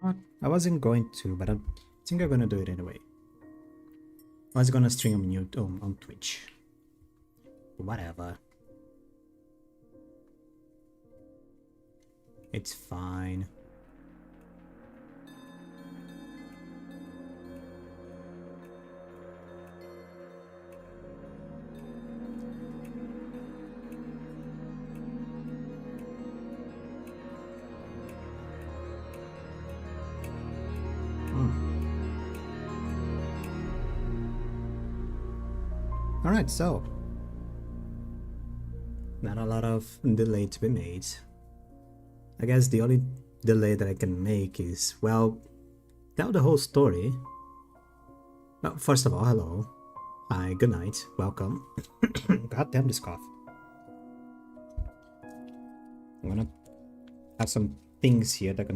What? I wasn't going to, but I think I'm gonna do it anyway. I was gonna stream on Twitch. Whatever. It's fine. Alright, so not a lot of delay to be made. I guess the only delay that I can make is, well, tell the whole story. Well, first of all, hello. Hi, good night, welcome. God damn this cough. I'm gonna have some things here that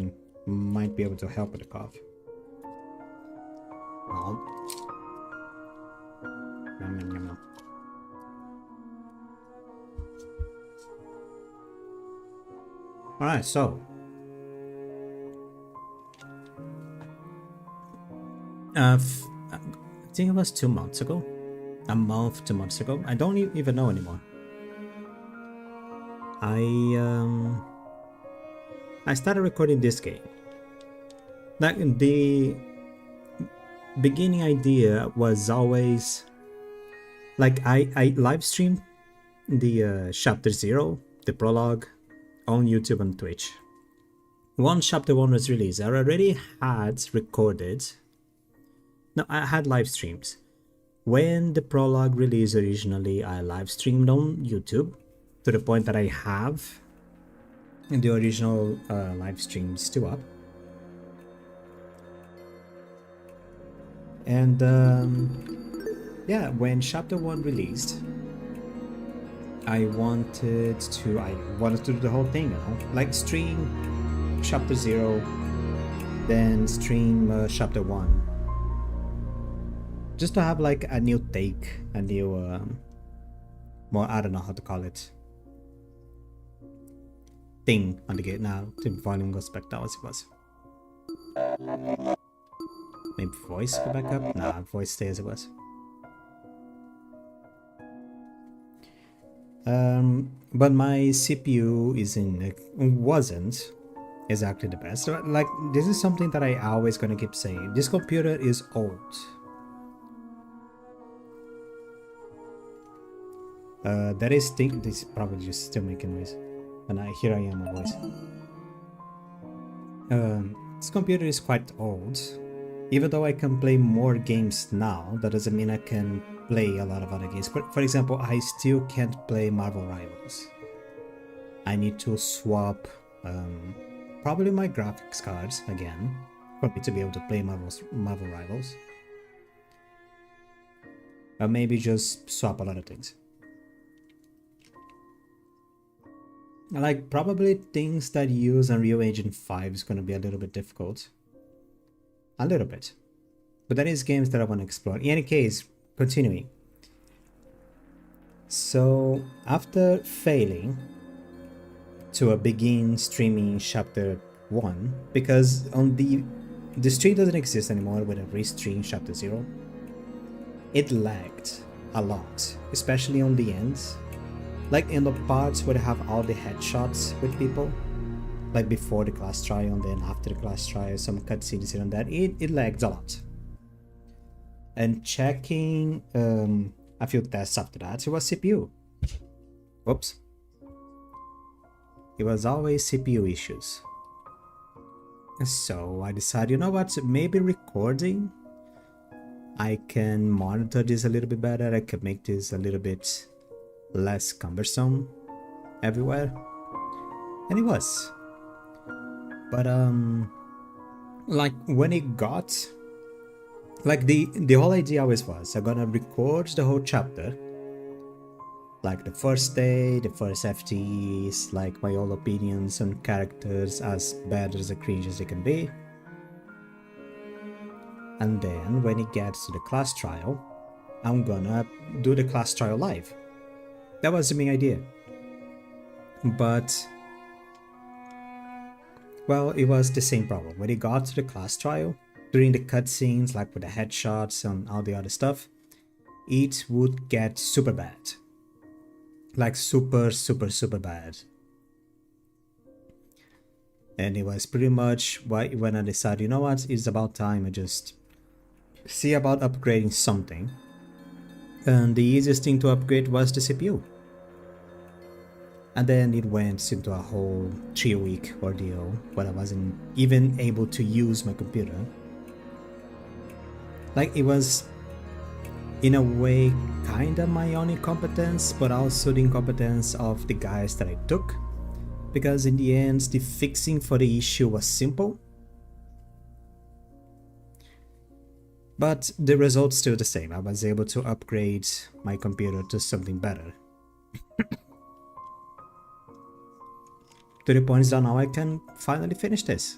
might be able to help with the cough. Oh. Yum, yum, yum, yum. Alright, so I think it was 2 months ago. A month, 2 months ago. I don't even know anymore. I started recording this game. Like, the beginning idea was always like I live streamed the chapter 0, the prologue, on YouTube and Twitch. Once chapter 1 was released, I already had recorded. No, I had live streams. When the prologue released originally, I live streamed on YouTube to the point that I have the original live streams still up. And yeah, when chapter 1 released, I wanted to do the whole thing, you know, like stream chapter 0, then stream chapter 1, just to have like a new take, a new more, I don't know how to call it, thing on the game. Now the volume goes back down as it was. Maybe voice go back up? Nah, voice stays as it was. But my CPU wasn't exactly the best. So, like, this is something that I always gonna keep saying. This computer is old. That is this is probably just still making noise. And here I am, my voice. This computer is quite old. Even though I can play more games now, that doesn't mean I can play a lot of other games. For example, I still can't play Marvel Rivals. I need to swap probably my graphics cards again for me to be able to play Marvel Rivals. Or maybe just swap a lot of things. Like, probably things that use Unreal Engine 5 is going to be a little bit difficult. A little bit. But that is games that I want to explore. In any case, continuing. So, after failing to begin streaming chapter 1, because on the stream doesn't exist anymore with a restream chapter 0, it lagged a lot, especially on the ends. Like in the parts where they have all the headshots with people, like before the class trial and then after the class trial, some cutscenes here and there, it lagged a lot. And checking a few tests after that, it was CPU. Whoops. It was always CPU issues. So I decided, you know what, maybe recording, I can monitor this a little bit better, I can make this a little bit less cumbersome everywhere. And it was. But like when it got, like the whole idea always was, I'm gonna record the whole chapter, like the first day, the first FTEs, like my own opinions on characters, as bad as the cringe as they can be. And then when it gets to the class trial, I'm gonna do the class trial live. That was the main idea. But Well, it was the same problem. When it got to the class trial, during the cutscenes, like with the headshots and all the other stuff, it would get super bad. Like super, super, super bad. And it was pretty much when I decided, you know what, it's about time I just see about upgrading something. And the easiest thing to upgrade was the CPU. And then it went into a whole 3-week ordeal where I wasn't even able to use my computer. Like, it was, in a way, kinda my own incompetence, but also the incompetence of the guys that I took. Because in the end, the fixing for the issue was simple. But the result's still the same. I was able to upgrade my computer to something better. To the point that now I can finally finish this.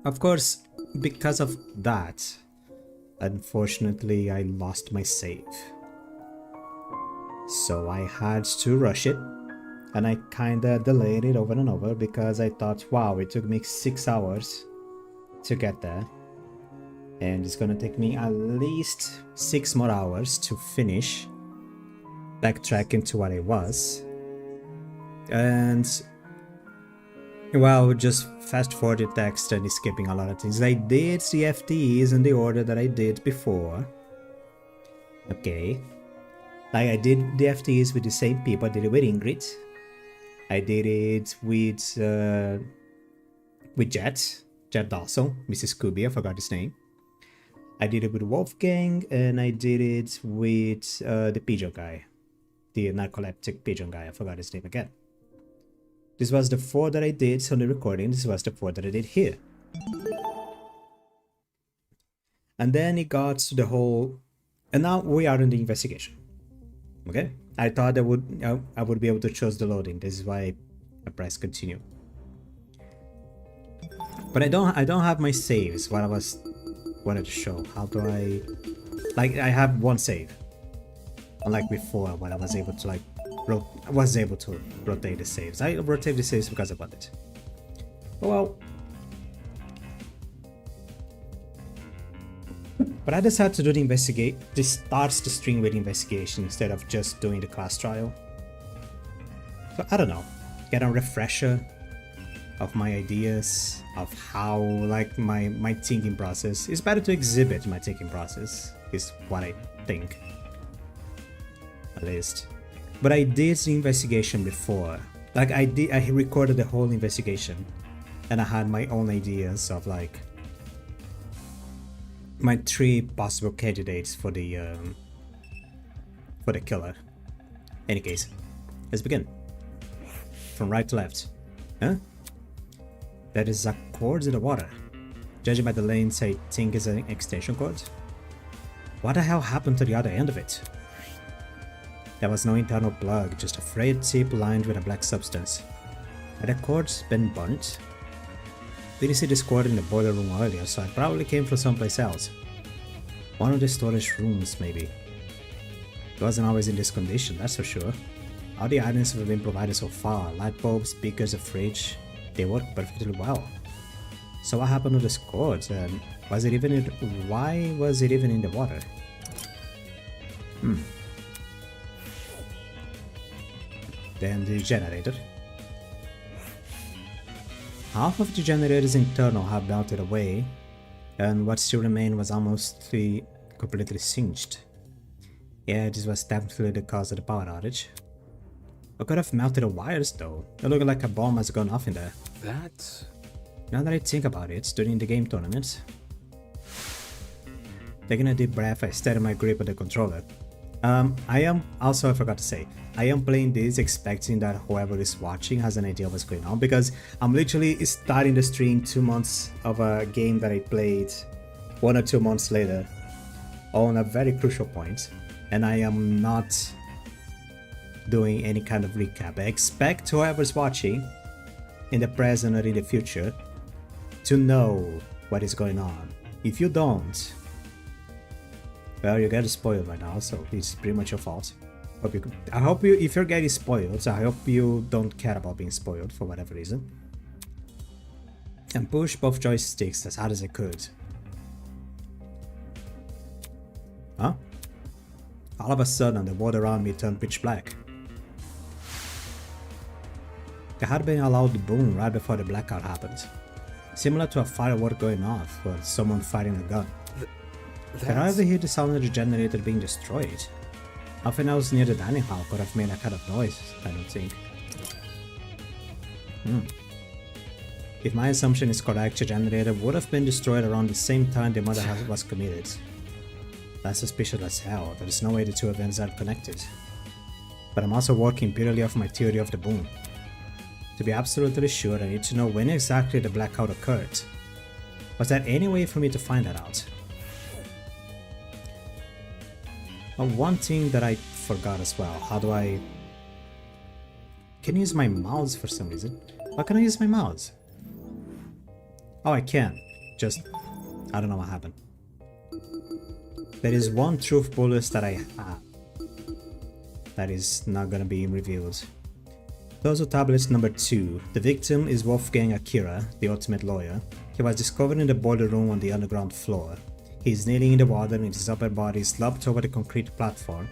Of course, because of that, unfortunately I lost my save. So I had to rush it, and I kinda delayed it over and over because I thought, wow, it took me 6 hours to get there. And it's gonna take me at least 6 more hours to finish backtracking to what it was. And well, just fast forward the text and skipping a lot of things. I did the FTEs in the order that I did before. Okay. Like, I did the FTEs with the same people. I did it with Ingrid. I did it with Jet also, Mrs. Scooby, I forgot his name. I did it with Wolfgang, and I did it with the pigeon guy. The narcoleptic pigeon guy, I forgot his name again. This was the 4 that I did on the recording, this was the 4 that I did here. And then it got to the whole... And now we are in the investigation. Okay? I thought I would be able to choose the loading, this is why I press continue. But I don't have my saves, what I wanted to show. How do I... Like, I have one save. Unlike before, when I was able to rotate the saves. I rotate the saves because I want it. Well... But I decided to do this starts the string with investigation instead of just doing the class trial. So I don't know, get a refresher of my ideas, of how, like, my thinking process. It's better to exhibit my thinking process, is what I think. At least. But I did the investigation before. Like, I recorded the whole investigation. And I had my own ideas of, like, my 3 possible candidates for the killer. Any case, let's begin. From right to left. Huh? That is a cord in the water. Judging by the lanes, I think it's an extension cord. What the hell happened to the other end of it? There was no internal plug, just a frayed tip lined with a black substance. Had the cord been burnt? Didn't see this cord in the boiler room earlier, so it probably came from someplace else. One of the storage rooms, maybe. It wasn't always in this condition, that's for sure. All the items have been provided so far, light bulbs, speakers, a fridge, they work perfectly well. So what happened to this cord, and why was it even in the water? Then the generator. Half of the generator's internal had melted away, and what still remained was almost completely singed. Yeah, this was definitely the cause of the power outage. I could have melted the wires though. It looked like a bomb has gone off in there. Now that I think about it, during the game tournament. Taking a deep breath, I steadied my grip on the controller. I forgot to say, I am playing this expecting that whoever is watching has an idea what's going on, because I'm literally starting the stream 2 months of a game that I played 1 or 2 months later on a very crucial point, and I am not doing any kind of recap. I expect whoever's watching in the present or in the future to know what is going on. If you don't, well, you get spoiled right now, so it's pretty much your fault. I hope you, if you're getting spoiled, I hope you don't care about being spoiled for whatever reason. and pushed both joysticks as hard as I could. Huh? All of a sudden, the world around me turned pitch black. There had been a loud boom right before the blackout happened, similar to a firework going off or someone firing a gun. Could I ever hear the sound of the generator being destroyed? Nothing else near the dining hall could have made that kind of noise, I don't think. If my assumption is correct, the generator would have been destroyed around the same time the murder was committed. That's suspicious as hell. There is no way the two events are connected. But I'm also working purely off my theory of the boom. To be absolutely sure, I need to know when exactly the blackout occurred. Was there any way for me to find that out? One thing that I forgot as well, how do I... Can I use my mouse for some reason? Why can I use my mouse? Oh, I can. Just... I don't know what happened. There is one truth bullet that I have. That is not gonna be revealed. Those are tablets number 2. The victim is Wolfgang Akira, the ultimate lawyer. He was discovered in the boiler room on the underground floor. He is kneeling in the water and his upper body is slumped over the concrete platform.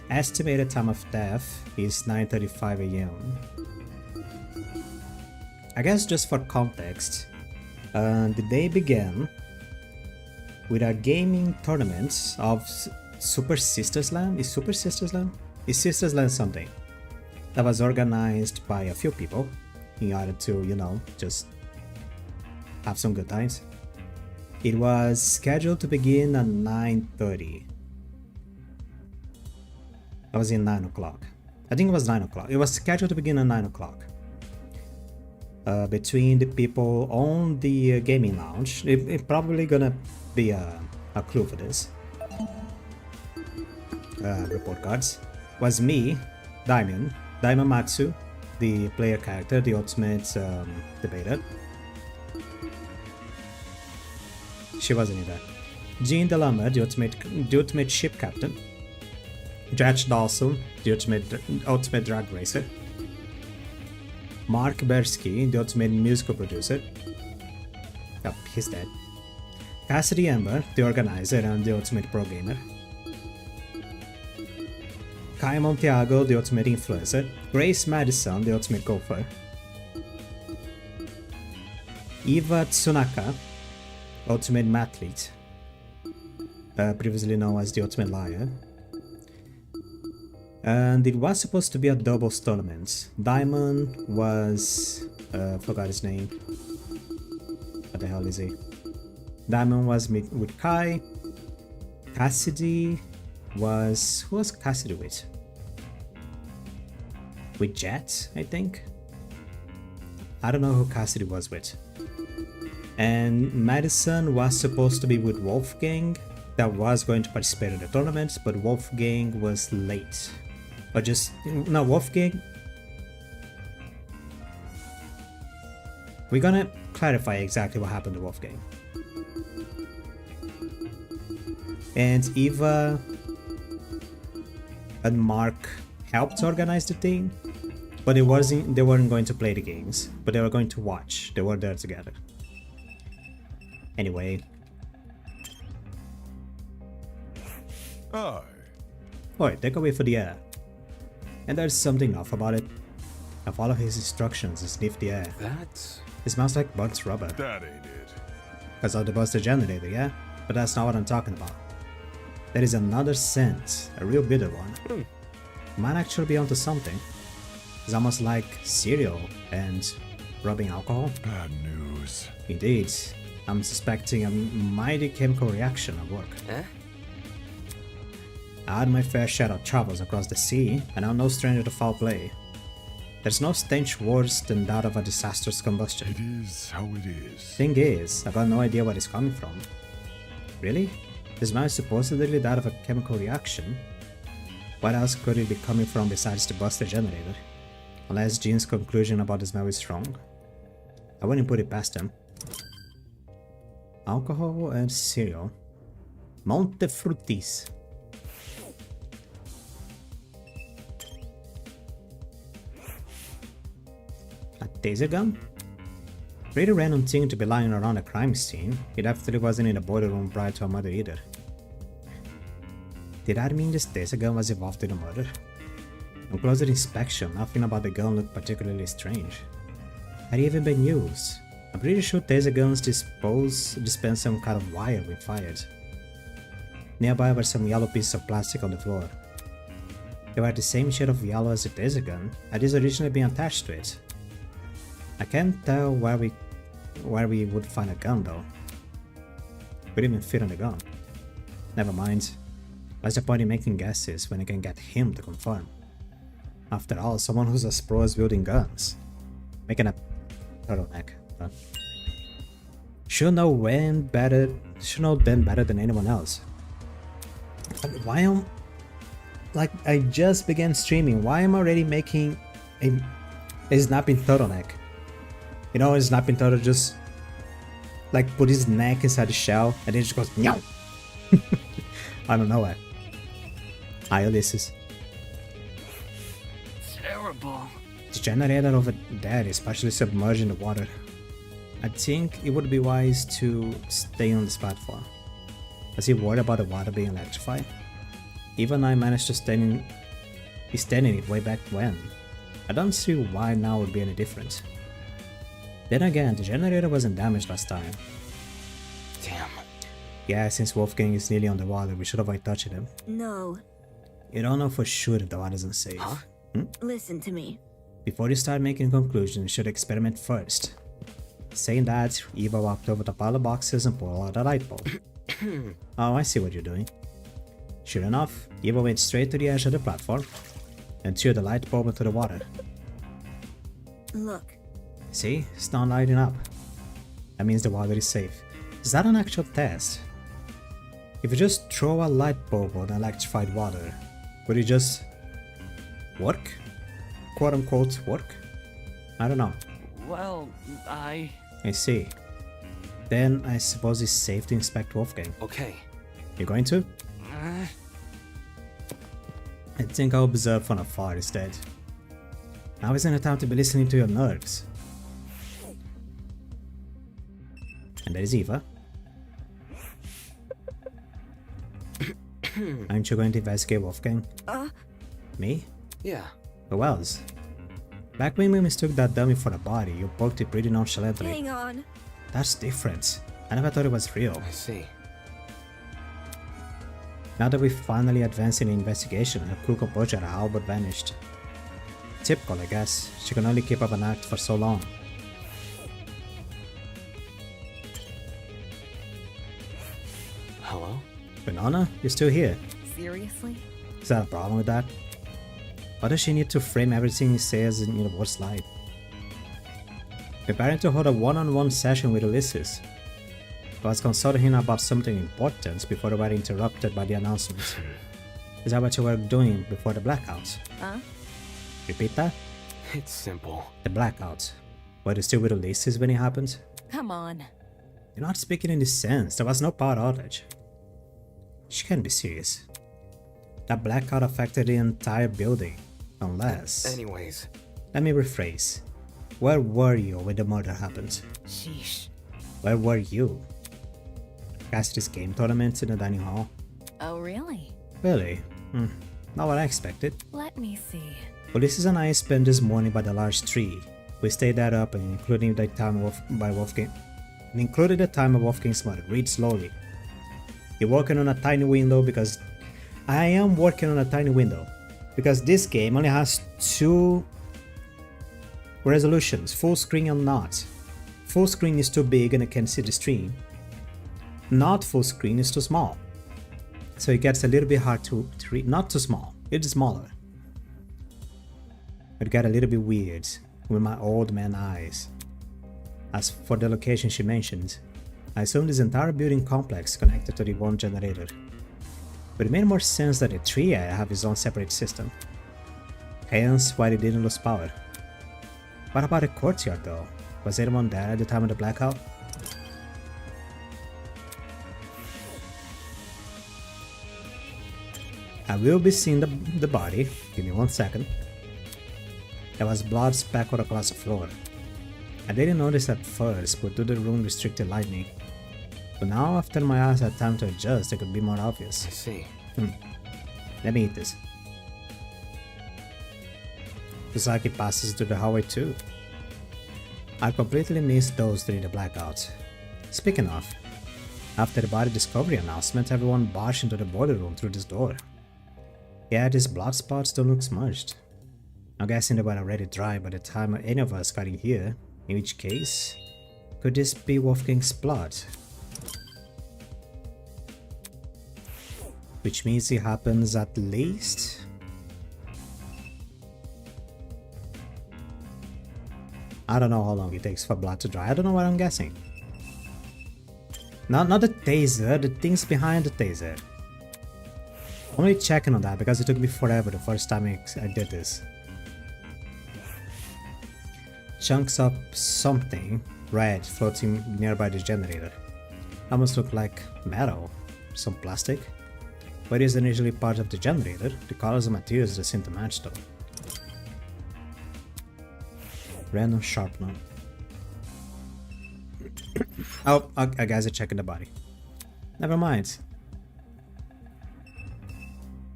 Estimated time of death is 9:35 AM. I guess just for context, the day began with a gaming tournament of Super Sisters Land? Is Super Sisters Land? Is Sisters Land something? That was organized by a few people in order to, you know, just have some good times. It was scheduled to begin at 9:30. I was in 9 o'clock. I think it was 9 o'clock. It was scheduled to begin at 9 o'clock. Between the people on the gaming lounge, it's probably gonna be a clue for this. Report cards. Was me, Daimon Matsu, the player character, the ultimate debater. She wasn't in there. Jean Delama, the ultimate ship captain. Judge Dawson, the ultimate drag racer. Mark Bersky, the ultimate musical producer. Oh, he's dead. Cassidy Amber, the organizer and the ultimate pro gamer. Kai Montiago, the ultimate influencer. Grace Madison, the ultimate golfer. Eva Tsunaka, ultimate mathlete. Previously known as the ultimate liar. And it was supposed to be a doubles tournament. Diamond was... forgot his name. What the hell is he? Diamond was with Kai. Cassidy was... Who was Cassidy with? With Jet, I think? I don't know who Cassidy was with. And Madison was supposed to be with Wolfgang, that was going to participate in the tournament, but Wolfgang was late. Or just... No, Wolfgang... We're gonna clarify exactly what happened to Wolfgang. And Eva and Mark helped organize the thing, but they weren't going to play the games, but they were going to watch. They were there together. Anyway. Oi, take away for the air. And there's something off about it. I follow his instructions and sniff the air. It smells like burnt rubber. That ain't it. Because of the buster generator, yeah? But that's not what I'm talking about. There is another scent, a real bitter one. Might actually be onto something. It's almost like cereal and rubbing alcohol. Bad news. Indeed. I'm suspecting a mighty chemical reaction at work. I had my fair share of travels across the sea, and I'm no stranger to foul play. There's no stench worse than that of a disastrous combustion. It is how it is. Thing is, I got no idea where it's coming from. Really? The smell is supposedly that of a chemical reaction? What else could it be coming from besides the buster generator? Unless Jean's conclusion about the smell is wrong. I wouldn't put it past him. Alcohol and cereal. Monte Frutis. A taser gun? Pretty random thing to be lying around a crime scene. It definitely wasn't in the boiler room prior to her murder either. Did that mean this taser gun was involved in the murder? On closer inspection, nothing about the gun looked particularly strange. Had it even been used? I'm pretty sure taser guns dispense some kind of wire when fired. Nearby were some yellow pieces of plastic on the floor. They were the same shade of yellow as the taser gun, had this originally been attached to it. I can't tell where we would find a gun though. Could even fit on the gun. Never mind. What's the point in making guesses when you can get him to confirm? After all, someone who's as pro as building guns. Making a turtleneck. Should know them better than anyone else. But why am... Like, I just began streaming. Why am I already making a snapping turtleneck? You know, a snapping turtle just... like, put his neck inside the shell and then it just goes... Meow! I don't know why. Hi, Ulysses. Terrible. The generator over there is partially submerged in the water. I think it would be wise to stay on this platform. Was he worried about the water being electrified? Even I managed to stand in it way back when. I don't see why now would be any different. Then again, the generator wasn't damaged last time. Damn. Yeah, since Wolfgang is nearly underwater, we should avoid touching him. No. You don't know for sure if the water's unsafe. Huh? Listen to me. Before you start making conclusions, you should experiment first. Saying that, Eva walked over the pile of boxes and pulled out a light bulb. Oh, I see what you're doing. Sure enough, Eva went straight to the edge of the platform and threw the light bulb into the water. Look. See? It's not lighting up. That means the water is safe. Is that an actual test? If you just throw a light bulb on electrified water, would it just work? Quote unquote work? I don't know. Well, I see. Then I suppose it's safe to inspect Wolfgang. Okay. You're going to? I think I'll observe from afar instead. Now isn't the time to be listening to your nerves. And there's Eva. Aren't you going to investigate Wolfgang? Me? Yeah. Who else? Back when we mistook that dummy for a body, you poked it pretty nonchalantly. Hang on. That's different. I never thought it was real. I see. Now that we finally advanced in the investigation, her cool composure had all but vanished. Typical, I guess. She can only keep up an act for so long. Hello? Banana, you're still here. Seriously? Is that a problem with that? Why does she need to frame everything he says in the worst light? Preparing to hold a one-on-one session with Ulysses. I was consulting him about something important before we were interrupted by the announcement. Is that what you were doing before the blackout? Huh? Repeat that? It's simple. The blackout. Were you still with Ulysses when it happened? Come on. You're not speaking in this sense. There was no power outage. She can't be serious. That blackout affected the entire building. Unless... Anyways. Let me rephrase. Where were you when the murder happened? Sheesh. Where were you? Cassidy's game tournament in the dining hall? Oh, really? Really? Not what I expected. Let me see. Ulysses and I spent this morning by the large tree. We stayed that up and including the time of Wolfgang's murder. Read slowly. You're working on a tiny window because... I am working on a tiny window. Because this game only has 2 resolutions, full screen and not. Full screen is too big and I can see the stream. Not full screen is too small. So it gets a little bit hard to read. Not too small, it's smaller. It got a little bit weird with my old man eyes. As for the location she mentioned, I assume this entire building complex connected to the one generator. But it made more sense that the tree area have its own separate system. Hence why they didn't lose power. What about the courtyard though? Was anyone there at the time of the blackout? I will be seeing the body. Give me 1 second. There was blood speckled across the floor. I didn't notice at first, but due to the room restricted lighting. But now, after my eyes had time to adjust, it could be more obvious. I see. Let me eat this. Looks like it passes through the hallway too. I completely missed those during the blackout. Speaking of, after the body discovery announcement, everyone barged into the boiler room through this door. Yeah, these blood spots don't look smudged. I'm guessing they were already dry by the time any of us got in here, in which case, could this be Wolfgang's blood? Which means it happens at least... I don't know how long it takes for blood to dry. I don't know what I'm guessing. Not the taser, the things behind the taser. I'm only checking on that because it took me forever the first time I did this. Chunks of something red floating nearby the generator. Almost look like metal, some plastic. But it isn't usually part of the generator. The colors and materials just seem to match though. Random sharpener. Oh, I guys are checking the body. Never mind.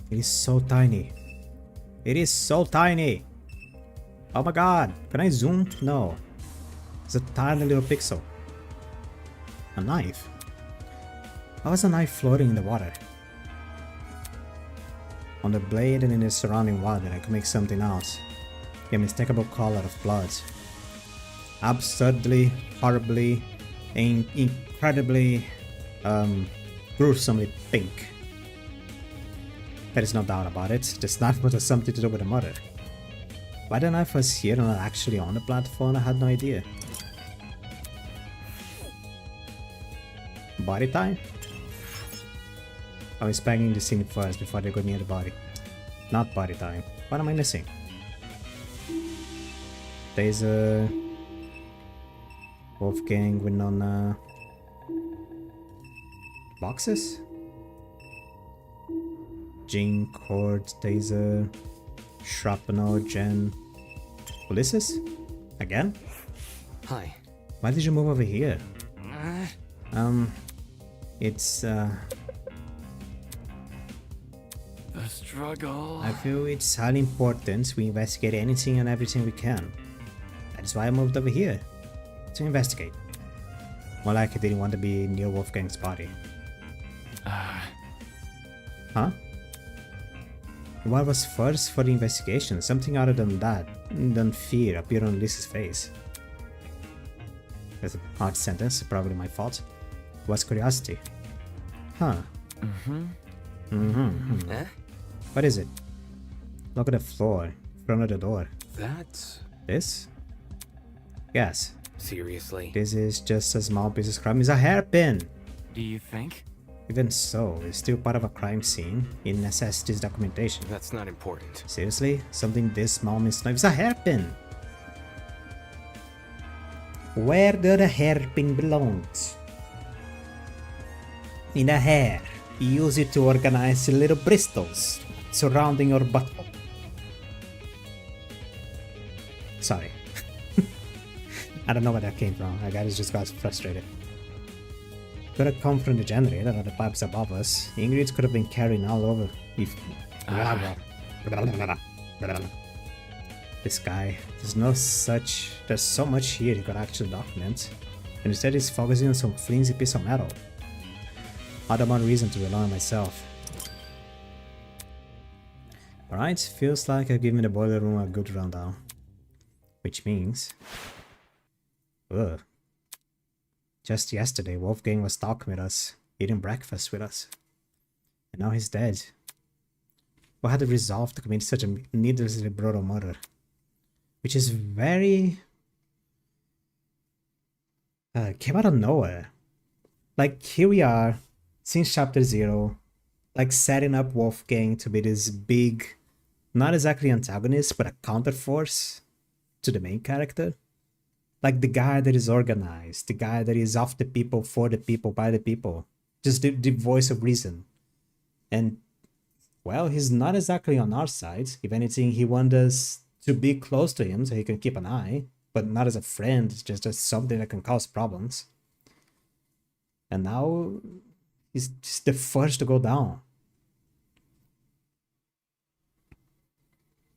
It is so tiny. It is so tiny. Oh my god. Can I zoom? No. It's a tiny little pixel. A knife. How is a knife floating in the water? On the blade and in the surrounding water, I can make something out. A unmistakable color of blood. Absurdly, horribly, and incredibly, gruesomely pink. There is no doubt about it. This knife must have something to do with the murder. Why the knife was here and not actually on the platform, I had no idea. Body time? I'm inspecting the scene first before they go near the body. Not body time. What am I missing? There's a Wolfgang with on boxes. Gene, cord, taser, shrapnel, gen. Ulysses? Again? Hi. Why did you move over here? Uh, It's the struggle. I feel it's highly important we investigate anything and everything we can. That is why I moved over here. To investigate. More like I didn't want to be near Wolfgang's body. Huh? What was first for the investigation? Something other than that, than fear appeared on Ulysses' face. That's a hard sentence, probably my fault. It was curiosity. Huh. Eh? What is it? Look at the floor, in front of the door. That's... This? Yes. Seriously? This is just a small piece of scrap. It's a hairpin! Do you think? Even so, it's still part of a crime scene. It necessitates documentation. That's not important. Seriously? Something this small means no. It's a hairpin! Where do the hairpin belongs? In the hair. You use it to organize the little bristles surrounding your butthole. Sorry. I don't know where that came from. I guys just got frustrated. Could have come from the generator or the pipes above us. The ingredients could have been carrying all over. If this guy, there's so much here he could actually document. And instead he's focusing on some flimsy piece of metal. All the more reason to rely on myself. Alright, feels like I've given the boiler room a good rundown. Which means... Ugh. Just yesterday, Wolfgang was talking with us, eating breakfast with us. And now he's dead. Who had the resolve to commit such a needlessly brutal murder? Which is very... came out of nowhere. Like, here we are, since chapter 0, like setting up Wolfgang to be this big, not exactly antagonist, but a counterforce to the main character. Like the guy that is organized, the guy that is of the people, for the people, by the people. Just the voice of reason. And, well, he's not exactly on our side. If anything, he wants us to be close to him so he can keep an eye. but not as a friend, just as something that can cause problems. And now he's just the first to go down.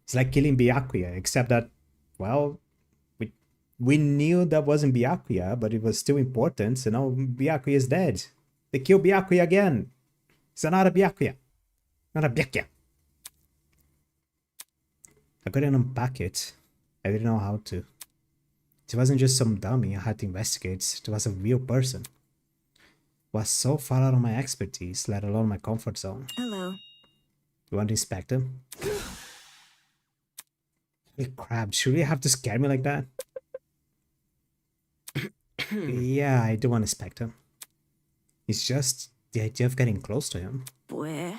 It's like killing Byakuya, except that, well, we knew that wasn't Byakuya, but it was still important. So now Byakuya is dead. They killed Byakuya again. It's another Byakuya. Not a Byakuya. I couldn't unpack it. I didn't know how to. It wasn't just some dummy I had to investigate. It was a real person. It was so far out of my expertise, let alone my comfort zone. Hello. You want to inspect him? Holy crap, should we have to scare me like that? Yeah, I do want to inspect him. It's just the idea of getting close to him. Boy.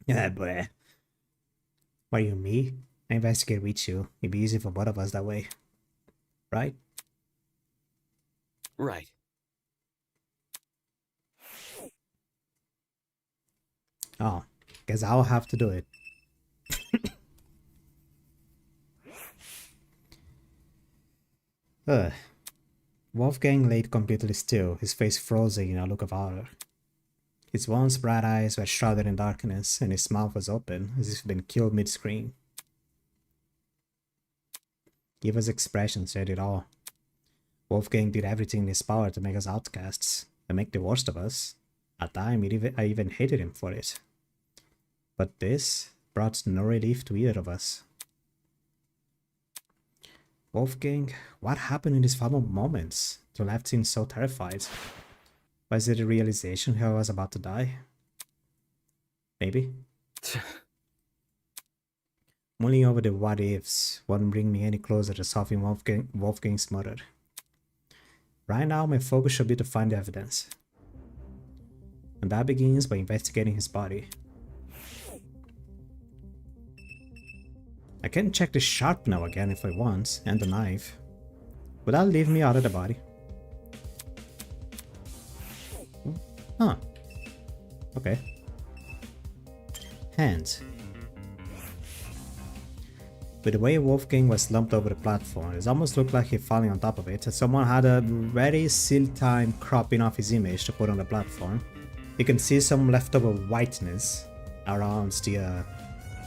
Yeah, boy. Why you me? I investigate with you. It'd be easy for both of us that way. Right? Right. Oh, guess I'll have to do it. Wolfgang lay completely still, his face frozen in a look of horror. His once bright eyes were shrouded in darkness, and his mouth was open, as if he'd been killed mid-scream. Eva's expression said it all. Wolfgang did everything in his power to make us outcasts, and make the worst of us. At times, I even hated him for it. But this brought no relief to either of us. Wolfgang, what happened in these final moments that left him so terrified? Was it the realization he was about to die? Maybe? Mulling over the what-ifs wouldn't bring me any closer to solving Wolfgang's murder. Right now, my focus should be to find the evidence. And that begins by investigating his body. I can check the sharpener again if I want, and the knife. Would that leave me out of the body? Huh. Okay. Hands. With the way Wolfgang was slumped over the platform, it almost looked like he falling on top of it. Someone had a very silly time cropping off his image to put on the platform. You can see some leftover whiteness around the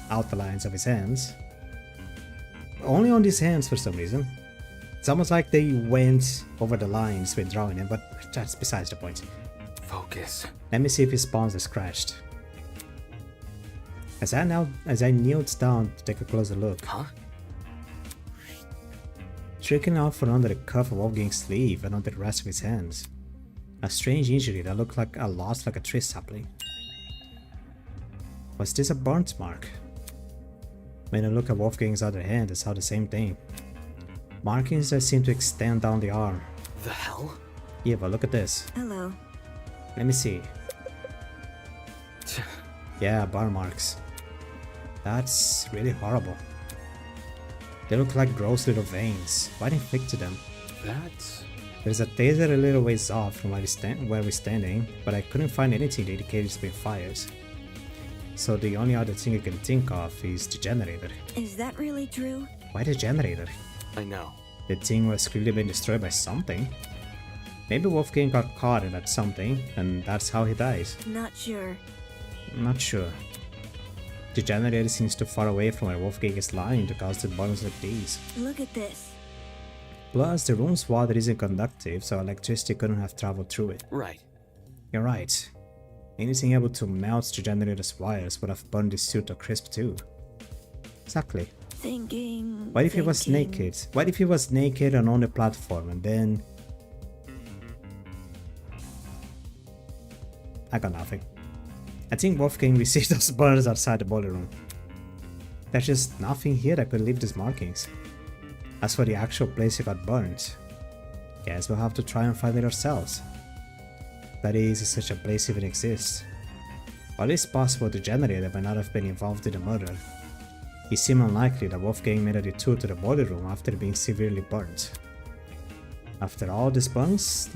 outlines of his hands. Only on these hands for some reason. It's almost like they went over the lines when drawing him, but that's besides the point. Focus. Let me see if his palms are scratched. As I kneeled down to take a closer look, Huh? streaking out from under the cuff of Wolfgang's sleeve and onto the rest of his hands. A strange injury that looked like a loss like a tree sapling. Was this a burnt mark? When I look at Wolfgang's other hand, I saw the same thing. Markings that seem to extend down the arm. The hell? Eva, look at this. Hello. Let me see. Yeah, bar marks. That's really horrible. They look like gross little veins. What inflicted them? That's... There's a taser a little ways off from where we're standing, but I couldn't find anything that indicated it's been fired. So the only other thing I can think of is the generator. Is that really true? Why the generator? I know. The thing was clearly been destroyed by something. Maybe Wolfgang got caught in that something, and that's how he dies. Not sure. I'm not sure. The generator seems too far away from where Wolfgang is lying to cause the burns like these. Look at this. Plus, the room's water isn't conductive, so electricity couldn't have traveled through it. Right. You're right. Anything able to melt the generator's wires would have burned the suit to crisp too. Exactly. Thinking. What if he was naked? What if he was naked and on the platform and then... I got nothing. I think Wolfgang received those burns outside the boiler room. There's just nothing here that could leave these markings. As for the actual place he got burned, guess we'll have to try and find it ourselves. That is, if such a place even exists. While it's possible the generator might not have been involved in the murder, it seemed unlikely that Wolfgang made a detour to the boiler room after being severely burnt. After all, these burns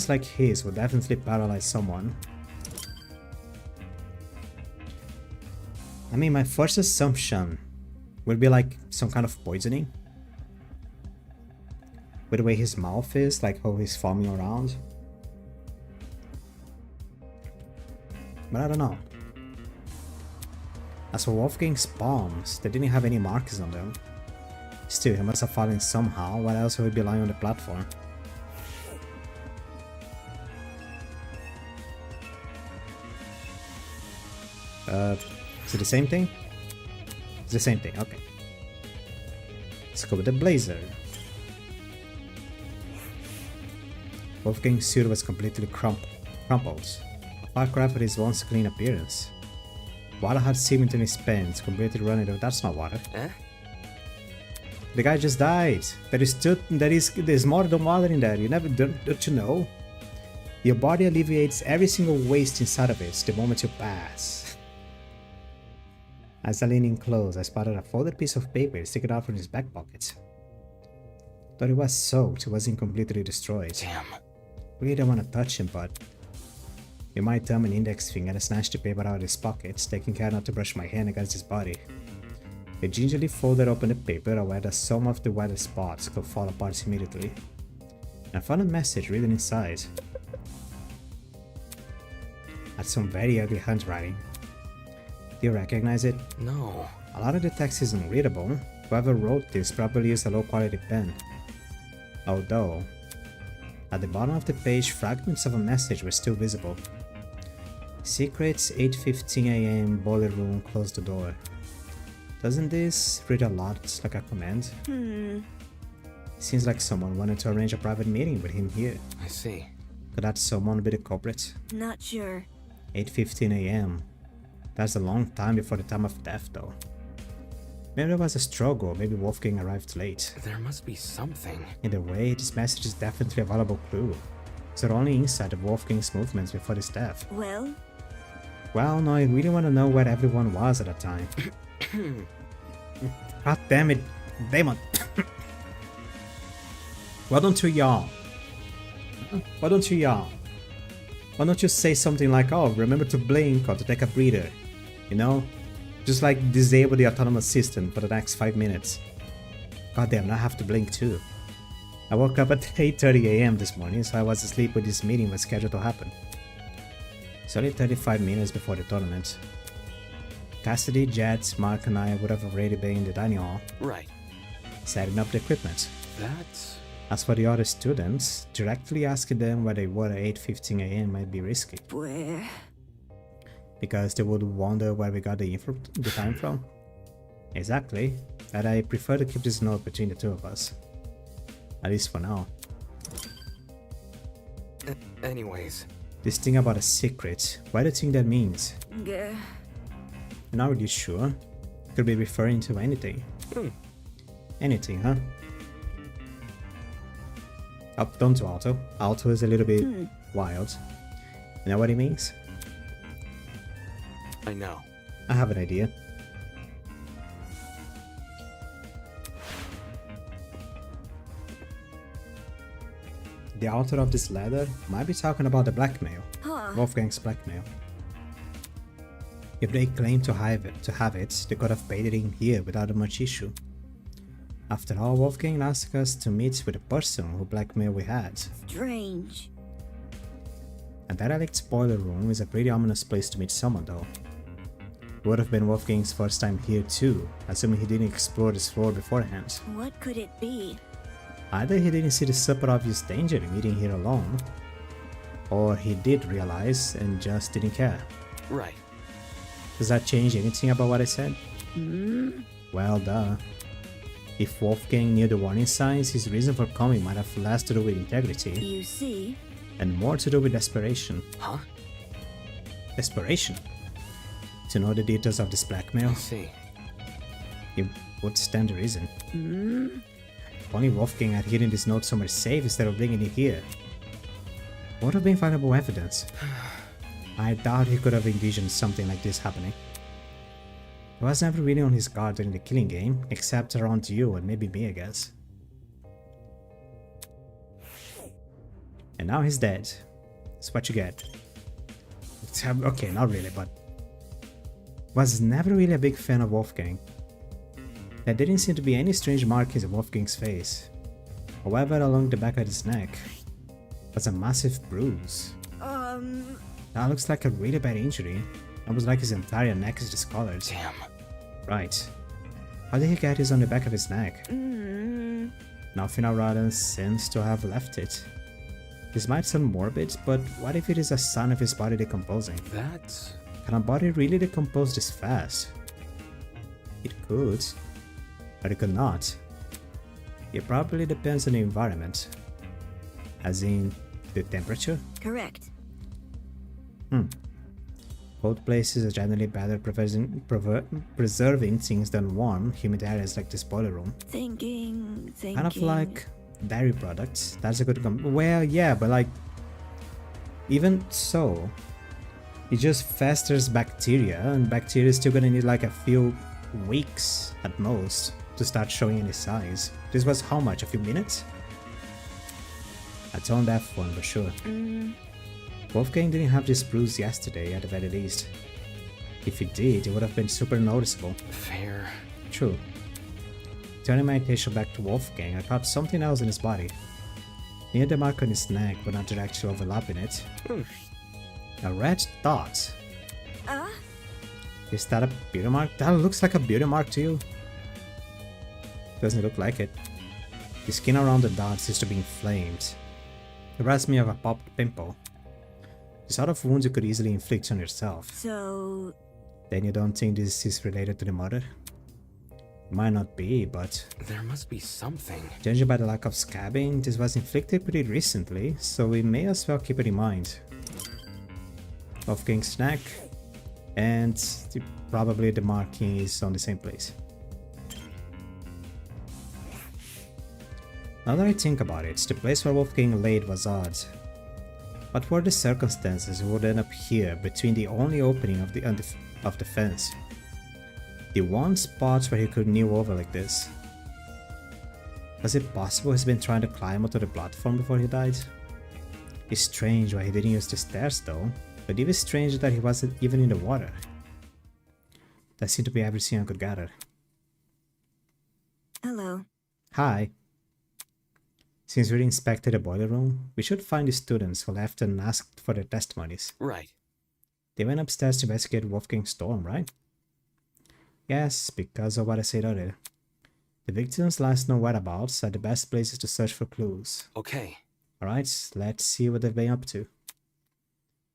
like his would definitely paralyze someone. I mean, my first assumption would be like some kind of poisoning. with the way his mouth is, like how he's foaming around. But I don't know. As for Wolfgang's palms, they didn't have any marks on them. Still, he must have fallen somehow, what else would he be lying on the platform? Is it the same thing? It's the same thing, okay. Let's go with the blazer. Wolfgang's suit was completely crumpled. Far cry for his once clean appearance. Water had seeped into his pants, completely running out. That's not water. Eh? The guy just died. There's more than water in there. You never don't you know? Your body alleviates every single waste inside of it the moment you pass. As I leaned in close, I spotted a folded piece of paper sticking out from his back pocket. Though it was soaked, it wasn't completely destroyed. Damn. Really don't want to touch him, but with my thumb and index finger, I snatched the paper out of his pocket, taking care not to brush my hand against his body. I gingerly folded open the paper, aware that some of the weather spots could fall apart immediately. And I found a message written inside. Had some very ugly handwriting. Do you recognize it? No. A lot of the text is unreadable. Whoever wrote this probably used a low quality pen. Although, at the bottom of the page, fragments of a message were still visible. Secrets, 8:15 AM, boiler room, close the door. Doesn't this read a lot like a command? Seems like someone wanted to arrange a private meeting with him here. I see. Could that someone be the culprit? Not sure. 8:15 AM. That's a long time before the time of death though. Maybe there was a struggle, maybe Wolfgang arrived late. There must be something. Either way, this message is definitely a valuable clue. Is there only insight of Wolfgang's movements before his death? Well, no, I really want to know where everyone was at that time. God damn it, Damon. Why don't you yawn? Why don't you yawn? Why don't you say something like, oh, remember to blink or to take a breather? You know? Just like disable the autonomous system for the next 5 minutes. God damn, I have to blink too. I woke up at 8:30 AM this morning, so I was asleep when this meeting was scheduled to happen. It's only 35 minutes before the tournament. Cassidy, Jet, Mark and I would have already been in the dining hall, Right. setting up the equipment. That's... As for the other students, directly asking them where they were at 8:15 AM might be risky. Where? Because they would wonder where we got the time from. Exactly, but I prefer to keep this note between the two of us. At least for now. Anyways. This thing about a secret, what do you think that means? Gah. You're not really sure? Could be referring to anything. Anything, huh? Oh, don't do Alto. Alto is a little bit wild. You know what it means? I know. I have an idea. The author of this letter might be talking about the blackmail. Wolfgang's blackmail. If they claim to have it, they could have paid it in here without much issue. After all, Wolfgang asked us to meet with the person who blackmailed we had. Strange. A derelict boiler room is a pretty ominous place to meet someone though. It would have been Wolfgang's first time here too, assuming he didn't explore this floor beforehand. What could it be? Either he didn't see the super obvious danger in meeting here alone, or he did realize and just didn't care. Right. Does that change anything about what I said? Well, duh. If Wolfgang knew the warning signs, his reason for coming might have less to do with integrity, You see? and more to do with desperation. Huh? Desperation? To know the details of this blackmail? I see. It would stand to reason. If only Wolfgang had hidden this note somewhere safe instead of bringing it here. Would have been valuable evidence. I doubt he could have envisioned something like this happening. He was never really on his guard during the killing game, except around you and maybe me, I guess. And now he's dead. That's what you get. Okay, not really, but... Was never really a big fan of Wolfgang. There didn't seem to be any strange markings on Wolfgang's face. However, along the back of his neck was a massive bruise. That looks like a really bad injury. Almost like his entire neck is discolored. Damn. Right. How did he get this on the back of his neck? Nothing around seems to have left it. This might sound morbid, but what if it is a sign of his body decomposing? That's... Can a body really decompose this fast? It could, but it could not. It probably depends on the environment. As in, the temperature? Correct. Cold places are generally better preserving things than warm, humid areas like this boiler room. Thinking. Kind of like dairy products. That's a good well, yeah, but like, even so, it just festers bacteria, and bacteria is still gonna need like a few weeks at most to start showing any size. This was how much? A few minutes? That's on that one for sure. Wolfgang didn't have this bruise yesterday at the very least. If he did, it would have been super noticeable. fair. True. Turning my attention back to Wolfgang, I caught something else in his body. Near the mark on his neck, but not directly overlapping it. A red dot. Is that a beauty mark? That looks like a beauty mark to you. Doesn't look like it. The skin around the dot seems to be inflamed. It reminds me of a popped pimple. The sort of wounds you could easily inflict on yourself. So. Then you don't think this is related to the murder? It might not be, but There must be something. judging by the lack of scabbing, this was inflicted pretty recently, so we may as well keep it in mind. Wolfgang's neck, and probably the marking is on the same place. Now that I think about it, the place where Wolfgang laid was odd. What were the circumstances he would end up here between the only opening of the fence? The one spot where he could kneel over like this. Was it possible he's been trying to climb onto the platform before he died? It's strange why he didn't use the stairs though, but even stranger that he wasn't even in the water. That seemed to be everything I could gather. Hello. Hi. Since we inspected the boiler room, we should find the students who left and asked for their testimonies. Right. They went upstairs to investigate Wolfgang's storm, right? Yes, because of what I said earlier. The victims' last known whereabouts are the best places to search for clues. Okay. Alright, let's see what they've been up to.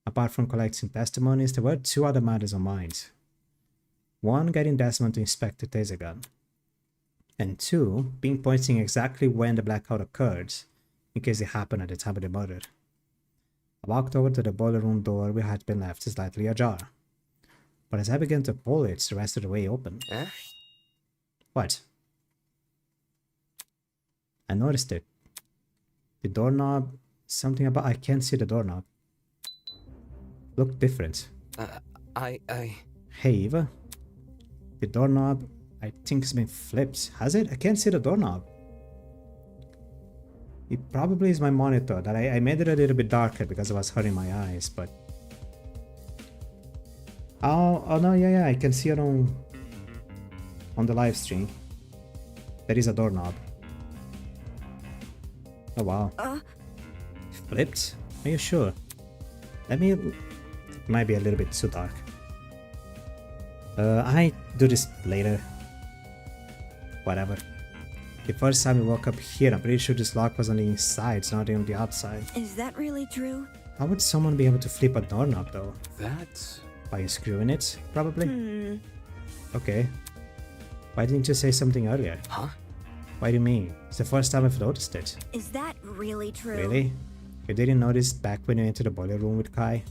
Apart from collecting testimonies, there were two other matters on mind. One, getting Desmond to inspect the taser gun. And two, pinpointing exactly when the blackout occurred, in case it happened at the time of the murder. I walked over to the boiler room door which had been left slightly ajar. But as I began to pull it, the rest of the way open. Eh? What? I noticed it. The doorknob, something about I can't see the doorknob. Looked different. I... Hey Eva. The doorknob, I think it's been flipped. Has it? I can't see the doorknob. It probably is my monitor that I made it a little bit darker because it was hurting my eyes, but... Oh no, yeah, I can see it on the live stream. There is a doorknob. Oh wow. Flipped? Are you sure? Let me... It might be a little bit too dark. I do this later. Whatever. The first time we woke up here, I'm pretty sure this lock was on the inside, not on the outside. Is that really true? How would someone be able to flip a doorknob though? That's... By screwing it, probably? Okay. Why didn't you say something earlier? Huh? What do you mean? It's the first time I've noticed it. Is that really true? Really? You didn't notice back when you entered the boiler room with Kai?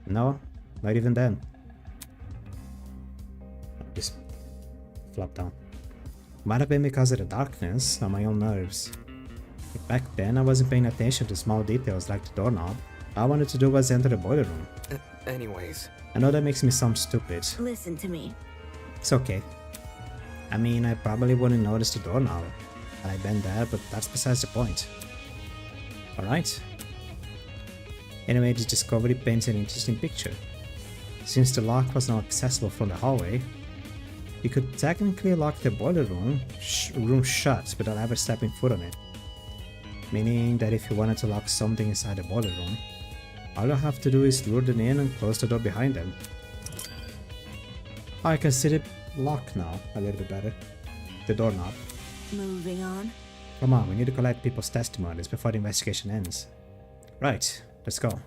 No? Not even then? Just flop down. Might have been because of the darkness or my own nerves. But back then I wasn't paying attention to small details like the doorknob. All I wanted to do was enter the boiler room. Anyways. I know that makes me sound stupid. Listen to me. It's okay. I mean, I probably wouldn't notice the doorknob had I been there, but that's besides the point. Alright. Anyway, this discovery paints an interesting picture. Since the lock was not accessible from the hallway, you could technically lock the boiler room shut without ever stepping foot on it. Meaning that if you wanted to lock something inside the boiler room, all you have to do is lure them in and close the door behind them. I can see the lock now a little bit better. The doorknob. Moving on. Come on, we need to collect people's testimonies before the investigation ends. Right, let's go.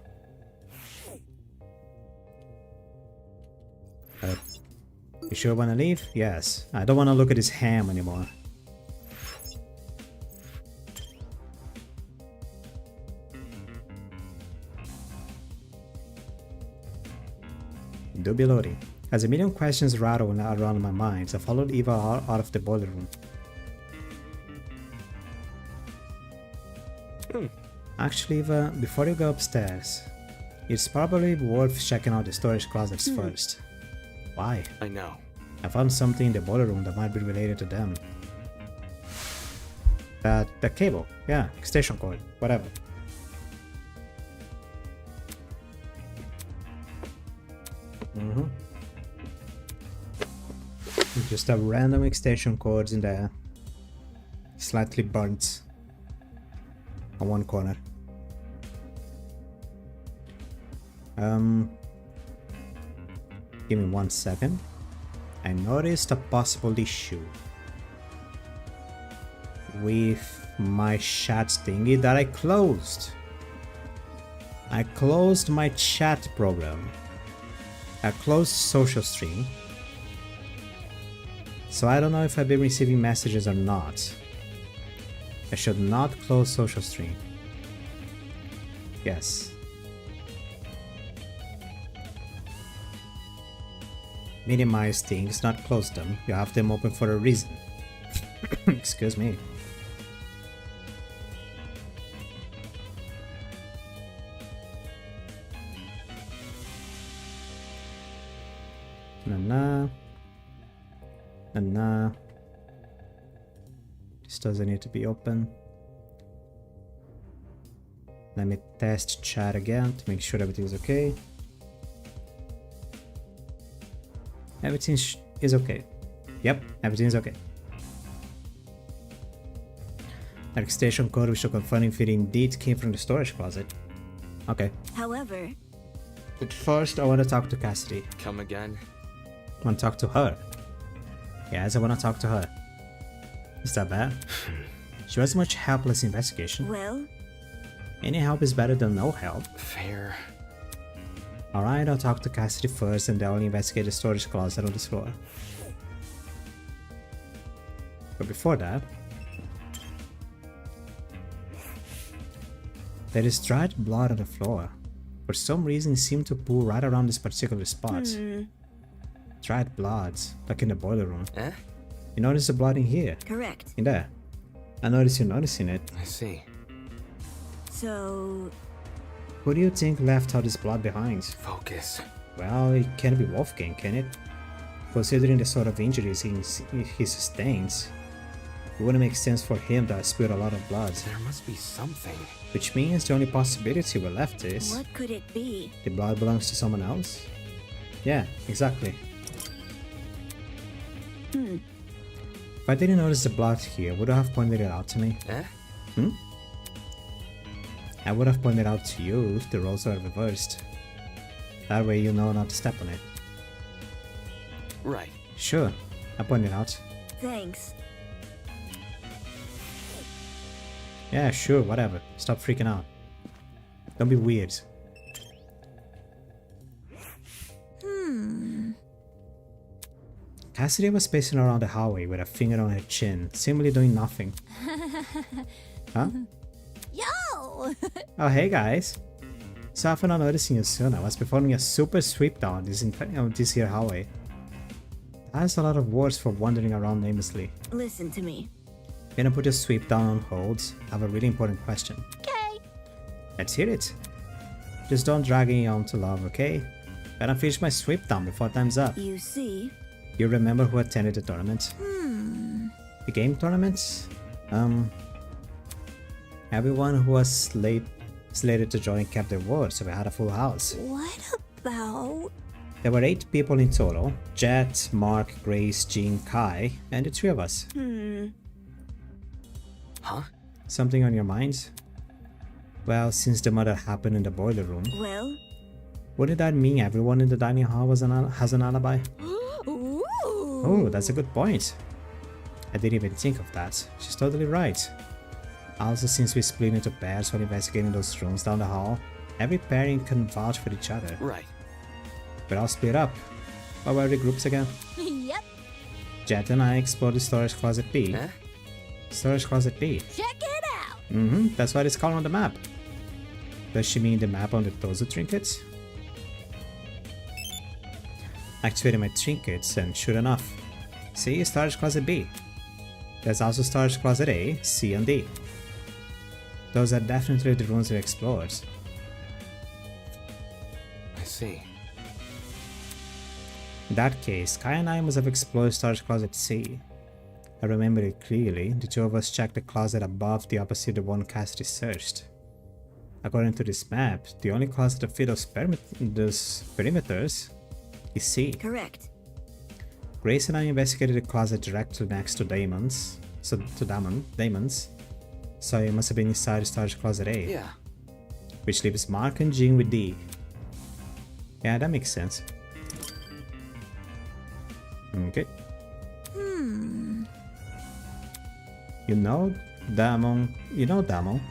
You sure wanna leave? Yes. I don't wanna look at his ham anymore. Do be loading. As a million questions rattle around my mind, I followed Eva out of the boiler room. Actually, Eva, before you go upstairs, it's probably worth checking out the storage closets first. Why? I know. I found something in the boiler room that might be related to them. The cable. Yeah, extension cord. Whatever. Just a random extension cords in there. Slightly burnt on one corner. Give me 1 second. I noticed a possible issue with my chat thingy that I closed. I closed my chat program. I closed social stream. So I don't know if I've been receiving messages or not. I should not close social stream. Yes. Minimize things, not close them. You have them open for a reason. Excuse me. Nah. This doesn't need to be open. Let me test chat again to make sure everything's okay. Everything is okay. Yep, everything's okay. That extension code we should confirm if it indeed came from the storage closet. Okay. However, But first I want to talk to Cassidy. Come again? I want to talk to her. Yes, I want to talk to her. Is that bad? She was much helpless investigation. well, Any help is better than no help. Fair. Alright, I'll talk to Cassidy first and then I'll investigate the storage closet on this floor. But before that, there is dried blood on the floor. For some reason it seemed to pool right around this particular spot. Dried blood, like in the boiler room. Eh? You notice the blood in here, correct. in there. I noticed you noticing it. I see. So, Who do you think left all this blood behind? Focus. Well, it can't be Wolfgang, can it? Considering the sort of injuries he sustains, it wouldn't make sense for him to have spilled a lot of blood. There must be something. Which means the only possibility we're left is what could it be? the blood belongs to someone else? Yeah, exactly. If I didn't notice the blood here, would you have pointed it out to me? Eh? I would have pointed out to you if the roles are reversed. That way you know not to step on it. Right. Sure, I pointed out. Thanks. Yeah, sure, whatever. Stop freaking out. Don't be weird. Cassidy was pacing around the hallway with a finger on her chin, seemingly doing nothing. Huh? Yo! Oh, hey guys. So after not noticing you soon, I was performing a super sweep down this here hallway. That's a lot of words for wandering around aimlessly. Listen to me. Gonna put your sweep down on hold. I have a really important question. Okay. Let's hear it. Just don't drag me on to love, okay? Gotta finish my sweep down before time's up. You see? You remember who attended the tournament? The game tournament? Everyone who was slated to join kept their word, so we had a full house. What about... There were 8 people in total. Jet, Mark, Grace, Jean, Kai, and the 3 of us. Huh? Something on your mind? Well, since the murder happened in the boiler room, Well? wouldn't that mean everyone in the dining hall has an alibi? Ooh. Oh, that's a good point. I didn't even think of that. She's totally right. Also, since we split into pairs while investigating those rooms down the hall, every pairing can vouch for each other. Right. But I'll split up. What were the groups again? Yep. Jet and I explored the storage closet B. Huh? Storage closet B. Check it out. That's what it's called on the map. Does she mean the map on the Tozu trinkets? Activated my trinkets and sure enough. See, storage closet B. There's also storage closet A, C and D. Those are definitely the rooms we explored. I see. In that case, Kai and I must have explored storage closet C. I remember it clearly. The two of us checked the closet above the opposite the one Cassidy searched. According to this map, the only closet that fit those perimeters is C. Correct. Grace and I investigated the closet directly next to Damon's, so it must have been inside the storage closet A. Yeah. Which leaves Mark and Jean with D. Yeah, that makes sense. Okay. You know Damon,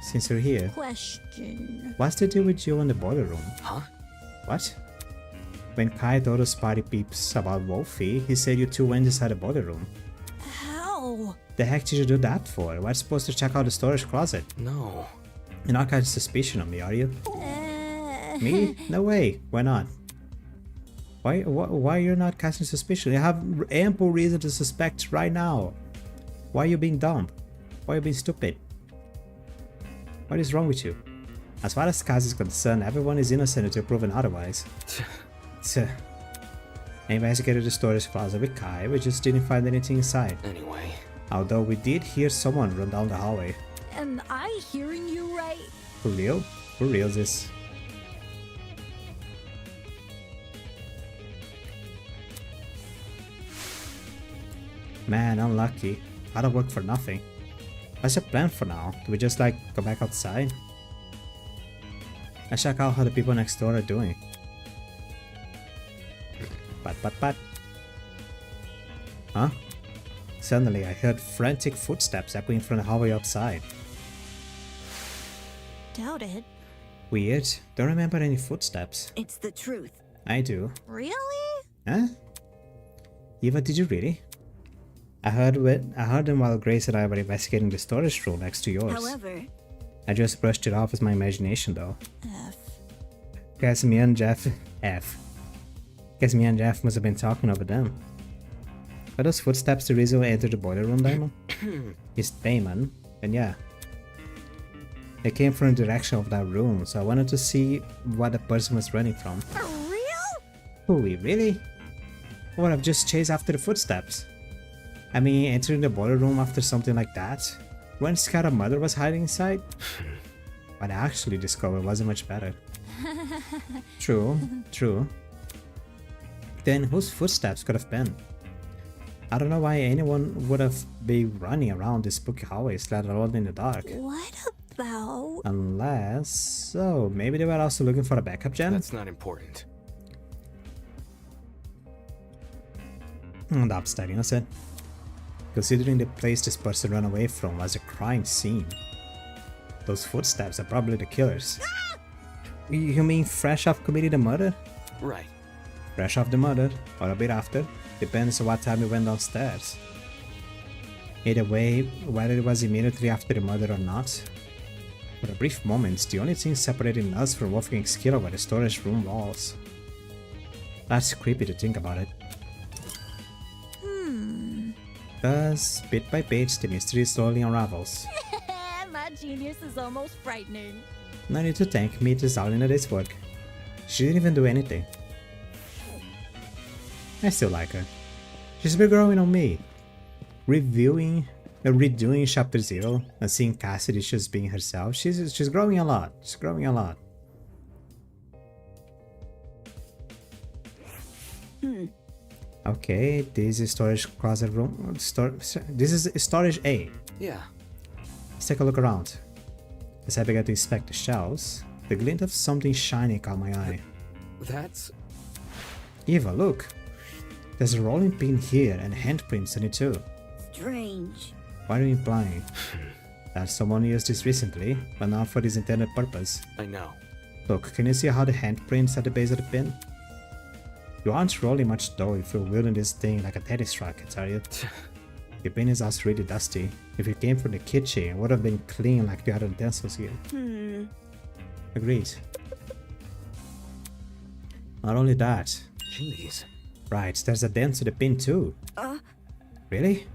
since you're here. Question. What's the deal with you in the boiler room? Huh? What? When Kai told us party peeps about Wolfie, he said you two went inside the boiler room. How? The heck did you do that for? We're supposed to check out the storage closet. No. You're not catching suspicion on me, are you? Me? No way. Why not? Why you're not casting suspicion? You have ample reason to suspect right now. Why are you being dumb? Why are you being stupid? What is wrong with you? As far as Kaz is concerned, everyone is innocent until proven otherwise. I investigated the storage closet with Kai, we just didn't find anything inside. Anyway. Although we did hear someone run down the hallway. Am I hearing you right? For real? For real is this? Man, unlucky. Out of work for nothing. What's your plan for now? Do we just like go back outside? Let's check out how the people next door are doing. But. Huh? Suddenly I heard frantic footsteps echoing from the hallway outside. Doubt it. Weird. Don't remember any footsteps. It's the truth. I do. Really? Huh? Eva, did you really? I heard them while Grace and I were investigating the storage room next to yours. However, I just brushed it off as my imagination though. F. Guess me and Jeff must have been talking over them. Are those footsteps the reason we entered the boiler room, Damon? It's Damon, and yeah. They came from the direction of that room, so I wanted to see what the person was running from. For real? Oh, really? Or I've just chased after the footsteps. I mean, entering the boiler room after something like that? When scared a mother was hiding inside? What I actually discovered wasn't much better. True. Then whose footsteps could have been? I don't know why anyone would have been running around these spooky hallways, let alone in the dark. What about? Unless... oh, maybe they were also looking for a backup gen? That's not important. That's that innocent. Considering the place this person ran away from was a crime scene. Those footsteps are probably the killers. You mean fresh off committing the murder? Right. Fresh off the murder, or a bit after, depends on what time we went downstairs. Either way, whether it was immediately after the murder or not, for a brief moment, the only thing separating us from Wolfgang's killer were the storage room walls. That's creepy to think about it. Thus, bit by bit, the mystery slowly unravels. My genius is almost frightening. No need to thank me, it is all in a day's work. She didn't even do anything. I still like her. She's been growing on me. Redoing chapter 0 and seeing Cassidy just being herself. She's growing a lot. She's growing a lot. Okay, this is storage closet room. This is storage A. Yeah. Let's take a look around. As I began to inspect the shelves, the glint of something shiny caught my eye. That's... Eva, look! There's a rolling pin here and handprints on it too. Strange. What are you implying? That someone used this recently, but not for this intended purpose. I know. Look, can you see how the handprints at the base of the pin? You aren't rolling much though if you're wielding this thing like a tennis racket, are you? The pin is also really dusty. If it came from the kitchen, it would have been clean like the other utensils here. Agreed. Not only that. Jeez. Right, there's a dent to the pin too. Really?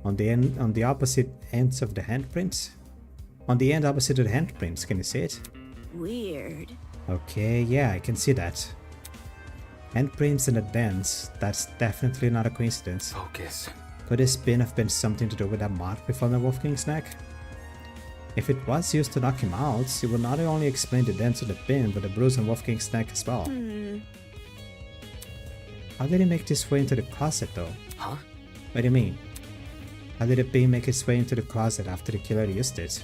On the opposite ends of the handprints? On the end opposite of the handprints, can you see it? Weird. Okay, yeah, I can see that. Handprints and the dents, that's definitely not a coincidence. Focus. Could this pin have been something to do with that mark we found on Wolfgang's neck? If it was used to knock him out, it would not only explain the dent to the pin, but the bruise on Wolfgang's neck as well. How did he make this way into the closet though? Huh? What do you mean? How did the pin make its way into the closet after the killer used it?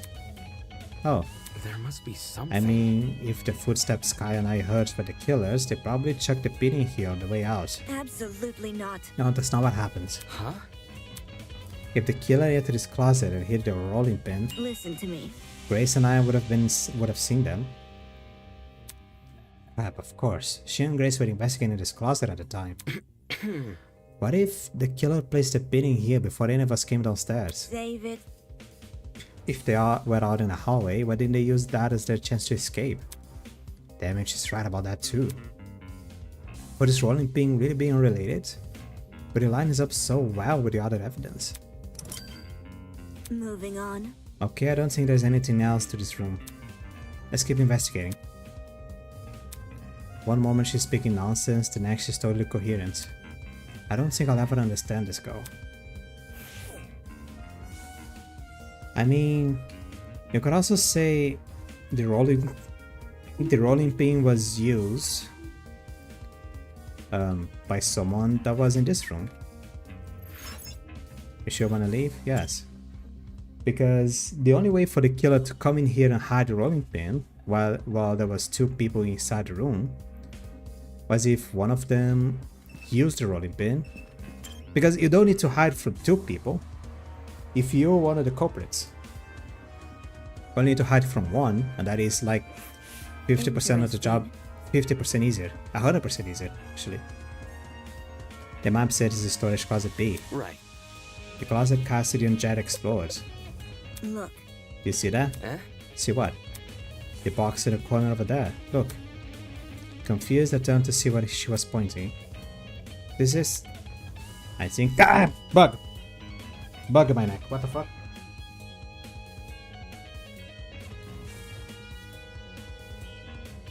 Oh, There must be something. I mean, if the footsteps Kai and I heard were the killers, they probably chucked the pin in here on the way out. Absolutely not. No, that's not what happened. Huh? If the killer entered his closet and hid the rolling pin, Listen to me. Grace and I would have seen them. Crap, of course. She and Grace were investigating this closet at the time. What if the killer placed the pin in here before any of us came downstairs? Save it. If they were out in the hallway, why didn't they use that as their chance to escape? Damn it, she's right about that too. But is rolling pin really being related? But it lines up so well with the other evidence. Moving on. Okay, I don't think there's anything else to this room. Let's keep investigating. One moment she's speaking nonsense, the next she's totally coherent. I don't think I'll ever understand this girl. I mean, you could also say the rolling pin was used by someone that was in this room. You sure wanna leave? Yes. Because the only way for the killer to come in here and hide the rolling pin while there was two people inside the room was if one of them used the rolling pin. Because you don't need to hide from two people if you're one of the culprits. You only need to hide from one, and that is like 50% of the job, 50% easier, 100% easier actually. The map said it's the storage closet B. Right. The closet Cassidy and Jet explored. Look. You see that? Eh? See what? The box in the corner over there. Look. Confused, I turned to see what she was pointing. This is... I think... Ah! Bug! Bug in my neck. What the fuck?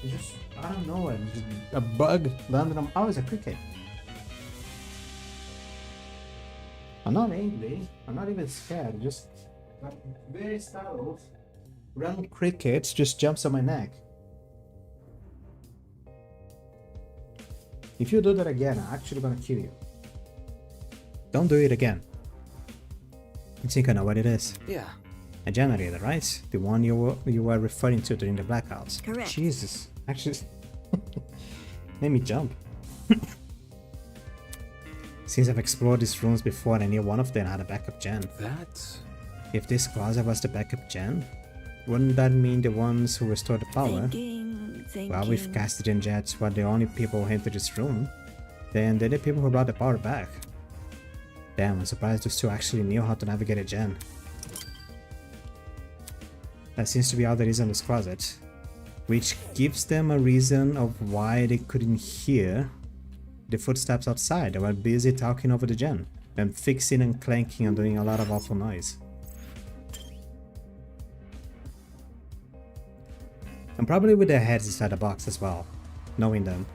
It's just... I don't know. Just a bug landed on... Oh, it's a cricket. I'm not angry. I'm not even scared. Just... I'm very startled. Random crickets just jumps on my neck. If you do that again, I'm actually gonna kill you. Don't do it again. I think I know what it is. Yeah. A generator, right? The one you were referring to during the blackouts. Correct. Jesus. Actually... Made me jump. Since I've explored these rooms before, I knew one of them had a backup gen. That's... If this closet was the backup gen, wouldn't that mean the ones who restored the power? Thinking. Well, if Cassidy and Jets were the only people who entered this room, then they're the people who brought the power back. Damn, I'm surprised those two actually knew how to navigate a gen. That seems to be all there is on this closet, which gives them a reason of why they couldn't hear the footsteps outside. They were busy talking over the gen, and fixing and clanking and doing a lot of awful noise. And probably with their heads inside the box as well, knowing them.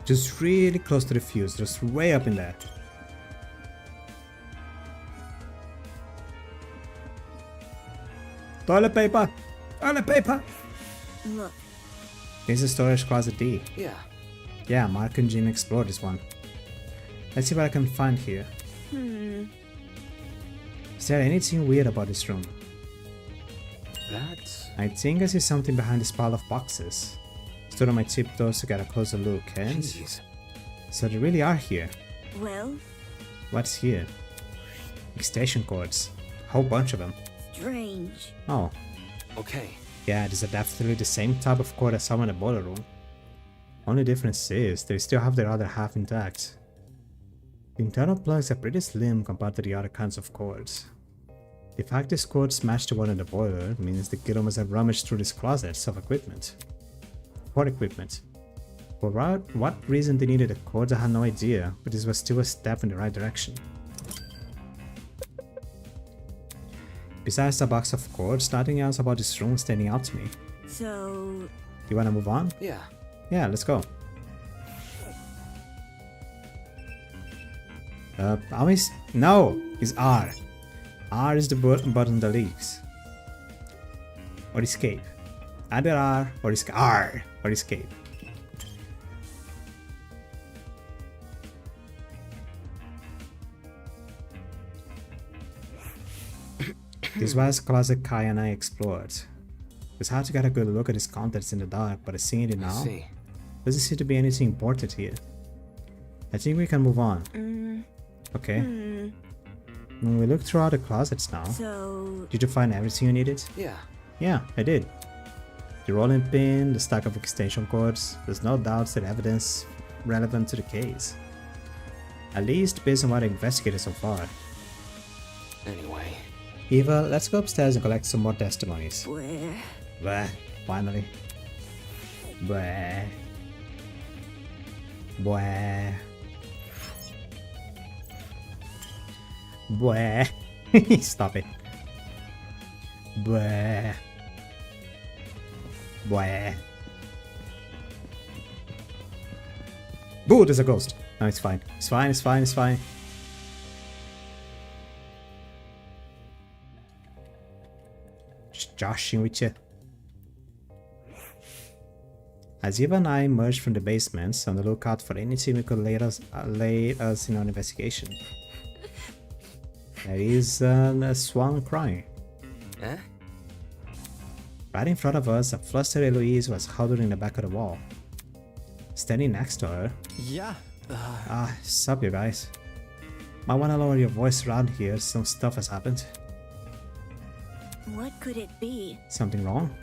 Just really close to the fuse, just way up in there. Toilet paper! Toilet paper! Look. Here's the storage closet D. Yeah. Yeah, Mark and Jean explored this one. Let's see what I can find here. Is there anything weird about this room? That's... I think I see something behind this pile of boxes. Stood on my tiptoes to get a closer look, and... Jeez. So they really are here. Well, What's here? Extension cords. A whole bunch of them. strange. Oh, Okay. yeah, these are definitely the same type of cord I saw in the boiler room. Only difference is, they still have their other half intact. The internal plugs are pretty slim compared to the other kinds of cords. The fact this cord smashed the one in the boiler means the kiddo must have rummaged through these closets of equipment. What equipment? For what reason they needed a cord, I had no idea, but this was still a step in the right direction. Besides the box of cords, nothing else about this room standing out to me. So, You wanna move on? Yeah. Yeah, let's go. Always... No! It's R. R is the button that leaks. Or escape. Either R or escape. R or escape. This was a closet Kai and I explored. It's hard to get a good look at its contents in the dark, but seeing it I now, see. doesn't seem to be anything important here. I think we can move on. Okay. We looked through all the closets now. so, Did you find everything you needed? Yeah. Yeah, I did. The rolling pin, the stack of extension cords, there's no doubt that evidence relevant to the case. At least based on what I investigated so far. Anyway. Eva, let's go upstairs and collect some more testimonies. where? Bleh, finally. Bleh. Bleh. Bleh. Stop it. Bleh. Bleh. Boo, there's a ghost. No, it's fine. It's fine, it's fine, it's fine. Just joshing with you. As Eva and I emerged from the basements on the lookout for anything we could lay us in our investigation. There is a swan crying. Eh? Right in front of us, a flustered Eloise was huddled in the back of the wall. Standing next to her. Yeah. Sup you guys. Might wanna lower your voice around here, some stuff has happened. What could it be? Something wrong?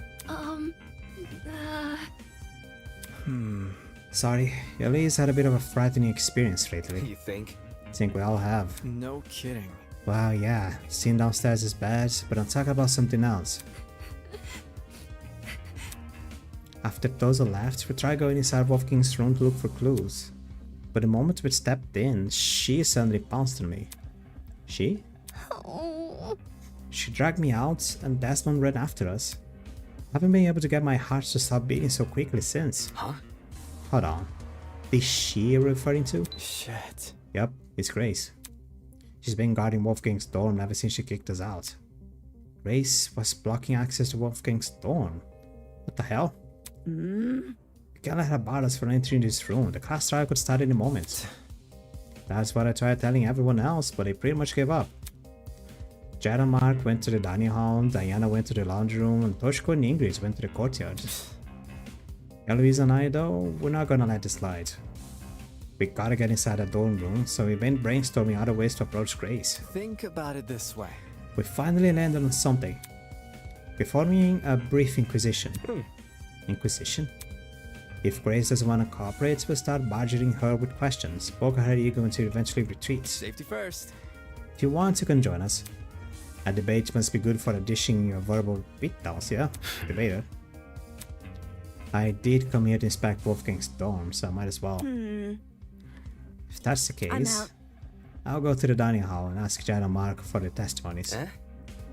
Sorry, Eloise had a bit of a frightening experience lately. You think? Think we all have. No kidding. Well, yeah, seeing downstairs is bad, but I'm talking about something else. After Toza left, we tried going inside Wolfgang's room to look for clues. But the moment we stepped in, she suddenly pounced on me. She? She dragged me out, and Desmond ran after us. I haven't been able to get my heart to stop beating so quickly since. Huh? Hold on. Is she you're referring to? Shit. Yep, it's Grace. She's been guarding Wolfgang's dorm ever since she kicked us out. Grace was blocking access to Wolfgang's dorm. What the hell? We can't let her bar us from entering this room. The class trial could start any moment. That's what I tried telling everyone else, but they pretty much gave up. Jed and Mark went to the dining hall, Diana went to the laundry room, and Toshko and Ingrid went to the courtyard. Eloise and I, though, we're not gonna let this slide. We gotta get inside the dorm room, so we've been brainstorming other ways to approach Grace. Think about it this way. We finally landed on something. Performing a brief inquisition. Inquisition? If Grace doesn't want to cooperate, we'll start badgering her with questions, poke her ego until eventually retreat. Safety first. If you want, you can join us. A debate must be good for dishing your verbal beatdowns, yeah? Debater. I did come here to inspect Wolfgang's dorm, so I might as well. If that's the I'm case, out. I'll go to the dining hall and ask Jad and Mark for the testimonies. Eh?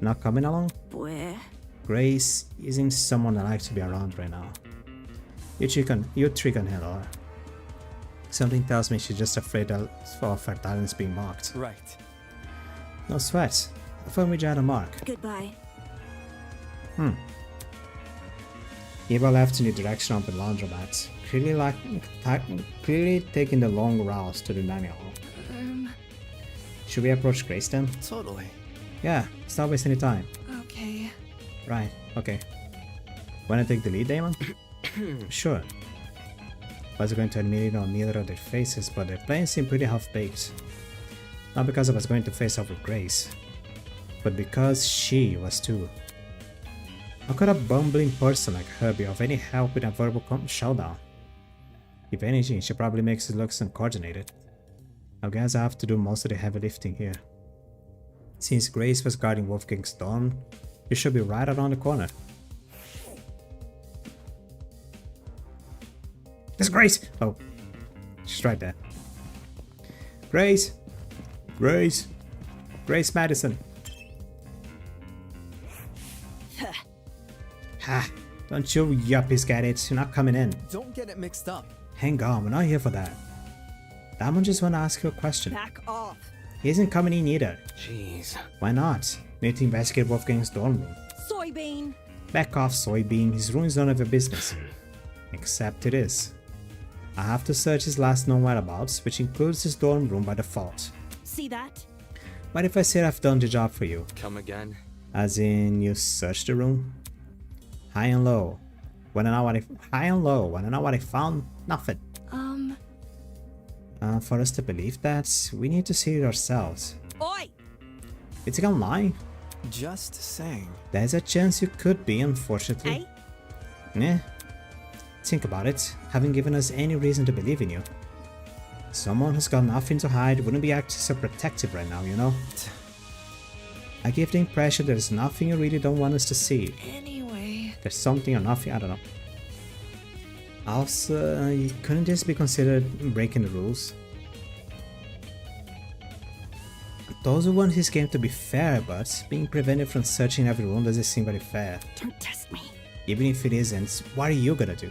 Not coming along? Where? Grace isn't someone I like to be around right now. You three can handle her. Something tells me she's just afraid of her talents being mocked. Right. No sweat. Have fun with Jad and Mark. Goodbye. Eva left in the direction of the laundromat, clearly taking the long route to the dining hall. Should we approach Grace then? Totally. Yeah, stop wasting any time. Okay. Right, okay. Wanna take the lead, Damon? Sure. Was going to admit it on neither of their faces, but their plans seemed pretty half-baked. Not because I was going to face off with Grace, but because she was too. How could a bumbling person like her be of any help in a verbal showdown? If anything, she probably makes it look uncoordinated. I guess I have to do most of the heavy lifting here. Since Grace was guarding Wolfgang's dorm, you should be right around the corner. It's Grace! Oh, she's right there. Grace! Grace! Grace Madison! Ha! Don't you yuppies get it? You're not coming in. Don't get it mixed up. Hang on, we're not here for that. Damon just wanna ask you a question. Back off. He isn't coming in either. Jeez. Why not? Need to investigate Wolfgang's dorm room. Soybean. Back off, soybean. His room is none of your business. Except it is. I have to search his last known whereabouts, which includes his dorm room by default. See that? What if I said I've done the job for you? Come again? As in, you searched the room? High and low. Wanna know what I found? Nothing. For us to believe that, we need to see it ourselves. Oi! It's a lie. Just saying. There's a chance you could be, unfortunately. Hey? Eh? Think about it. Haven't given us any reason to believe in you. Someone who's got nothing to hide wouldn't be acting so protective right now, you know? I give the impression there's nothing you really don't want us to see. Anyway. There's something or nothing, I don't know. Also, couldn't this be considered breaking the rules? Those who want this game to be fair, but being prevented from searching every room doesn't seem very fair. Don't test me. Even if it isn't, what are you gonna do?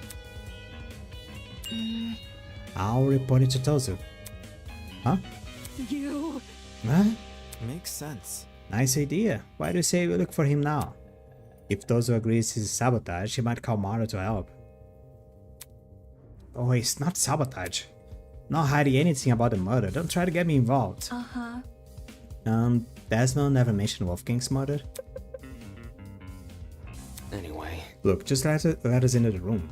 I'll report it to Tozu. Huh? You. Huh? Makes sense. Nice idea. Why do you say we look for him now? If Tozu agrees this is sabotage, he might call Maru to help. Oh, it's not sabotage. Not hiding anything about the murder. Don't try to get me involved. Uh-huh. Desmond never mentioned Wolfgang's murder. Anyway. Look, just let us into the room.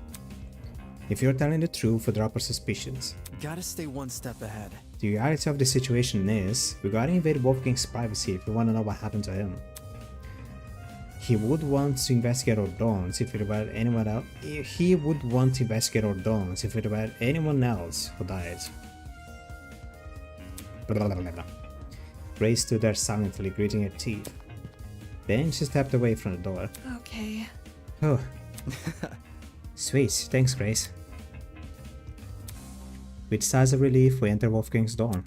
If you're telling the truth, we'll drop our suspicions. Gotta stay one step ahead. The reality of the situation is, we gotta invade Wolfgang's privacy if we wanna know what happened to him. He would want to investigate our dawns if it were anyone else. He would want to investigate our dawns if it were anyone else who died. Blah, blah, blah, blah. Grace stood there silently, gritting her teeth. Then she stepped away from the door. Okay. Oh. Sweet, thanks, Grace. With sighs of relief, we enter Wolfgang's dorm.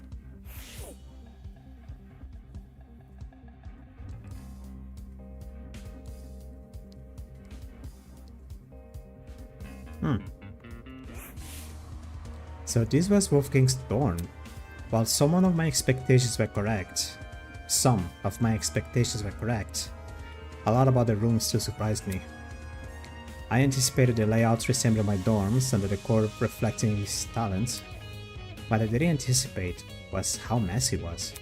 So this was Wolfgang's dorm. While some of my expectations were correct, a lot about the room still surprised me. I anticipated the layouts resembling my dorms and the decor reflecting his talents. What I didn't anticipate was how messy it was.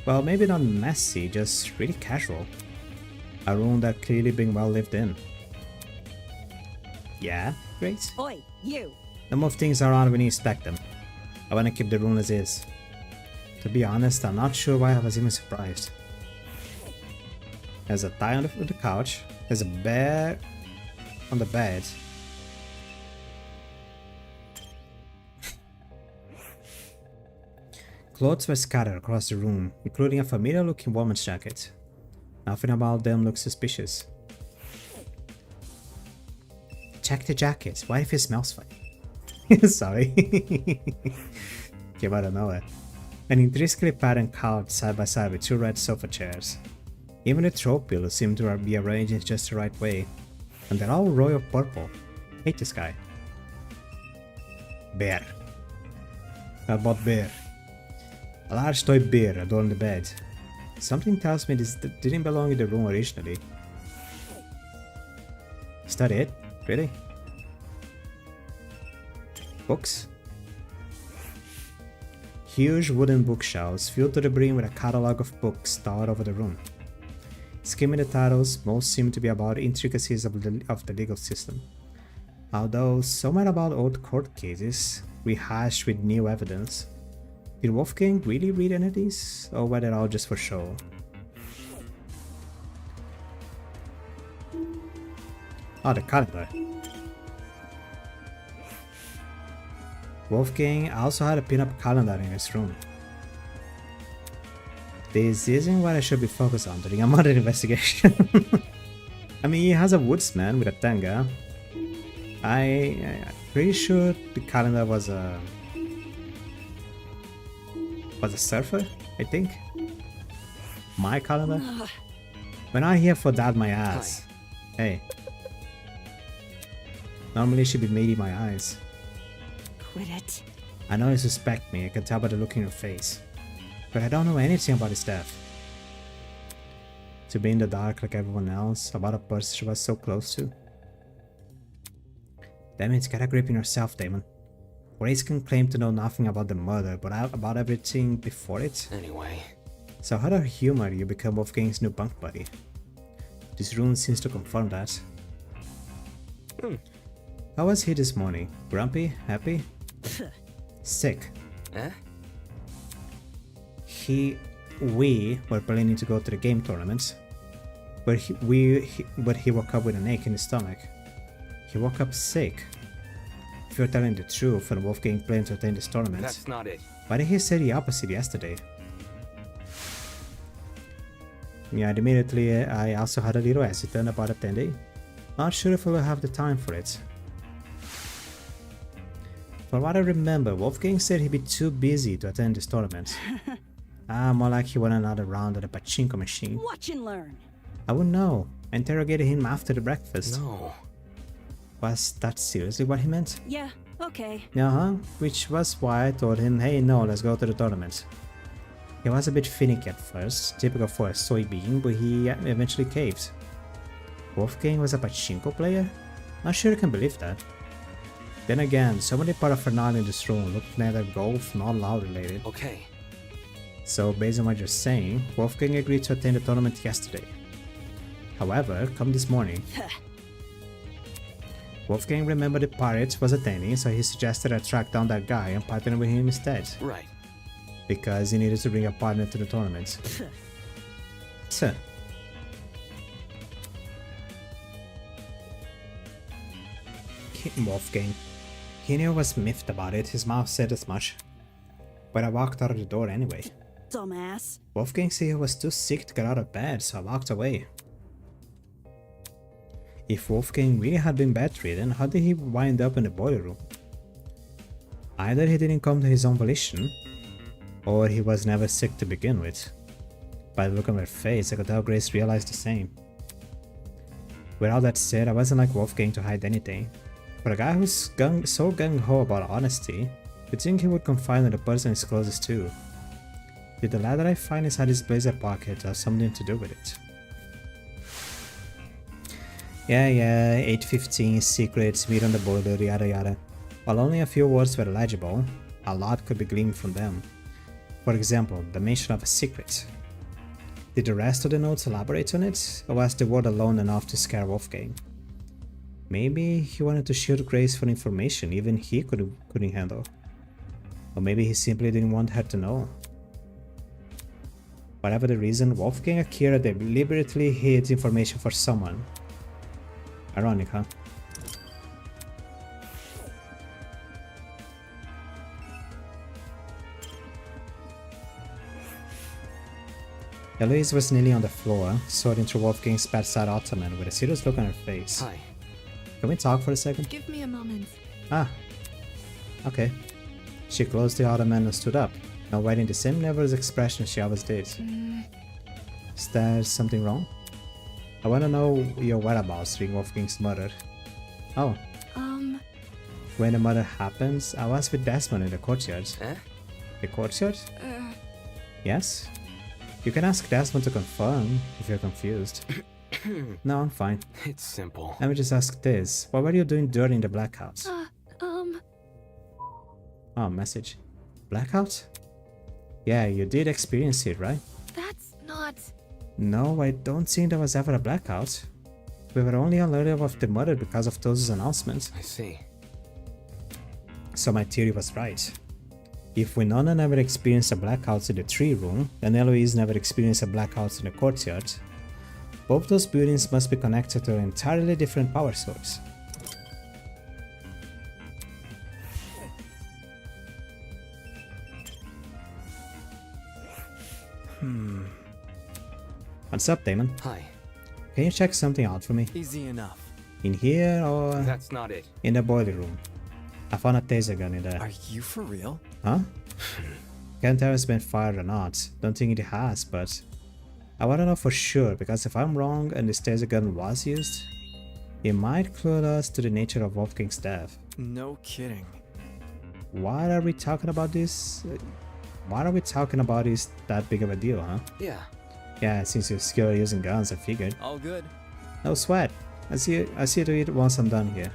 Well, maybe not messy, just really casual. A room that clearly been well lived in. Yeah, great. Oi, you. Don't move things around when you inspect them. I wanna keep the room as is. To be honest, I'm not sure why I was even surprised. There's a tie on the couch, there's a bear on the bed. Clothes were scattered across the room, including a familiar looking woman's jacket. Nothing about them looked suspicious. Check the jacket, what if it smells funny? Sorry. Came out of nowhere. An intricately patterned couch side by side with two red sofa chairs. Even the throw pillows seem to be arranged in just the right way. And they're all royal purple. Hate this guy. Bear. What about bear? A large toy bear adorned the bed. Something tells me this didn't belong in the room originally. Is that it? Really? Books? Huge wooden bookshelves filled to the brim with a catalog of books stored over the room. Skimming the titles, most seem to be about intricacies of the legal system. Although some are about old court cases, rehashed with new evidence. Did Wolfgang really read any of these, or were they all just for show? Oh, the calendar. Wolfgang also had a pin-up calendar in his room. This isn't what I should be focused on during a murder investigation. I mean, he has a woodsman with a tanga. I'm pretty sure the calendar was a surfer, I think. My calendar? We're not here for that, my ass. Hey. Normally she'd be meaty my eyes. Quit it. I know you suspect me, I can tell by the look in your face. But I don't know anything about his death. To be in the dark like everyone else, about a person she was so close to. Damn it, get a grip in yourself, Damon. Grace can claim to know nothing about the murder, but about everything before it. Anyway. So how the humor you become Wolfgang's new bunk buddy? This rune seems to confirm that. How was he this morning? Grumpy? Happy? Sick. Eh? We were planning to go to the game tournament, but he woke up with an ache in his stomach. He woke up sick. If you're telling the truth, and Wolfgang planned to attend this tournament, That's not it. why did he say the opposite yesterday? Yeah, immediately I also had a little hesitant about attending. Not sure if I will have the time for it. From what I remember, Wolfgang said he'd be too busy to attend this tournament. More like he won another round at a pachinko machine. Watch and learn. I wouldn't know. I interrogated him after the breakfast. No. Was that seriously what he meant? Yeah, okay. Uh-huh, which was why I told him, hey no, let's go to the tournament. He was a bit finicky at first, typical for a soybean, but he eventually caved. Wolfgang was a pachinko player? Not sure I can believe that. Then again, so many paraphernalia in this room looked neither golf nor law related. Okay. So based on what you're saying, Wolfgang agreed to attend the tournament yesterday. However, come this morning, Wolfgang remembered the pirate was attending, so he suggested I track down that guy and partner with him instead. Right. Because he needed to bring a partner to the tournament. Tuh. Wolfgang. He knew I was miffed about it, his mouth said as much. But I walked out of the door anyway. Dumbass. Wolfgang said he was too sick to get out of bed, so I walked away. If Wolfgang really had been bedridden, how did he wind up in the boiler room? Either he didn't come to his own volition, or he was never sick to begin with. By the look on her face, I could tell Grace realized the same. With all that said, I wasn't like Wolfgang to hide anything. For a guy who's so gung-ho about honesty, you'd think he would confide in the person he's closest to. Did the letter I find inside his blazer pocket have something to do with it? Yeah, 815, secrets, meet on the border, yada yada. While only a few words were legible, a lot could be gleaned from them. For example, the mention of a secret. Did the rest of the notes elaborate on it, or was the word alone enough to scare Wolfgang? Maybe he wanted to shield Grace for information even he couldn't handle. Or maybe he simply didn't want her to know. Whatever the reason, Wolfgang and Kira deliberately hid information for someone. Ironic, huh? Eloise was kneeling on the floor, sorting through Wolfgang's bedside ottoman with a serious look on her face. Hi. Can we talk for a second? Give me a moment. Ah. Okay. She closed the ottoman and stood up, now wearing the same nervous expression she always did. Is there something wrong? I want to know your whereabouts during Wolfgang's murder. Oh. When the murder happens, I was with Desmond in the courtyard. Eh? The courtyard? Yes? You can ask Desmond to confirm if you're confused. No, I'm fine. It's simple. Let me just ask this. What were you doing during the blackout? Oh, message. Blackout? Yeah, you did experience it, right? That's not... No, I don't think there was ever a blackout. We were only alerted of the murder because of those announcements. I see. So my theory was right. If Winona never experienced a blackout in the tree room, and Eloise never experienced a blackout in the courtyard, both those buildings must be connected to an entirely different power source. What's up, Damon? Hi. Can you check something out for me? Easy enough. In here or That's not it. in the boiler room? I found a taser gun in there. Are you for real? Huh? Can't tell if it's been fired or not. Don't think it has, but I wanna know for sure, because if I'm wrong and this taser gun was used, it might clue us to the nature of Wolfgang's death. No kidding. Why are we talking about this? Why are we talking about this that big of a deal, huh? Yeah. Yeah, since you're skilled at using guns, I figured. All good. No sweat. I see you to it once I'm done here.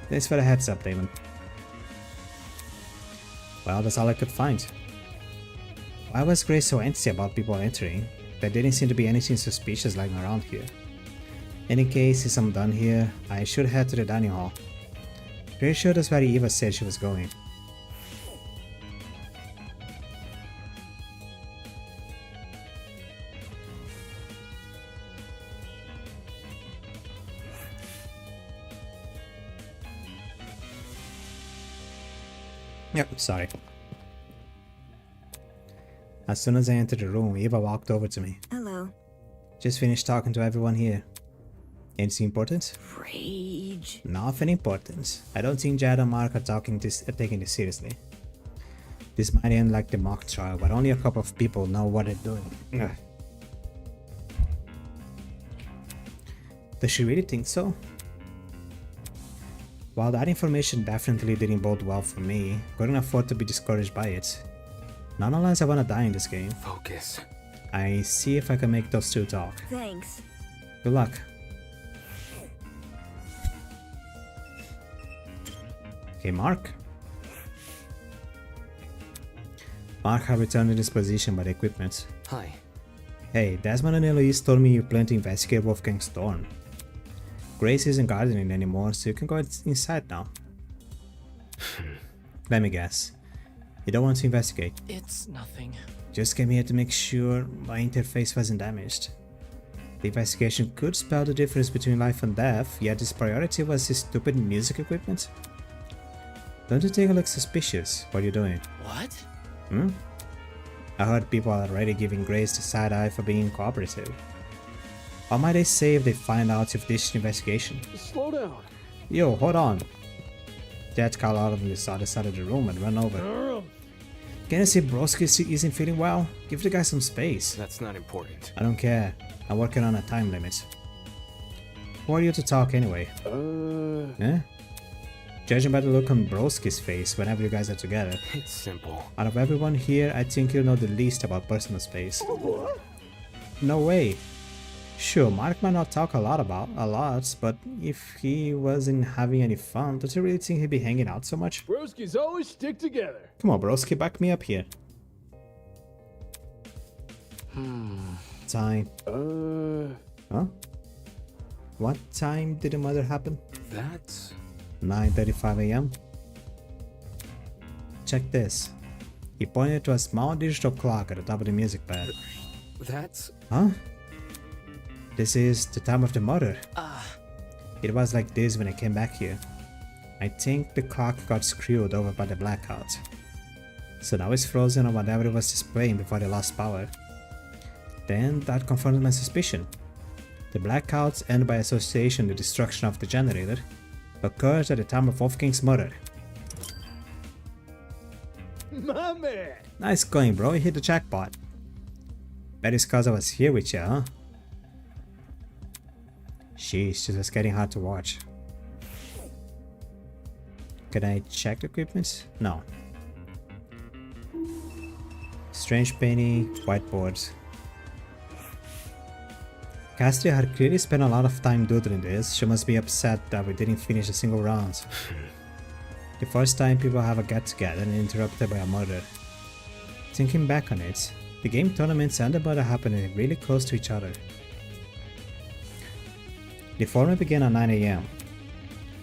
Thanks for the heads up, Damon. Well, that's all I could find. Why was Grace so antsy about people entering? There didn't seem to be anything suspicious lying around here. In any case, since I'm done here, I should head to the dining hall. Pretty sure that's where Eva said she was going. Yep, sorry. As soon as I entered the room, Eva walked over to me. Hello. Just finished talking to everyone here. Anything important? Rage. Nothing important. I don't think Jad and Mark are taking this seriously. This might end like the mock trial, but only a couple of people know what they're doing. Ugh. Does she really think so? While that information definitely didn't bode well for me, couldn't afford to be discouraged by it. Nonetheless, I wanna die in this game. Focus. I see if I can make those two talk. Thanks. Good luck. Okay, Mark. Mark had returned to his position by the equipment. Hi. Hey, Desmond and Eloise told me you plan to investigate Wolfgang's storm. Grace isn't gardening anymore, so you can go inside now. Let me guess. You don't want to investigate. It's nothing. Just came here to make sure my interface wasn't damaged. The investigation could spell the difference between life and death, yet his priority was his stupid music equipment. Don't you think it looks suspicious? What are you doing? What? Hmm? I heard people are already giving Grace the side eye for being cooperative. What might they say if they find out you've ditched the investigation? Slow down. Yo, hold on. Dad called out of the other side of the room and ran over. Can you see Broski isn't feeling well? Give the guy some space. That's not important. I don't care. I'm working on a time limit. Who are you to talk anyway? Eh? Judging by the look on Broski's face whenever you guys are together, It's simple. out of everyone here, I think you know the least about personal space. No way. Sure, Mark might not talk a lot, but if he wasn't having any fun, don't you really think he'd be hanging out so much? Broskies always stick together. Come on, Broski, back me up here. Time. Huh? What time did the murder happen? That's... 9:35 a.m. Check this. He pointed to a small digital clock at the top of the music pad. That's... Huh? This is the time of the murder. It was like this when I came back here. I think the clock got screwed over by the blackout. So now it's frozen on whatever it was displaying before they lost power. Then that confirmed my suspicion. The blackouts and by association the destruction of the generator occurred at the time of Wolfgang's murder. My man. Nice going, bro, you hit the jackpot. Bet it's cause I was here with you, huh? Sheesh, this is getting hard to watch. Can I check the equipment? No. Strange painting, whiteboards. Castria had clearly spent a lot of time doodling this. She must be upset that we didn't finish a single round. The first time people have a get-together and interrupted by a murder. Thinking back on it, The game tournaments and the battle happened really close to each other. The format began at 9 AM,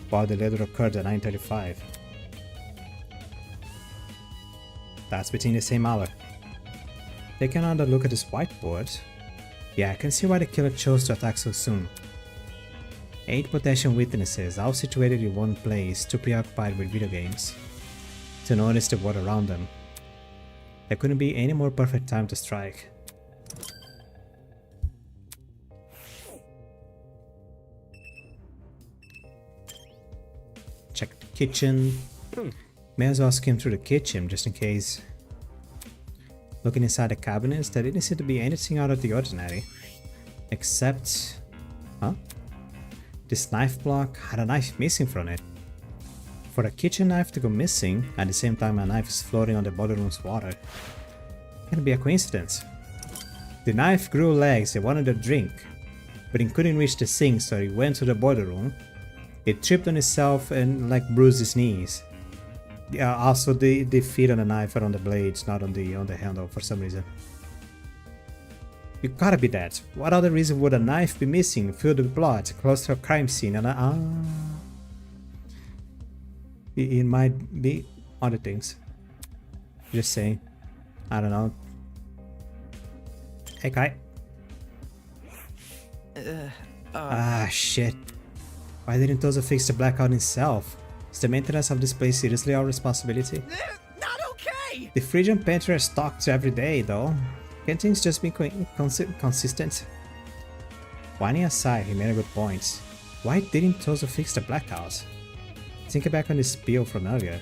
while the later occurred at 9:35. That's within the same hour. Taking another look at this whiteboard, yeah, I can see why the killer chose to attack so soon. 8 potential witnesses, all situated in one place, too preoccupied with video games to notice the world around them. There couldn't be any more perfect time to strike. Check the kitchen. May as well skim through the kitchen just in case. Looking inside the cabinets, there didn't seem to be anything out of the ordinary. Except... Huh? This knife block had a knife missing from it. For a kitchen knife to go missing, at the same time a knife is floating on the boiler room's water, can be a coincidence. The knife grew legs and wanted a drink, but it couldn't reach the sink, so he went to the boiler room. It tripped on itself and like bruised his knees. Yeah, also the feet on the knife are on the blades, not on the handle for some reason. You gotta be that. What other reason would a knife be missing, filled with blood, close to a crime scene, and it might be other things. Just saying. I don't know. Hey, Kai. Shit. Why didn't Tozo fix the blackout himself? Is the maintenance of this place seriously our responsibility? Not okay! The fridge and pantry are stocked every day, though. Can't things just be consistent? Whining aside, he made a good point. Why didn't Tozo fix the blackout? Think back on the spiel from earlier.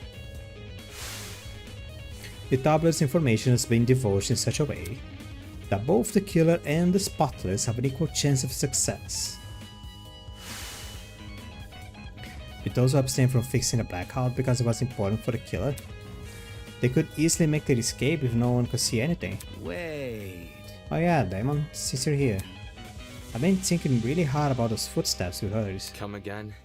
The tablet's information has been divulged in such a way that both the killer and the spotless have an equal chance of success. Did Tozo abstain from fixing the blackout because it was important for the killer? They could easily make their escape if no one could see anything. Wait. Oh yeah, Damon, since you're here. I've been thinking really hard about those footsteps we heard. Come again?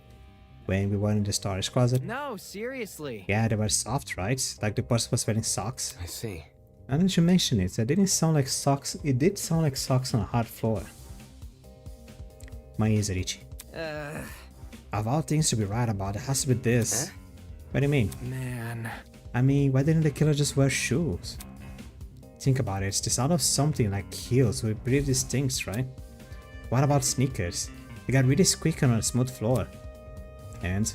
When we were in the storage closet. No, seriously. Yeah, they were soft, right? Like the person was wearing socks. I see. Now that you mention it, that didn't sound like socks. It did sound like socks on a hard floor. My ears are itchy. Of all things to be right about, it has to be this. Huh? What do you mean? Man. I mean, why didn't the killer just wear shoes? Think about it, it's the sound of something like heels with pretty distinct, right? What about sneakers? They got really squeaky on a smooth floor. And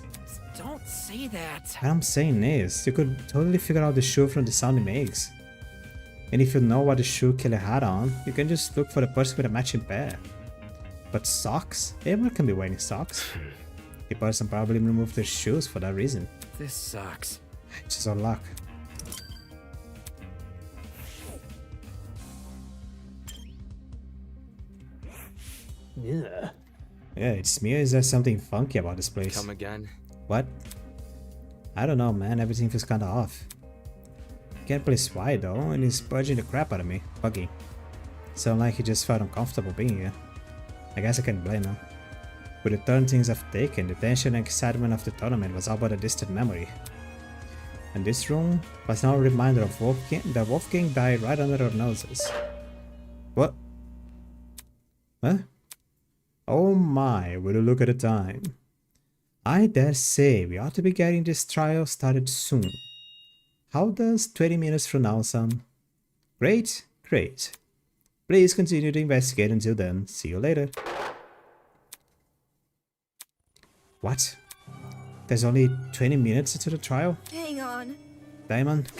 Don't say that. what I'm saying is, you could totally figure out the shoe from the sound it makes. And if you know what the shoe killer had on, you can just look for the person with a matching pair. But socks? Everyone can be wearing socks. The person probably removed their shoes for that reason. This sucks. Just our luck. Yeah. Yeah, it's me, or is there something funky about this place? Come again? What? I don't know, man. Everything feels kinda off. Can't place why though, and he's budging the crap out of me. Buggy. Sound like he just felt uncomfortable being here. I guess I can't blame him. With the turn things have taken, the tension and excitement of the tournament was all but a distant memory. And this room was now a reminder of that Wolfgang died right under our noses. What? Huh? Oh my, will you look at the time. I dare say we ought to be getting this trial started soon. How does 20 minutes from now sound? Great, great. Please continue to investigate until then. See you later. What? There's only 20 minutes into the trial? Hang on. Diamond?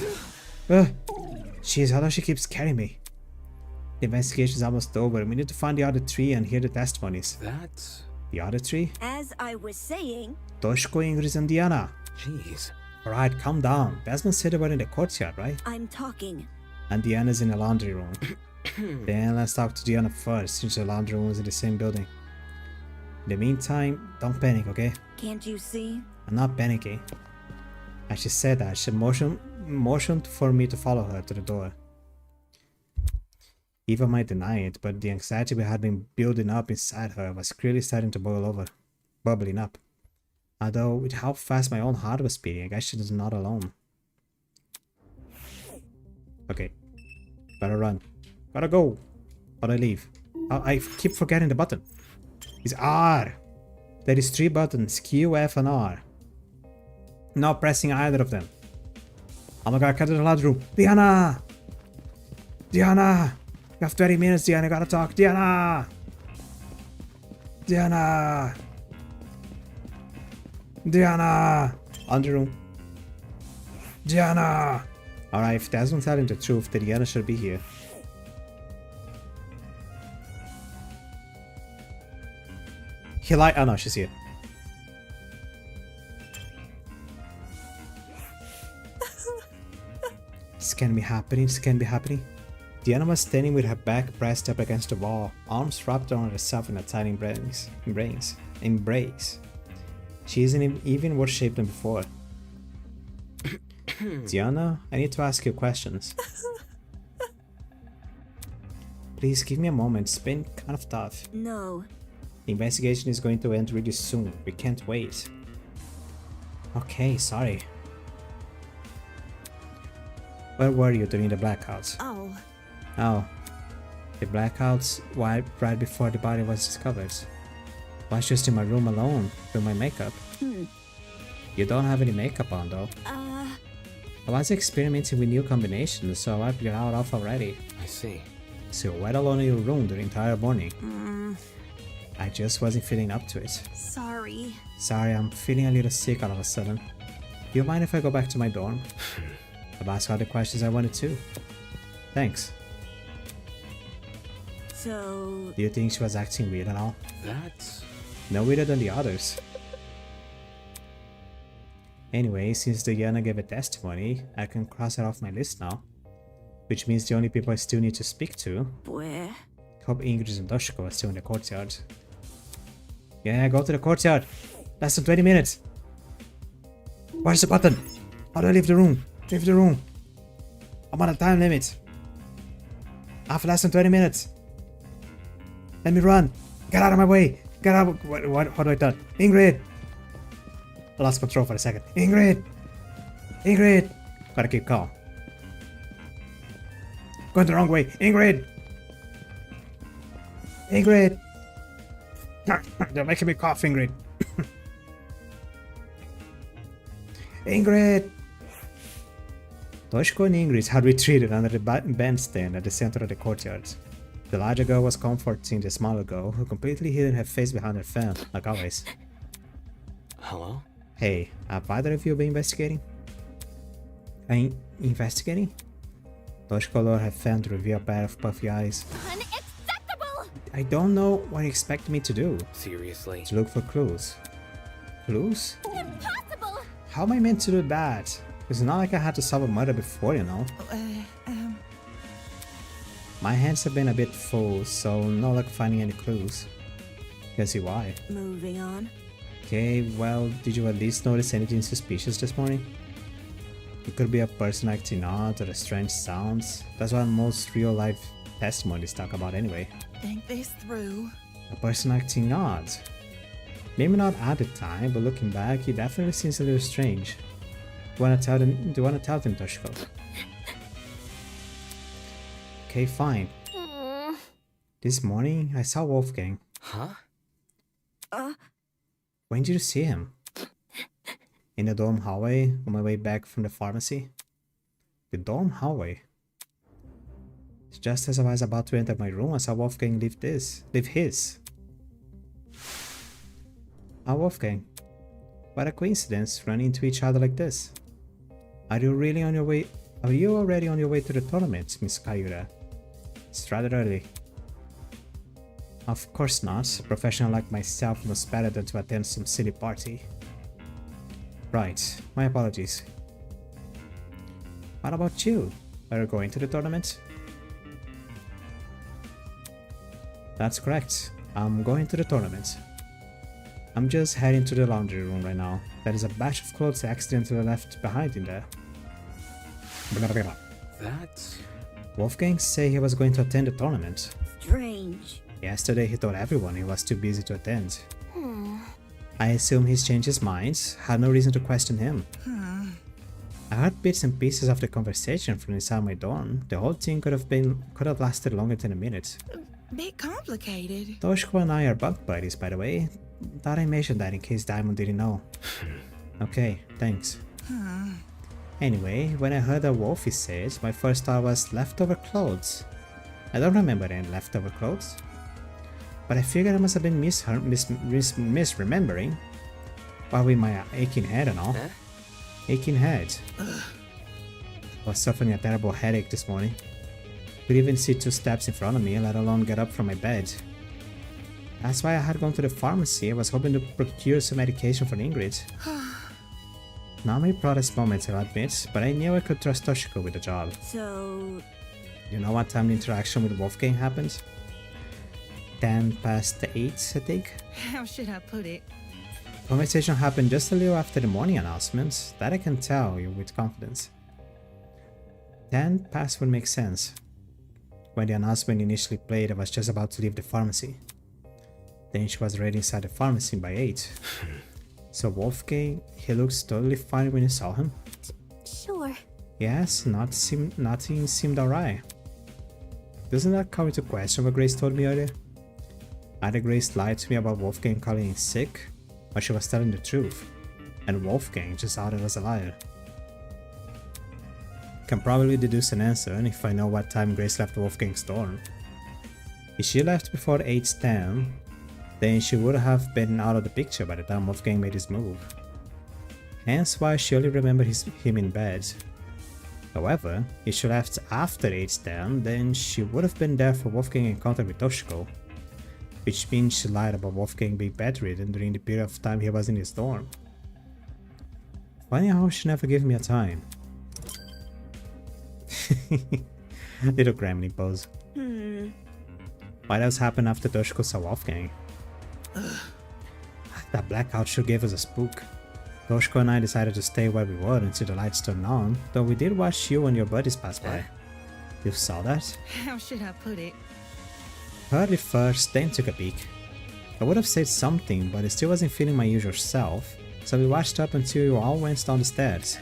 Jeez, how does she keep scaring me? The investigation's almost over. We need to find the other three and hear the testimonies. That's... The other three? As I was saying, Toshko, Ingrid, and Diana. Jeez. Alright, calm down. Desmond said they were in the courtyard, right? I'm talking. And Diana's in the laundry room. Then let's talk to Diana first, since the laundry room is in the same building. In the meantime, don't panic, okay? Can't you see? I'm not panicking. As she said that, she motioned for me to follow her to the door. Eva might deny it, but the anxiety we had been building up inside her was clearly starting to boil over, bubbling up. Although, with how fast my own heart was beating, I guess she was not alone. Okay, better run. Gotta go. How do I leave? I keep forgetting the button. It's R. There is 3 buttons, Q, F, and R. Not pressing either of them. Oh my god, get to the lounge room. Diana! Diana! You have 20 minutes, Diana. You gotta talk. Diana! Diana! Diana! On the room. Diana! Alright, if Desmond's telling the truth, then Diana should be here. He lied. Oh no, she's here. This can't be happening. This can't be happening. Diana was standing with her back pressed up against the wall, arms wrapped around herself in a tight embrace. She isn't even worse shape than before. Diana, I need to ask you questions. Please give me a moment. It's been kind of tough. No. The investigation is going to end really soon. We can't wait. Okay, sorry. Where were you during the blackouts? Oh. Oh. The blackouts right before the body was discovered. I was just in my room alone, doing my makeup. You don't have any makeup on though. I was experimenting with new combinations, so I wiped it out off already. I see. So you were alone in your room the entire morning. I just wasn't feeling up to it. Sorry. Sorry, I'm feeling a little sick all of a sudden. Do you mind if I go back to my dorm? I've asked all the questions I wanted to. Thanks. So... Do you think she was acting weird at all? That's... No weirder than the others. Anyway, since Diana gave a testimony, I can cross it off my list now. Which means the only people I still need to speak to... Where? Hope Ingrid and Doshko are still in the courtyard. Yeah, go to the courtyard. Less than 20 minutes. Where's the button? How do I leave the room? Leave the room. I'm on a time limit. I have less than 20 minutes. Let me run. Get out of my way. Get out. What do I do? Ingrid. I lost control for a second. Ingrid. Ingrid. Gotta keep calm. Going the wrong way. Ingrid. Ingrid. They're making me cough, Ingrid. Ingrid. Toshiko and Ingrid had retreated under the bandstand at the center of the courtyard. The larger girl was comforting the smaller girl, who completely hid her face behind her fan, like always. Hello? Hey, have either of you been investigating? Investigating? Toshiko lowered her fan to reveal a pair of puffy eyes. Unacceptable! I don't know what you expect me to do. Seriously? To look for clues. Clues? Impossible! How am I meant to do that? It's not like I had to solve a murder before, you know. My hands have been a bit full, so no luck finding any clues. Can see why. Moving on. Okay, well, did you at least notice anything suspicious this morning? It could be a person acting odd or strange sounds. That's what most real-life testimonies talk about anyway. Think this through. A person acting odd. Maybe not at the time, but looking back, he definitely seems a little strange. Do you want to tell them, Toshiko? Okay, fine. This morning, I saw Wolfgang. Huh? When did you see him? In the dorm hallway, on my way back from the pharmacy. The dorm hallway? Just as I was about to enter my room, I saw Wolfgang leave his. Ah, Wolfgang. What a coincidence, running into each other like this. Are you already on your way to the tournament, Miss Kayura? It's rather early. Of course not. A professional like myself knows better than to attend some silly party. Right, my apologies. What about you? Are you going to the tournament? That's correct. I'm going to the tournament. I'm just heading to the laundry room right now. There is a batch of clothes I accidentally left behind in there. That's... Wolfgang said he was going to attend the tournament. Strange. Yesterday he told everyone he was too busy to attend. I assume he's changed his mind. Had no reason to question him. I heard bits and pieces of the conversation from inside my dorm. The whole thing could have lasted longer than a minute. Bit complicated. Toshiko and I are bunk buddies, by the way. Thought I mentioned that in case Diamond didn't know. Okay, thanks. Anyway, when I heard what Wolfie said, my first thought was leftover clothes. I don't remember any leftover clothes. But I figured I must have been misremembering. While with my aching head and all. Aching head. I was suffering a terrible headache this morning. Couldn't even see 2 steps in front of me, let alone get up from my bed. That's why I had gone to the pharmacy. I was hoping to procure some medication for Ingrid. Not my proudest moments, I'll admit, but I knew I could trust Toshiko with the job. So... You know what time the interaction with Wolfgang happened? 10 past 8, I think? How should I put it? Conversation happened just a little after the morning announcement, that I can tell you with confidence. 10 past would make sense. When the announcement initially played, I was just about to leave the pharmacy. Then she was already inside the pharmacy by 8. So Wolfgang, he looks totally fine when you saw him? Sure. Yes, nothing seemed alright. Doesn't that call into question what Grace told me earlier? Either Grace lied to me about Wolfgang calling in sick, or she was telling the truth, and Wolfgang just outed as a liar. Can probably deduce an answer if I know what time Grace left Wolfgang's dorm. If she left before 8:10, then she would have been out of the picture by the time Wolfgang made his move. Hence why she only remembered him in bed. However, if she left after 8:10, then she would have been there for Wolfgang's encounter with Toshiko, which means she lied about Wolfgang being bedridden during the period of time he was in his dorm. Funny how she never gave me a time. Little gremlin pose. What else happened after Toshiko saw Wolfgang? That blackout sure gave us a spook. Toshiko and I decided to stay where we were until the lights turned on, though we did watch you and your buddies pass by. You saw that? How should I put it? Heard it first, then took a peek. I would have said something, but I still wasn't feeling my usual self, so we watched up until you all went down the stairs.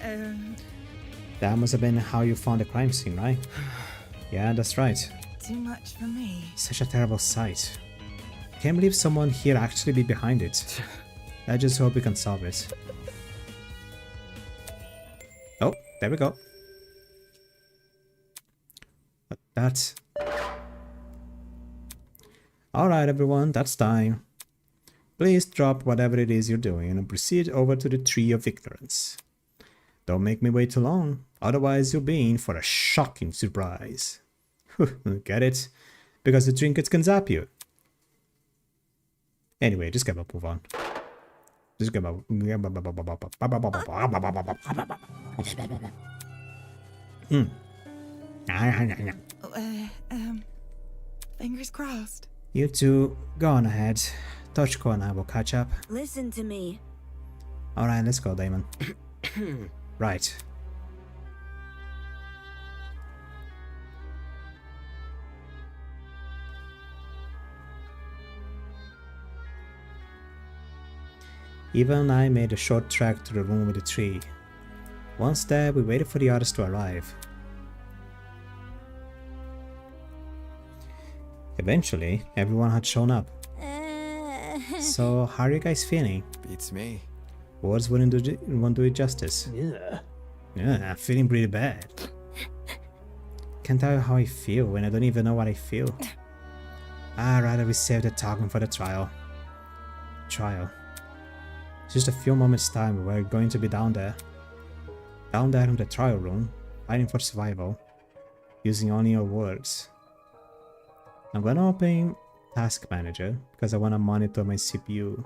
That must have been how you found the crime scene, right? Yeah, that's right. Too much for me. Such a terrible sight. Can't believe someone here actually be behind it. I just hope we can solve it. Oh, there we go. But that's... Alright everyone, that's time. Please drop whatever it is you're doing and proceed over to the Tree of Ignorance. Don't make me wait too long, otherwise you'll be in for a shocking surprise. Get it? Because the trinkets can zap you. Anyway, just gotta move on. Just gotta... Fingers crossed. You two, go on ahead. Toshiko and I will catch up. Listen to me. Alright, let's go, Damon. Right. Eva and I made a short trek to the room with the tree. Once there, we waited for the others to arrive. Eventually, everyone had shown up. So, how are you guys feeling? Beats me. Words won't do it justice. Yeah. Yeah, I'm feeling pretty bad. Can't tell you how I feel when I don't even know what I feel. I'd rather we save the talking for the trial. Trial. Just a few moments time, we're going to be down there. Down there in the trial room, fighting for survival. Using only your words. I'm gonna open Task Manager because I wanna monitor my CPU.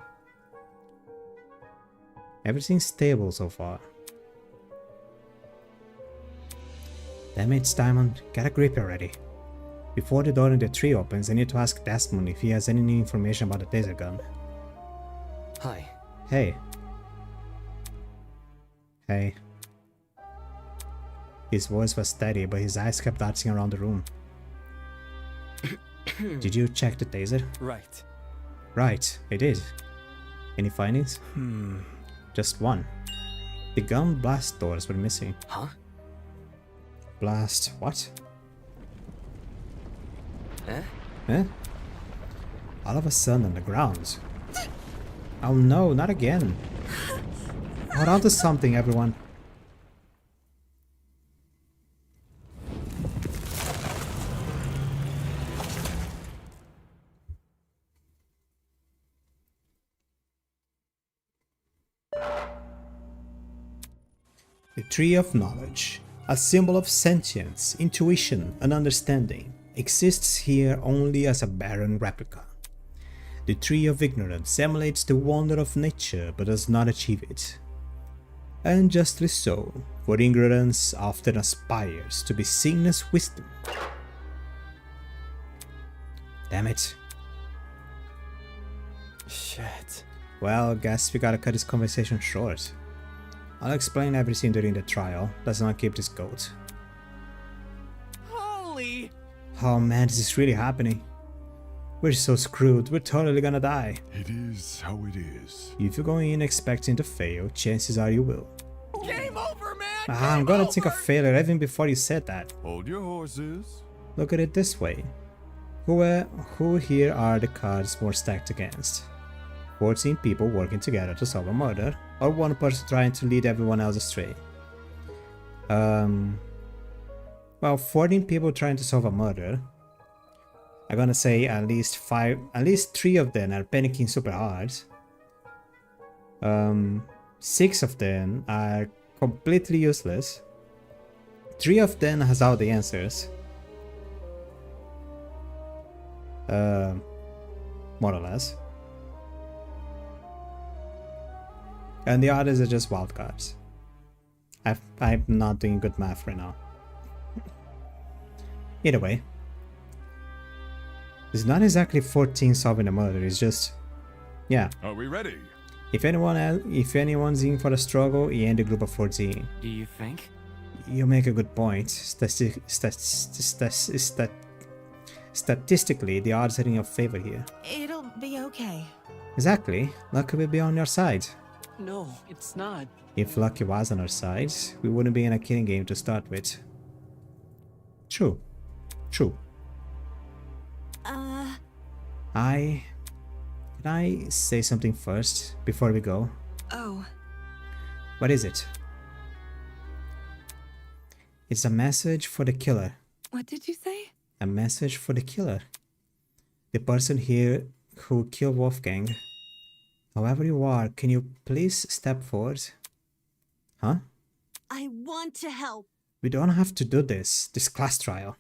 Everything's stable so far. Damn it, Diamond, get a grip already. Before the door in the tree opens, I need to ask Desmond if he has any new information about the taser gun. Hi. Hey. Hey. His voice was steady, but his eyes kept dancing around the room. Did you check the taser? Right. Right, I did. Any findings? Just one. The gun blast doors were missing. Huh? Blast what? Eh? Eh? All of a sudden on the ground. Oh no, not again. Hold on to something, everyone. The Tree of Knowledge, a symbol of sentience, intuition, and understanding, exists here only as a barren replica. The Tree of Ignorance emulates the wonder of nature but does not achieve it. And justly so, for ignorance often aspires to be seen as wisdom. Damn it. Shit. Well, guess we gotta cut this conversation short. I'll explain everything during the trial. Let's not keep this goat. Holy! Oh man, this is really happening. We're so screwed, we're totally gonna die. It is how it is. If you're going in expecting to fail, chances are you will. Game over, man! I'm gonna think of failure even before you said that. Hold your horses. Look at it this way. Who here are the cards more stacked against? 14 people working together to solve a murder, or one person trying to lead everyone else astray? Well, 14 people trying to solve a murder. I'm gonna say at least 3 of them are panicking super hard. 6 of them are completely useless. 3 of them has all the answers. More or less. And the others are just wildcards. I'm not doing good math right now. Either way. It's not exactly 14 solving a murder, it's just... yeah. Are we ready? If anyone's in for a struggle, he ain't a group of 14. Do you think? You make a good point. Statistically, the odds are in your favor here. It'll be okay. Exactly. Luck will be on your side. No, it's not. If lucky was on our side, we wouldn't be in a killing game to start with. True. True. Can I say something first, before we go? Oh, What is it? It's a message for the killer. what did you say? A message for the killer. The person here who killed Wolfgang. However you are, can you please step forward? Huh? I want to help. We don't have to do this class trial.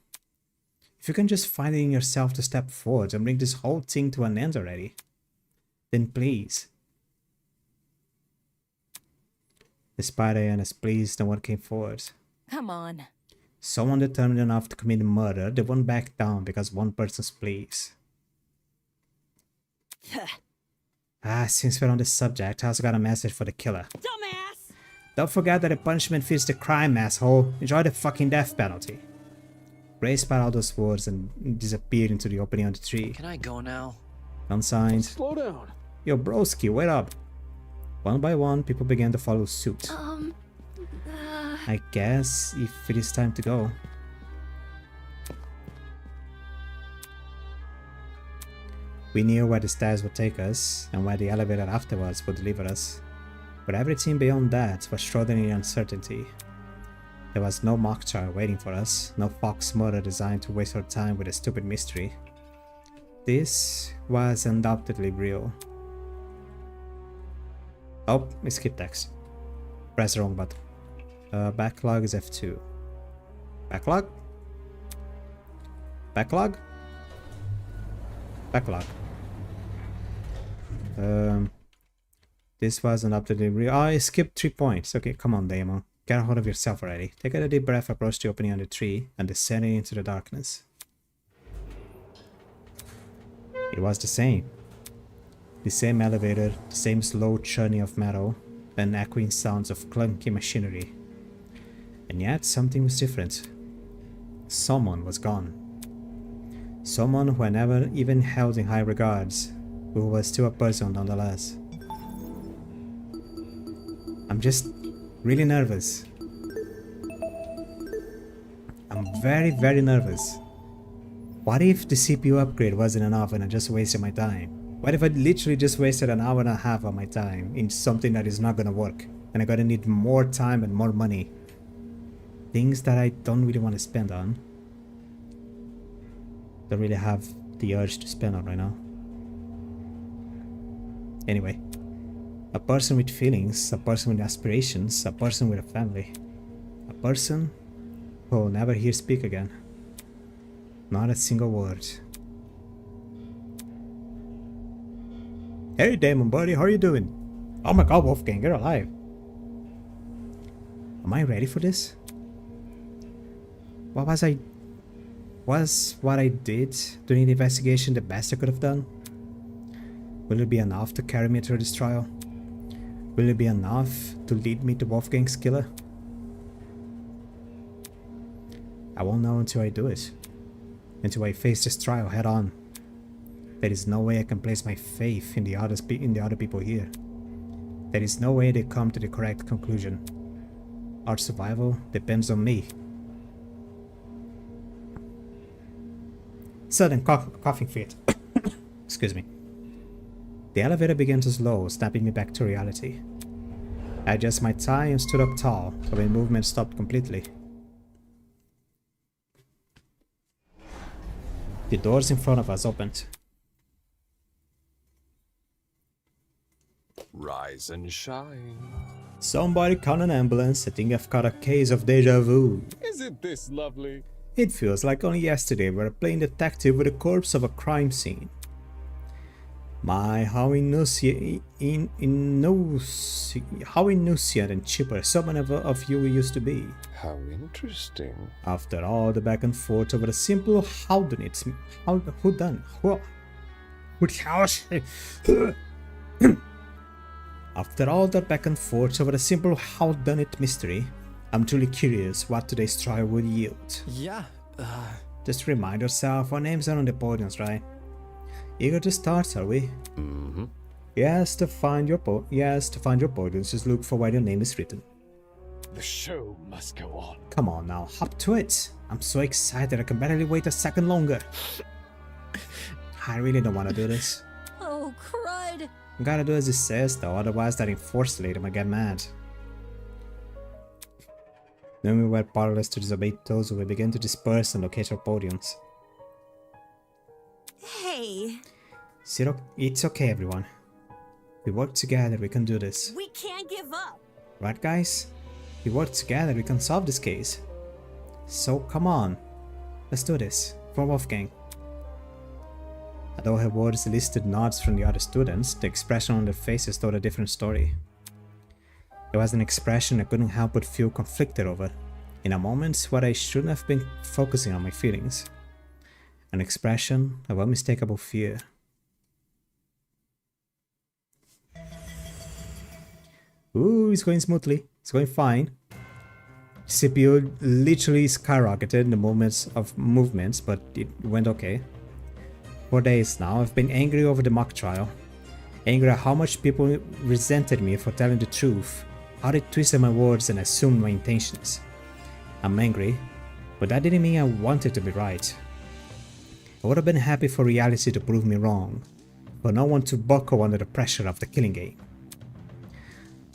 If you can just find it in yourself to step forward and bring this whole thing to an end already, then please. Despite Diana's pleas, no one came forward. Come on. Someone determined enough to commit murder, they won't back down because one person's pleas. Since we're on this subject, I also got a message for the killer. Dumbass! Don't forget that the punishment fits the crime, asshole. Enjoy the fucking death penalty. Ray spat out those words and disappeared into the opening on the tree. Can I go now? Unsigned. Slow down. Yo, broski, wait up. One by one, people began to follow suit. I guess if it is time to go. We knew where the stairs would take us, and where the elevator afterwards would deliver us. But everything beyond that was shrouded in uncertainty. There was no mock trial waiting for us, no fox murder designed to waste our time with a stupid mystery. This was undoubtedly real. Oh, we skipped text. Press the wrong button. Backlog is F2. Backlog? Backlog? Backlog. This was an updated real. Oh, I skipped 3 points. Okay, come on, Damon. Get a hold of yourself already. Take a deep breath, approach the opening on the tree, and descend into the darkness. It was the same. The same elevator, the same slow churning of metal, and echoing sounds of clunky machinery. And yet, something was different. Someone was gone. Someone who I never even held in high regards, but who was still a person nonetheless. I'm just Really nervous. I'm very, very nervous. What if the CPU upgrade wasn't enough and I just wasted my time? What if I literally just wasted an hour and a half of my time in something that is not gonna work? And I gotta need more time and more money. Things that I don't really want to spend on. Don't really have the urge to spend on right now. Anyway. A person with feelings, a person with aspirations, a person with a family. A person who will never hear speak again. Not a single word. Hey Damon buddy, how are you doing? Oh my god, Wolfgang, you're alive. Am I ready for this? Was what I did during the investigation the best I could have done? Will it be enough to carry me through this trial? Will it be enough to lead me to Wolfgang's killer? I won't know until I do it. Until I face this trial head on. There is no way I can place my faith in the other people here. There is no way they come to the correct conclusion. Our survival depends on me. Sudden coughing fit. Excuse me. The elevator began to slow, snapping me back to reality. I adjusted my tie and stood up tall, so my movement stopped completely. The doors in front of us opened. Rise and shine. Somebody call an ambulance. I think I've got a case of deja vu. Isn't this lovely? It feels like only yesterday we were playing detective with the corpse of a crime scene. My, how insouciant and chipper so many of you used to be. How interesting. After all the back and forth over a simple whodunit, After all that back and forth over a simple whodunit mystery, I'm truly curious what today's trial would yield. Yeah, Just remind yourself our names are on the podiums, right? Eager to start, are we? Mm-hmm. Yes, to find your podiums, just look for where your name is written. The show must go on. Come on now, hop to it. I'm so excited I can barely wait a second longer. I really don't want to do this. Oh, crud. I gotta do as it says though, otherwise that enforced lady might get mad. Then we were powerless to disobey those who began to disperse and locate our podiums. Hey, It's okay everyone. We work together, we can do this. we can't give up. Right guys? We work together, we can solve this case. So come on, let's do this, for Wolfgang. Although her words elicited nods from the other students, the expression on their faces told a different story. It was an expression I couldn't help but feel conflicted over, in a moment where I shouldn't have been focusing on my feelings. An expression of unmistakable fear. Ooh, it's going smoothly. It's going fine. CPU literally skyrocketed in the moments of movements, but it went okay. For days now, I've been angry over the mock trial. Angry at how much people resented me for telling the truth, how they twisted my words and assumed my intentions. I'm angry, but that didn't mean I wanted to be right. I would have been happy for reality to prove me wrong, for no one to buckle under the pressure of the killing game.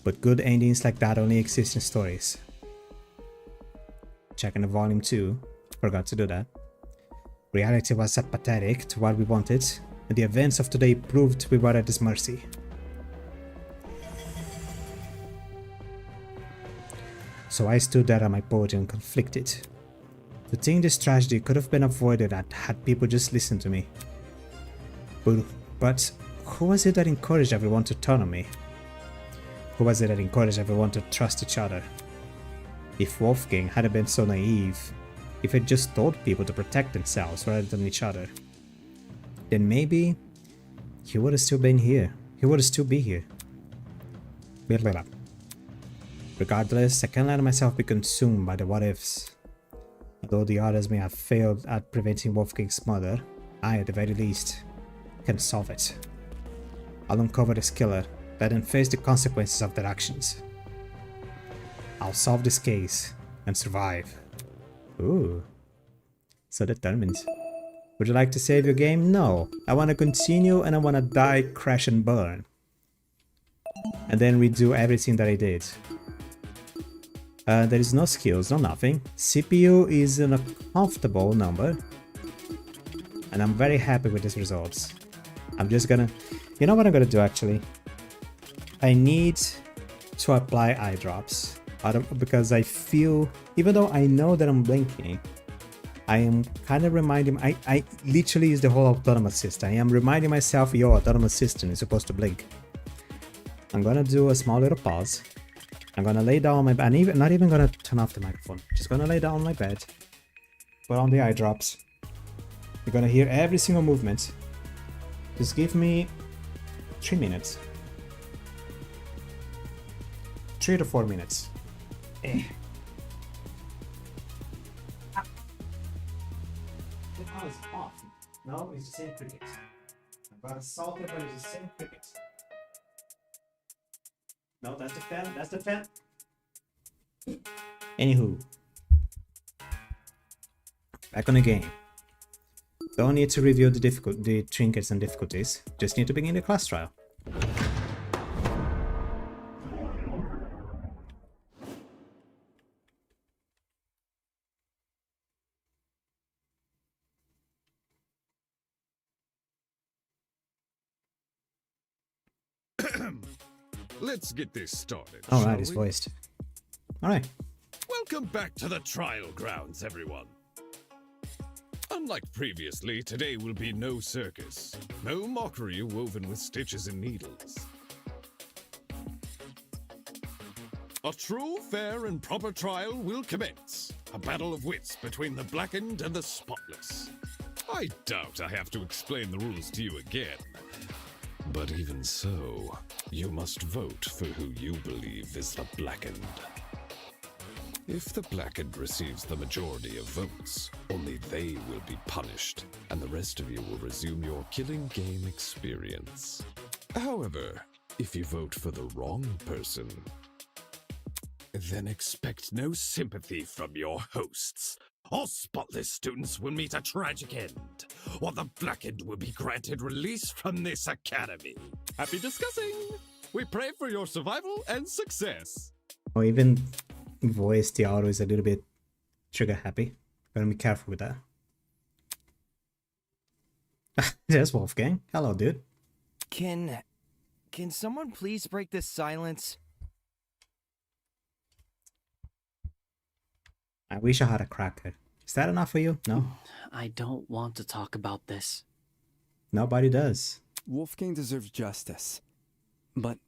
But good endings like that only exist in stories. Checking the volume 2, forgot to do that. Reality was apathetic to what we wanted, and the events of today proved we were at his mercy. So I stood there at my podium conflicted. To think this tragedy could have been avoided had people just listened to me. But who was it that encouraged everyone to turn on me? Who was it that encouraged everyone to trust each other? If Wolfgang hadn't been so naive, if he'd just told people to protect themselves rather than each other, then maybe he would have still been here. He would still be here. Regardless, I can't let myself be consumed by the what-ifs. Although the others may have failed at preventing Wolfgang's murder, I, at the very least, can solve it. I'll uncover this killer, let them face the consequences of their actions. I'll solve this case and survive. Ooh. So determined. Would you like to save your game? No. I want to continue and I want to die, crash and burn. And then redo everything that I did. There is no skills, no nothing. CPU is in a comfortable number. And I'm very happy with these results. I'm just gonna... You know what I'm gonna do actually? I need to apply eye drops. Because I feel... Even though I know that I'm blinking, I am kind of reminding... I literally use the whole autonomous system. I am reminding myself, your autonomous system is supposed to blink. I'm gonna do a small little pause. I'm gonna lay down on my bed. I'm not even gonna turn off the microphone. Just gonna lay down on my bed. Put on the eye drops. You're gonna hear every single movement. Just give me 3 minutes. 3 to 4 minutes. The power is off. No, it's the same cricket. I've got a salted, but it's the same cricket. No, that's the fan. That's the fan. Anywho. Back on the game. Don't need to review the trinkets and difficulties. Just need to begin the class trial. Let's get this started. Alright, shall it's we? voiced. Alright. Welcome back to the trial grounds, everyone. Unlike previously, today will be no circus. No mockery woven with stitches and needles. A true, fair, and proper trial will commence. A battle of wits between the blackened and the spotless. I doubt I have to explain the rules to you again. But even so, you must vote for who you believe is the blackened. If the blackened receives the majority of votes, only they will be punished, and the rest of you will resume your killing game experience. However, if you vote for the wrong person, then expect no sympathy from your hosts. All spotless students will meet a tragic end, or the blackened will be granted release from this academy. Happy discussing! We pray for your survival and success. Or even voice the auto is a little bit trigger happy. Gotta be careful with that. There's Wolfgang. Hello, dude. Can someone please break this silence? I wish I had a cracker. Is that enough for you? No? I don't want to talk about this. Nobody does. Wolfgang deserves justice. But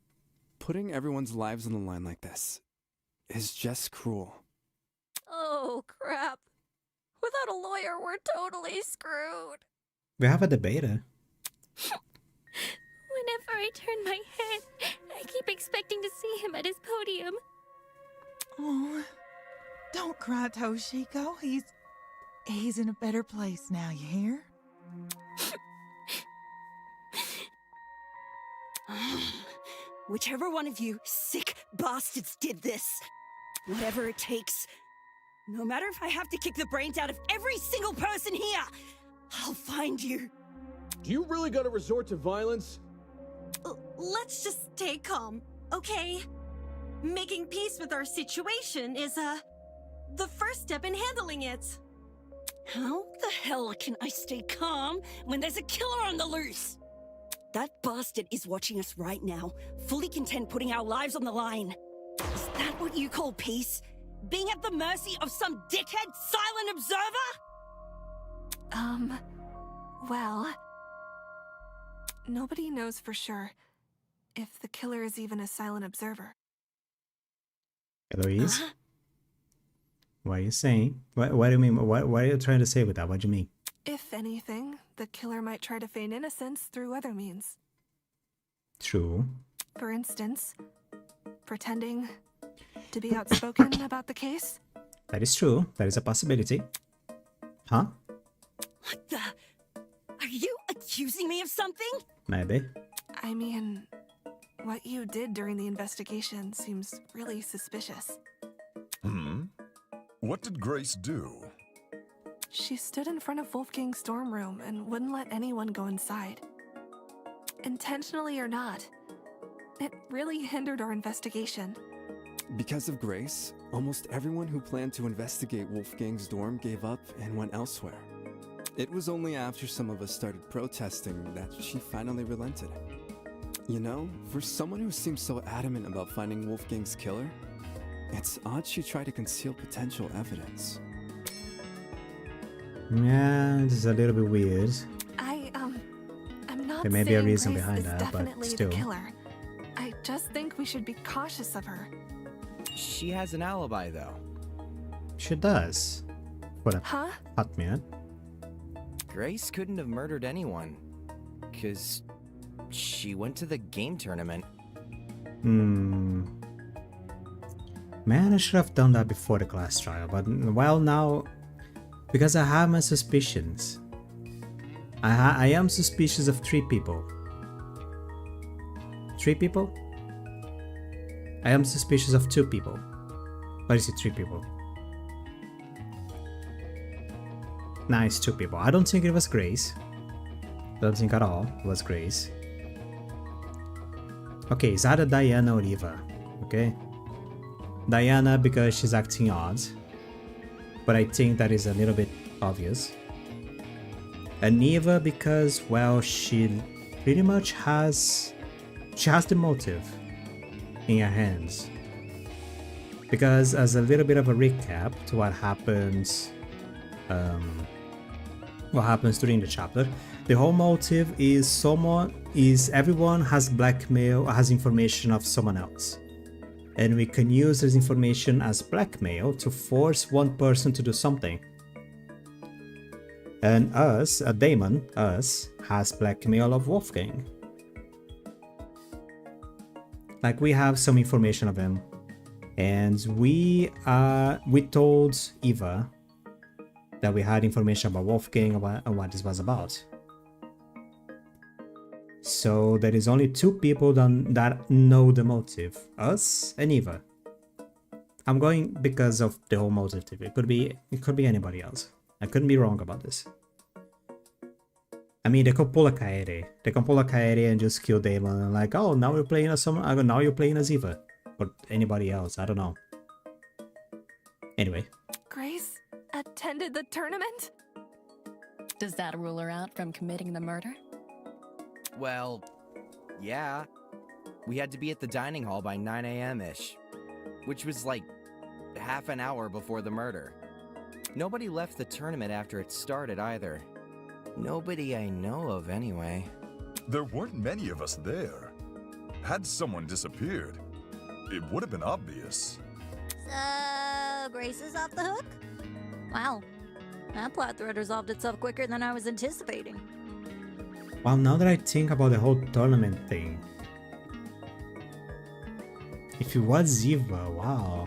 putting everyone's lives on the line like this is just cruel. Oh, crap. Without a lawyer, we're totally screwed. We have a debater. Whenever I turn my head, I keep expecting to see him at his podium. Oh, don't cry, Toshiko. He's in a better place now, you hear? Whichever one of you sick bastards did this, whatever it takes, no matter if I have to kick the brains out of every single person here, I'll find you. Do you really gotta resort to violence? Let's just stay calm, okay? Making peace with our situation is, the first step in handling it. How the hell can I stay calm when there's a killer on the loose? That bastard is watching us right now, fully content putting our lives on the line. Is that what you call peace? Being at the mercy of some dickhead silent observer? Well, nobody knows for sure if the killer is even a silent observer. Eloise? What are you saying? What do you mean? What are you trying to say with that? What do you mean? If anything, the killer might try to feign innocence through other means. True. For instance, pretending to be outspoken about the case. That is true. That is a possibility. Huh? What the? Are you accusing me of something? Maybe. I mean, what you did during the investigation seems really suspicious. What did Grace do? She stood in front of Wolfgang's dorm room and wouldn't let anyone go inside. Intentionally or not, it really hindered our investigation. Because of Grace, almost everyone who planned to investigate Wolfgang's dorm gave up and went elsewhere. It was only after some of us started protesting that she finally relented. You know, for someone who seems so adamant about finding Wolfgang's killer, it's odd she tried to conceal potential evidence. Yeah, this is a little bit weird. I'm not There may be a saying reason Grace behind is that, but definitely still. the killer. I just think we should be cautious of her. She has an alibi, though. She does. For a Huh? hot minute. Grace couldn't have murdered anyone, 'cause she went to the game tournament. Man, I should have done that before the class trial, but well, now, because I have my suspicions. I am suspicious of 3 people. 3 people? I am suspicious of 2 people. Or is it 3 people? Nah, it's 2 people. I don't think it was Grace. I don't think at all it was Grace. Okay, it's either Diana or Eva. Okay? Diana because she's acting odd. But I think that is a little bit obvious. And Eva because, well, she pretty much has... She has the motive in her hands. Because as a little bit of a recap to what happens during the chapter, the whole motive is everyone has information of someone else, and we can use this information as blackmail to force one person to do something. And us, Damon, has blackmail of Wolfgang. Like, we have some information of him, and we told Eva that we had information about Wolfgang and what this was about. So there is only 2 people that know the motive, us and Eva. I'm going because of the whole motive thing. It could be anybody else. I couldn't be wrong about this. I mean, they could pull a Kaede. They can pull a Kaede and just kill Damon and like, oh, now you're playing as someone. Now you're playing as Eva, or anybody else. I don't know. Anyway. Grace attended the tournament? Does that rule her out from committing the murder? Well, yeah. We had to be at the dining hall by 9 a.m.-ish, which was like half an hour before the murder. Nobody left the tournament after it started either. Nobody I know of, anyway. There weren't many of us there. Had someone disappeared, it would have been obvious. So, Grace is off the hook? Wow, that plot thread resolved itself quicker than I was anticipating. Well, now that I think about the whole tournament thing, if it was Eva, wow.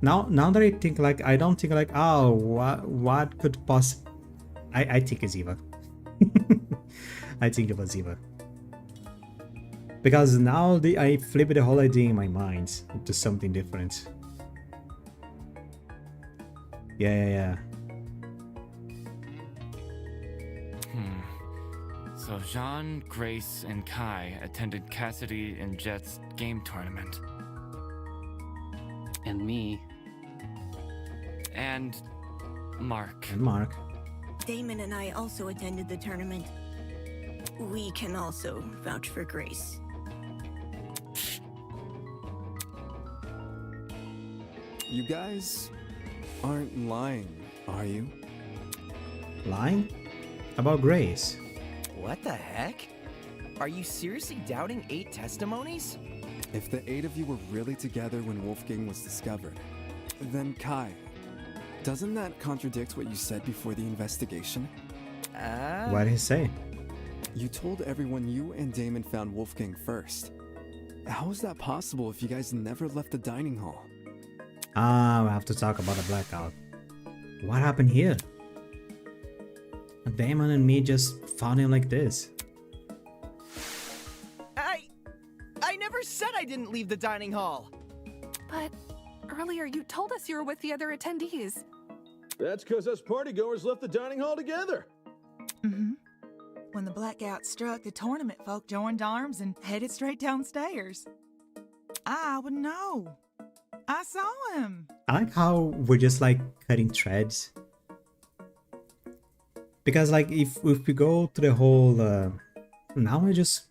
Now that I think, like, I don't think like, oh, what could possibly... I think it's Eva. I think it was Eva. Because now I flip the whole idea in my mind to something different. Yeah. So Jean, Grace, and Kai attended Cassidy and Jet's game tournament. And me. And Mark. Damon and I also attended the tournament. We can also vouch for Grace. You guys aren't lying, are you? Lying? About Grace? What the heck? Are you seriously doubting 8 testimonies? If the 8 of you were really together when Wolfgang was discovered, then Kai, doesn't that contradict what you said before the investigation? What did he say? You told everyone you and Damon found Wolfgang first. How is that possible if you guys never left the dining hall? We have to talk about the blackout. What happened here? Damon and me just found him like this. I never said I didn't leave the dining hall. But Earlier, you told us you were with the other attendees. That's because us partygoers left the dining hall together. Mm-hmm. When the blackout struck, the tournament folk joined arms and headed straight downstairs. I would know. I saw him. I like how we're just like cutting threads. Because like if we go to the whole now I just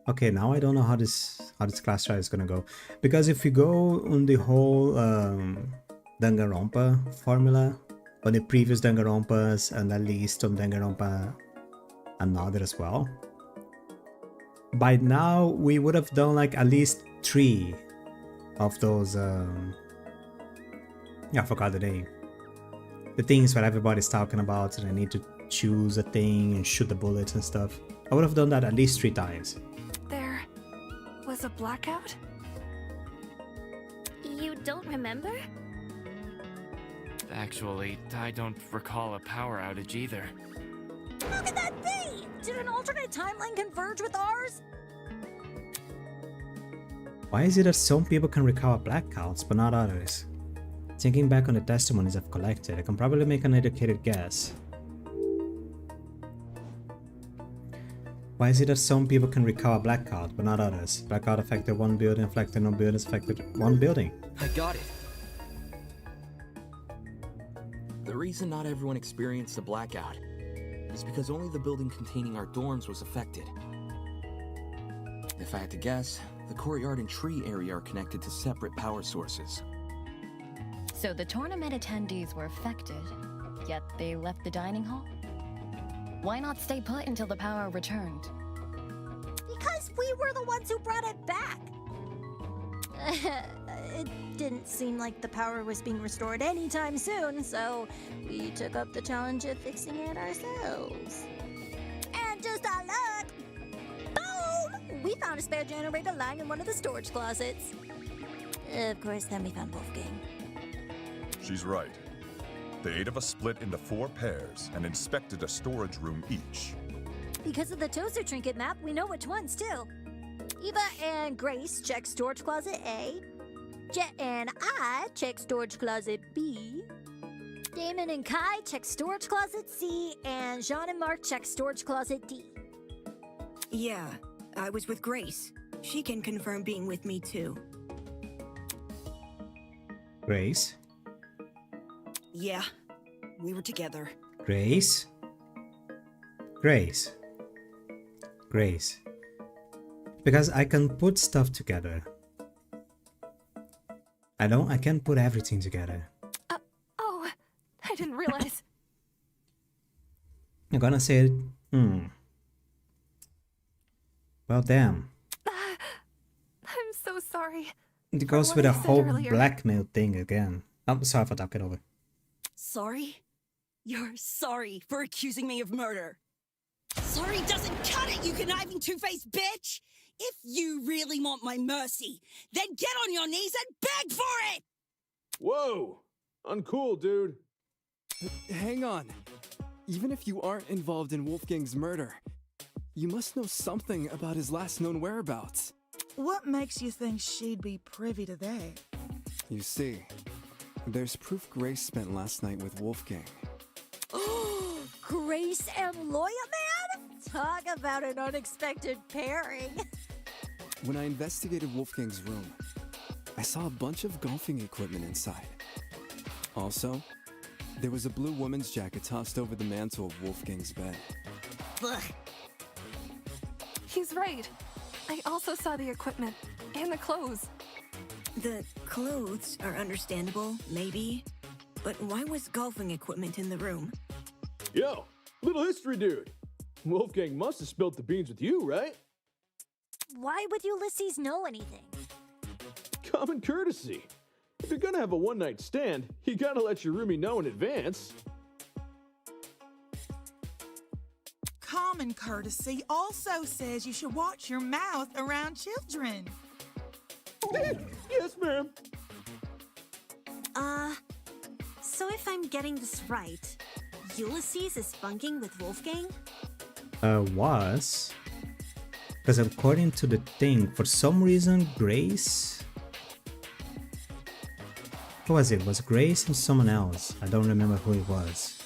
okay, now I don't know how this class try is gonna go. Because if we go on the whole Danganronpa formula, on the previous Danganronpas and at least on Danganronpa another as well, by now we would have done like at least 3 of those yeah, I forgot the name. The things where everybody's talking about and I need to choose a thing and shoot the bullets and stuff. I would have done that at least 3 times. There was a blackout? You don't remember? Actually, I don't recall a power outage either. How could that be? Did an alternate timeline converge with ours? Why is it that some people can recall blackouts but not others? Thinking back on the testimonies I've collected, I can probably make an educated guess. Why is it that some people can recall a blackout but not others? Blackout affected one building, affected no buildings, affected one building. I got it. The reason not everyone experienced a blackout is because only the building containing our dorms was affected. If I had to guess, the courtyard and tree area are connected to separate power sources. So the tournament attendees were affected, yet they left the dining hall? Why not stay put until the power returned? Because we were the ones who brought it back. It didn't seem like the power was being restored anytime soon, so we took up the challenge of fixing it ourselves. And just our luck, boom! We found a spare generator lying in one of the storage closets. Of course, then we found Wolfgang. She's right. The 8 of us split into 4 pairs and inspected a storage room each. Because of the toaster trinket map, we know which ones too. Eva and Grace check storage closet A. Jet and I check storage closet B. Damon and Kai check storage closet C. And Jean and Mark check storage closet D. Yeah, I was with Grace. She can confirm being with me too. Grace? Yeah, we were together. Grace? Grace. Grace. Because I can put stuff together. I can't put everything together. Oh, I didn't realize. I'm gonna say, well, damn. I'm so sorry. It goes with a whole blackmail thing again. I'm sorry for talking over. Sorry? You're sorry for accusing me of murder. Sorry doesn't cut it, you conniving two-faced bitch! If you really want my mercy, then get on your knees and beg for it! Whoa! Uncool, dude. Hang on. Even if you aren't involved in Wolfgang's murder, you must know something about his last known whereabouts. What makes you think she'd be privy to that? You see, there's proof Grace spent last night with Wolfgang. Grace and Lawyer Man? Talk about an unexpected pairing. When I investigated Wolfgang's room, I saw a bunch of golfing equipment inside. Also, there was a blue woman's jacket tossed over the mantle of Wolfgang's bed. Ugh. He's right. I also saw the equipment and the clothes. The clothes are understandable, maybe. But why was golfing equipment in the room? Yo, little history dude. Wolfgang must have spilt the beans with you, right? Why would Ulysses know anything? Common courtesy. If you're gonna have a one-night stand, you gotta let your roomie know in advance. Common courtesy also says you should watch your mouth around children. Yes, ma'am. So if I'm getting this right, Ulysses is bunking with Wolfgang? Was. Because according to the thing, for some reason, Grace Who was it? It was Grace and someone else. I don't remember who it was.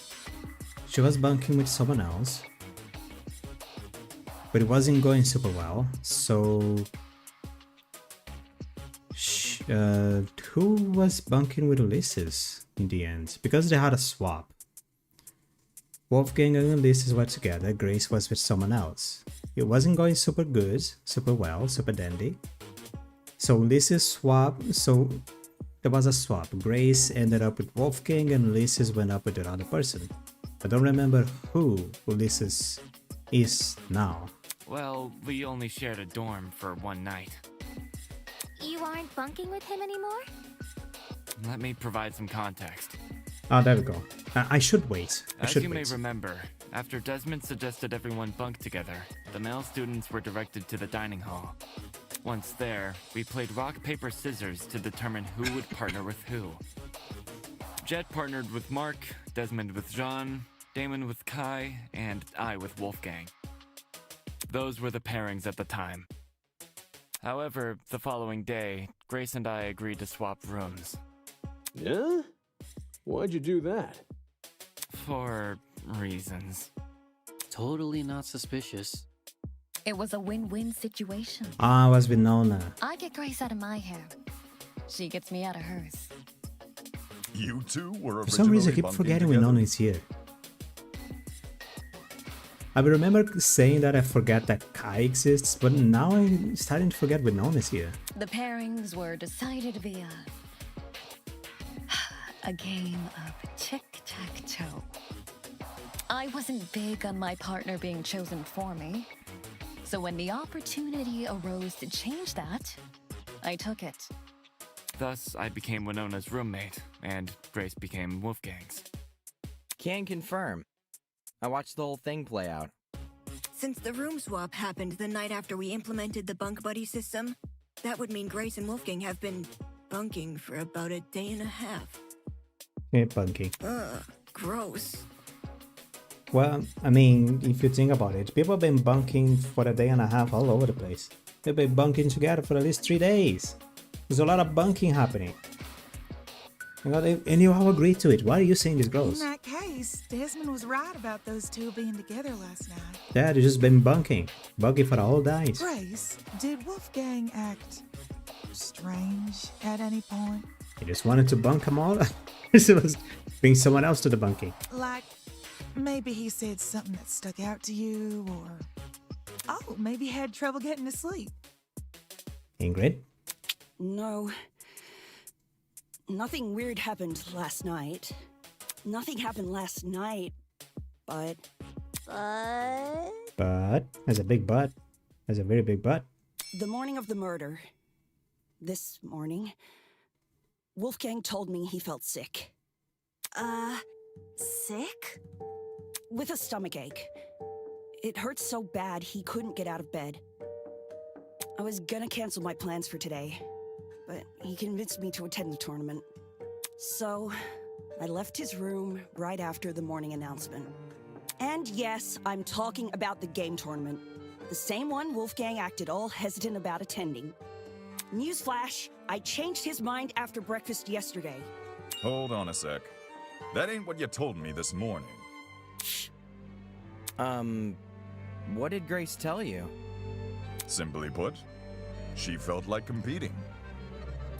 She was bunking with someone else, but it wasn't going super well, so who was bunking with Ulysses in the end? Because they had a swap. Wolfgang and Ulysses were together, Grace was with someone else. It wasn't going super good, super well, super dandy. So Ulysses swapped, so there was a swap. Grace ended up with Wolfgang and Ulysses went up with another person. I don't remember who Ulysses is now. Well, we only shared a dorm for one night. You aren't bunking with him anymore? Let me provide some context. Oh, there we go. I should wait. As you may remember, after Desmond suggested everyone bunk together, the male students were directed to the dining hall. Once there, we played rock, paper, scissors to determine who would partner with who. Jet partnered with Mark, Desmond with Jean, Damon with Kai, and I with Wolfgang. Those were the pairings at the time. However, the following day, Grace and I agreed to swap rooms. Yeah? Why'd you do that? For reasons. Totally not suspicious. It was a win-win situation. I was with Nona. I get Grace out of my hair. She gets me out of hers. You two were For some reason I keep bunking forgetting together? when Nona is here. I remember saying that I forget that Kai exists, but now I'm starting to forget when Nona is here. The pairings were decided via a game of tic-tac-toe. I wasn't big on my partner being chosen for me, so when the opportunity arose to change that, I took it. Thus, I became Winona's roommate, and Grace became Wolfgang's. Can confirm. I watched the whole thing play out. Since the room swap happened the night after we implemented the bunk buddy system, that would mean Grace and Wolfgang have been bunking for about a day and a half. Yeah, bunking. Ugh, gross. Well, I mean, if you think about it, people have been bunking for a day and a half all over the place. They've been bunking together for at least 3 days. There's a lot of bunking happening. And you all agree to it. Why are you saying this gross? In that case, Desmond was right about those two being together last night. Yeah, they just been bunking. Bunking for the whole night. Grace, did Wolfgang act strange at any point? He just wanted to bunk them all. This was bring someone else to the bunking. Like, maybe he said something that stuck out to you, or... Oh, maybe he had trouble getting to sleep. Ingrid? No. Nothing weird happened last night. Nothing happened last night, but... But? Has a big butt. Has a very big butt. The morning of the murder, this morning, Wolfgang told me he felt sick. Sick? With a stomachache. It hurt so bad he couldn't get out of bed. I was gonna cancel my plans for today, but he convinced me to attend the tournament. So, I left his room right after the morning announcement. And yes, I'm talking about the game tournament. The same one Wolfgang acted all hesitant about attending. Newsflash, I changed his mind after breakfast yesterday. Hold on a sec. That ain't what you told me this morning. What did Grace tell you? Simply put, she felt like competing.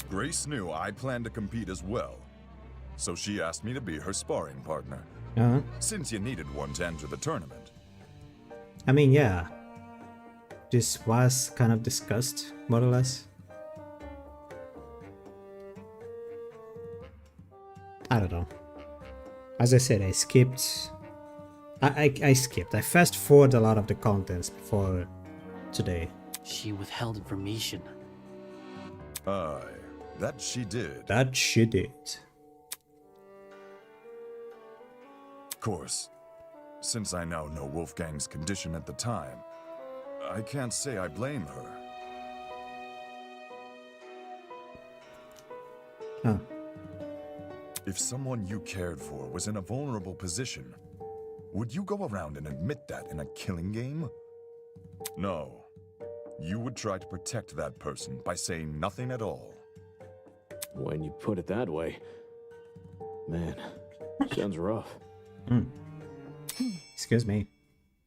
Grace knew I planned to compete as well, so she asked me to be her sparring partner. Since you needed one to enter the tournament. I mean, yeah. This was kind of discussed, more or less. I don't know. As I said, I skipped. I skipped. I fast forwarded a lot of the contents for today. She withheld information. Aye, that she did. That she did. Of course, since I now know Wolfgang's condition at the time, I can't say I blame her. Huh. If someone you cared for was in a vulnerable position, would you go around and admit that in a killing game? No. You would try to protect that person by saying nothing at all. When you put it that way. Man, sounds rough. Excuse me.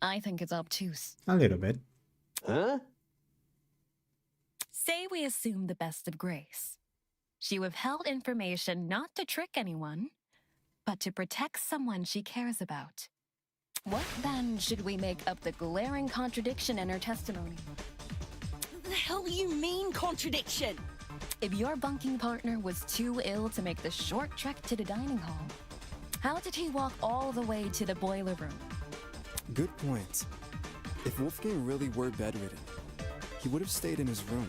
I think it's obtuse. A little bit. Huh? Say we assume the best of Grace. She withheld information not to trick anyone, but to protect someone she cares about. What then should we make up the glaring contradiction in her testimony? The hell do you mean, contradiction? If your bunking partner was too ill to make the short trek to the dining hall, how did he walk all the way to the boiler room? Good point. If Wolfgang really were bedridden, he would have stayed in his room.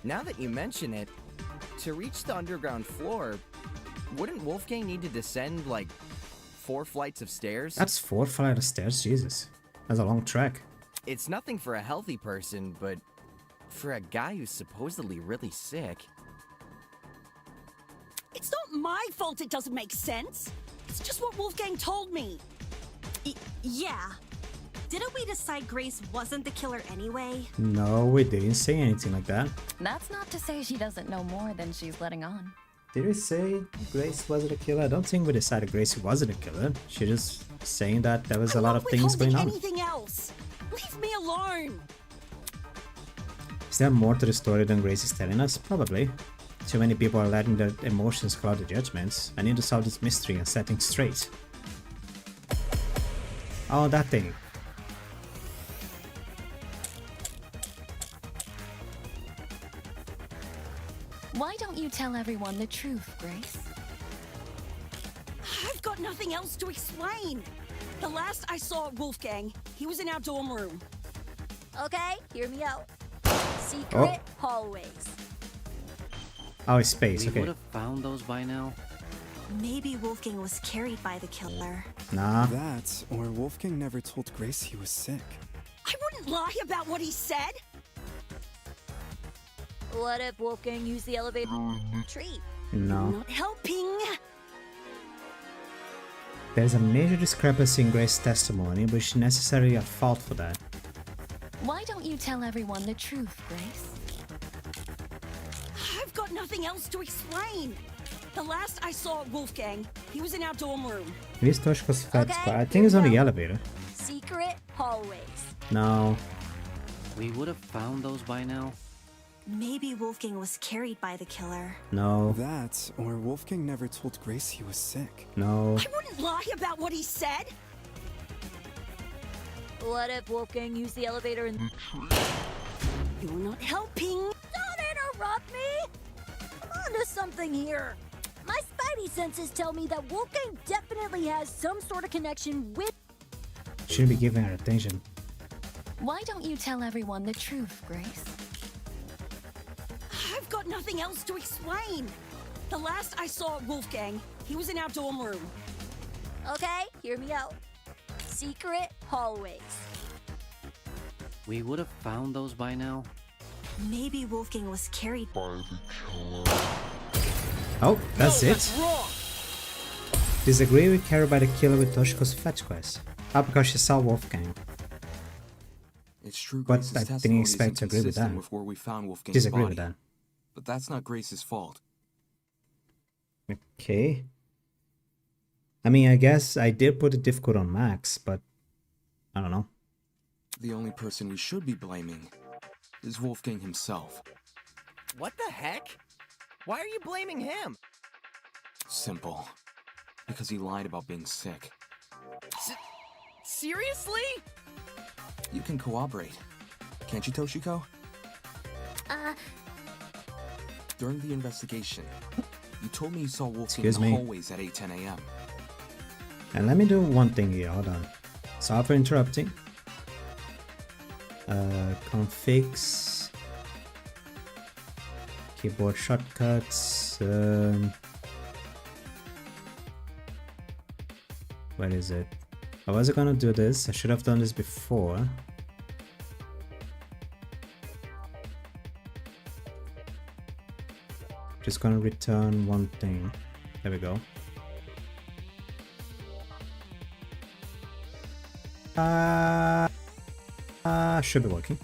Now that you mention it, to reach the underground floor, wouldn't Wolfgang need to descend like 4 flights of stairs? That's 4 flights of stairs, Jesus. That's a long trek. It's nothing for a healthy person, but for a guy who's supposedly really sick. It's not my fault it doesn't make sense. It's just what Wolfgang told me. Yeah. Didn't we decide Grace wasn't the killer anyway? No, we didn't say anything like that. That's not to say she doesn't know more than she's letting on. Did we say Grace wasn't a killer? I don't think we decided Grace wasn't a killer. She just saying that there was a lot of things going on. Anything else? Leave me alone. Is there more to the story than Grace is telling us? Probably. Too many people are letting their emotions cloud the judgments. I need to solve this mystery and set things straight. Oh, that thing. Why don't you tell everyone the truth, Grace? I've got nothing else to explain. The last I saw Wolfgang, he was in our dorm room. Okay, hear me out. Secret hallways. Oh, it's space, We okay. would have found those by now. Maybe Wolfgang was carried by the killer. Nah. That, or Wolfgang never told Grace he was sick. I wouldn't lie about what he said. What if Wolfgang used the elevator retreat? No. Not helping. There's a major discrepancy in Grace's testimony, but she's necessarily at fault for that. Why don't you tell everyone the truth, Grace? I've got nothing else to explain. The last I saw Wolfgang, he was in our dorm room. This Toshko's fat spot. I think it's on the elevator. Secret hallways. No. We would have found those by now. Maybe Wolfgang was carried by the killer. No. That, or Wolfgang never told Grace he was sick. No. I wouldn't lie about what he said. What if Wolfgang used the elevator in the You're not helping. Don't interrupt me! I'm onto something here. My spidey senses tell me that Wolfgang definitely has some sort of connection with... Shouldn't be giving her attention. Why don't you tell everyone the truth, Grace? I've got nothing else to explain. The last I saw Wolfgang, he was in our dorm room. Okay, hear me out. Secret hallways. We would have found those by now. Maybe Wolfgang was carried by the killer. Oh, that's it. Wrong. Disagree with carried by the killer with Toshiko's fetch quest. Oh, because she saw Wolfgang. It's true But Grace's I didn't testimony is expect to agree with inconsistent that. with where we found Wolfgang's Disagree body. with that. But that's not Grace's fault. Okay. I mean, I guess I did put the difficult on max, but I don't know. The only person we should be blaming is Wolfgang himself. What the heck? Why are you blaming him? Simple. Because he lied about being sick. Seriously? You can cooperate. Can't you, Toshiko? During the investigation, you told me you saw Wolfgang in Excuse the me. hallways at 8:10 a.m. And let me do one thing here, hold on. Sorry for interrupting. Configs. Keyboard shortcuts. Where is it? I was gonna do this. I should have done this before. Just gonna return one thing. There we go. Should be working.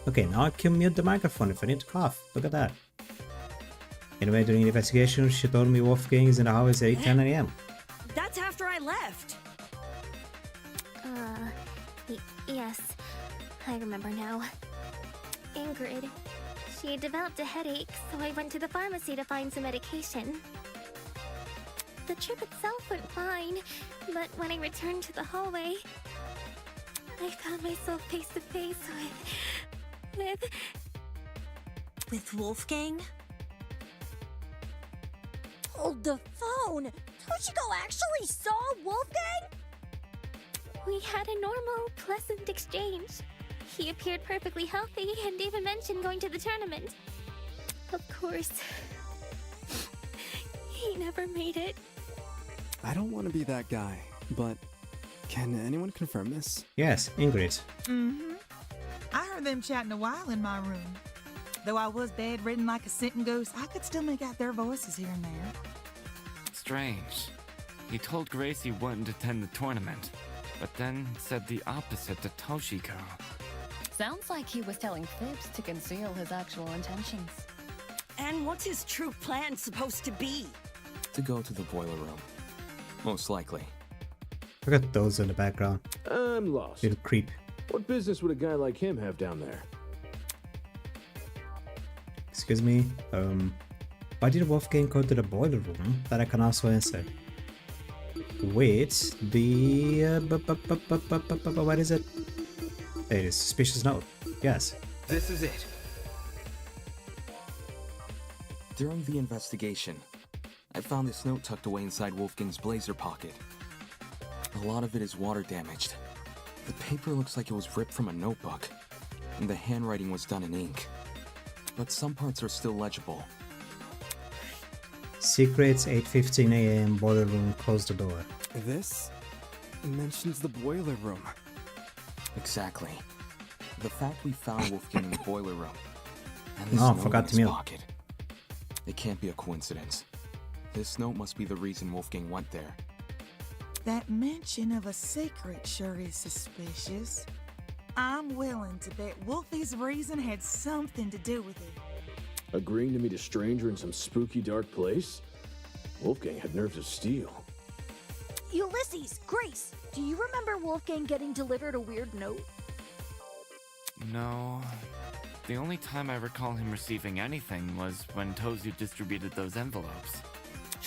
Okay, now I can mute the microphone if I need to cough. Look at that. Anyway, during the investigation, she told me Wolfgang is in the house at 8:10 a.m. That's after I left. Yes. I remember now. Ingrid. She had developed a headache, so I went to the pharmacy to find some medication. The trip itself went fine, but when I returned to the hallway, I found myself face to face with Wolfgang? Hold the phone! Toshiko actually saw Wolfgang? We had a normal, pleasant exchange. He appeared perfectly healthy and even mentioned going to the tournament. Of course, he never made it. I don't want to be that guy, but can anyone confirm this? Yes, Ingrid. Mm-hmm. I heard them chatting a while in my room. Though I was bedridden like a sitting ghost, I could still make out their voices here and there. Strange. He told Grace he wouldn't attend the tournament, but then said the opposite to Toshiko. Sounds like he was telling fibs to conceal his actual intentions. And what's his true plan supposed to be? To go to the boiler room. Most likely. Look at those in the background. I'm lost. Little creep. What business would a guy like him have down there? Excuse me. Why did Wolfgang go to the boiler room? That I can also answer. Wait, the what is it? It is suspicious note. Yes. This is it. During the investigation, I found this note tucked away inside Wolfgang's blazer pocket. A lot of it is water damaged. The paper looks like it was ripped from a notebook, and the handwriting was done in ink. But some parts are still legible. Secrets, 8:15 a.m. Boiler room. Close the door. This mentions the boiler room. Exactly. The fact we found Wolfgang in the boiler room and this Oh, note forgot in to his mute. pocket. It can't be a coincidence. This note must be the reason Wolfgang went there. That mention of a secret sure is suspicious. I'm willing to bet Wolfie's reason had something to do with it. Agreeing to meet a stranger in some spooky dark place? Wolfgang had nerves of steel. Ulysses, Grace, do you remember Wolfgang getting delivered a weird note? No. The only time I recall him receiving anything was when Tozu distributed those envelopes.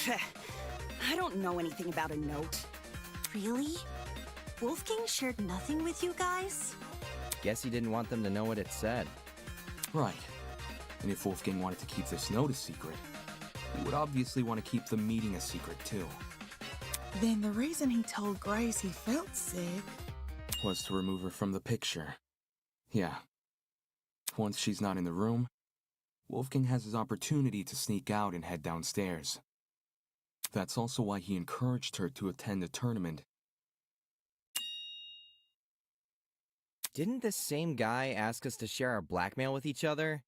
I don't know anything about a note. Really? Wolfgang shared nothing with you guys? Guess he didn't want them to know what it said. Right. And if Wolfgang wanted to keep this note a secret, he would obviously want to keep the meeting a secret too. Then the reason he told Grace he felt sick Was to remove her from the picture. Yeah. Once she's not in the room, Wolfgang has his opportunity to sneak out and head downstairs. That's also why he encouraged her to attend the tournament. Didn't this same guy ask us to share our blackmail with each other?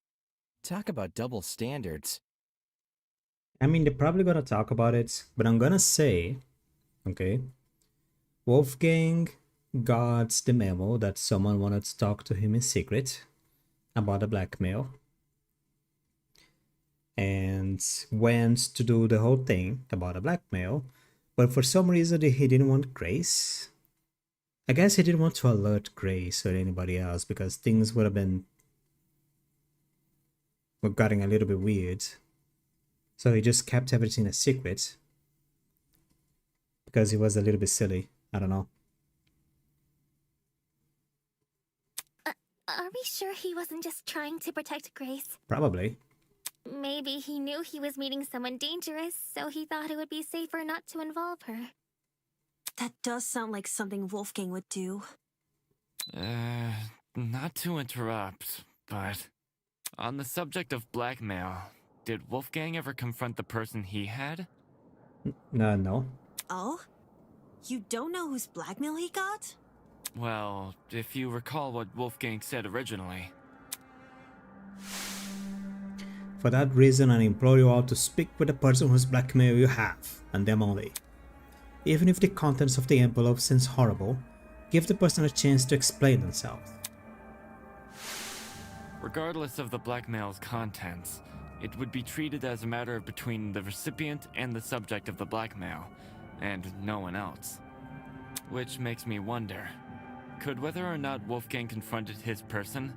Talk about double standards. I mean, they're probably gonna talk about it, but I'm gonna say, okay, Wolfgang got the memo that someone wanted to talk to him in secret about the blackmail and went to do the whole thing about the blackmail, but for some reason he didn't want Grace. I guess he didn't want to alert Grace or anybody else because things would have been getting a little bit weird. So he just kept everything a secret because he was a little bit silly. I don't know. Are we sure he wasn't just trying to protect Grace? Probably. Maybe he knew he was meeting someone dangerous, so he thought it would be safer not to involve her. That does sound like something Wolfgang would do. Not to interrupt, but on the subject of blackmail, did Wolfgang ever confront the person he had? No. Oh? You don't know whose blackmail he got? Well, if you recall what Wolfgang said originally. For that reason, I implore you all to speak with the person whose blackmail you have, and them only. Even if the contents of the envelope seems horrible, give the person a chance to explain themselves. Regardless of the blackmail's contents, it would be treated as a matter between the recipient and the subject of the blackmail, and no one else. Which makes me wonder, could whether or not Wolfgang confronted his person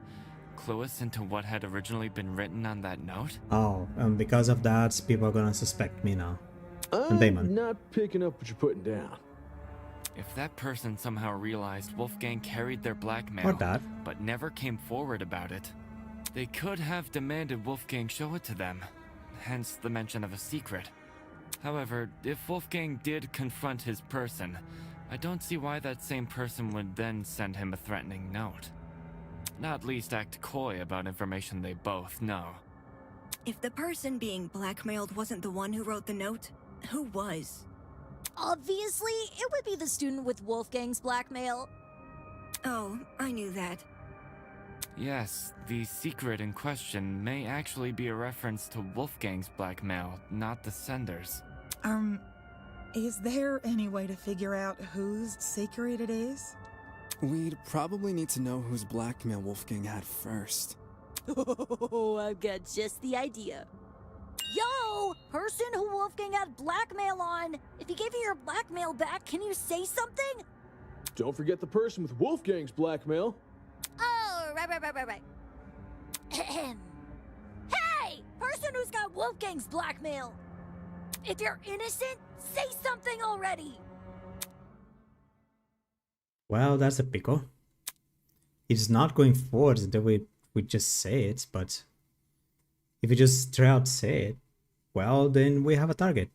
clue us into what had originally been written on that note? Oh, and because of that, people are gonna suspect me now. And Damon. I'm not picking up what you're putting down. If that person somehow realized Wolfgang carried their blackmail, Or that. but never came forward about it, they could have demanded Wolfgang show it to them, hence the mention of a secret. However, if Wolfgang did confront his person, I don't see why that same person would then send him a threatening note. Not least act coy about information they both know. If the person being blackmailed wasn't the one who wrote the note, who was? Obviously, it would be the student with Wolfgang's blackmail. Oh, I knew that. Yes, the secret in question may actually be a reference to Wolfgang's blackmail, not the sender's. Is there any way to figure out whose secret it is? We'd probably need to know whose blackmail Wolfgang had first. Oh, I've got just the idea. Yo! Person who Wolfgang had blackmail on! If he gave you your blackmail back, can you say something? Don't forget the person with Wolfgang's blackmail. Oh, right. Hey! Person who's got Wolfgang's blackmail! If you're innocent, say something already! Well, that's a pickle. It's not going forward until we just say it, but if you just straight out say it, well, then we have a target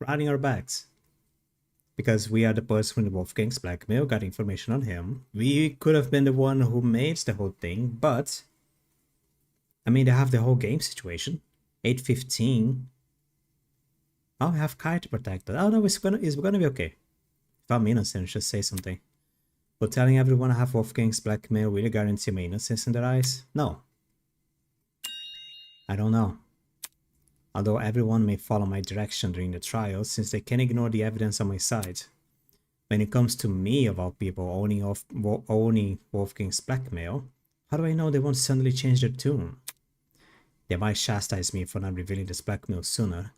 riding our backs. Because we are the person with Wolfgang's blackmail, got information on him. We could have been the one who made the whole thing, but I mean, they have the whole game situation. 8:15. Oh, we have Kai to protect us. Oh no, it's gonna be okay. If I'm innocent, just say something. But telling everyone I have Wolfgang's blackmail really guarantee my innocence in their eyes? No. I don't know. Although everyone may follow my direction during the trial, since they can ignore the evidence on my side. When it comes to me, of all people, owning Wolfgang's blackmail, how do I know they won't suddenly change their tune? They might chastise me for not revealing this blackmail sooner,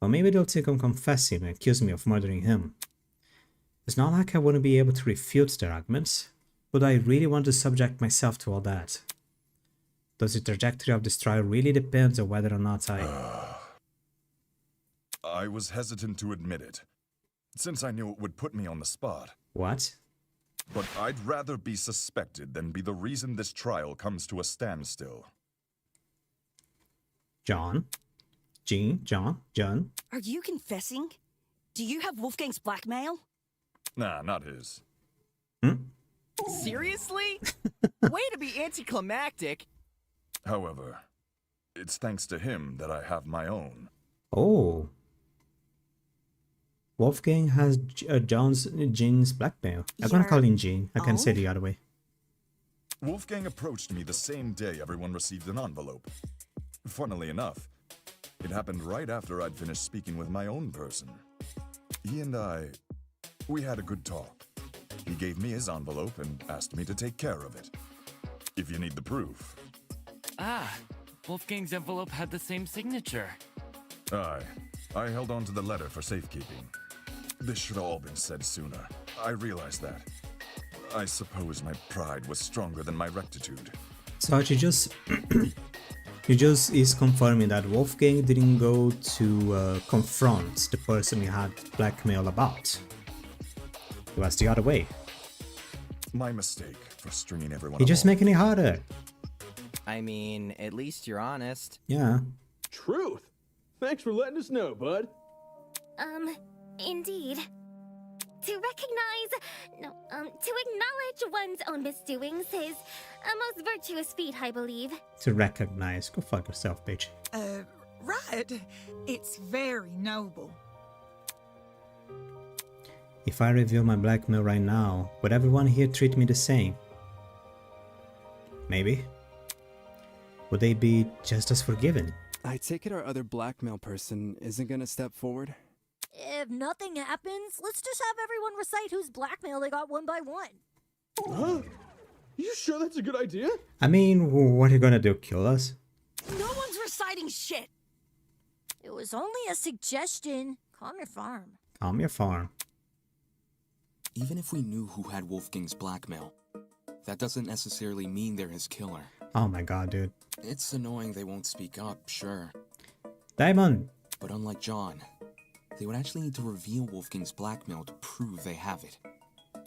or maybe they'll think I'm confessing and accuse me of murdering him. It's not like I wouldn't be able to refute their arguments, but I really want to subject myself to all that. Does the trajectory of this trial really depend on whether or not I was hesitant to admit it, since I knew it would put me on the spot. What? But I'd rather be suspected than be the reason this trial comes to a standstill. John? John? Are you confessing? Do you have Wolfgang's blackmail? Nah, not his. Seriously? Way to be anticlimactic. However, it's thanks to him that I have my own. Oh. Wolfgang has Jean's blackmail. I'm gonna call him Jean. I can say the other way. Wolfgang approached me the same day everyone received an envelope. Funnily enough, it happened right after I'd finished speaking with my own person. He and we had a good talk. He gave me his envelope and asked me to take care of it. If you need the proof. Ah, Wolfgang's envelope had the same signature. Aye, I held on to the letter for safekeeping. This should have all been said sooner. I realize that. I suppose my pride was stronger than my rectitude. So you just is confirming that Wolfgang didn't go to confront the person he had blackmail about. It was the other way. My mistake for stringing everyone You're just making it harder. I mean, at least you're honest. Yeah. Truth. Thanks for letting us know, bud. Indeed. To acknowledge one's own misdoings is a most virtuous feat, I believe. To recognize. Go fuck yourself, bitch. Right. It's very noble. If I reveal my blackmail right now, would everyone here treat me the same? Maybe. Would they be just as forgiving? I take it our other blackmail person isn't gonna step forward? If nothing happens, let's just have everyone recite whose blackmail they got one by one. Huh? You sure that's a good idea? I mean, what are you gonna do, kill us? No one's reciting shit. It was only a suggestion. Calm your farm. Calm your farm. Even if we knew who had Wolfgang's blackmail, that doesn't necessarily mean they're his killer. Oh my god, dude. It's annoying they won't speak up, sure. Diamond! But unlike John, they would actually need to reveal Wolfgang's blackmail to prove they have it.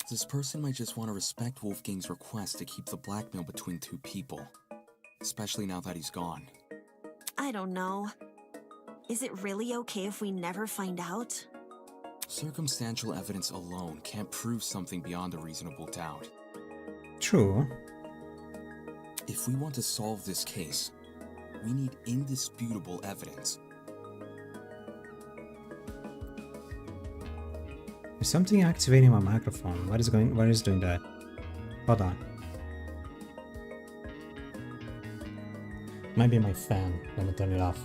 This person might just want to respect Wolfgang's request to keep the blackmail between two people. Especially now that he's gone. I don't know. Is it really okay if we never find out? Circumstantial evidence alone can't prove something beyond a reasonable doubt. True. If we want to solve this case, we need indisputable evidence. There's something activating my microphone. What is doing that? Hold on. Might be my fan. Let me turn it off.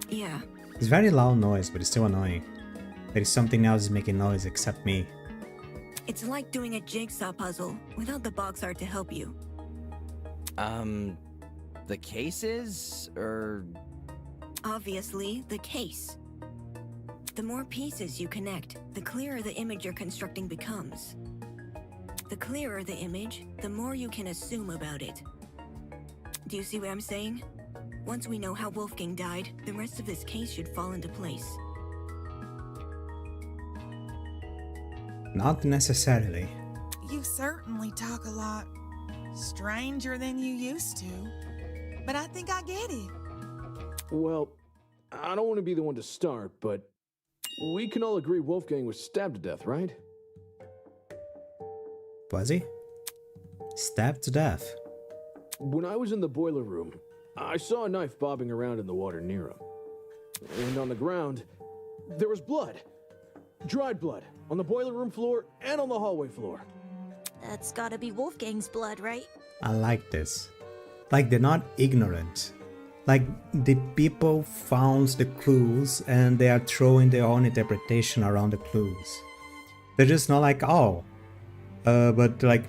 Yeah. It's very loud noise, but it's still annoying. There is something else making noise except me. It's like doing a jigsaw puzzle without the box art to help you. The cases, or... Obviously, the case. The more pieces you connect, the clearer the image you're constructing becomes. The clearer the image, the more you can assume about it. Do you see what I'm saying? Once we know how Wolfgang died, the rest of this case should fall into place. Not necessarily. You certainly talk a lot stranger than you used to, but I think I get it. Well, I don't want to be the one to start, but we can all agree Wolfgang was stabbed to death, right? Was he? Stabbed to death. When I was in the boiler room, I saw a knife bobbing around in the water near him. And on the ground, there was blood. Dried blood. On the boiler room floor and on the hallway floor. That's gotta be Wolfgang's blood, right? I like this. Like, they're not ignorant. Like, the people found the clues and they are throwing their own interpretation around the clues. They're just not like, oh, but like,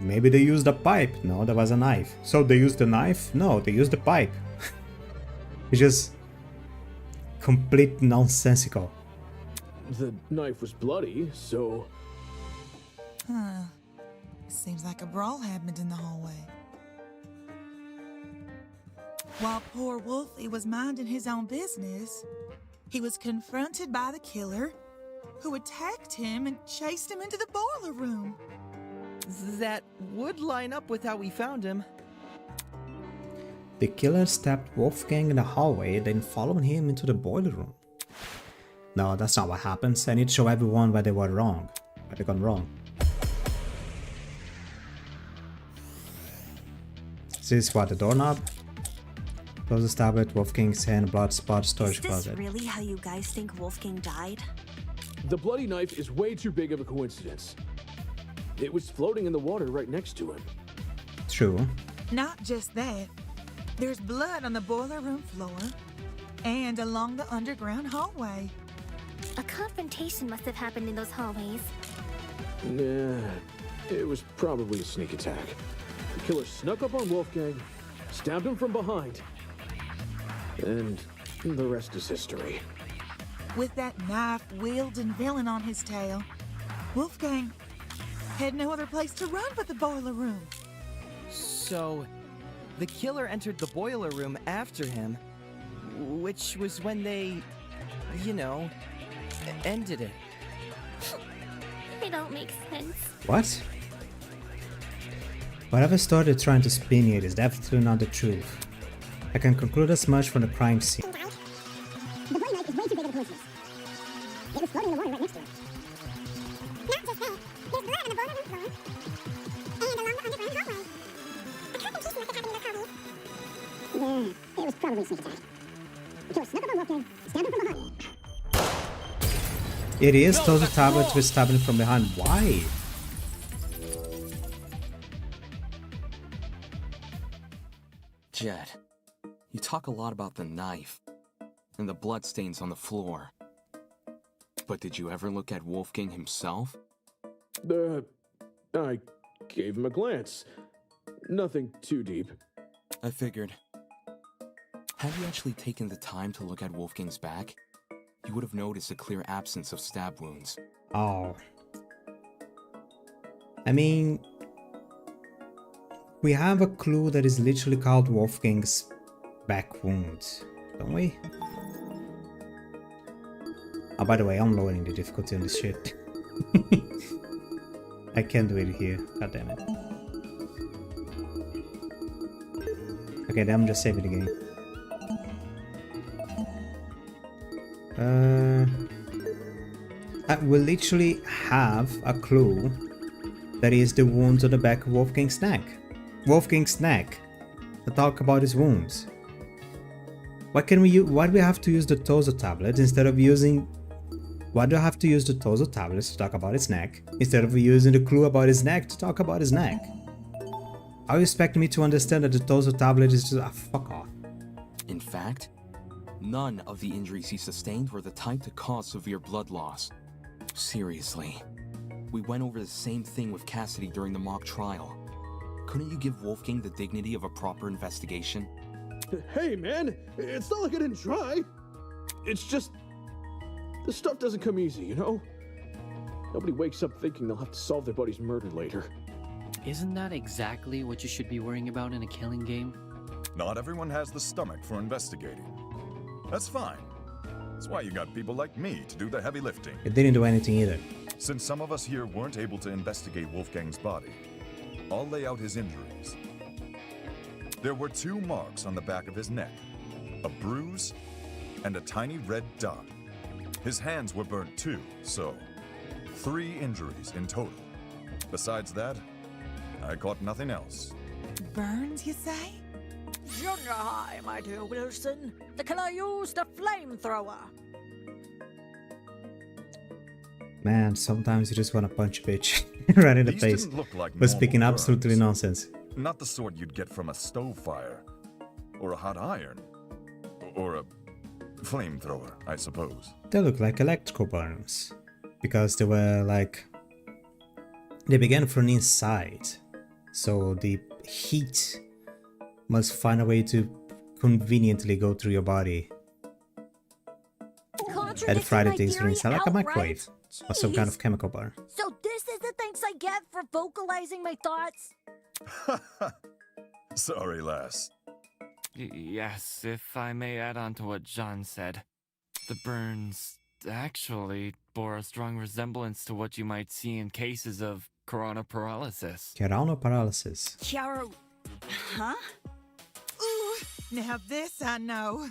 maybe they used a pipe. No, there was a knife. So they used the knife? No, they used the pipe. It's just complete nonsensical. The knife was bloody, so... Huh. Seems like a brawl happened in the hallway. While poor Wolfie was minding his own business, he was confronted by the killer, who attacked him and chased him into the boiler room. That would line up with how we found him. The killer stabbed Wolfgang in the hallway, then followed him into the boiler room. No, that's not what happens. I need to show everyone where they were wrong. Where they gone wrong. This is what, the doorknob? Closest tablet, Wolfgang's hand, blood spot, storage closet. Is this really how you guys think Wolfgang died? The bloody knife is way too big of a coincidence. It was floating in the water right next to him. True. Not just that. There's blood on the boiler room floor and along the underground hallway. A confrontation must have happened in those hallways. Nah, it was probably a sneak attack. The killer snuck up on Wolfgang, stabbed him from behind, and the rest is history. With that knife-wielding villain on his tail, Wolfgang had no other place to run but the boiler room. So, the killer entered the boiler room after him, which was when they, you know, ended it. They don't make sense. What? Whatever story they're trying to spin here is definitely not the truth. I can conclude as much from the crime scene. The bloody knife is way too big of a coincidence. It was floating in the water right next to him. Not just that, there's blood on the boiler room floor and along the underground hallway. A confrontation must have happened in those hallways. Yeah, it was probably a sneak attack. The killer snuck up on Wolfgang, stabbed him from behind. It is total tablet with stabbing from behind. Why? Jed, you talk a lot about the knife and the bloodstains on the floor. But did you ever look at Wolfgang himself? I gave him a glance. Nothing too deep. I figured. Had you actually taken the time to look at Wolfgang's back, you would have noticed a clear absence of stab wounds. Oh. I mean, we have a clue that is literally called Wolfgang's back wounds, don't we? Oh, by the way, I'm lowering the difficulty on this shit. I can't do it here. God damn it. Okay, then I'm just saving the game. We literally have a clue that is the wounds on the back of Wolfgang's neck. Wolfgang's neck. To talk about his wounds. Why do we have to use the Tozo tablet instead of using? Why do I have to use the Tozo tablets to talk about his neck instead of using the clue about his neck to talk about his neck? Are you expecting me to understand that the Tozo tablet is just fuck off? In fact, none of the injuries he sustained were the type to cause severe blood loss. Seriously. We went over the same thing with Cassidy during the mock trial. Couldn't you give Wolfgang the dignity of a proper investigation? Hey, man! It's not like I didn't try! It's just... this stuff doesn't come easy, you know? Nobody wakes up thinking they'll have to solve their buddy's murder later. Isn't that exactly what you should be worrying about in a killing game? Not everyone has the stomach for investigating. That's fine. That's why you got people like me to do the heavy lifting. It didn't do anything either. Since some of us here weren't able to investigate Wolfgang's body, I'll lay out his injuries. There were 2 marks on the back of his neck, a bruise and a tiny red dot. His hands were burnt too, so 3 injuries in total. Besides that, I caught nothing else. Burns, you say? Junior high, my dear Wilson. Can I use the flamethrower? Man, sometimes you just want to punch a bitch right in the These face didn't look like for speaking normal absolutely burns. nonsense. Not the sort you'd get from a stove fire, or a hot iron, or a flamethrower, I suppose. They look like electrical burns because they were like they began from inside, so the heat must find a way to conveniently go through your body and fry the things from inside like a microwave or some kind of chemical burn. So this is the thanks I get for vocalizing my thoughts? Sorry, lass. Yes, if I may add on to what John said. The burns actually bore a strong resemblance to what you might see in cases of coronal paralysis. Coronal paralysis. Huh? Ooh, now this I know.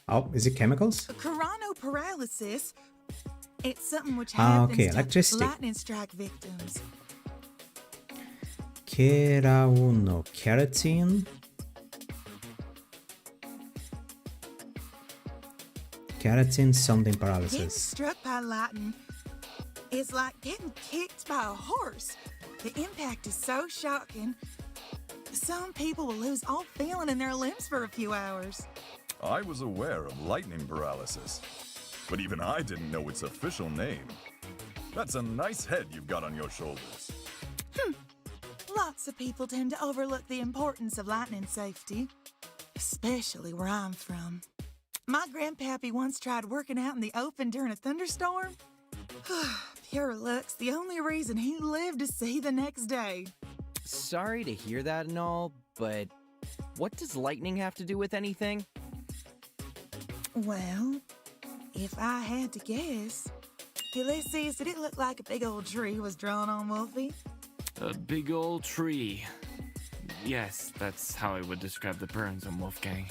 Oh, is it chemicals? Coronal paralysis. It's something which Ah, happens okay, to electricity. lightning strike victims. Kerauno, keratin. Keratin something Getting paralysis. struck by lightning is like getting kicked by a horse. The impact is so shocking. Some people will lose all feeling in their limbs for a few hours. I was aware of lightning paralysis, but even I didn't know its official name. That's a nice head you've got on your shoulders. Lots of people tend to overlook the importance of lightning safety, especially where I'm from. My grandpappy once tried working out in the open during a thunderstorm. Pure luck's the only reason he lived to see the next day. Sorry to hear that and all, but what does lightning have to do with anything? Well, if I had to guess, Ulysses, did it look like a big old tree was drawn on Wolfie? A big old tree. Yes, that's how I would describe the burns on Wolfgang.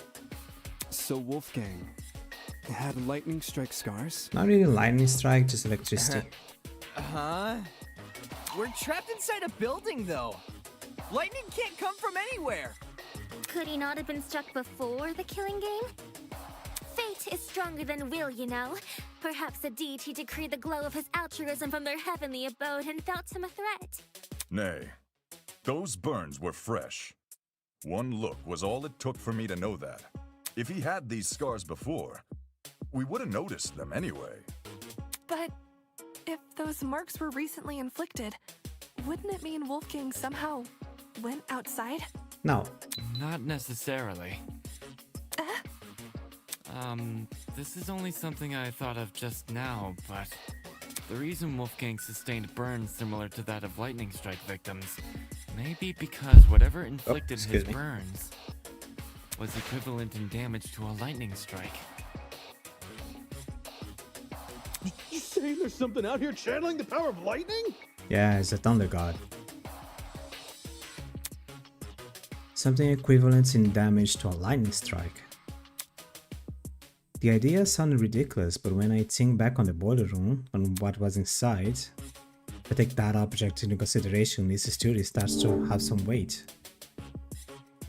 So Wolfgang had lightning strike scars? Not really lightning strike, just electricity. Huh? We're trapped inside a building, though. Lightning can't come from anywhere. Could he not have been struck before the killing game? Fate is stronger than will, you know. Perhaps a deity decreed the glow of his altruism from their heavenly abode and felt him a threat. Nay, those burns were fresh. One look was all it took for me to know that. If he had these scars before, we would have noticed them anyway. But if those marks were recently inflicted, wouldn't it mean Wolfgang somehow went outside? No. Not necessarily. This is only something I thought of just now, but the reason Wolfgang sustained burns similar to that of lightning strike victims may be because whatever inflicted his burns was equivalent in damage to a lightning strike. You saying there's something out here channeling the power of lightning? Yeah, it's a thunder god. Something equivalent in damage to a lightning strike. The idea sounded ridiculous, but when I think back on the boiler room, on what was inside, I take that object into consideration, this theory starts to have some weight.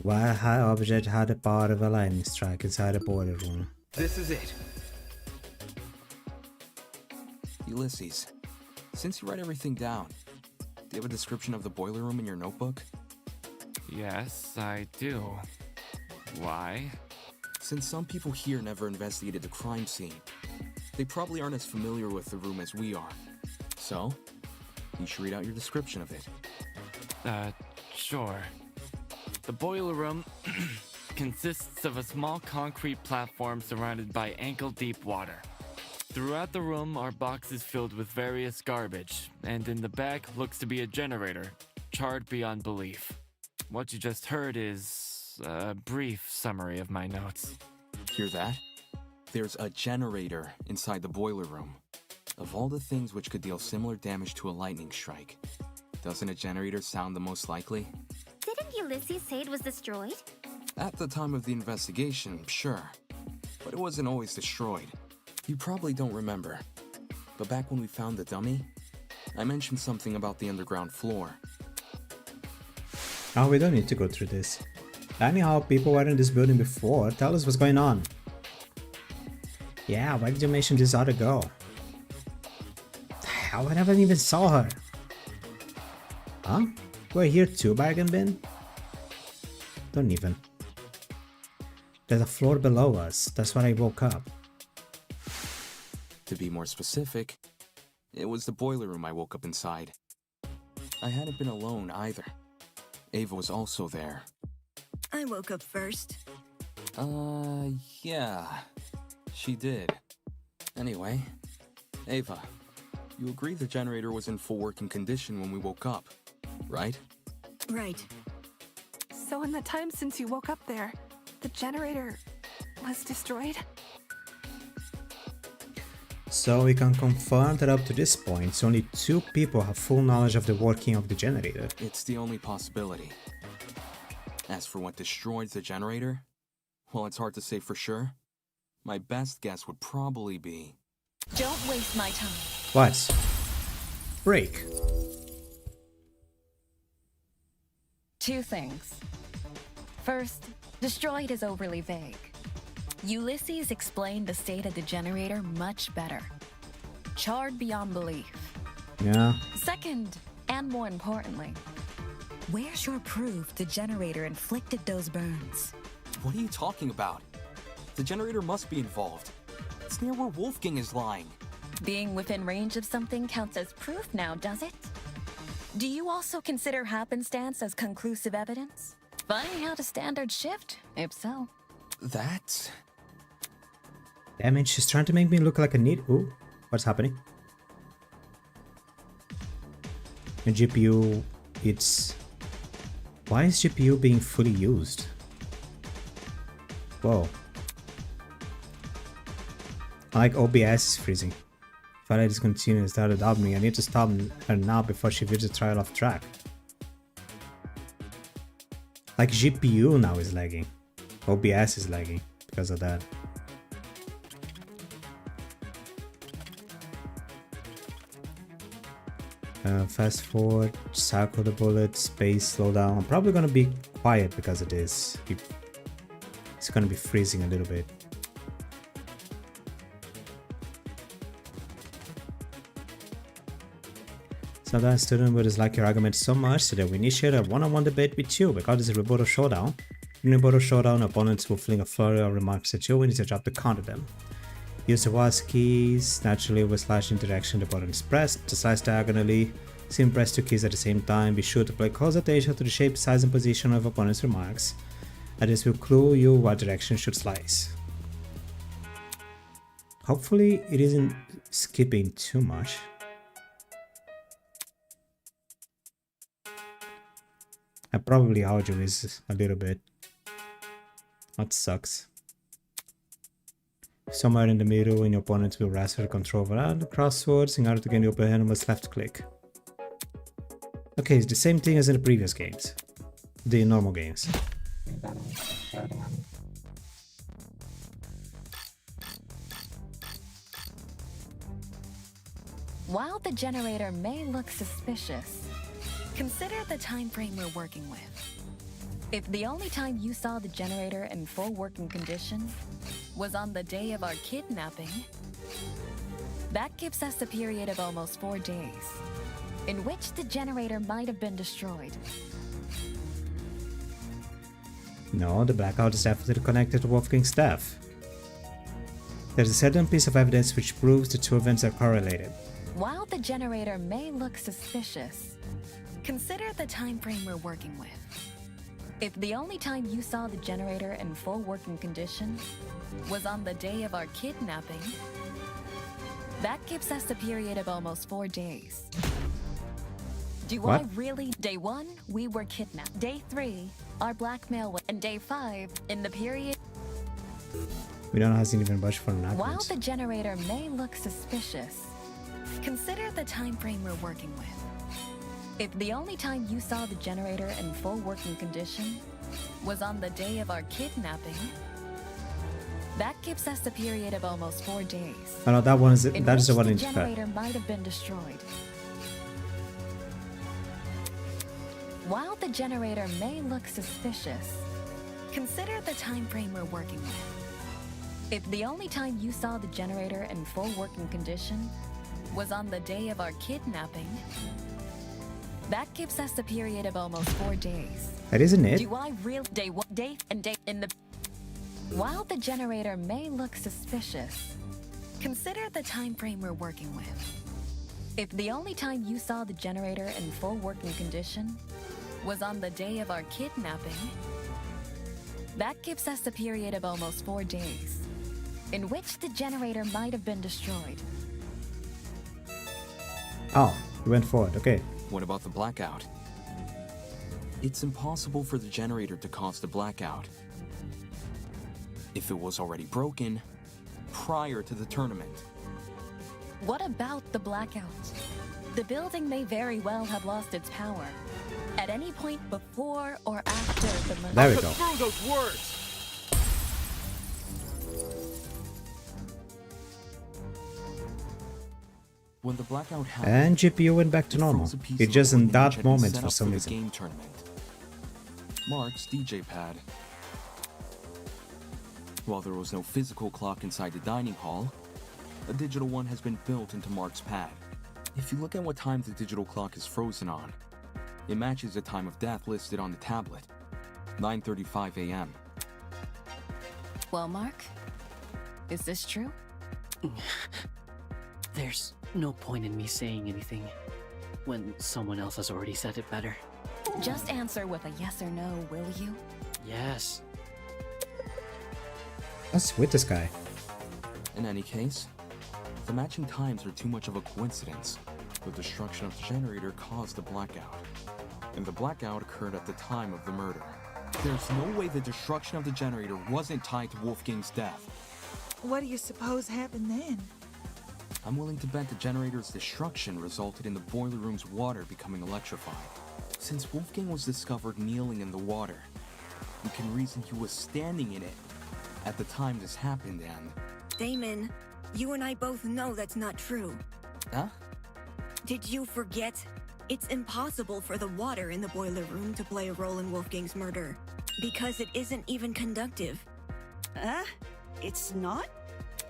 What object had the power of a lightning strike inside the boiler room? This is it. Ulysses, since you write everything down, do you have a description of the boiler room in your notebook? Yes, I do. Why? Since some people here never investigated the crime scene, they probably aren't as familiar with the room as we are. So, you should read out your description of it. Sure. The boiler room consists of a small concrete platform surrounded by ankle-deep water. Throughout the room are boxes filled with various garbage, and in the back looks to be a generator, charred beyond belief. What you just heard is a brief summary of my notes. Hear that? There's a generator inside the boiler room. Of all the things which could deal similar damage to a lightning strike, doesn't a generator sound the most likely? Didn't Ulysses say it was destroyed? At the time of the investigation, sure. But it wasn't always destroyed. You probably don't remember. But back when we found the dummy, I mentioned something about the underground floor. Oh, we don't need to go through this. Anyhow, people were in this building before. Tell us what's going on. Yeah, why did you mention this other girl? Hell, I never even saw her. Huh? We're here too, Bargain Bin? Don't even. There's a floor below us. That's when I woke up. To be more specific, it was the boiler room I woke up inside. I hadn't been alone either. Ava was also there. I woke up first. Yeah. She did. Anyway, Ava, you agree the generator was in full working condition when we woke up, right? Right. So in the time since you woke up there, the generator was destroyed? So we can confirm that up to this point, only 2 people have full knowledge of the working of the generator. It's the only possibility. As for what destroyed the generator, well, it's hard to say for sure. My best guess would probably be... Don't waste my time. What? Break. 2 things. First, destroyed is overly vague. Ulysses explained the state of the generator much better. Charred beyond belief. Yeah. Second, and more importantly, where's your proof the generator inflicted those burns? What are you talking about? The generator must be involved. It's near where Wolfgang is lying. Being within range of something counts as proof now, does it? Do you also consider happenstance as conclusive evidence? Funny how the standards shift, if so. That... Damn it, she's trying to make me look like a neat... Ooh, what's happening? The GPU, it's... Why is GPU being fully used? Whoa. I like OBS is freezing. If I let this continue and start doubting me, I need to stop her now before she veers the trial off track. Like GPU now is lagging. OBS is lagging because of that. Fast forward, cycle the bullet, space, slow down. I'm probably gonna be quiet because of this. It's gonna be freezing a little bit. So that student would dislike your argument so much that we initiate a one-on-one debate with you. We call this a rebuttal showdown. In a rebuttal showdown, opponents will fling a flurry of remarks at you and it's your job to counter them. Use the WASD keys. Naturally, with slash interaction, the button is pressed to slice diagonally. Sim press 2 keys at the same time. Be sure to pay close attention to the shape, size, and position of opponent's remarks. This will clue you what direction should slice. Hopefully it isn't skipping too much. I probably audio is a little bit. That sucks. Somewhere in the middle, when your opponent will wrestle control over the crosswords. In order to gain the upper hand, you must left click. Okay, it's the same thing as in the previous games. The normal games. While the generator may look suspicious, consider the time frame we're working with. If the only time you saw the generator in full working condition was on the day of our kidnapping, that gives us a period of almost 4 days, in which the generator might have been destroyed. No, the blackout is definitely connected to Wolfgang's death. There's a certain piece of evidence which proves the two events are correlated. While the generator may look suspicious, consider the time frame we're working with. If the only time you saw the generator in full working condition was on the day of our kidnapping, that gives us a period of almost 4 days. Do What? I really? Day 1, we were kidnapped. Day 3, our blackmail was. And day 5, in the period. We don't have even much for an While the generator may look suspicious, consider the time frame we're working with. If the only time you saw the generator in full working condition was on the day of our kidnapping, that gives us a period of almost 4 days. Oh no, that one is in that is the which one in the Japan. generator might have been destroyed. While the generator may look suspicious, consider the time frame we're working with. If the only time you saw the generator in full working condition was on the day of our kidnapping, that gives us a period of almost 4 days. That isn't it. Do I real day 1 day and day in the while the generator may look suspicious, consider the time frame we're working with. If the only time you saw the generator in full working condition was on the day of our kidnapping, that gives us a period of almost 4 days, in which the generator might have been destroyed. Oh, we went forward, okay. What about the blackout? It's impossible for the generator to cause the blackout if it was already broken prior to the tournament. What about the blackout? The building may very well have lost its power at any point before or after the murder. There we go. Through those words. When the blackout happened, And GPU went back to normal. froze a piece It's of just in equipment which that had been moment set for up some the reason. game tournament. Mark's DJ pad. While there was no physical clock inside the dining hall, a digital one has been built into Mark's pad. If you look at what time the digital clock is frozen on, it matches the time of death listed on the tablet, 9:35 a.m. Well, Mark, is this true? There's no point in me saying anything when someone else has already said it better. Just answer with a yes or no, will you? Yes. What's with this guy? In any case, the matching times are too much of a coincidence. The destruction of the generator caused the blackout, and the blackout occurred at the time of the murder. There's no way the destruction of the generator wasn't tied to Wolfgang's death. What do you suppose happened then? I'm willing to bet the generator's destruction resulted in the boiler room's water becoming electrified. Since Wolfgang was discovered kneeling in the water, we can reason he was standing in it at the time this happened, and... Damon, you and I both know that's not true. Huh? Did you forget? It's impossible for the water in the boiler room to play a role in Wolfgang's murder, because it isn't even conductive. It's not?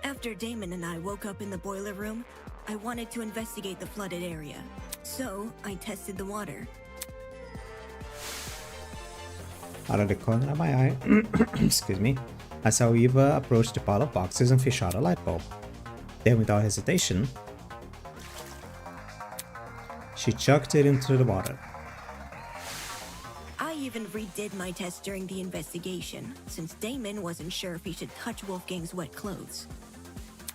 After Damon and I woke up in the boiler room, I wanted to investigate the flooded area. So, I tested the water. Out of the corner of my eye, excuse me, I saw Eva approach the pile of boxes and fish out a light bulb. Then, without hesitation, she chucked it into the water. I even redid my test during the investigation, since Damon wasn't sure if he should touch Wolfgang's wet clothes.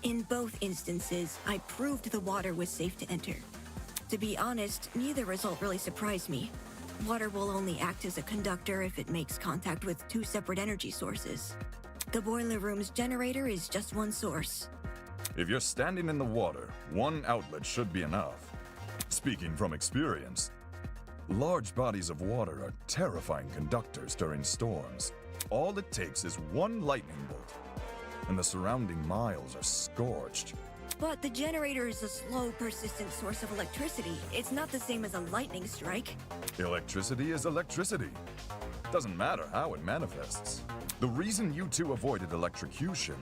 In both instances, I proved the water was safe to enter. To be honest, neither result really surprised me. Water will only act as a conductor if it makes contact with two separate energy sources. The boiler room's generator is just one source. If you're standing in the water, one outlet should be enough. Speaking from experience, large bodies of water are terrifying conductors during storms. All it takes is one lightning bolt, and the surrounding miles are scorched. But the generator is a slow, persistent source of electricity. It's not the same as a lightning strike. Electricity is electricity. Doesn't matter how it manifests. The reason you two avoided electrocution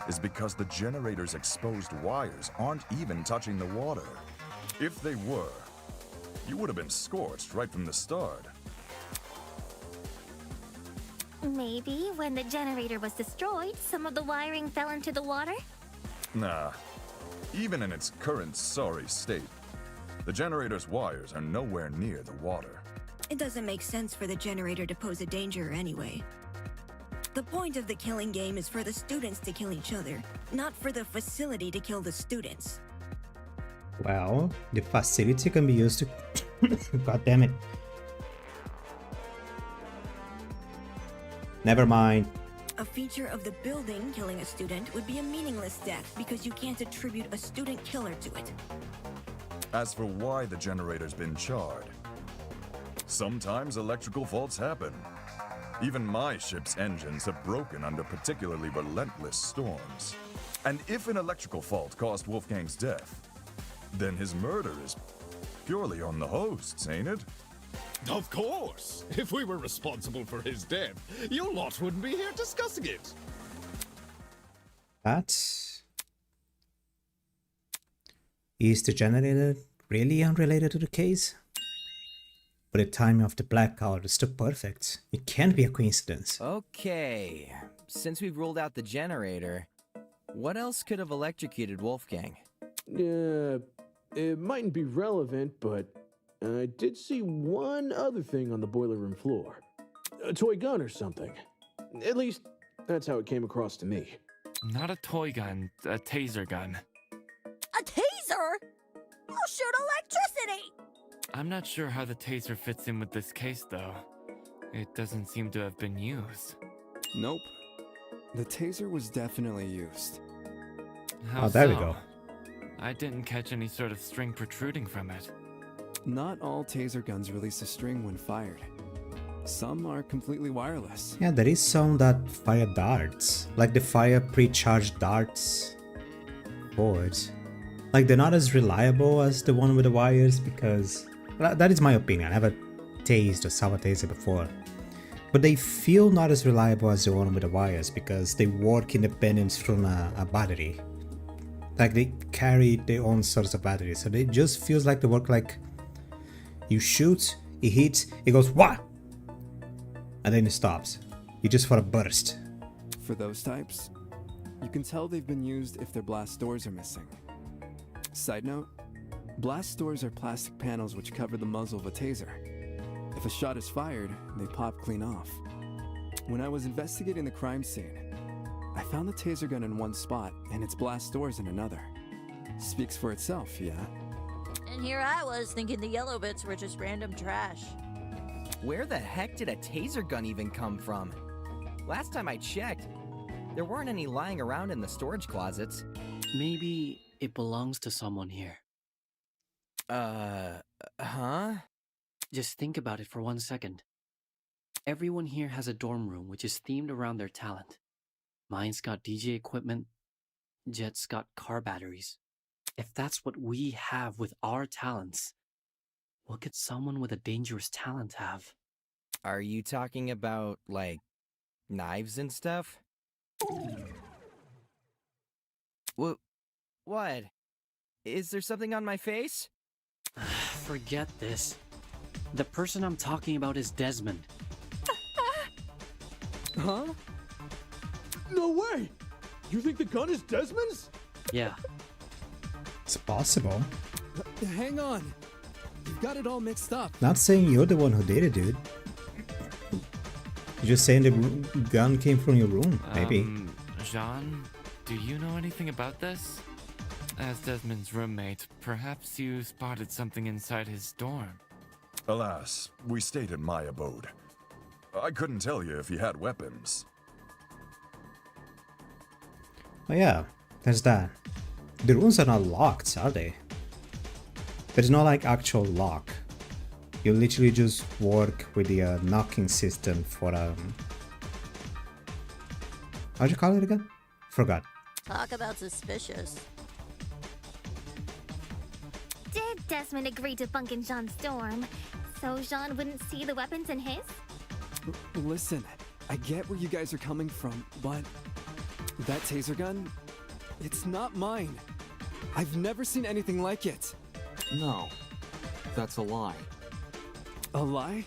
is because the generator's exposed wires aren't even touching the water. If they were, you would have been scorched right from the start. Maybe when the generator was destroyed, some of the wiring fell into the water? Nah. Even in its current sorry state, the generator's wires are nowhere near the water. It doesn't make sense for the generator to pose a danger anyway. The point of the killing game is for the students to kill each other, not for the facility to kill the students. Well, the facility can be used to... God damn it. Never mind. A feature of the building killing a student would be a meaningless death because you can't attribute a student killer to it. As for why the generator's been charred, sometimes electrical faults happen. Even my ship's engines have broken under particularly relentless storms. And if an electrical fault caused Wolfgang's death, then his murder is purely on the hosts, ain't it? Of course! If we were responsible for his death, you lot wouldn't be here discussing it. But is the generator really unrelated to the case? But the timing of the blackout is still perfect. It can't be a coincidence. Okay, since we've ruled out the generator, what else could have electrocuted Wolfgang? It mightn't be relevant, but I did see one other thing on the boiler room floor. A toy gun or something. At least, that's how it came across to me. Not a toy gun, a taser gun. A taser? You'll shoot electricity! I'm not sure how the taser fits in with this case, though. It doesn't seem to have been used. Nope. The taser was definitely used. How there we so? go. I didn't catch any sort of string protruding from it. Not all taser guns release a string when fired. Some are completely wireless. Yeah, there is some that fire darts, like the fire pre-charged darts boards. Like, they're not as reliable as the one with the wires because, well, that is my opinion. I never tased or saw a taser before, but they feel not as reliable as the one with the wires because they work independent from a battery. Like, they carry their own sorts of batteries, so they just feels like they work like you shoot, it hits, it goes what, and then it stops. You just for a burst. For those types, you can tell they've been used if their blast doors are missing. Side note, blast doors are plastic panels which cover the muzzle of a taser. If a shot is fired, they pop clean off. When I was investigating the crime scene, I found the taser gun in one spot and its blast doors in another. Speaks for itself, yeah? And here I was thinking the yellow bits were just random trash. Where the heck did a taser gun even come from? Last time I checked, there weren't any lying around in the storage closets. Maybe it belongs to someone here. Huh? Just think about it for 1 second. Everyone here has a dorm room which is themed around their talent. Mine's got DJ equipment, Jet's got car batteries. If that's what we have with our talents, what could someone with a dangerous talent have? Are you talking about, like, knives and stuff? What? Is there something on my face? Forget this. The person I'm talking about is Desmond. Huh? No way! You think the gun is Desmond's? Yeah. It's possible. Hang on. You've got it all mixed up. Not saying you're the one who did it, dude. You're just saying the gun came from your room, maybe. Jean, do you know anything about this? As Desmond's roommate, perhaps you spotted something inside his dorm. Alas, we stayed in my abode. I couldn't tell you if he had weapons. Oh yeah, there's that. The rooms are not locked, are they? There's no like actual lock. You literally just work with the knocking system for how'd you call it again? Forgot. Talk about suspicious. Did Desmond agree to bunk in Jean's dorm so Jean wouldn't see the weapons in his? Listen, I get where you guys are coming from, but that taser gun, it's not mine. I've never seen anything like it. No, that's a lie. A lie?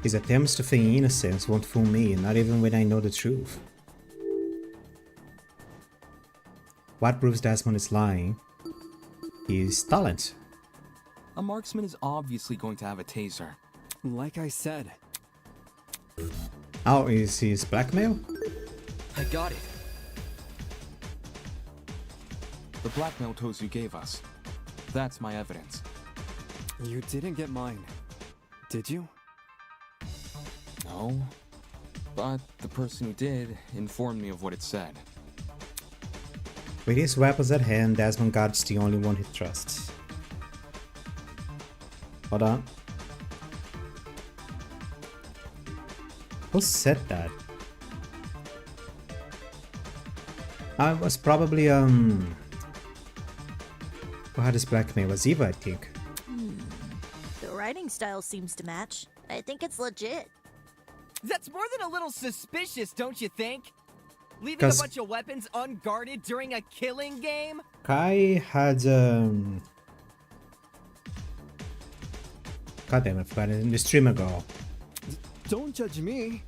His attempts to feign innocence won't fool me, not even when I know the truth. What proves Desmond is lying? His talent. A marksman is obviously going to have a taser. Like I said. Oh, is his blackmail? I got it. The blackmail tools you gave us. That's my evidence. You didn't get mine, did you? No. But the person who did informed me of what it said. With his weapons at hand, Desmond guards the only one he trusts. Hold on. Who said that? I was probably who had this blackmail? Was Eva, I think. The writing style seems to match. I think it's legit. That's more than a little suspicious, don't you think? Leaving a 'Cause- bunch of weapons unguarded during a killing game? Kai had God damn it, I forgot it. The streamer girl. Don't judge me.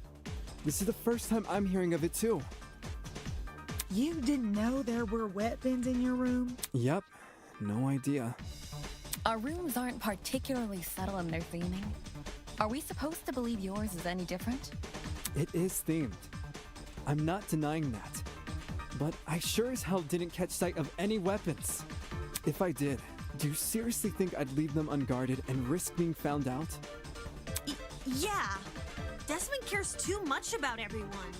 This is the first time I'm hearing of it too. You didn't know there were weapons in your room? Yep, no idea. Our rooms aren't particularly subtle in their theming. Are we supposed to believe yours is any different? It is themed. I'm not denying that. But I sure as hell didn't catch sight of any weapons. If I did, do you seriously think I'd leave them unguarded and risk being found out? Yeah. Desmond cares too much about everyone.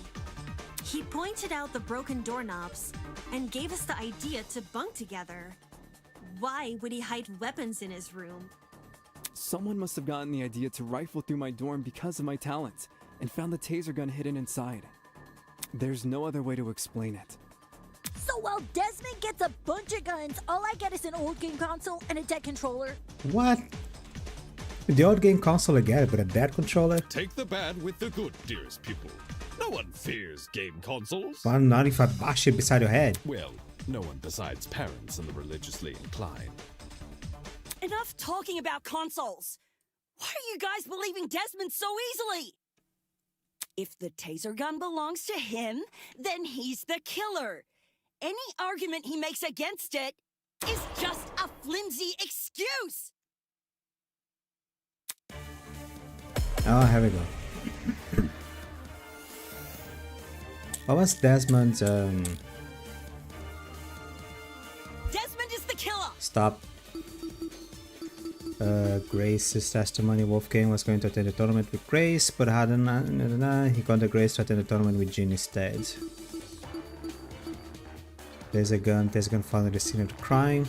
He pointed out the broken doorknobs and gave us the idea to bunk together. Why would he hide weapons in his room? Someone must have gotten the idea to rifle through my dorm because of my talent and found the taser gun hidden inside. There's no other way to explain it. So while Desmond gets a bunch of guns, all I get is an old game console and a dead controller. What? The old game console again, but a dead controller? Take the bad with the good, dearest pupil. No one fears game consoles. Why not if I bash it beside your head? Well, no one besides parents and the religiously inclined. Enough talking about consoles. Why are you guys believing Desmond so easily? If the taser gun belongs to him, then he's the killer. Any argument he makes against it is just a flimsy excuse. Oh, here we go. What was Desmond's Desmond is the killer. Stop. Grace's testimony. Wolfgang was going to attend the tournament with Grace, but hadn't. He got the Grace to attend the tournament with Jean instead. There's a gun. There's a gun found at the scene of the crime.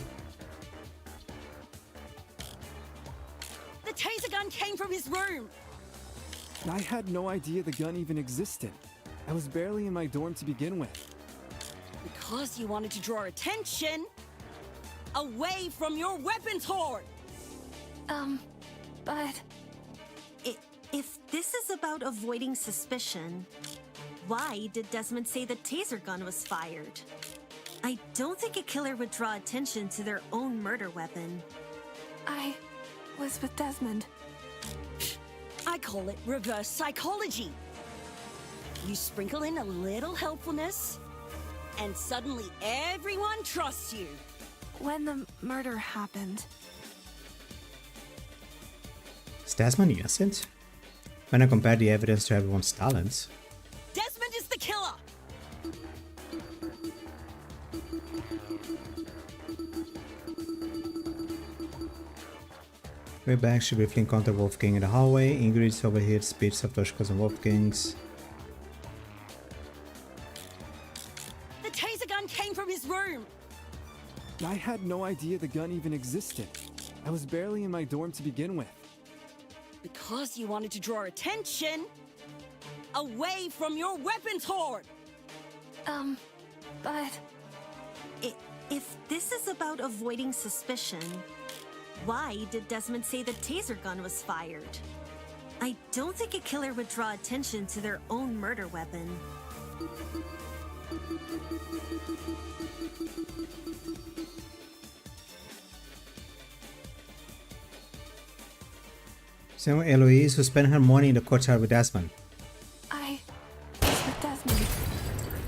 The taser gun came from his room. I had no idea the gun even existed. I was barely in my dorm to begin with. Because you wanted to draw attention away from your weapons hoard. But... If this is about avoiding suspicion, why did Desmond say the taser gun was fired? I don't think a killer would draw attention to their own murder weapon. I was with Desmond. I call it reverse psychology. You sprinkle in a little helpfulness, and suddenly everyone trusts you. When the murder happened... Is Desmond innocent? When I compare the evidence to everyone's talents. Desmond is the killer! Way back, she briefly encountered Wolfgang in the hallway. Ingrid overheard speech of Toshko's and Wolfgang's. The taser gun came from his room. I had no idea the gun even existed. I was barely in my dorm to begin with. Because you wanted to draw attention away from your weapons hoard. But... If this is about avoiding suspicion, why did Desmond say the taser gun was fired? I don't think a killer would draw attention to their own murder weapon. So Eloise, who spent her morning in the courtyard with Desmond. I was with Desmond.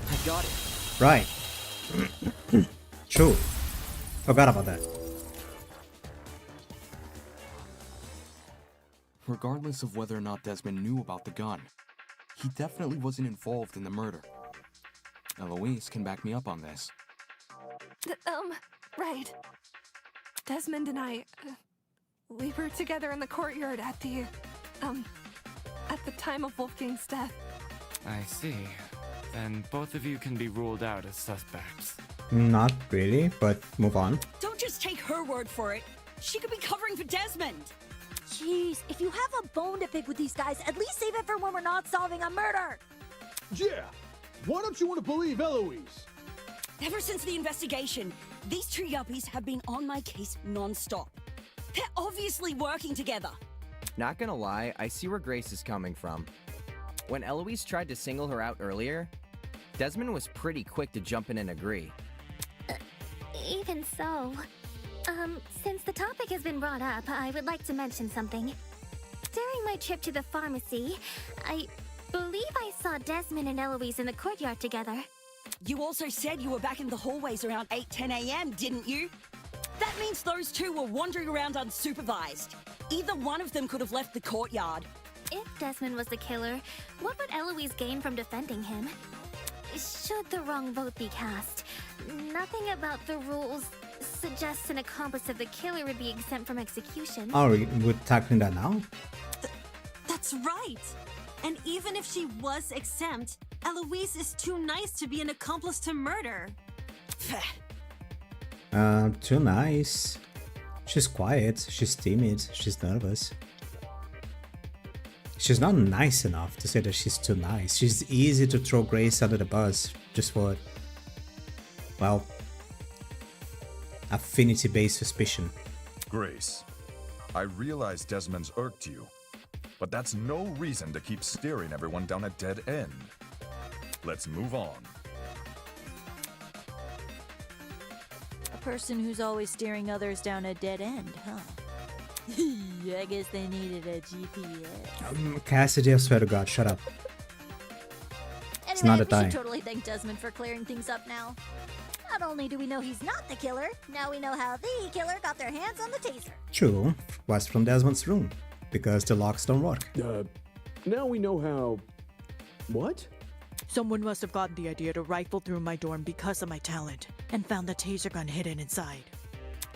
I got it. Right. True. Forgot about that. Regardless of whether or not Desmond knew about the gun, he definitely wasn't involved in the murder. Eloise can back me up on this. Right. Desmond and I, we were together in the courtyard at the time of Wolfgang's death. I see. Then both of you can be ruled out as suspects. Not really, but move on. Don't just take her word for it. She could be covering for Desmond. Jeez, if you have a bone to pick with these guys, at least save it for when we're not solving a murder. Yeah! Why don't you want to believe Eloise? Ever since the investigation, these two yuppies have been on my case non-stop. They're obviously working together. Not gonna lie, I see where Grace is coming from. When Eloise tried to single her out earlier, Desmond was pretty quick to jump in and agree. Even so, since the topic has been brought up, I would like to mention something. During my trip to the pharmacy, I believe I saw Desmond and Eloise in the courtyard together. You also said you were back in the hallways around 8-10 a.m., didn't you? That means those two were wandering around unsupervised. Either one of them could have left the courtyard. If Desmond was the killer, what would Eloise gain from defending him? Should the wrong vote be cast, nothing about the rules suggests an accomplice of the killer would be exempt from execution. Are we tackling that now? That's right. And even if she was exempt, Eloise is too nice to be an accomplice to murder. Too nice. She's quiet, she's timid, she's nervous. She's not nice enough to say that she's too nice. She's easy to throw Grace under the bus just for, well, affinity-based suspicion. Grace, I realize Desmond's irked you, but that's no reason to keep steering everyone down a dead end. Let's move on. A person who's always steering others down a dead end, huh? I guess they needed a GPS. Cassidy, I swear to God, shut up. It's not a We tie. should totally thank Desmond for clearing things up now. Not only do we know he's not the killer, now we know how the killer got their hands on the taser. True, was from Desmond's room, because the locks don't work. Now we know how... What? Someone must have gotten the idea to rifle through my dorm because of my talent, and found the taser gun hidden inside.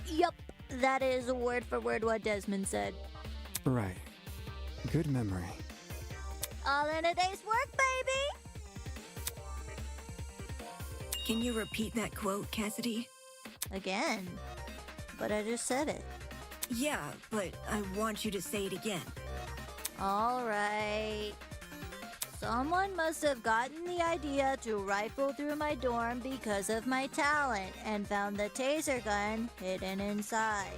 Yup, that is word for word what Desmond said. Right. Good memory. All in a day's work, baby! Can you repeat that quote, Cassidy? Again. But I just said it. Yeah, but I want you to say it again. Alright. Someone must have gotten the idea to rifle through my dorm because of my talent and found the taser gun hidden inside.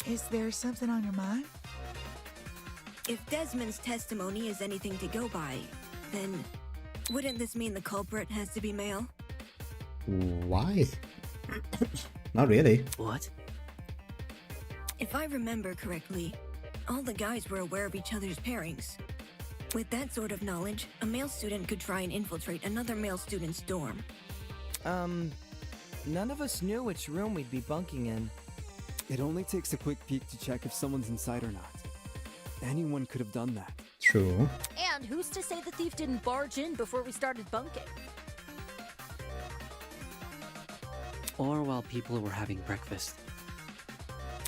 Is there something on your mind? If Desmond's testimony is anything to go by, then wouldn't this mean the culprit has to be male? Why? Not really. What? If I remember correctly, all the guys were aware of each other's pairings. With that sort of knowledge, a male student could try and infiltrate another male student's dorm. None of us knew which room we'd be bunking in. It only takes a quick peek to check if someone's inside or not. Anyone could have done that. True. And who's to say the thief didn't barge in before we started bunking? Or while people were having breakfast.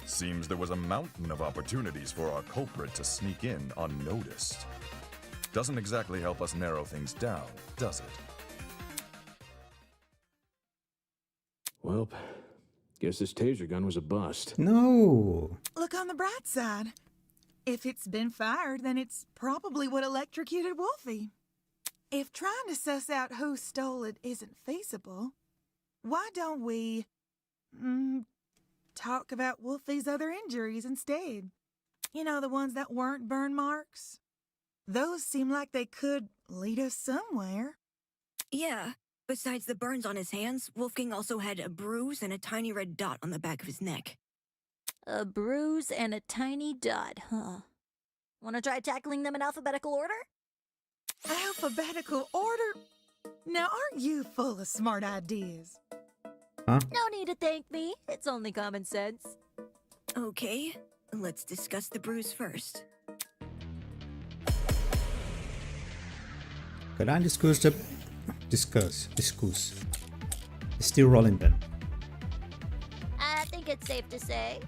Seems there was a mountain of opportunities for our culprit to sneak in unnoticed. Doesn't exactly help us narrow things down, does it? Well, guess this taser gun was a bust. No. Look on the bright side. If it's been fired, then it's probably what electrocuted Wolfie. If trying to suss out who stole it isn't feasible, why don't we talk about Wolfie's other injuries instead? You know, the ones that weren't burn marks? Those seem like they could lead us somewhere. Yeah. Besides the burns on his hands, Wolfgang also had a bruise and a tiny red dot on the back of his neck. A bruise and a tiny dot, huh? Wanna try tackling them in alphabetical order? Alphabetical order? Now, aren't you full of smart ideas? Huh? No need to thank me. It's only common sense. Okay, let's discuss the bruise first. Could I discuss the steel rolling pin? I think it's safe to say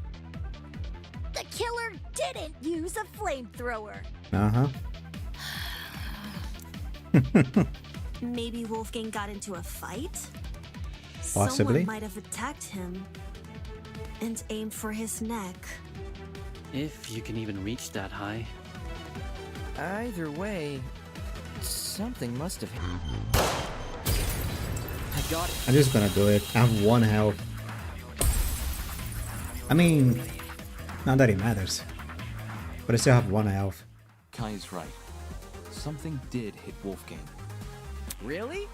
the killer didn't use a flamethrower. Uh-huh. Maybe Wolfgang got into a fight? Possibly. Someone might have attacked him and aimed for his neck. If you can even reach that high. Either way, something must have happened. I got it. I'm just gonna do it. I have 1 health. I mean, not that it matters. But I still have 1 health. Kai is right. Something did hit Wolfgang. Really?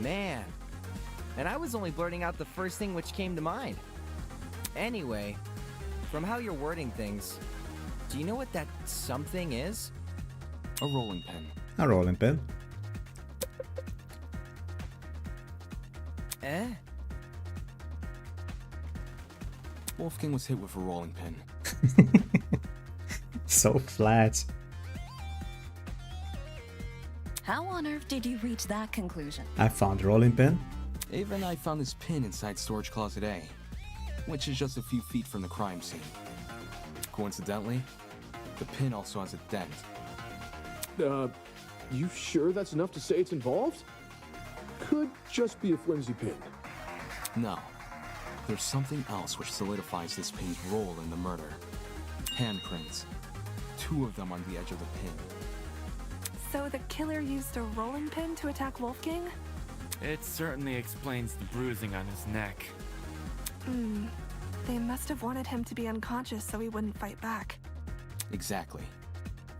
Man. And I was only blurting out the first thing which came to mind. Anyway, from how you're wording things, do you know what that something is? A rolling pin. A rolling pin. Eh? Wolfgang was hit with a rolling pin. So flat. How on earth did you reach that conclusion? I found the rolling pin. Ava and I found this pin inside storage closet A, which is just a few feet from the crime scene. Coincidentally, the pin also has a dent. You sure that's enough to say it's involved? Could just be a flimsy pin. No. There's something else which solidifies this pin's role in the murder. Handprints. 2 of them on the edge of the pin. So the killer used a rolling pin to attack Wolfgang? It certainly explains the bruising on his neck. They must have wanted him to be unconscious so he wouldn't fight back. Exactly.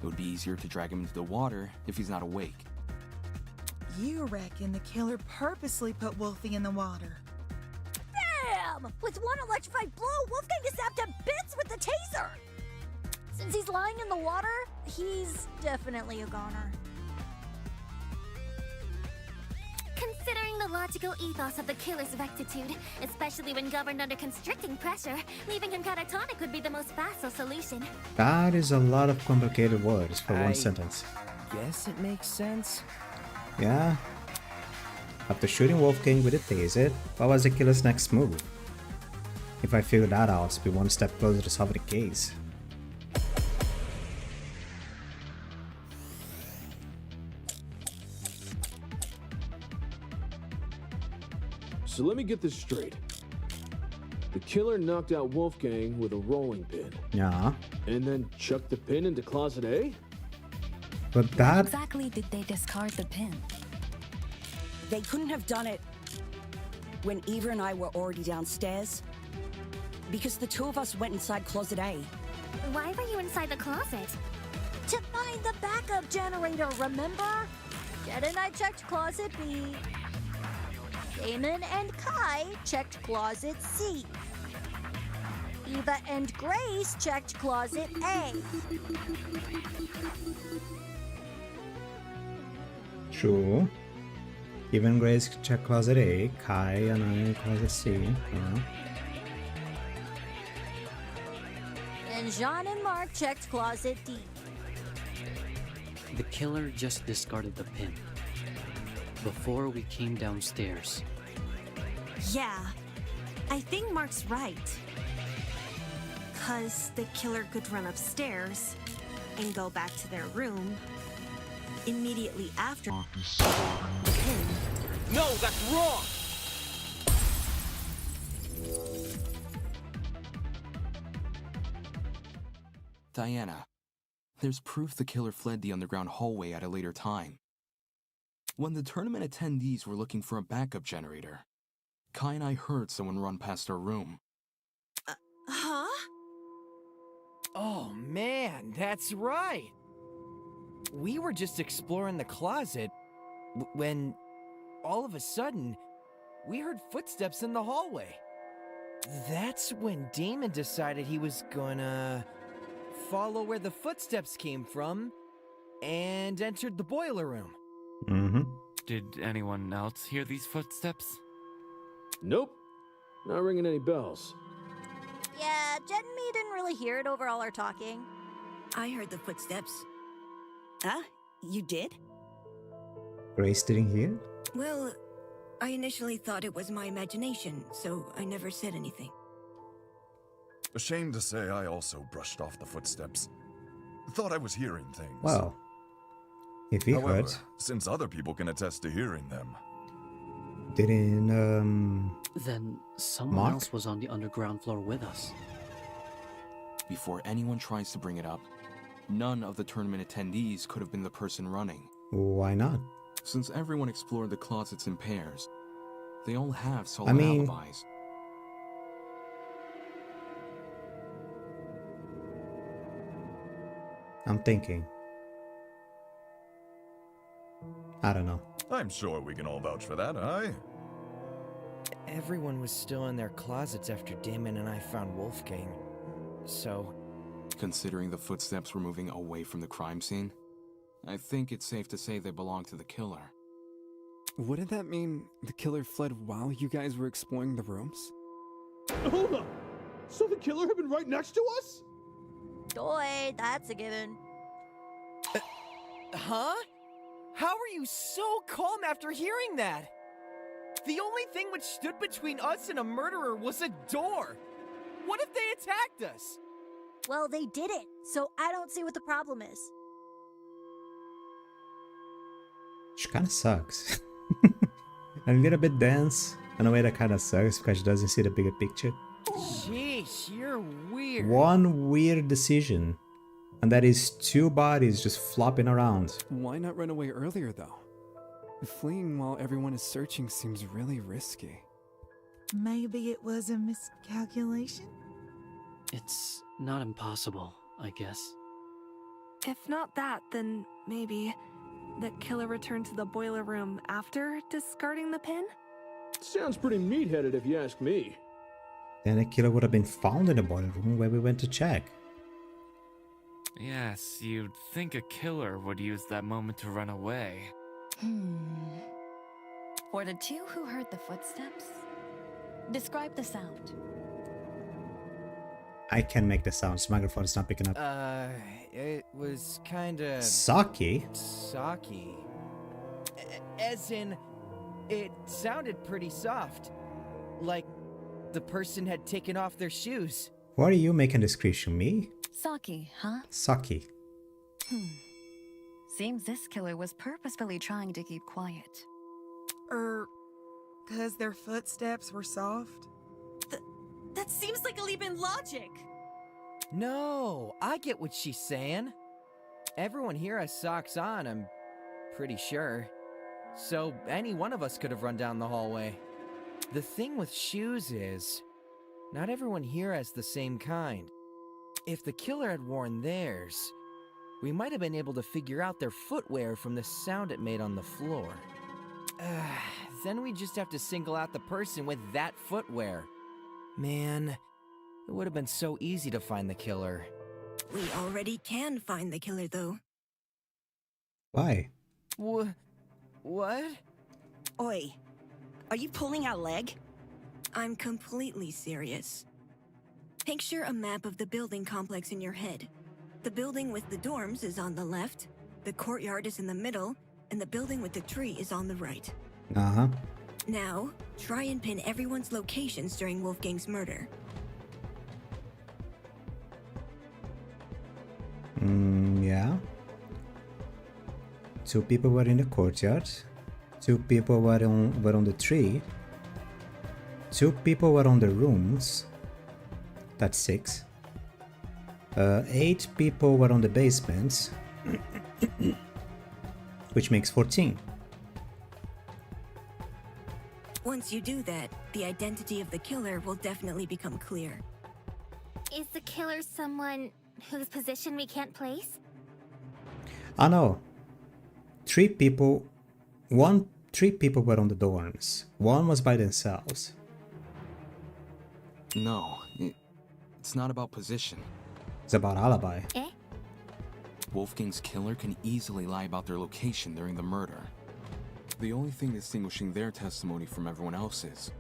It would be easier to drag him into the water if he's not awake. You reckon the killer purposely put Wolfie in the water? Damn! With 1 electrified blow, Wolfgang is zapped to bits with the taser! Since he's lying in the water, he's definitely a goner. Considering the logical ethos of the killer's rectitude, especially when governed under constricting pressure, leaving him catatonic would be the most facile solution. That is a lot of complicated words for 1 sentence. Guess it makes sense. Yeah. After shooting Wolfgang with a taser, what was the killer's next move? If I figure that out, we'll be 1 step closer to solving the case. So let me get this straight. The killer knocked out Wolfgang with a rolling pin. Yeah. And then chucked the pin into closet A? But that... How exactly did they discard the pin? They couldn't have done it when Eva and I were already downstairs. Because the 2 of us went inside closet A. Why were you inside the closet? To find the backup generator, remember? Jed and I checked closet B. Damon and Kai checked closet C. Eva and Grace checked closet A. True. Even Grace checked closet A, Kai and I closet C. Yeah. And Jean and Mark checked closet D. The killer just discarded the pin before we came downstairs. Yeah, I think Mark's right. because the killer could run upstairs and go back to their room immediately after the pin. No, that's wrong! Diana, there's proof the killer fled the underground hallway at a later time. When the tournament attendees were looking for a backup generator, Kai and I heard someone run past our room. Huh? Oh man, that's right. We were just exploring the closet when all of a sudden we heard footsteps in the hallway. That's when Damon decided he was gonna follow where the footsteps came from and entered the boiler room. Mm-hmm. Did anyone else hear these footsteps? Nope. Not ringing any bells. Yeah, Jen and me didn't really hear it over all our talking. I heard the footsteps. Huh? You did? Grace didn't hear? Well, I initially thought it was my imagination, so I never said anything. Ashamed to say, I also brushed off the footsteps. Thought I was hearing things. Well, if he However, heard, since other people can attest to hearing them, didn't Then someone Mark? else was on the underground floor with us. Before anyone tries to bring it up, none of the tournament attendees could have been the person running. Why not? Since everyone explored the closets in pairs, they all have solid I mean, alibis. I'm thinking. I don't know. I'm sure we can all vouch for that, aye? Everyone was still in their closets after Damon and I found Wolfgang. So, Considering the footsteps were moving away from the crime scene, I think it's safe to say they belong to the killer. Wouldn't that mean the killer fled while you guys were exploring the rooms? Hold up! So the killer had been right next to us? Joy, that's a given. huh? How are you so calm after hearing that? The only thing which stood between us and a murderer was a door. What if they attacked us? Well, they did it, so I don't see what the problem is. She kind of sucks. A little bit dense in a way that kind of sucks because she doesn't see the bigger picture. Sheesh, you're weird. One weird decision, and that is two bodies just flopping around. Why not run away earlier, though? Fleeing while everyone is searching seems really risky. Maybe it was a miscalculation? It's not impossible, I guess. If not that, then maybe the killer returned to the boiler room after discarding the pin? Sounds pretty meat-headed if you ask me. Then the killer would have been found in the boiler room where we went to check. Yes, you'd think a killer would use that moment to run away. For the two who heard the footsteps, describe the sound. I can make the sounds. Microphone is not picking up. It was kinda... Saki? Saki. As in, it sounded pretty soft. Like the person had taken off their shoes. What are you making this creation? Me? Saki, huh? Saki. Seems this killer was purposefully trying to keep quiet. Cause their footsteps were soft? That seems like a leap in logic. No, I get what she's saying. Everyone here has socks on, I'm pretty sure. So any one of us could have run down the hallway. The thing with shoes is, not everyone here has the same kind. If the killer had worn theirs, we might have been able to figure out their footwear from the sound it made on the floor. Then we just have to single out the person with that footwear. Man, it would have been so easy to find the killer. We already can find the killer, though. Why? What? Oi, are you pulling our leg? I'm completely serious. Picture a map of the building complex in your head. The building with the dorms is on the left, the courtyard is in the middle, and the building with the tree is on the right. Uh-huh. Now, try and pin everyone's locations during Wolfgang's murder. Yeah. 2 people were in the courtyard. 2 people were on the tree. 2 people were on the rooms. That's 6. 8 people were on the basement. Which makes 14. Once you do that, the identity of the killer will definitely become clear. Is the killer someone whose position we can't place? I know. 3 people were on the dorms. 1 was by themselves. No, it's not about position. It's about alibi. Eh? Wolfgang's killer can easily lie about their location during the murder. The only thing distinguishing their testimony from everyone else's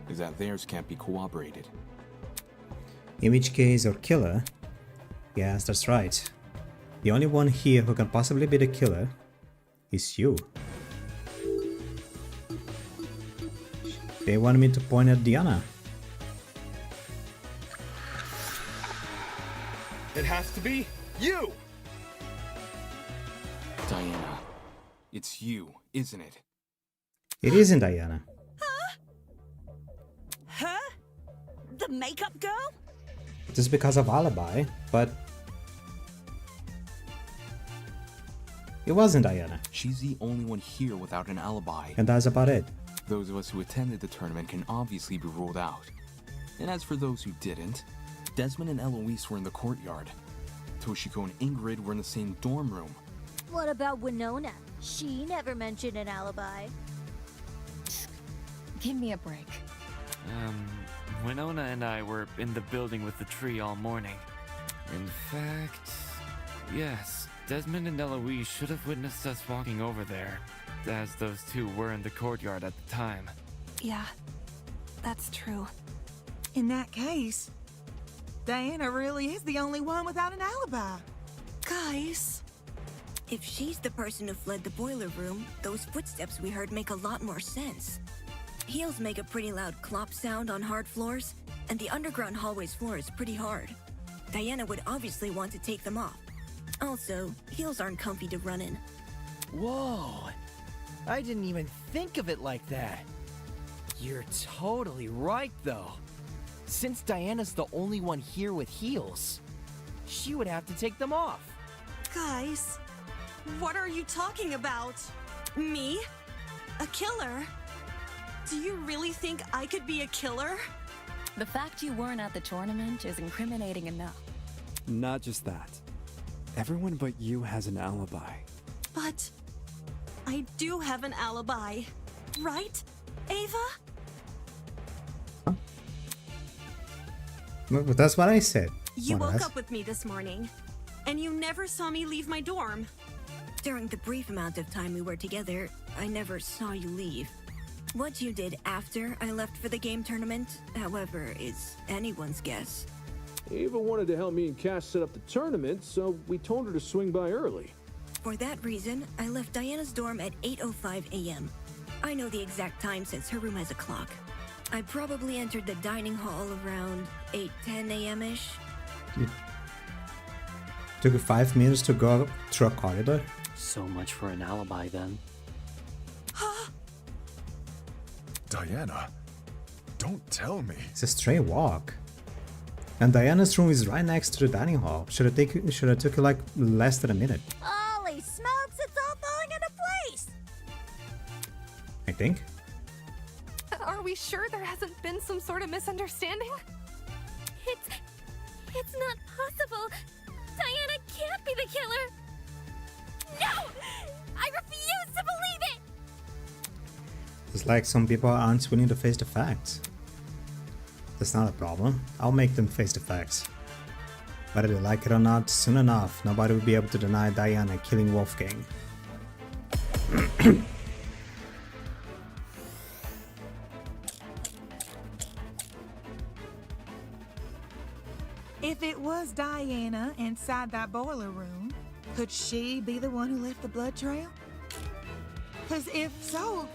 is that theirs can't be corroborated. In which case, our killer... Yes, that's right. The only one here who can possibly be the killer is you. They want me to point at Diana. It has to be you! Diana, it's you, isn't it? It isn't Diana. Her? The makeup girl? Just because of alibi, but... It wasn't Diana. She's the only one here without an alibi. And that's about it. Those of us who attended the tournament can obviously be ruled out. And as for those who didn't, Desmond and Eloise were in the courtyard. Toshiko and Ingrid were in the same dorm room. What about Winona? She never mentioned an alibi. Give me a break. Winona and I were in the building with the tree all morning. In fact, yes, Desmond and Eloise should have witnessed us walking over there, as those 2 were in the courtyard at the time. Yeah, that's true. In that case, Diana really is the only one without an alibi. Guys. If she's the person who fled the boiler room, those footsteps we heard make a lot more sense. Heels make a pretty loud clop sound on hard floors, and the underground hallway's floor is pretty hard. Diana would obviously want to take them off. Also, heels aren't comfy to run in. Whoa! I didn't even think of it like that. You're totally right, though. Since Diana's the only one here with heels, she would have to take them off. Guys, what are you talking about? Me? A killer? Do you really think I could be a killer? The fact you weren't at the tournament is incriminating enough. Not just that. Everyone but you has an alibi. But I do have an alibi, right, Ava? But that's what I said. You woke up with me this morning, and you never saw me leave my dorm. During the brief amount of time we were together, I never saw you leave. What you did after I left for the game tournament, however, is anyone's guess. Ava wanted to help me and Cass set up the tournament, so we told her to swing by early. For that reason, I left Diana's dorm at 8:05 a.m. I know the exact time since her room has a clock. I probably entered the dining hall around 8:10 a.m.-ish. It took you 5 minutes to go through a corridor? So much for an alibi then. Diana, don't tell me. It's a straight walk. And Diana's room is right next to the dining hall. Should have took you like less than a minute. Holy smokes, it's all falling into place! I think. Are we sure there hasn't been some sort of misunderstanding? It's not possible. Diana can't be the killer. No! I refuse to believe it! It's like some people aren't willing to face the facts. That's not a problem. I'll make them face the facts. Whether they like it or not, soon enough, nobody will be able to deny Diana killing Wolfgang. If it was Diana inside that boiler room, could she be the one who left the blood trail? Because if so,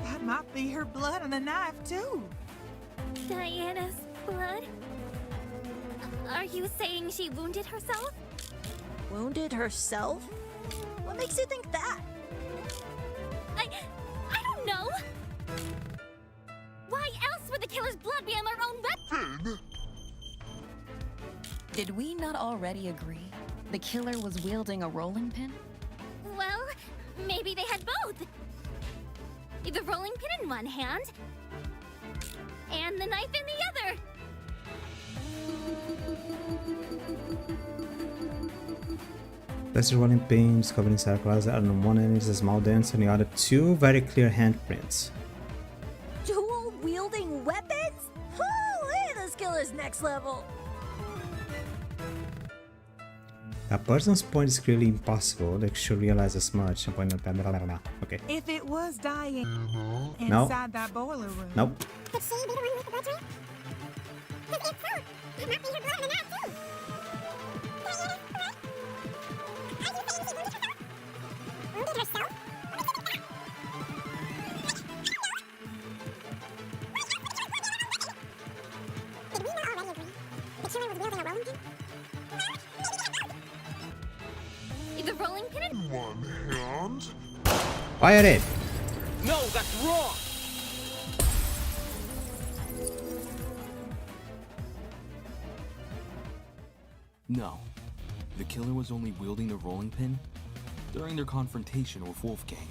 that might be her blood on the knife too. Diana's blood? Are you saying she wounded herself? wounded herself? What makes you think that? I don't know. Why else would the killer's blood be on their own weapon? Did we not already agree the killer was wielding a rolling pin? Well, maybe they had both. The rolling pin in one hand, and the knife in the other. Place the rolling pins covered in circles, and on one end is a small dent, and the other two very clear handprints. Dual wielding weapons? Holy, this killer's next level. A person's point is clearly impossible. They should realize as much. Okay. If it was dying No. inside that boiler room. Nope. Could she be the one with the blood trail? Because if so, that might be her blood in the night too. Diana, correct? Are you saying she wounded herself? Wounded herself? Did we not already agree? The killer was wielding a rolling pin? The rolling pin in one hand. Fire it! No, that's wrong! No. The killer was only wielding the rolling pin during their confrontation with Wolfgang.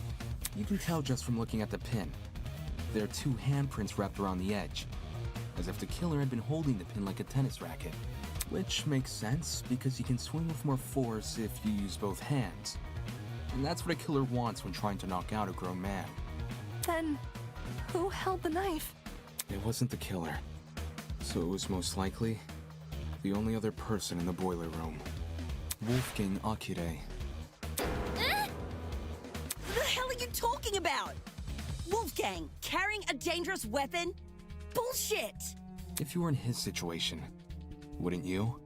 You can tell just from looking at the pin. There are two handprints wrapped around the edge, as if the killer had been holding the pin like a tennis racket. Which makes sense, because you can swing with more force if you use both hands. And that's what a killer wants when trying to knock out a grown man. Then, who held the knife? It wasn't the killer, so it was most likely the only other person in the boiler room. Wolfgang Akire. What the hell are you talking about? Wolfgang, carrying a dangerous weapon? Bullshit! If you were in his situation, wouldn't you?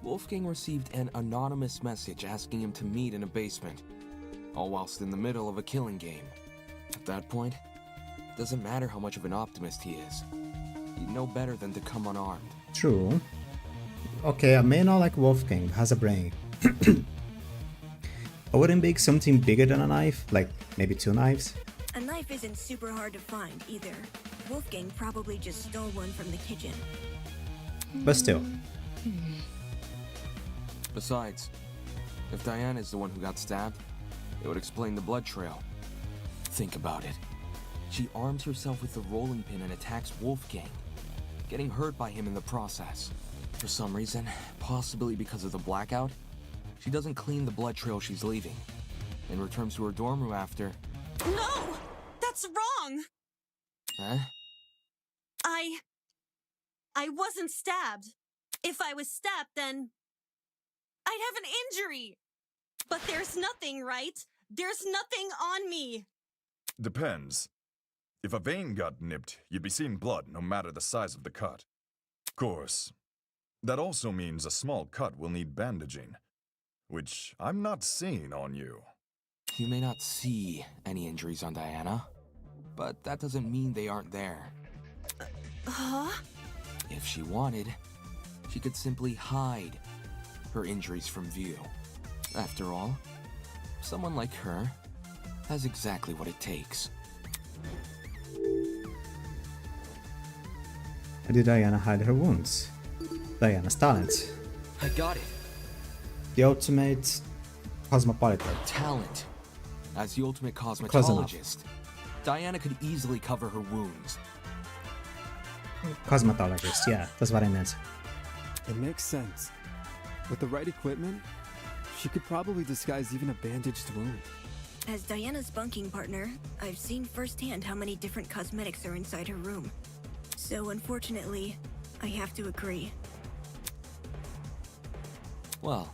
Wolfgang received an anonymous message asking him to meet in a basement, all whilst in the middle of a killing game. At that point, it doesn't matter how much of an optimist he is. He'd know better than to come unarmed. True. Okay, a man not like Wolfgang has a brain. I wouldn't make something bigger than a knife, like maybe two knives. A knife isn't super hard to find, either. Wolfgang probably just stole one from the kitchen. But still. Besides, if Diana is the one who got stabbed, it would explain the blood trail. Think about it. She arms herself with the rolling pin and attacks Wolfgang, getting hurt by him in the process. For some reason, possibly because of the blackout, she doesn't clean the blood trail she's leaving, and returns to her dorm room after. No! That's wrong! Huh? I wasn't stabbed. If I was stabbed, then I'd have an injury. But there's nothing, right? There's nothing on me. Depends. If a vein got nipped, you'd be seeing blood no matter the size of the cut. Of course, that also means a small cut will need bandaging, which I'm not seeing on you. You may not see any injuries on Diana, but that doesn't mean they aren't there. Huh? If she wanted, she could simply hide her injuries from view. After all, someone like her has exactly what it takes. How did Diana hide her wounds? Diana's talent. I got it. The ultimate cosmopolitan. Talent. As the ultimate cosmetologist, Diana could easily cover her wounds. Cosmetologist, yeah, that's what I meant. It makes sense. With the right equipment, she could probably disguise even a bandaged wound. As Diana's bunking partner, I've seen firsthand how many different cosmetics are inside her room. So unfortunately, I have to agree. Well,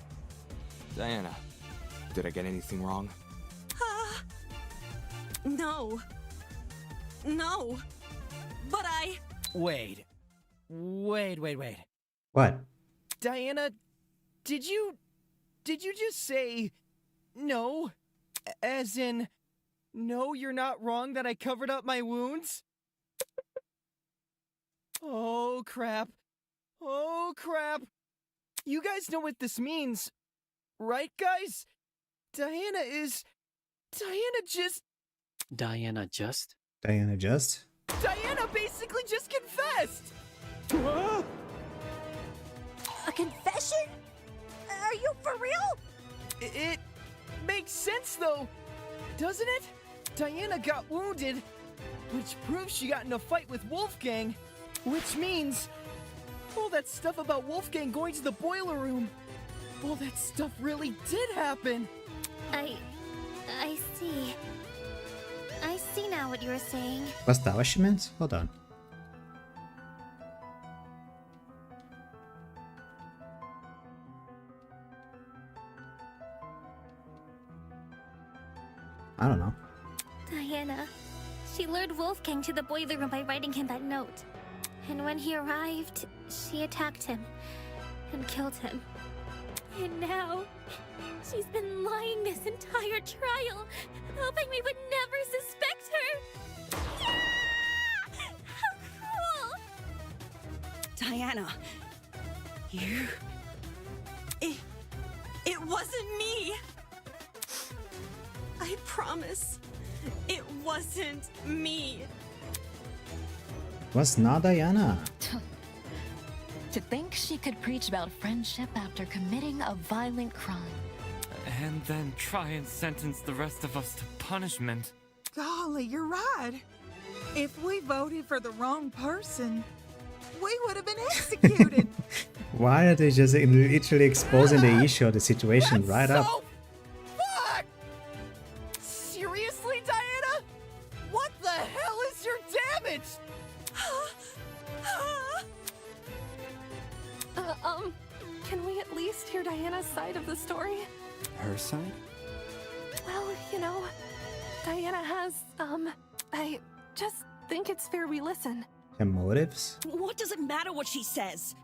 Diana, did I get anything wrong? No. No. But Wait. What? Diana, did you just say no? As in, no, you're not wrong that I covered up my wounds? Oh, crap. You guys know what this means, right, guys? Diana just... Diana just? Diana just? Diana basically just confessed! A confession? Are you for real? It makes sense, though, doesn't it? Diana got wounded, which proves she got in a fight with Wolfgang, which means all that stuff about Wolfgang going to the boiler room, all that stuff really did happen. I see. I see now what you're saying. Was that what she meant? Hold on. I don't know. Diana. She lured Wolfgang to the boiler room by writing him that note. And when he arrived, she attacked him and killed him. And now, she's been lying this entire trial, hoping we would never suspect her. Yeah! How cruel! Diana, you... It wasn't me! I promise, it wasn't me. Was not Diana. To think she could preach about friendship after committing a violent crime. And then try and sentence the rest of us to punishment. Golly, you're right. If we voted for the wrong person, we would have been executed. Why are they just literally exposing the issue of the situation right up? Fuck! Seriously, Diana? What the hell is your damage? Can we at least hear Diana's side of the story? Her side? Well, you know, Diana has, I just think it's fair we listen. Her motives? What does it matter what she says?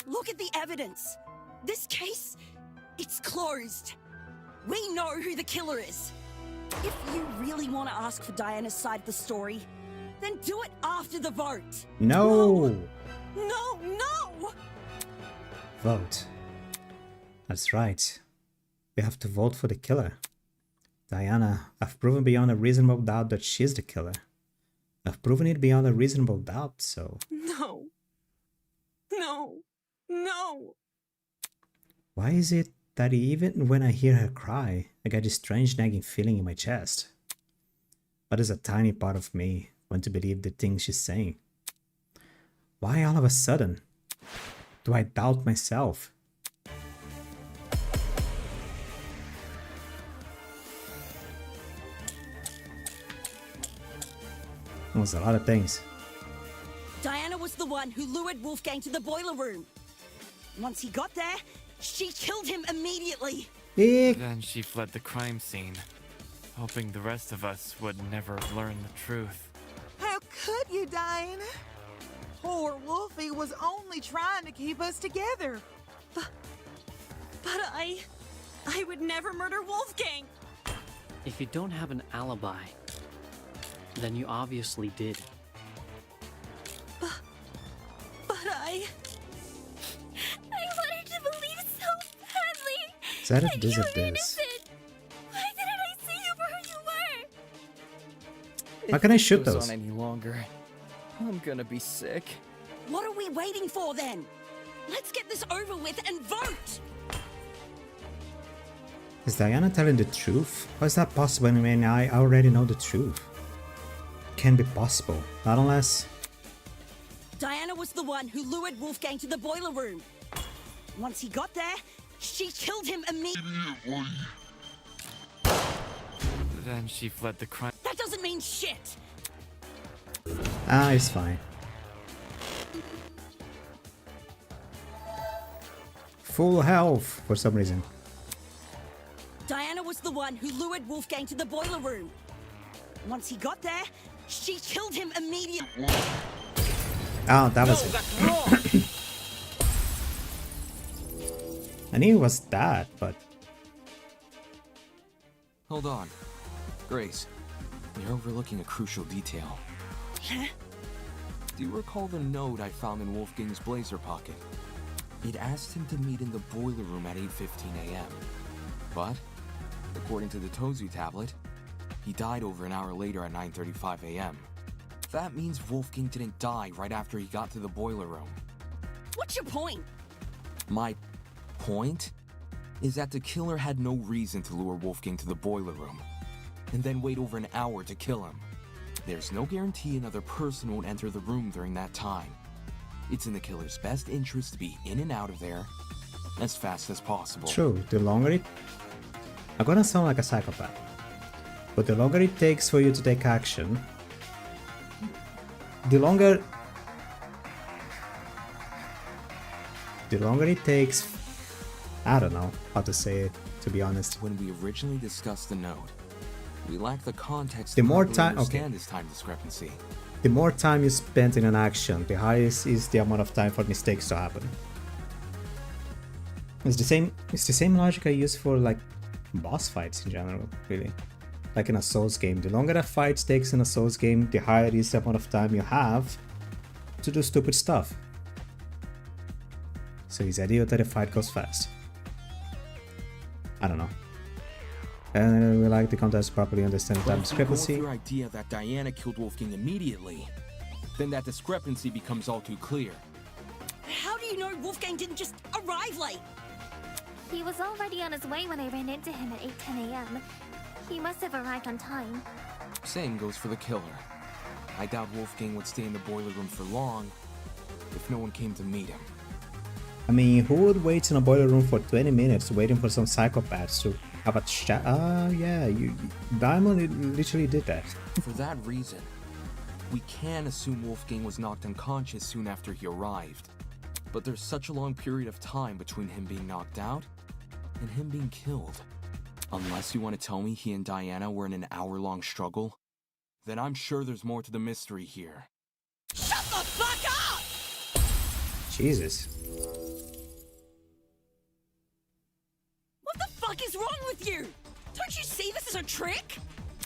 Look at the evidence. This case, it's closed. We know who the killer is. If you really want to ask for Diana's side of the story, then do it after the vote. No! No! Vote. That's right. We have to vote for the killer. Diana, I've proven beyond a reasonable doubt that she's the killer. I've proven it beyond a reasonable doubt, so... No. Why is it that even when I hear her cry, I get this strange nagging feeling in my chest? But there's a tiny part of me want to believe the things she's saying. Why all of a sudden do I doubt myself? There's a lot of things. Diana was the one who lured Wolfgang to the boiler room. Once he got there, she killed him immediately. Then she fled the crime scene, hoping the rest of us would never learn the truth. How could you, Diana? Poor Wolfie was only trying to keep us together. But I would never murder Wolfgang. If you don't have an alibi, then you obviously did. But I wanted to believe so badly. Is that a you visit were this? innocent. Why didn't I see you for who you were? How can I shoot If this those? goes on any longer, I'm gonna be sick. What are we waiting for then? Let's get this over with and vote! Is Diana telling the truth? How is that possible when I already know the truth? Can't be possible. Not unless... Diana was the one who lured Wolfgang to the boiler room. Once he got there, she killed him immediately. Then she fled the crime. That doesn't mean shit! Ah, it's fine. Full health for some reason. Diana was the one who lured Wolfgang to the boiler room. Once he got there, she killed him immediately. Oh, that was it. That's wrong! I knew it was that, but... Hold on. Grace, you're overlooking a crucial detail. Huh? Do you recall the note I found in Wolfgang's blazer pocket? It asked him to meet in the boiler room at 8:15 a.m. But, according to the Tozu tablet, he died over an hour later at 9:35 a.m. That means Wolfgang didn't die right after he got to the boiler room. What's your point? My point is that the killer had no reason to lure Wolfgang to the boiler room and then wait over an hour to kill him. There's no guarantee another person won't enter the room during that time. It's in the killer's best interest to be in and out of there as fast as possible. True, the longer it... I'm gonna sound like a psychopath, but the longer it takes for you to take action, the longer it takes... I don't know how to say it, to be honest. When we originally discussed the note, we lacked the context the to more properly time, understand this time discrepancy. The more time you spend in an action, the higher is the amount of time for mistakes to happen. It's the same logic I use for like boss fights in general, really. Like in a Souls game, the longer a fight takes in a Souls game, the higher is the amount of time you have to do stupid stuff. So it's ideal that the fight goes fast. I don't know. And we like the contest to properly understand the time discrepancy. If you go with your idea that Diana killed Wolfgang immediately, then that discrepancy becomes all too clear. How do you know Wolfgang didn't just arrive late? He was already on his way when I ran into him at 8:10 a.m. He must have arrived on time. Same goes for the killer. I doubt Wolfgang would stay in the boiler room for long if no one came to meet him. I mean, who would wait in a boiler room for 20 minutes waiting for some psychopaths to have a chat? Yeah, Diamond literally did that. For that reason, we can assume Wolfgang was knocked unconscious soon after he arrived. But there's such a long period of time between him being knocked out and him being killed. Unless you want to tell me he and Diana were in an hour-long struggle, then I'm sure there's more to the mystery here. Shut the fuck up! Jesus. What the fuck is wrong with you? Don't you see this is a trick?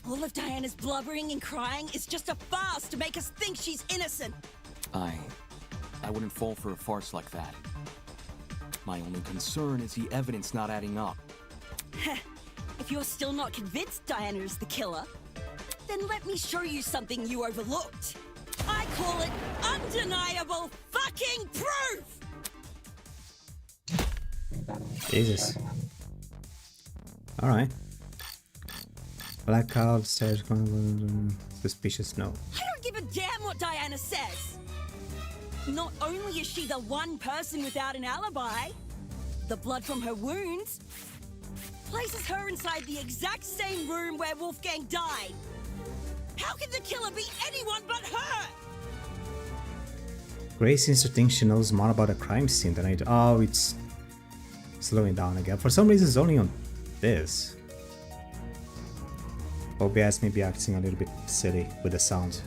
All of Diana's blubbering and crying is just a farce to make us think she's innocent. I wouldn't fall for a farce like that. My only concern is the evidence not adding up. If you're still not convinced Diana is the killer, then let me show you something you overlooked. I call it undeniable fucking proof! Jesus. Alright. Blackout, stairs, suspicious note. I don't give a damn what Diana says! Not only is she the one person without an alibi, the blood from her wounds places her inside the exact same room where Wolfgang died. How can the killer be anyone but her? Grace seems to think she knows more about a crime scene than I do. Oh, it's slowing down again. For some reason, it's only on this. OBS may be acting a little bit silly with the sound.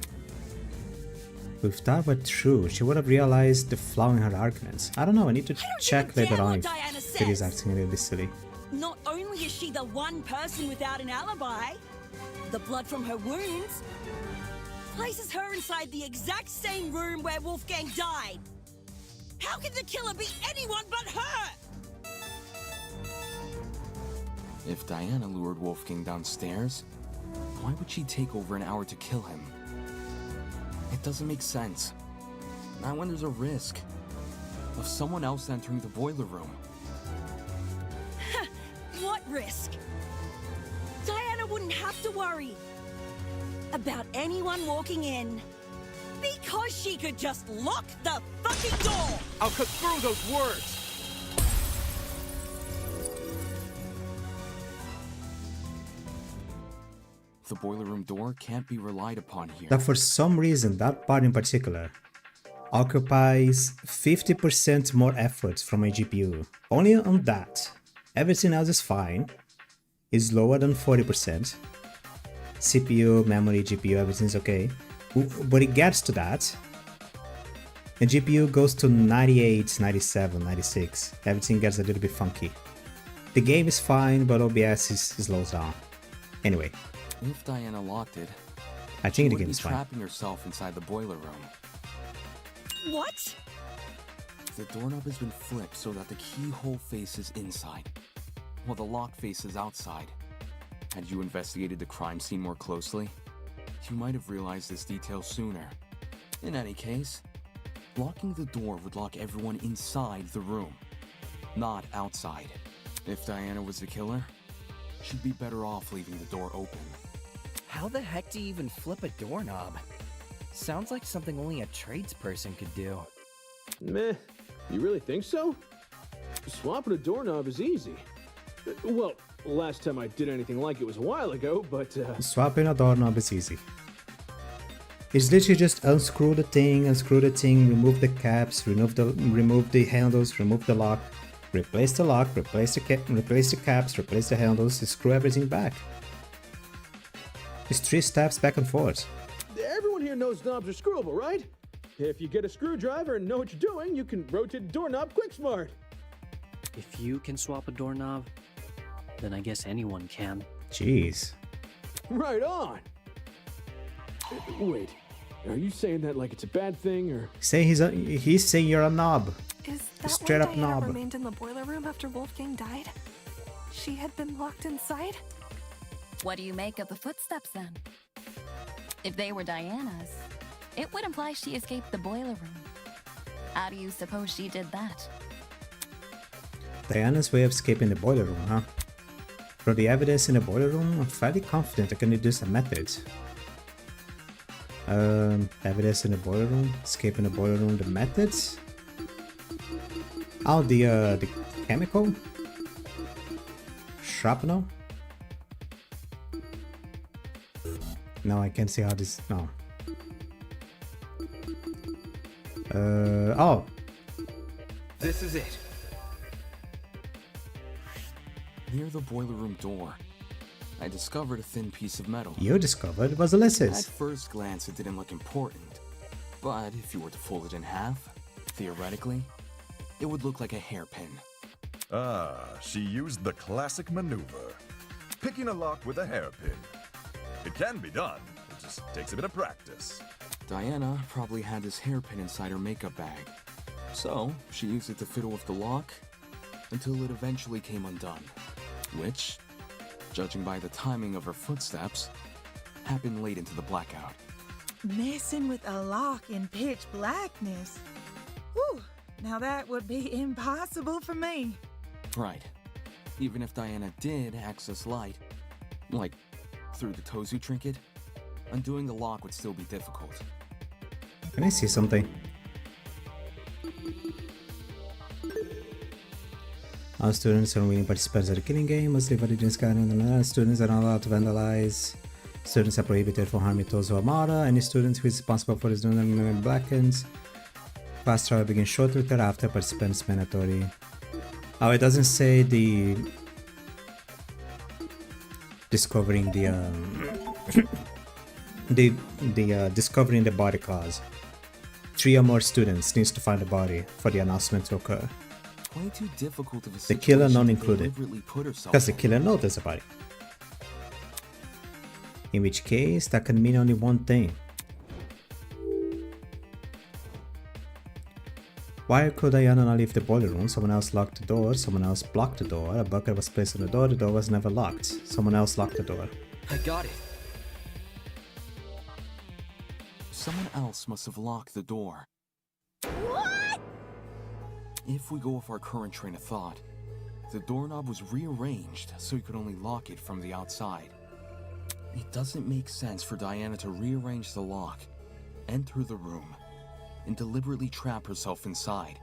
If that were true, she would have realized the flaw in her arguments. I don't know, I need to check later on if it is acting a little bit silly. Not only is she the one person without an alibi, the blood from her wounds places her inside the exact same room where Wolfgang died. How can the killer be anyone but her? If Diana lured Wolfgang downstairs, why would she take over an hour to kill him? It doesn't make sense. Not when there's a risk of someone else entering the boiler room. What risk? Diana wouldn't have to worry about anyone walking in because she could just lock the fucking door! I'll cut through those words! The boiler room door can't be relied upon here. That for some reason, that part in particular occupies 50% more effort from my GPU. Only on that. Everything else is fine. It's lower than 40%. CPU, memory, GPU, everything's okay. But it gets to that. And GPU goes to 98, 97, 96. Everything gets a little bit funky. The game is fine, but OBS slows down. Anyway. If Diana locked it, I think the game is fine. Trapping herself inside the boiler room. What? The doorknob has been flipped so that the keyhole faces inside, while the lock faces outside. Had you investigated the crime scene more closely, you might have realized this detail sooner. In any case, locking the door would lock everyone inside the room, not outside. If Diana was the killer, she'd be better off leaving the door open. How the heck do you even flip a doorknob? Sounds like something only a tradesperson could do. Meh, you really think so? Swapping a doorknob is easy. Well, last time I did anything like it was a while ago, but Swapping a doorknob is easy. It's literally just unscrew the thing, remove the caps, remove the handles, remove the lock, replace the lock, replace the caps, replace the handles, and screw everything back. It's 3 steps back and forth. everyone here knows knobs are screwable, right? If you get a screwdriver and know what you're doing, you can rotate the doorknob quick smart. If you can swap a doorknob, then I guess anyone can. Jeez. Right on. Wait, are you saying that like it's a bad thing, or? He's saying you're a knob. Is that Straight why up Diana knob. remained in the boiler room after Wolfgang died? She had been locked inside? What do you make of the footsteps then? If they were Diana's, it would imply she escaped the boiler room. How do you suppose she did that? Diana's way of escaping the boiler room, huh? From the evidence in the boiler room, I'm fairly confident I can deduce a method. Evidence in the boiler room, escaping the boiler room, the methods. Oh, the chemical? Shrapnel? No, I can't see how this. No. Oh. This is it. Near the boiler room door, I discovered a thin piece of metal. You discovered it was Ulysses. At first glance, it didn't look important, but if you were to fold it in half, theoretically, it would look like a hairpin. Ah, she used the classic maneuver. Picking a lock with a hairpin. It can be done, it just takes a bit of practice. Diana probably had this hairpin inside her makeup bag, so she used it to fiddle with the lock until it eventually came undone, which, judging by the timing of her footsteps, happened late into the blackout. Messing with a lock in pitch blackness. Whew, now that would be impossible for me. Right. Even if Diana did access light, like through the Tozu trinket, undoing the lock would still be difficult. Can I see something? All students are willing participants of the killing game, mostly validating scanning. Students are not allowed to vandalize. Students are prohibited from harming Tozu Amara. Any student who is responsible for this doing blackens. Class trial begins shortly thereafter. Participants mandatory. Oh, it doesn't say the discovering the discovering the body clause. 3 or more students needs to find the body for the announcement to occur. Way too difficult of a The killer situation not to included, deliberately put herself because the in. killer knows there's a body. In which case, that can mean only one thing. Why could Diana not leave the boiler room? Someone else locked the door, someone else blocked the door, a bucket was placed on the door was never locked. Someone else locked the door. I got it. Someone else must have locked the door. What? If we go with our current train of thought, the doorknob was rearranged so you could only lock it from the outside. It doesn't make sense for Diana to rearrange the lock, enter the room, and deliberately trap herself inside,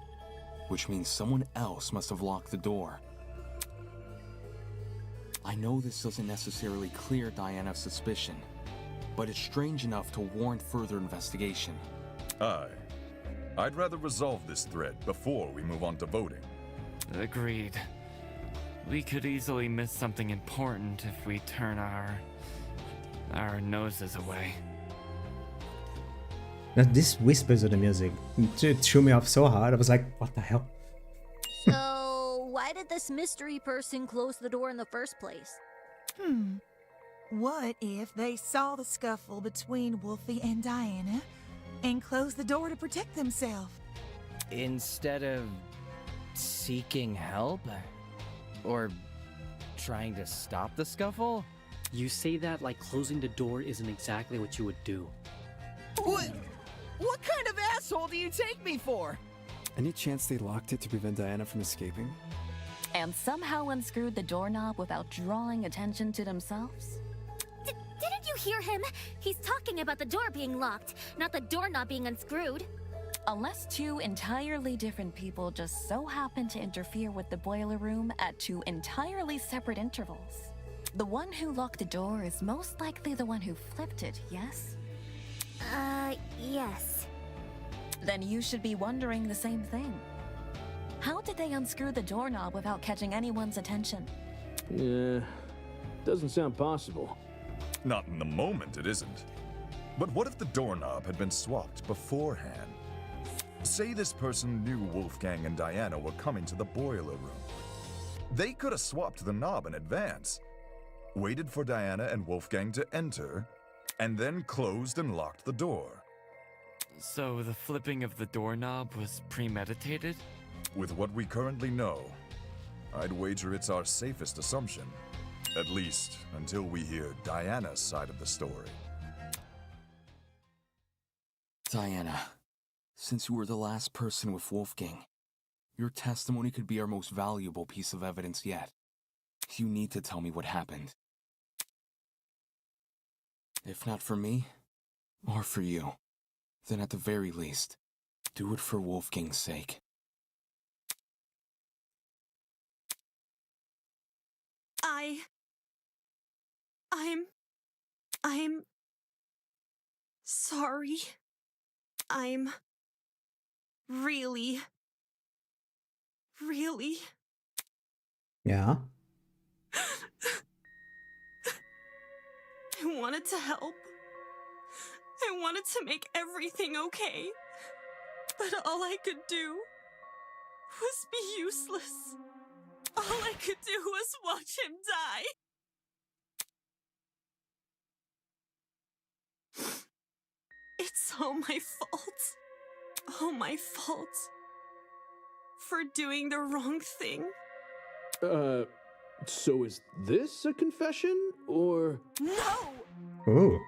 which means someone else must have locked the door. I know this doesn't necessarily clear Diana's suspicion, but it's strange enough to warrant further investigation. I'd rather resolve this thread before we move on to voting. Agreed. We could easily miss something important if we turn our noses away. Now, this whispers of the music, it threw me off so hard. I was like, what the hell? So, why did this mystery person close the door in the first place? What if they saw the scuffle between Wolfie and Diana and closed the door to protect themselves? Instead of seeking help? Or trying to stop the scuffle? You say that like closing the door isn't exactly what you would do. What kind of asshole do you take me for? Any chance they locked it to prevent Diana from escaping? And somehow unscrewed the doorknob without drawing attention to themselves? Didn't you hear him? He's talking about the door being locked, not the doorknob being unscrewed. Unless two entirely different people just so happen to interfere with the boiler room at two entirely separate intervals. The one who locked the door is most likely the one who flipped it, yes? Yes. Then you should be wondering the same thing. How did they unscrew the doorknob without catching anyone's attention? Yeah, doesn't sound possible. Not in the moment, it isn't. But what if the doorknob had been swapped beforehand? Say this person knew Wolfgang and Diana were coming to the boiler room. They could have swapped the knob in advance, waited for Diana and Wolfgang to enter, and then closed and locked the door. So the flipping of the doorknob was premeditated? With what we currently know, I'd wager it's our safest assumption. At least until we hear Diana's side of the story. Diana, since you were the last person with Wolfgang, your testimony could be our most valuable piece of evidence yet. You need to tell me what happened. If not for me, or for you, then at the very least, do it for Wolfgang's sake. I'm sorry. I'm really. Yeah? I wanted to help. I wanted to make everything okay. But all I could do was be useless. All I could do was watch him die. It's all my fault. All my fault. For doing the wrong thing. So is this a confession, or? No! Ooh.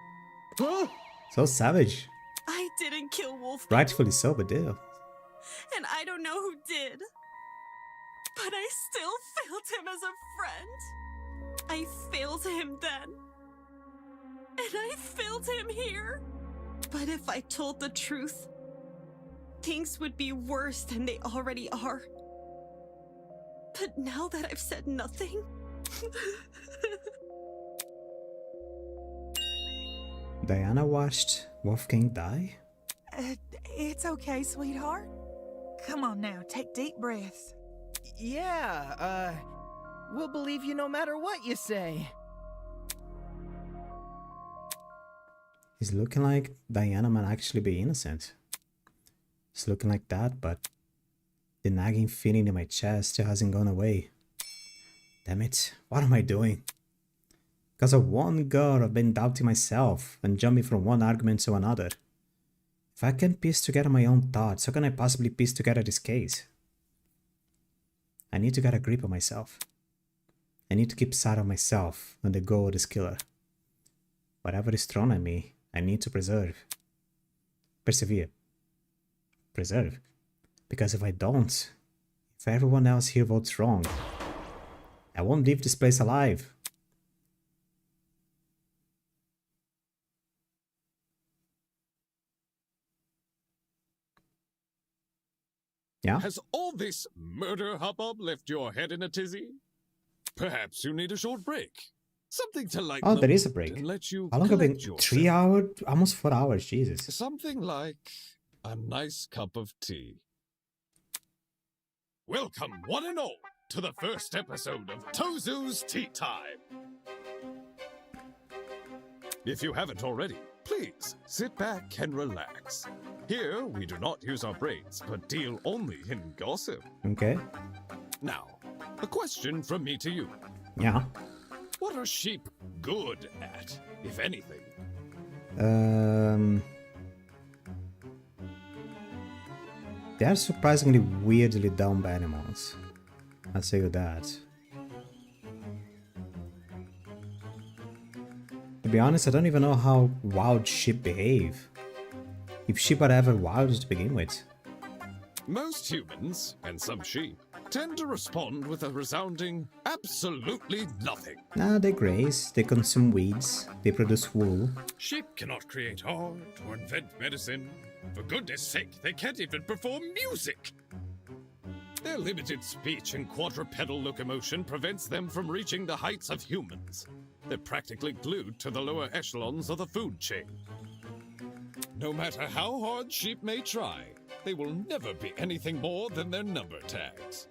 Huh? So savage. I didn't kill Wolfgang. Rightfully so, but deal. And I don't know who did. But I still failed him as a friend. I failed him then. And I failed him here. But if I told the truth, things would be worse than they already are. But now that I've said nothing... Diana watched Wolfgang die? It's okay, sweetheart. Come on now, take deep breaths. Yeah, we'll believe you no matter what you say. It's looking like Diana might actually be innocent. It's looking like that, but the nagging feeling in my chest still hasn't gone away. Damn it, what am I doing? Because of one girl, I've been doubting myself and jumping from one argument to another. If I can't piece together my own thoughts, how can I possibly piece together this case? I need to get a grip on myself. I need to keep sight of myself and the goal of this killer. Whatever is thrown at me, I need to preserve. Persevere. Preserve. Because if I don't, if everyone else here votes wrong, I won't leave this place alive. Yeah? Has all this murder hubbub left your head in a tizzy? Perhaps you need a short break. Something to lighten Oh, the there is a mood break. and let you How long have been? collect yourself. 3 hours? Almost 4 hours, Jesus. Something like a nice cup of tea. Welcome, one and all, to the first episode of Tozu's Tea Time. If you haven't already, please sit back and relax. Here, we do not use our brains, but deal only in gossip. Okay. Now, a question from me to you. Yeah. What are sheep good at, if anything? They are surprisingly weirdly dumb animals. I'll say you that. To be honest, I don't even know how wild sheep behave. If sheep are ever wild to begin with. Most humans, and some sheep, tend to respond with a resounding absolutely nothing. Nah, they graze, they consume weeds, they produce wool. Sheep cannot create art or invent medicine. For goodness sake, they can't even perform music. Their limited speech and quadrupedal locomotion prevents them from reaching the heights of humans. They're practically glued to the lower echelons of the food chain. No matter how hard sheep may try, they will never be anything more than their number tags.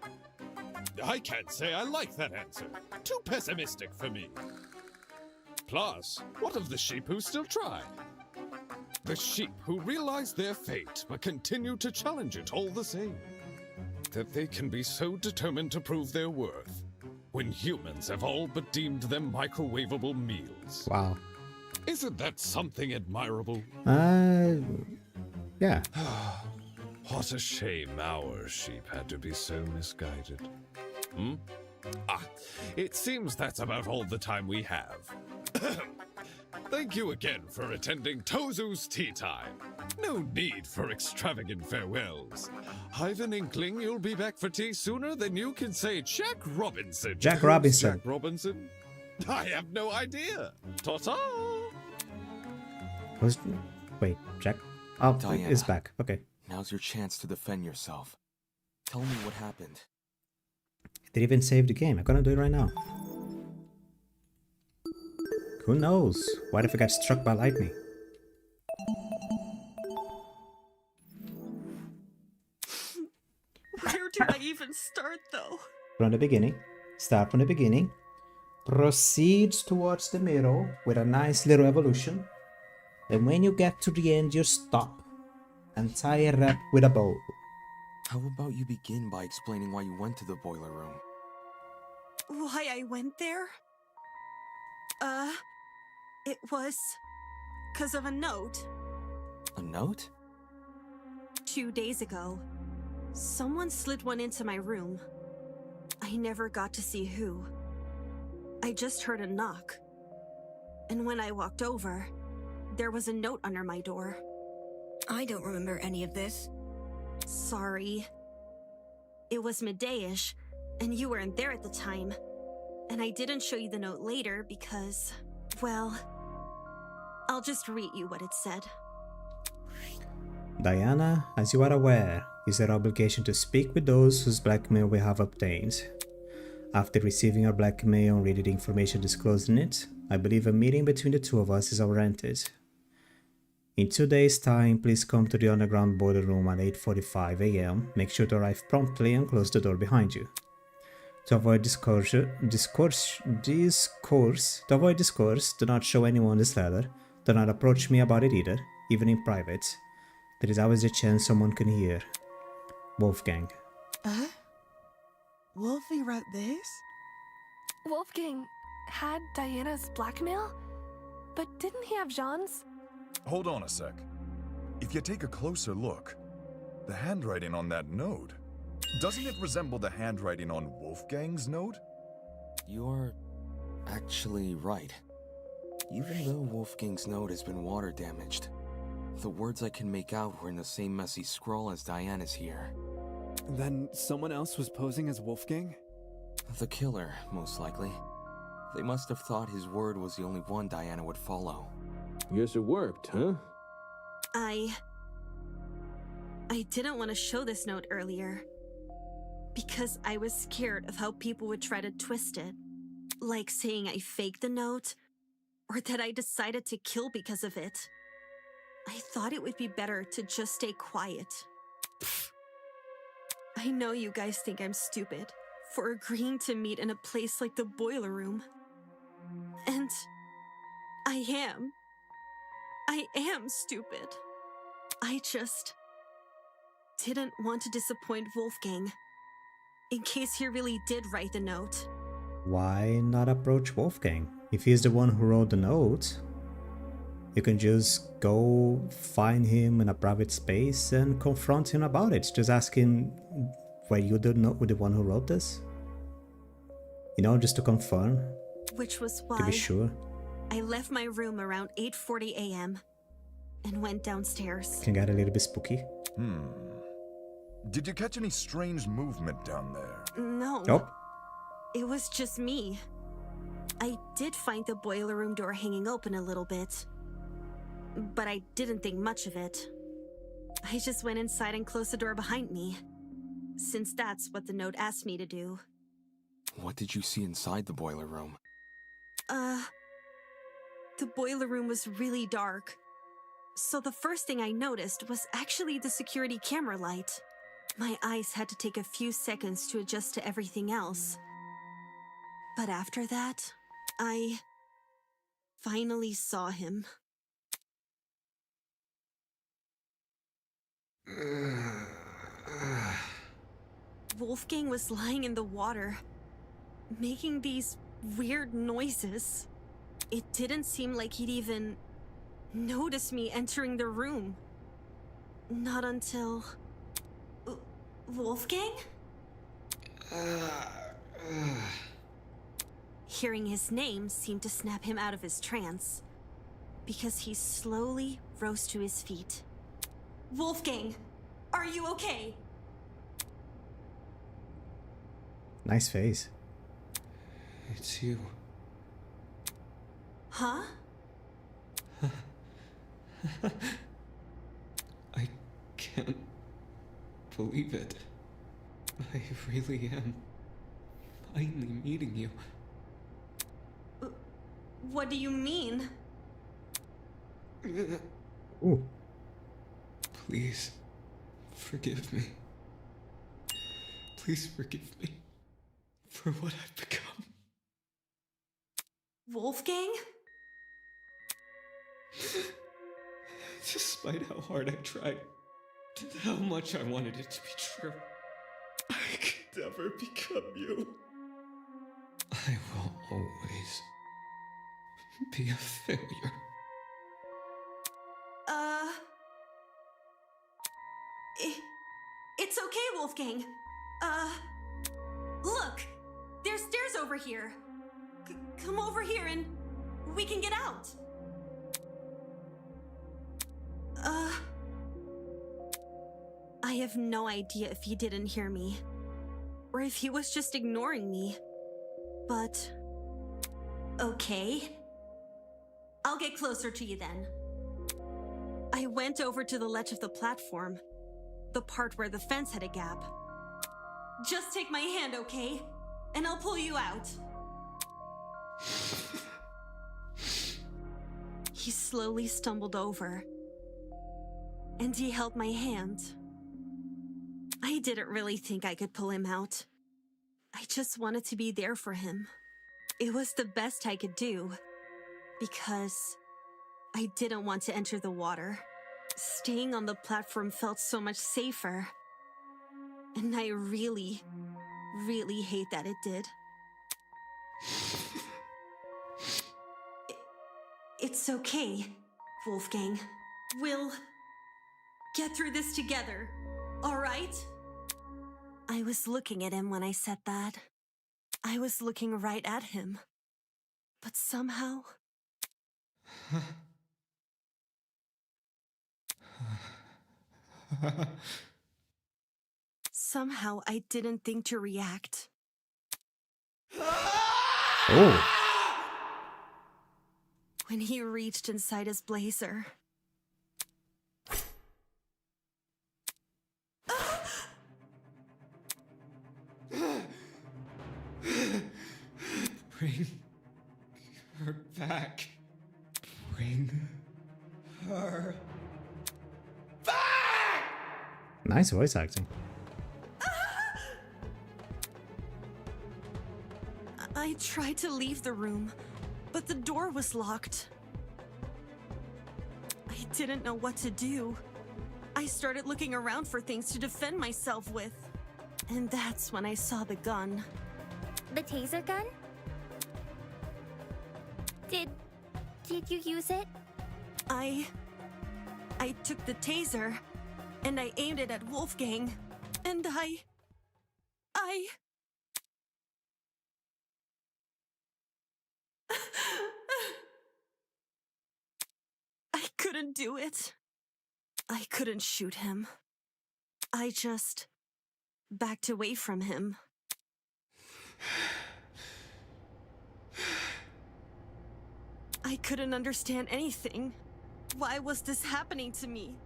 I can't say I like that answer. Too pessimistic for me. Plus, what of the sheep who still try? The sheep who realize their fate but continue to challenge it all the same. That they can be so determined to prove their worth when humans have all but deemed them microwavable meals. Wow. Isn't that something admirable? Yeah. What a shame our sheep had to be so misguided. It seems that's about all the time we have. Thank you again for attending Tozu's Tea Time. No need for extravagant farewells. I've an inkling you'll be back for tea sooner than you can say Jack Robinson. Jack Robinson. Jack Robinson? I have no idea. Ta-ta! Wait, Jack? Oh, Diana, it's back. Okay. Now's your chance to defend yourself. Tell me what happened. Did even save the game. I'm gonna do it right now. Who knows? What if I got struck by lightning? Where do I even start, though? From the beginning. Start from the beginning. Proceed towards the middle with a nice little evolution. And when you get to the end, you stop and tie it up with a bow. How about you begin by explaining why you went to the boiler room? Why I went there? It was 'cause of a note. A note? 2 days ago, someone slid one into my room. I never got to see who. I just heard a knock. And when I walked over, there was a note under my door. I don't remember any of this. Sorry. It was midday-ish, and you weren't there at the time. And I didn't show you the note later because, well, I'll just read you what it said. Diana, as you are aware, is our obligation to speak with those whose blackmail we have obtained. After receiving our blackmail and reading the information disclosed in it, I believe a meeting between the two of us is warranted. In 2 days' time, please come to the underground boiler room at 8:45 a.m. Make sure to arrive promptly and close the door behind you. To avoid discourse, do not show anyone this letter. Do not approach me about it either, even in private. There is always a chance someone can hear. Wolfgang. Wolfie wrote this? Wolfgang had Diana's blackmail? But didn't he have Jean's? Hold on a sec. If you take a closer look, the handwriting on that note, doesn't it resemble the handwriting on Wolfgang's note? You're actually right. Even though Wolfgang's note has been water damaged, the words I can make out were in the same messy scrawl as Diana's here. Then someone else was posing as Wolfgang? The killer, most likely. They must have thought his word was the only one Diana would follow. Guess it worked, huh? I didn't want to show this note earlier because I was scared of how people would try to twist it. Like saying I faked the note or that I decided to kill because of it. I thought it would be better to just stay quiet. I know you guys think I'm stupid for agreeing to meet in a place like the boiler room. And I am. I am stupid. I just didn't want to disappoint Wolfgang in case he really did write the note. Why not approach Wolfgang? If he's the one who wrote the note, You can just go find him in a private space and confront him about it. Just ask him, were you the one who wrote this? You know, just to confirm. Which was To be why sure. I left my room around 8:40 a.m. and went downstairs. Can get a little bit spooky. Did you catch any strange movement down there? No. Nope. It was just me. I did find the boiler room door hanging open a little bit, but I didn't think much of it. I just went inside and closed the door behind me, since that's what the note asked me to do. What did you see inside the boiler room? The boiler room was really dark, so the first thing I noticed was actually the security camera light. My eyes had to take a few seconds to adjust to everything else. But after that, I finally saw him. Wolfgang was lying in the water, making these weird noises. It didn't seem like he'd even notice me entering the room. Not until... Wolfgang? Hearing his name seemed to snap him out of his trance, because he slowly rose to his feet. Wolfgang, are you okay? Nice face. It's you. Huh? I can't believe it. I really am finally meeting you. What do you mean? Ooh. Please, forgive me. Please forgive me for what I've become. Wolfgang? Despite how hard I tried, and how much I wanted it to be true, I could never become you. I will always be a failure. It's okay, Wolfgang. Look! There's stairs over here. Come over here and we can get out. I have no idea if he didn't hear me, or if he was just ignoring me. But... okay. I'll get closer to you then. I went over to the ledge of the platform, the part where the fence had a gap. Just take my hand, okay? And I'll pull you out. He slowly stumbled over, and he held my hand. I didn't really think I could pull him out. I just wanted to be there for him. It was the best I could do, because I didn't want to enter the water. Staying on the platform felt so much safer. And I really, really hate that it did. It's okay, Wolfgang. We'll get through this together, all right? I was looking at him when I said that. I was looking right at him. But somehow... somehow I didn't think to react. Oh. When he reached inside his blazer. Bring her back. Bring her back! Nice voice acting. I tried to leave the room, but the door was locked. I didn't know what to do. I started looking around for things to defend myself with. And that's when I saw the gun. The taser gun? Did you use it? I took the taser, and I aimed it at Wolfgang, and I couldn't do it. I couldn't shoot him. I just backed away from him. I couldn't understand anything. Why was this happening to me?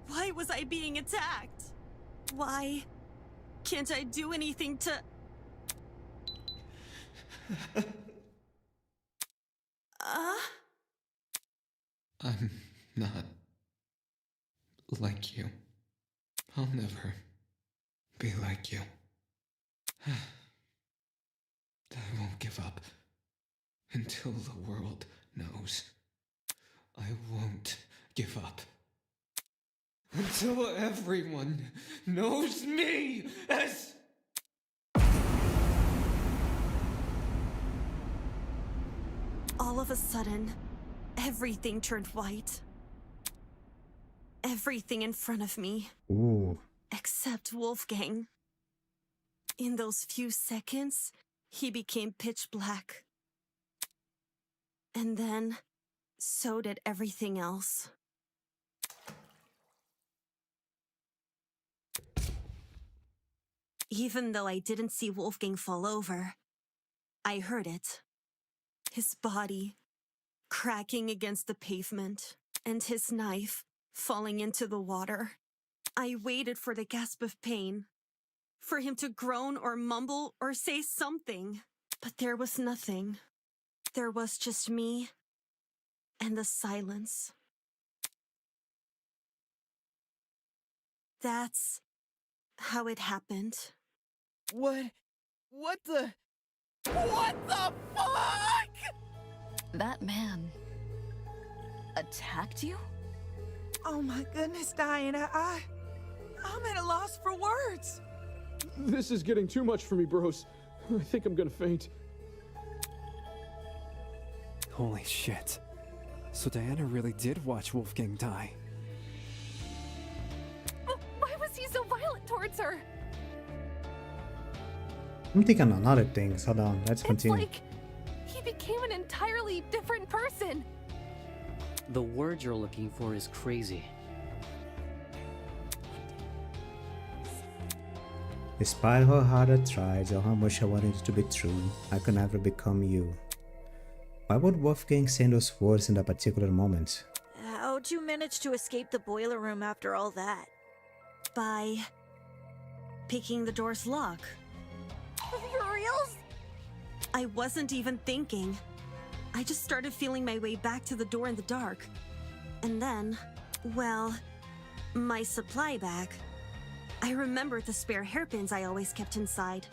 Why was I being attacked? Why can't I do anything to... I'm not like you. I'll never be like you. I won't give up until the world knows. I won't give up until everyone knows me as... All of a sudden, everything turned white. Everything in front of me. Ooh. Except Wolfgang. In those few seconds, he became pitch black. And then, so did everything else. Even though I didn't see Wolfgang fall over, I heard it. His body cracking against the pavement, and his knife falling into the water. I waited for the gasp of pain, for him to groan or mumble or say something. But there was nothing. There was just me and the silence. That's how it happened. What the fuck? That man attacked you? Oh my goodness, Diana, I'm at a loss for words. This is getting too much for me, bros. I think I'm gonna faint. Holy shit. So Diana really did watch Wolfgang die. Why was he so violent towards her? I'm thinking on other things. Hold on, let's continue. It's like he became an entirely different person. The word you're looking for is crazy. Despite how hard I tried or how much I wanted it to be true, I could never become you. Why would Wolfgang say those words in that particular moment? How'd you manage to escape the boiler room after all that? By picking the door's lock. For reals? I wasn't even thinking. I just started feeling my way back to the door in the dark. And then, well, my supply bag. I remembered the spare hairpins I always kept inside.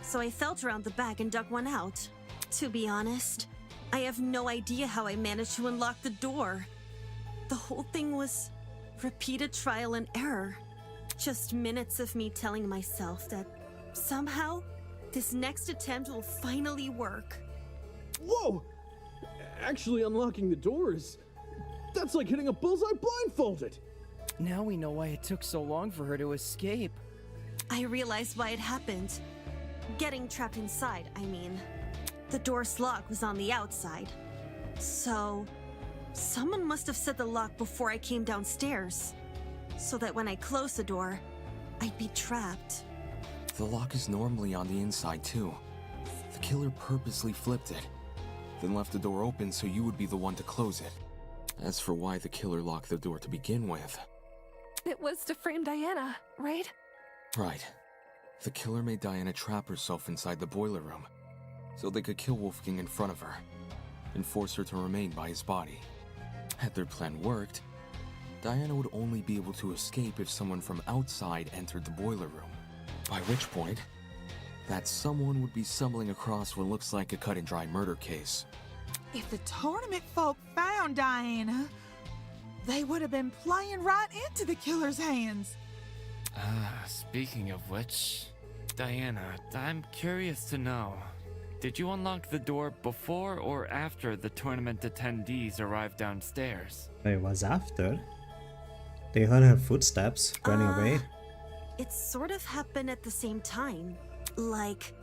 So I felt around the bag and dug one out. To be honest, I have no idea how I managed to unlock the door. The whole thing was repeated trial and error. Just minutes of me telling myself that somehow this next attempt will finally work. Whoa! Actually unlocking the doors, that's like hitting a bullseye blindfolded. Now we know why it took so long for her to escape. I realized why it happened. Getting trapped inside, I mean. The door's lock was on the outside. So, someone must have set the lock before I came downstairs. So that when I closed the door, I'd be trapped. The lock is normally on the inside too. The killer purposely flipped it, then left the door open so you would be the one to close it. As for why the killer locked the door to begin with... It was to frame Diana, right? Right. The killer made Diana trap herself inside the boiler room, so they could kill Wolfgang in front of her, and force her to remain by his body. Had their plan worked, Diana would only be able to escape if someone from outside entered the boiler room. By which point, that someone would be stumbling across what looks like a cut-and-dry murder case. If the tournament folk found Diana, they would have been playing right into the killer's hands. Speaking of which, Diana, I'm curious to know, Did you unlock the door before or after the tournament attendees arrived downstairs? It was after. They heard her footsteps running away. It sort of happened at the same time. Like,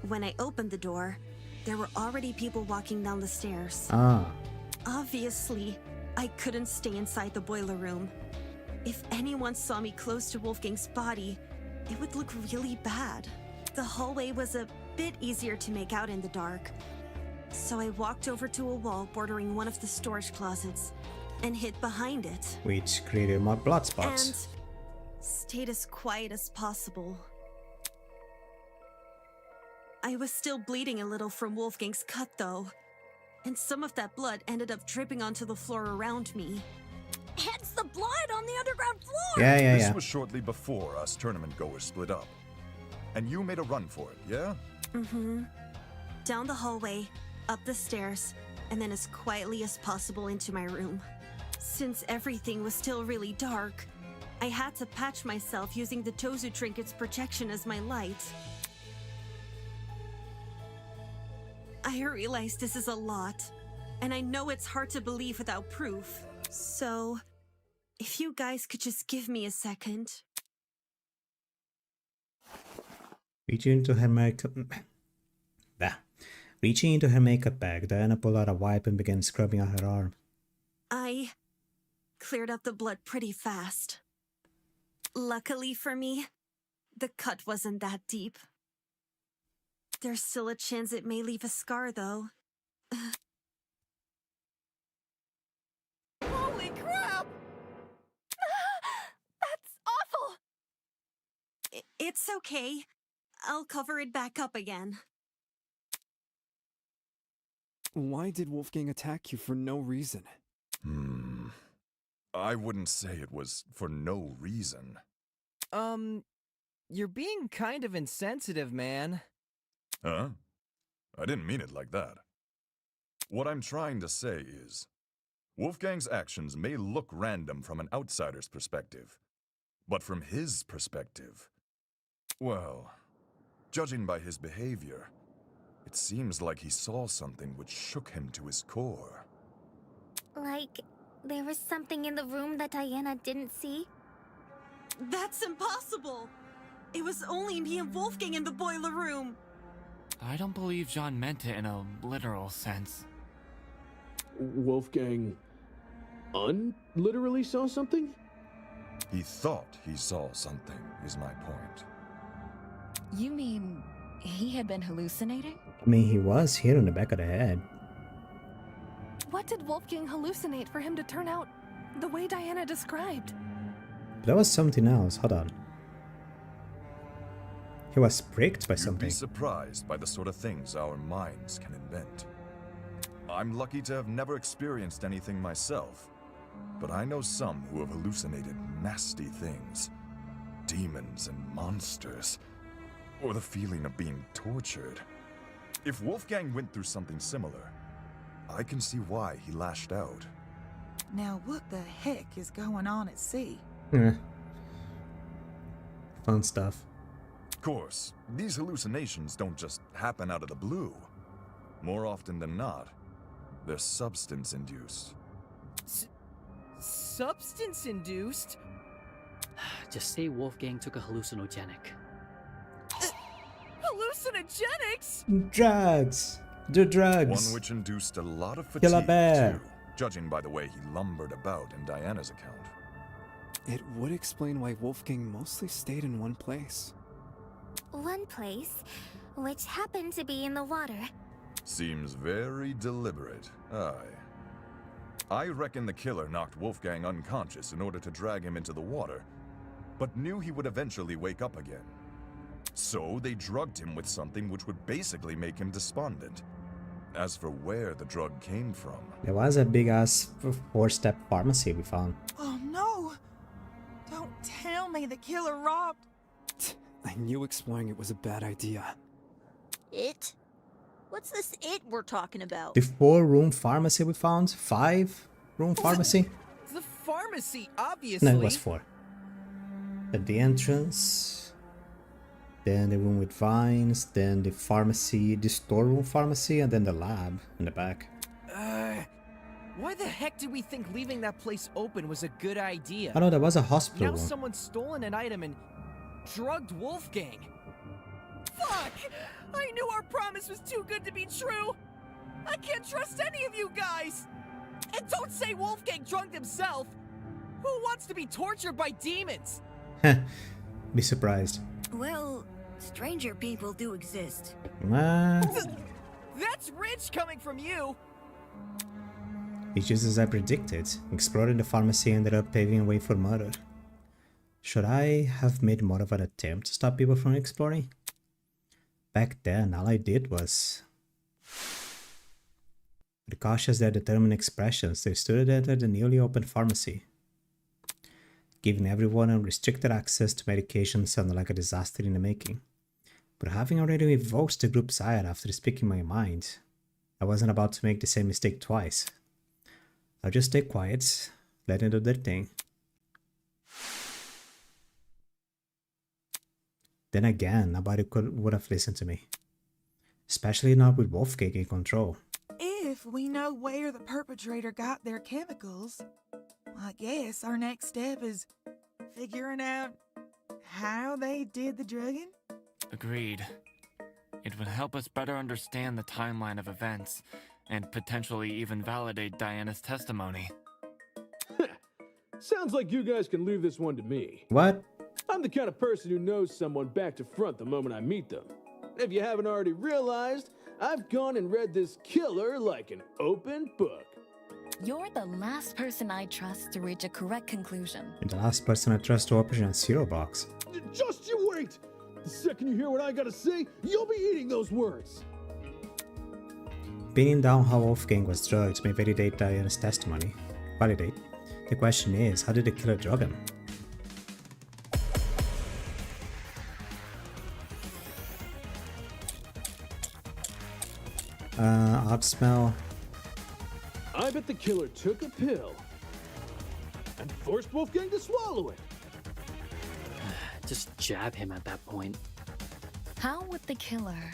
when I opened the door, there were already people walking down the stairs. Ah. Obviously, I couldn't stay inside the boiler room. If anyone saw me close to Wolfgang's body, it would look really bad. The hallway was a bit easier to make out in the dark. So I walked over to a wall bordering one of the storage closets and hid behind it. Which created more blood spots. And stayed as quiet as possible. I was still bleeding a little from Wolfgang's cut though, and some of that blood ended up dripping onto the floor around me. Hence the blood on the underground floor! Yeah. This was shortly before us tournament goers split up. And you made a run for it, yeah? Mm-hmm. Down the hallway, up the stairs, and then as quietly as possible into my room. Since everything was still really dark, I had to patch myself using the Tozu Trinket's projection as my light. I realize this is a lot, and I know it's hard to believe without proof. So, if you guys could just give me a second. Reaching into her makeup bag, Diana pulled out a wipe and began scrubbing on her arm. I cleared up the blood pretty fast. Luckily for me, the cut wasn't that deep. There's still a chance it may leave a scar, though. Holy crap! That's awful! It's okay. I'll cover it back up again. Why did Wolfgang attack you for no reason? I wouldn't say it was for no reason. You're being kind of insensitive, man. Huh? I didn't mean it like that. What I'm trying to say is, Wolfgang's actions may look random from an outsider's perspective, but from his perspective, well, judging by his behavior, it seems like he saw something which shook him to his core. Like, there was something in the room that Diana didn't see? That's impossible! It was only me and Wolfgang in the boiler room! I don't believe Jean meant it in a literal sense. Wolfgang literally saw something? He thought he saw something, is my point. You mean he had been hallucinating? I mean, he was hit on the back of the head. What did Wolfgang hallucinate for him to turn out the way Diana described? But that was something else. Hold on. He was pricked by something. You'd be surprised by the sort of things our minds can invent. I'm lucky to have never experienced anything myself, but I know some who have hallucinated nasty things. Demons and monsters. Or the feeling of being tortured. If Wolfgang went through something similar, I can see why he lashed out. Now what the heck is going on at sea? Fun stuff. Of course, these hallucinations don't just happen out of the blue. More often than not, they're substance-induced. Substance-induced? Just say Wolfgang took a hallucinogenic. Hallucinogenics? Drugs! Do drugs! One which induced a lot of Kill a fatigue, bear. too, judging by the way he lumbered about in Diana's account. It would explain why Wolfgang mostly stayed in one place. One place, which happened to be in the water. Seems very deliberate, aye. I reckon the killer knocked Wolfgang unconscious in order to drag him into the water, but knew he would eventually wake up again. So they drugged him with something which would basically make him despondent. As for where the drug came from... There was a big-ass 4-step pharmacy we found. Oh no! Don't tell me the killer robbed... I knew exploring it was a bad idea. It? What's this it we're talking about? The 4-room pharmacy we found? 5-room pharmacy? The pharmacy, obviously. No, it was 4. At the entrance... then the room with vines, then the pharmacy, the storeroom pharmacy, and then the lab in the back. Why the heck did we think leaving that place open was a good idea? I know there was a hospital Now one. someone's stolen an item and drugged Wolfgang. Fuck! I knew our promise was too good to be true! I can't trust any of you guys! And don't say Wolfgang drugged himself! Who wants to be tortured by demons? Be surprised. Well, stranger people do exist. What? That's rich coming from you! It's just as I predicted. Exploring the pharmacy ended up paving a way for murder. Should I have made more of an attempt to stop people from exploring? Back then, all I did was... With cautious yet determined expressions, they stood at the newly opened pharmacy. Giving everyone unrestricted access to medication sounded like a disaster in the making. But having already evoked the group's ire after speaking my mind, I wasn't about to make the same mistake twice. I'll just stay quiet, let them do their thing. Then again, nobody would have listened to me. Especially not with Wolfgang in control. If we know where the perpetrator got their chemicals, I guess our next step is figuring out how they did the drugging. Agreed. It would help us better understand the timeline of events, and potentially even validate Diana's testimony. Sounds like you guys can leave this one to me. What? I'm the kind of person who knows someone back to front the moment I meet them. If you haven't already realized, I've gone and read this killer like an open book. You're the last person I trust to reach a correct conclusion. You're the last person I trust to open a cereal box. Just you wait! The second you hear what I gotta say, you'll be eating those words! Pinning down how Wolfgang was drugged may validate Diana's testimony. Validate. The question is, how did the killer drug him? Odd smell. I bet the killer took a pill and forced Wolfgang to swallow it. Just jab him at that point. How would the killer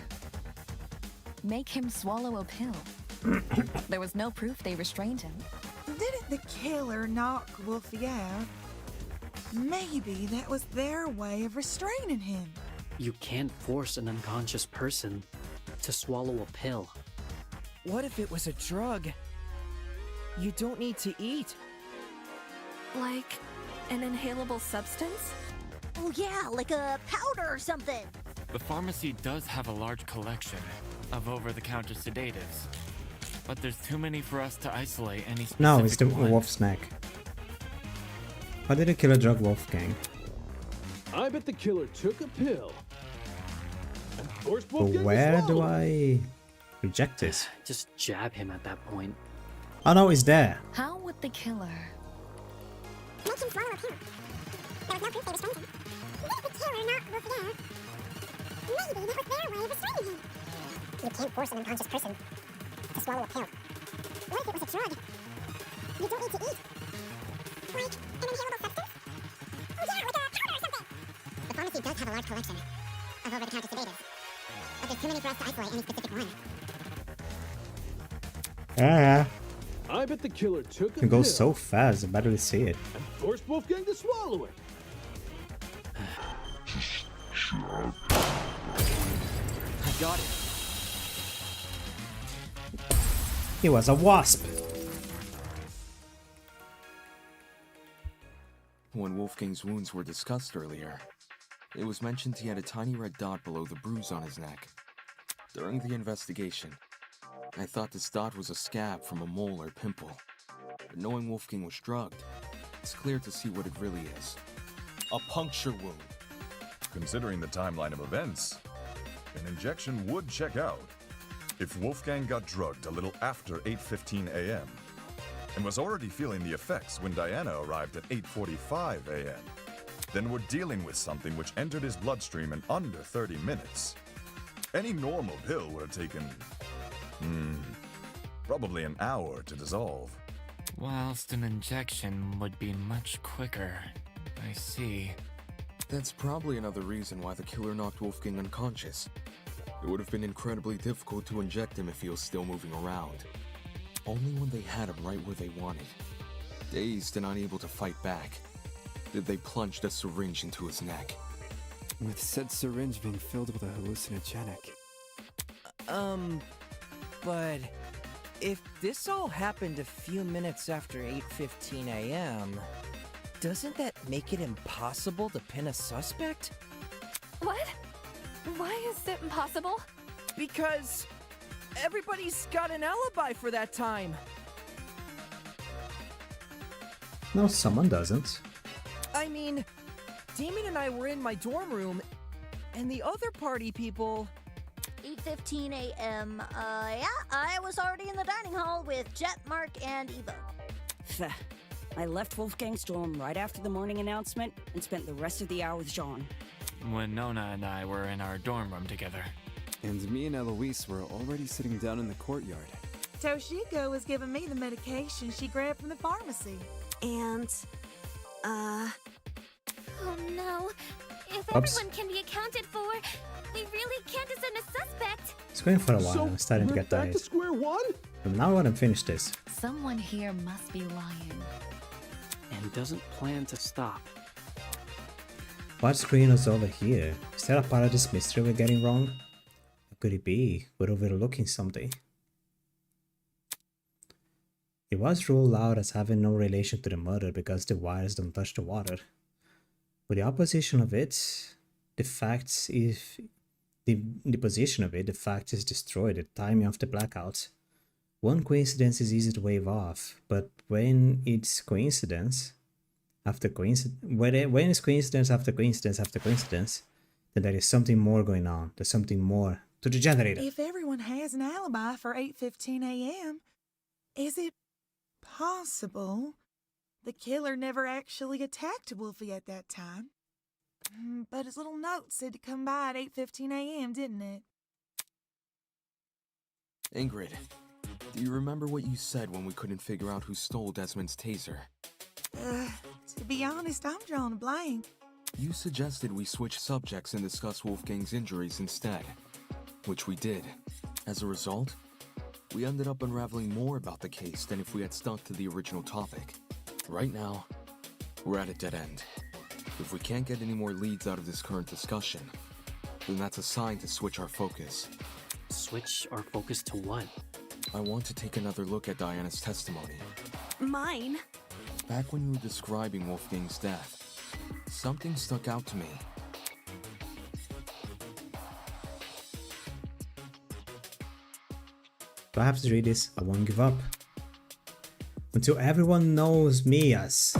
make him swallow a pill? There was no proof they restrained him. Didn't the killer knock Wolfie out? Maybe that was their way of restraining him. You can't force an unconscious person to swallow a pill. What if it was a drug you don't need to eat? Like an inhalable substance? Oh yeah, like a powder or something. The pharmacy does have a large collection of over-the-counter sedatives, but there's too many for us to isolate any specific No, it's the one. wolf snack. How did the killer drug Wolfgang? I bet the killer took a pill and forced But Wolfgang where to do swallow it. I reject this? Just jab him at that point. Oh no, it's there. How would the killer Make him swallow a pill. There was no proof they restrained him. Did the killer knock Wolfie out? Maybe that was their way of restraining him. You can't force an unconscious person to swallow a pill. What if it was a drug you don't need to eat? Like an inhalable substance? Oh yeah, like a powder or something! The pharmacy does have a large collection of over-the-counter sedatives, but there's too many for us to isolate any specific one. Ah, I bet the killer took a it pill goes so fast, I barely see it. and forced Wolfgang to swallow it. I got it. He was a wasp. When Wolfgang's wounds were discussed earlier, it was mentioned he had a tiny red dot below the bruise on his neck. During the investigation, I thought this dot was a scab from a mole or pimple. But knowing Wolfgang was drugged, it's clear to see what it really is. A puncture wound. Considering the timeline of events, an injection would check out. If Wolfgang got drugged a little after 8:15 a.m. and was already feeling the effects when Diana arrived at 8:45 a.m., then we're dealing with something which entered his bloodstream in under 30 minutes. Any normal pill would have taken, probably an hour to dissolve. Whilst an injection would be much quicker. I see. That's probably another reason why the killer knocked Wolfgang unconscious. It would have been incredibly difficult to inject him if he was still moving around. Only when they had him right where they wanted, dazed and unable to fight back, did they plunge the syringe into his neck. With said syringe being filled with a hallucinogenic. But if this all happened a few minutes after 8:15 a.m., doesn't that make it impossible to pin a suspect? What? Why is it impossible? Because everybody's got an alibi for that time. No, someone doesn't. I mean, Damon and I were in my dorm room, and the other party people... 8:15 a.m. Yeah, I was already in the dining hall with Jet, Mark, and Eva. I left Wolfgang's dorm right after the morning announcement and spent the rest of the hour with Jean. When Nona and I were in our dorm room together. And me and Eloise were already sitting down in the courtyard. Toshiko was giving me the medication she grabbed from the pharmacy. And, Oh no. If Oops. everyone can be accounted for, we really can't assign a suspect. It's going for a while. So, I'm starting to we're get back tired. to square one? And now I want to finish this. Someone here must be lying. And doesn't plan to stop. What screen is over here? Is that a part of this mystery we're getting wrong? What could it be? We're overlooking something. It was ruled out as having no relation to the murder because the wires don't touch the water. But the opposition of it, the facts if the position of it, the fact is destroyed, the timing of the blackout. One coincidence is easy to wave off, but when it's coincidence after coincidence, when it's coincidence after coincidence after coincidence, then there is something more going on. There's something more to the generator. If everyone has an alibi for 8:15 a.m., is it possible the killer never actually attacked Wolfie at that time? But his little note said to come by at 8:15 a.m., didn't it? Ingrid, do you remember what you said when we couldn't figure out who stole Desmond's taser? To be honest, I'm drawing a blank. You suggested we switch subjects and discuss Wolfgang's injuries instead, which we did. As a result, we ended up unraveling more about the case than if we had stuck to the original topic. Right now, we're at a dead end. If we can't get any more leads out of this current discussion, then that's a sign to switch our focus. Switch our focus to what? I want to take another look at Diana's testimony. Mine? Back when you were describing Wolfgang's death, something stuck out to me. Do I have to read this? I won't give up. Until everyone knows me as...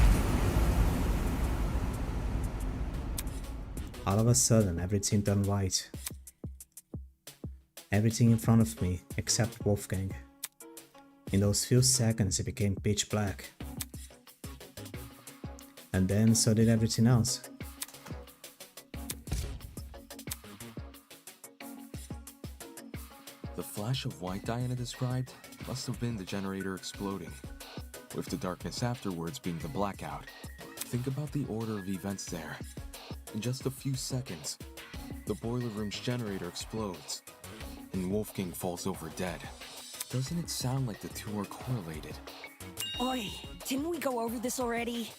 All of a sudden, everything turned white. Everything in front of me, except Wolfgang. In those few seconds, it became pitch black. And then so did everything else. The flash of white Diana described must have been the generator exploding, with the darkness afterwards being the blackout. Think about the order of events there. In just a few seconds, the boiler room's generator explodes, and Wolfgang falls over dead. Doesn't it sound like the two are correlated? Oi, didn't we go over this already?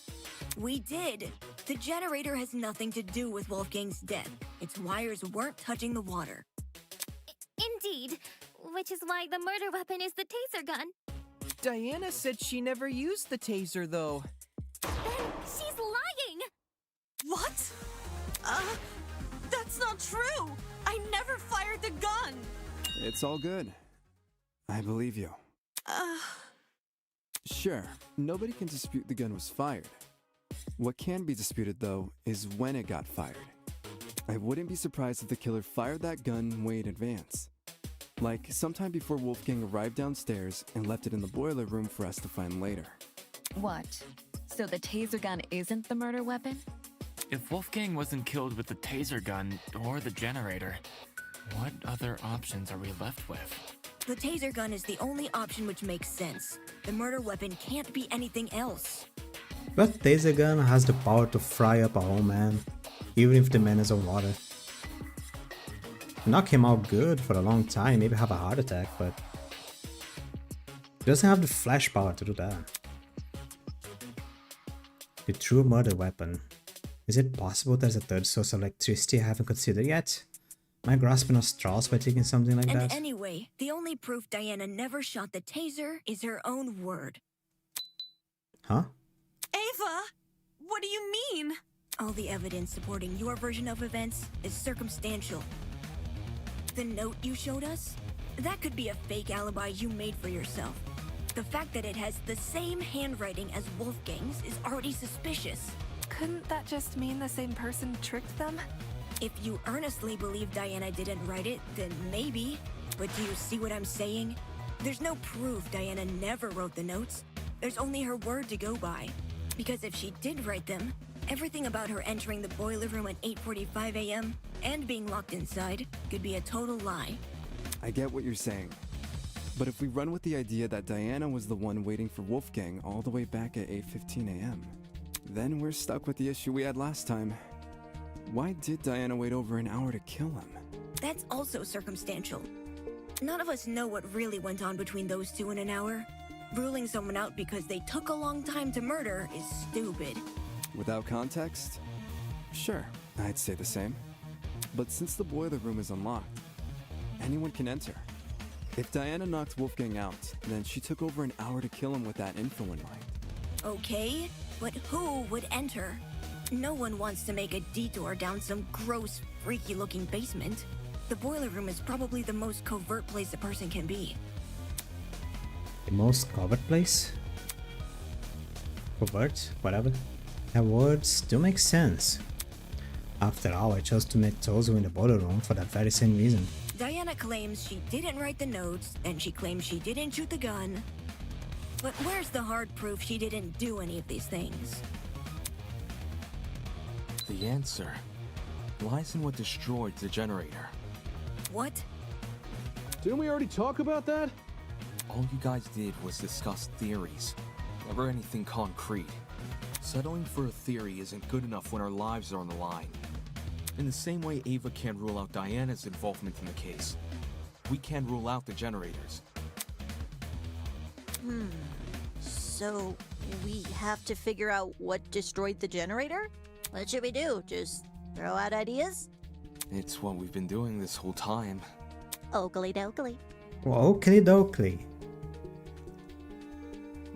We did. The generator has nothing to do with Wolfgang's death. Its wires weren't touching the water. Indeed. Which is why the murder weapon is the taser gun. Diana said she never used the taser, though. Then she's lying! What? That's not true! I never fired the gun! It's all good. I believe you. Sure, nobody can dispute the gun was fired. What can be disputed, though, is when it got fired. I wouldn't be surprised if the killer fired that gun way in advance. Like, sometime before Wolfgang arrived downstairs and left it in the boiler room for us to find later. What? So the taser gun isn't the murder weapon? If Wolfgang wasn't killed with the taser gun or the generator, what other options are we left with? The taser gun is the only option which makes sense. The murder weapon can't be anything else. But taser gun has the power to fry up a whole man. even if the man is on water. Knock him out good for a long time, maybe have a heart attack, but he doesn't have the flash power to do that. The true murder weapon. Is it possible there's a third source of electricity I haven't considered yet? Am I grasping at straws by taking something like that? And anyway, the only proof Diana never shot the taser is her own word. Huh? Ava, what do you mean? All the evidence supporting your version of events is circumstantial. The note you showed us? That could be a fake alibi you made for yourself. The fact that it has the same handwriting as Wolfgang's is already suspicious. Couldn't that just mean the same person tricked them? If you earnestly believe Diana didn't write it, then maybe. But do you see what I'm saying? There's no proof Diana never wrote the notes. There's only her word to go by. Because if she did write them, everything about her entering the boiler room at 8:45 a.m. and being locked inside could be a total lie. I get what you're saying. But if we run with the idea that Diana was the one waiting for Wolfgang all the way back at 8:15 a.m., then we're stuck with the issue we had last time. Why did Diana wait over an hour to kill him? That's also circumstantial. None of us know what really went on between those two in an hour. Ruling someone out because they took a long time to murder is stupid. Without context? Sure, I'd say the same. But since the boiler room is unlocked, anyone can enter. If Diana knocked Wolfgang out, then she took over an hour to kill him with that info in mind. Okay, but who would enter? No one wants to make a detour down some gross, freaky-looking basement. The boiler room is probably the most covert place a person can be. The most covert place? Covert? Whatever. That words do make sense. After all, I chose to meet Tozo in the boiler room for that very same reason. Diana claims she didn't write the notes, and she claims she didn't shoot the gun. But where's the hard proof she didn't do any of these things? The answer lies in what destroyed the generator. What? Didn't we already talk about that? All you guys did was discuss theories, never anything concrete. Settling for a theory isn't good enough when our lives are on the line. In the same way Ava can't rule out Diana's involvement in the case, we can't rule out the generators. So we have to figure out what destroyed the generator? What should we do? Just throw out ideas? It's what we've been doing this whole time. Oakley dokley. Well, oakley dokley.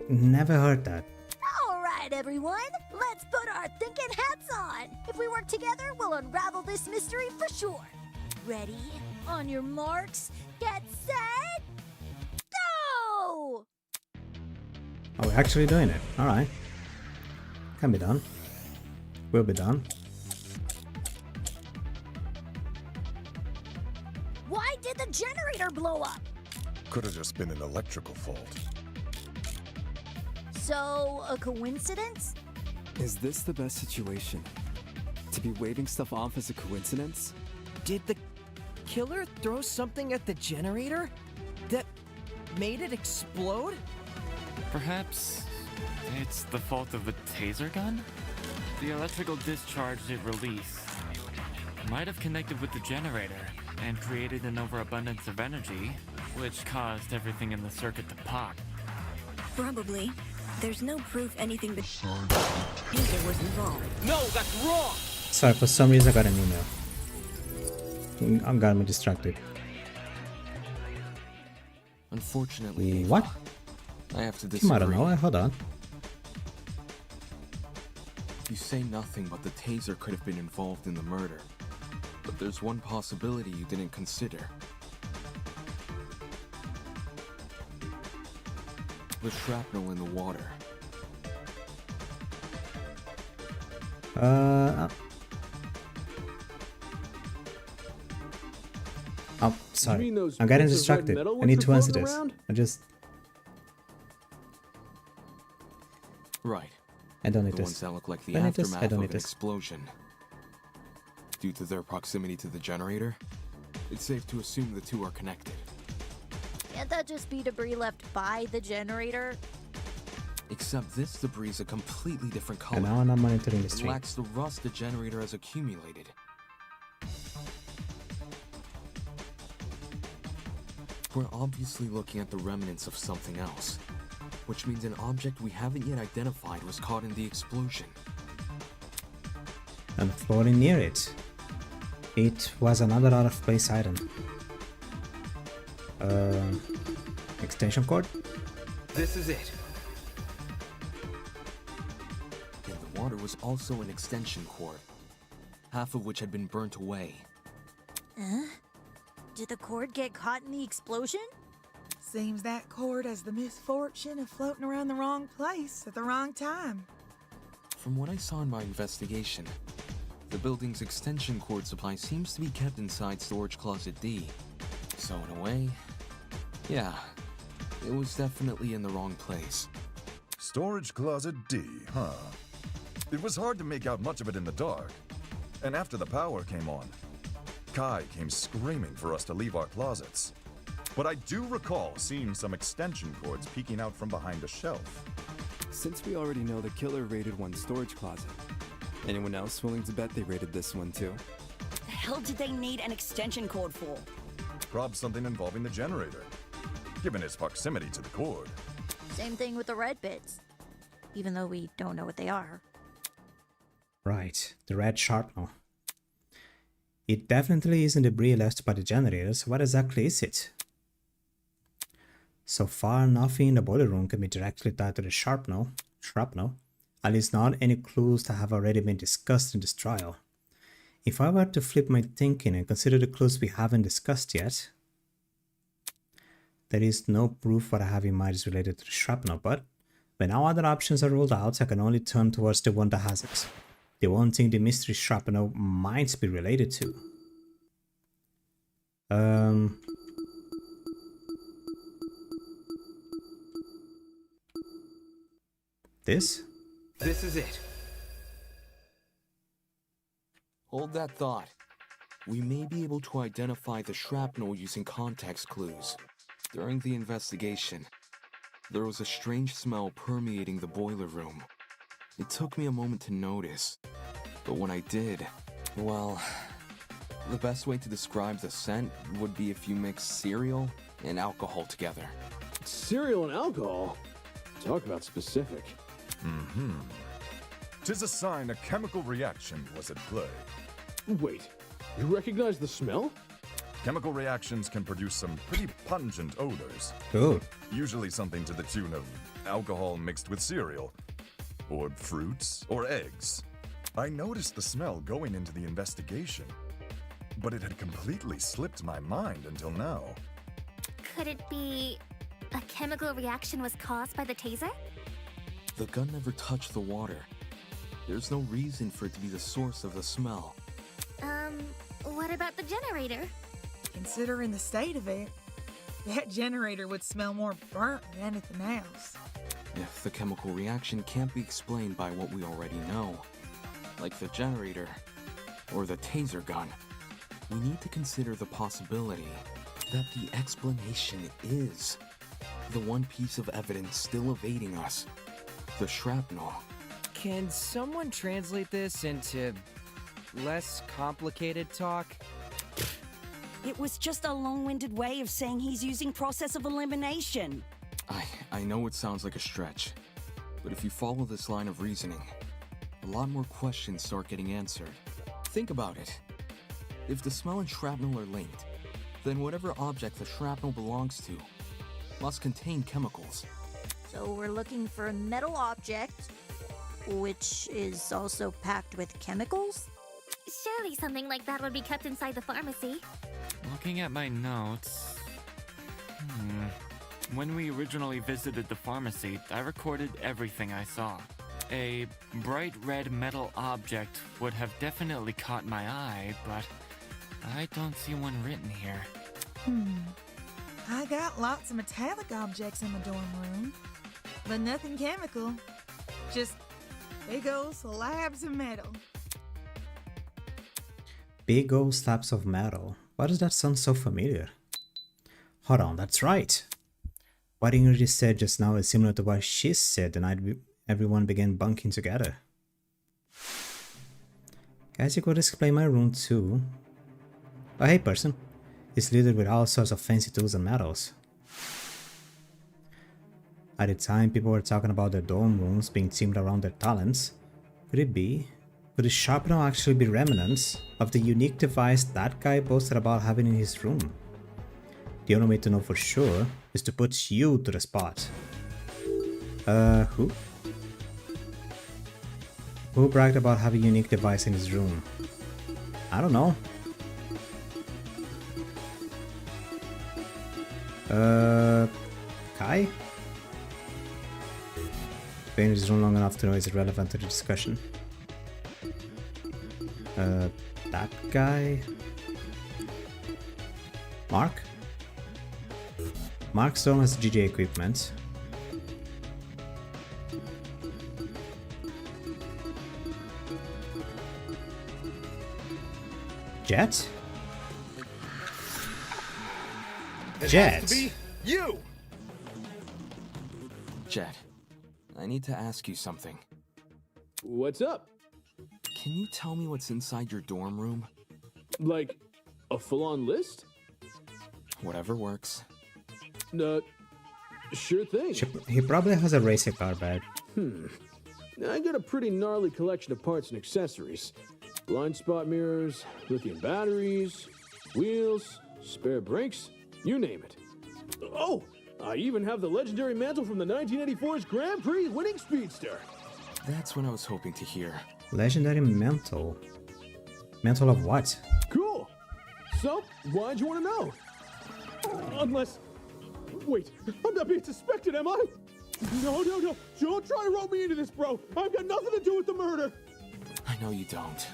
Never heard that. All right, everyone. Let's put our thinking hats on. If we work together, we'll unravel this mystery for sure. Ready? On your marks, get set, go! Oh, we're actually doing it. Alright. Can be done. Will be done. Why did the generator blow up? Could have just been an electrical fault. So, a coincidence? Is this the best situation? To be waving stuff off as a coincidence? Did the killer throw something at the generator that made it explode? Perhaps it's the fault of the taser gun? The electrical discharge it released might have connected with the generator and created an overabundance of energy, which caused everything in the circuit to pop. Probably. There's no proof anything but taser was involved. No, that's wrong! Sorry, for some reason I got an email. I'm got me distracted. Unfortunately, What? I have to disagree. I don't know. Hold on. You say nothing but the taser could have been involved in the murder. But there's one possibility you didn't consider. The shrapnel in the water. Oh, sorry. mean those I'm getting bits of red distracted. metal I need ones to were answer floating this. around? I just... Right. I don't need The this. ones that look like the Do I need this? aftermath I don't of need an this. explosion. Due to their proximity to the generator, it's safe to assume the two are connected. Can't that just be debris left by the generator? Except this debris is a completely different color. And now I'm monitoring the It stream. lacks the rust the generator has accumulated. We're obviously looking at the remnants of something else, which means an object we haven't yet identified was caught in the explosion. And floating near it. It was another out of place item. Extension cord? This is it. In the water was also an extension cord, half of which had been burnt away. Did the cord get caught in the explosion? Seems that cord has the misfortune of floating around the wrong place at the wrong time. From what I saw in my investigation, the building's extension cord supply seems to be kept inside storage closet D. So in a way, yeah, it was definitely in the wrong place. Storage closet D, huh? It was hard to make out much of it in the dark. And after the power came on, Kai came screaming for us to leave our closets. But I do recall seeing some extension cords peeking out from behind a shelf. Since we already know the killer raided one storage closet, anyone else willing to bet they raided this one too? The hell did they need an extension cord for? Probably something involving the generator, given its proximity to the cord. Same thing with the red bits. Even though we don't know what they are. Right, the red sharpener. It definitely isn't debris left by the generators. What exactly is it? So far, nothing in the boiler room can be directly tied to the shrapnel, at least not any clues that have already been discussed in this trial. If I were to flip my thinking and consider the clues we haven't discussed yet, there is no proof what I have in mind is related to the shrapnel, but when all other options are ruled out, I can only turn towards the one that has it. The one thing the mystery shrapnel might be related to. This? This is it. Hold that thought. We may be able to identify the shrapnel using context clues. During the investigation, there was a strange smell permeating the boiler room. It took me a moment to notice, but when I did, well, the best way to describe the scent would be if you mix cereal and alcohol together. Cereal and alcohol? Talk about specific. Mm-hmm. 'Tis a sign a chemical reaction was at play. Wait, you recognize the smell? Chemical reactions can produce some pretty pungent odors. Cool. Usually something to the tune of alcohol mixed with cereal, or fruits, or eggs. I noticed the smell going into the investigation, but it had completely slipped my mind until now. Could it be a chemical reaction was caused by the taser? The gun never touched the water. There's no reason for it to be the source of the smell. What about the generator? Considering the state of it, that generator would smell more burnt than anything else. If the chemical reaction can't be explained by what we already know, like the generator or the taser gun, we need to consider the possibility that the explanation is the one piece of evidence still evading us, the shrapnel. Can someone translate this into less complicated talk? It was just a long-winded way of saying he's using process of elimination. I know it sounds like a stretch, but if you follow this line of reasoning, a lot more questions start getting answered. Think about it. If the smell and shrapnel are linked, then whatever object the shrapnel belongs to must contain chemicals. So we're looking for a metal object, which is also packed with chemicals? Surely something like that would be kept inside the pharmacy. Looking at my notes... When we originally visited the pharmacy, I recorded everything I saw. A bright red metal object would have definitely caught my eye, but I don't see one written here. I got lots of metallic objects in my dorm room, but nothing chemical. Just big old slabs of metal. Big old slabs of metal. Why does that sound so familiar? Hold on, that's right. What Ingrid said just now is similar to what she said, and everyone began bunking together. Guys, you could explain my room too. Oh hey person, it's littered with all sorts of fancy tools and metals. At the time, people were talking about their dorm rooms being themed around their talents. Could it be? Could the sharpener actually be remnants of the unique device that guy boasted about having in his room? The only way to know for sure is to put you to the spot. Who? Who bragged about having a unique device in his room? I don't know. Kai? Been in his room long enough to know it's irrelevant to the discussion. That guy? Mark? Mark Storm has GJ equipment. Jet? Jet? You! Jet, I need to ask you something. What's up? Can you tell me what's inside your dorm room? Like, a full-on list? Whatever works. Sure thing. He probably has a racer car bag. I got a pretty gnarly collection of parts and accessories. Blind spot mirrors, lithium batteries, wheels, spare brakes, you name it. Oh, I even have the legendary mantle from the 1984's Grand Prix winning speedster. That's what I was hoping to hear. Legendary mantle. Mantle of what? Cool. So, why'd you want to know? Unless... Wait, I'm not being suspected, am I? No. Don't try to rope me into this, bro. I've got nothing to do with the murder. I know you don't.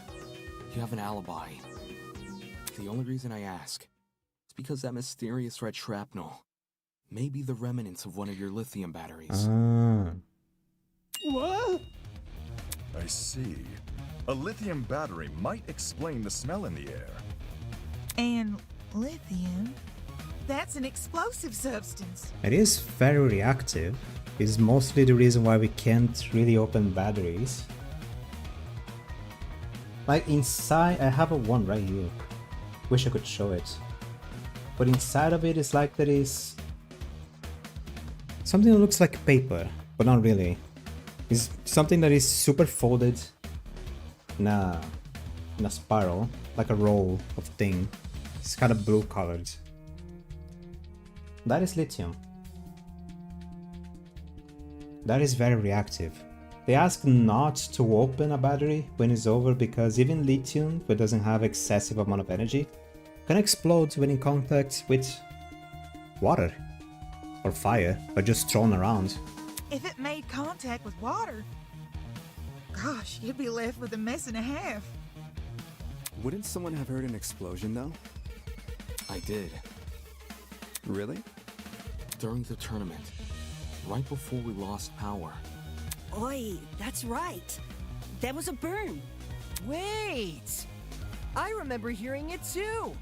You have an alibi. The only reason I ask is because that mysterious red shrapnel may be the remnants of one of your lithium batteries. What? I see. A lithium battery might explain the smell in the air. And lithium? That's an explosive substance. It is very reactive. It's mostly the reason why we can't really open batteries. Like inside, I have one right here. Wish I could show it. But inside of it is like there is something that looks like paper, but not really. It's something that is super folded in a spiral, like a roll of thing. It's kind of blue colored. That is lithium. That is very reactive. They ask not to open a battery when it's over because even lithium, which doesn't have excessive amount of energy, can explode when in contact with water or fire or just thrown around. If it made contact with water, gosh, you'd be left with a mess and a half. Wouldn't someone have heard an explosion though? I did. Really? During the tournament, right before we lost power. Oi, that's right. There was a burn. Wait! I remember hearing it too!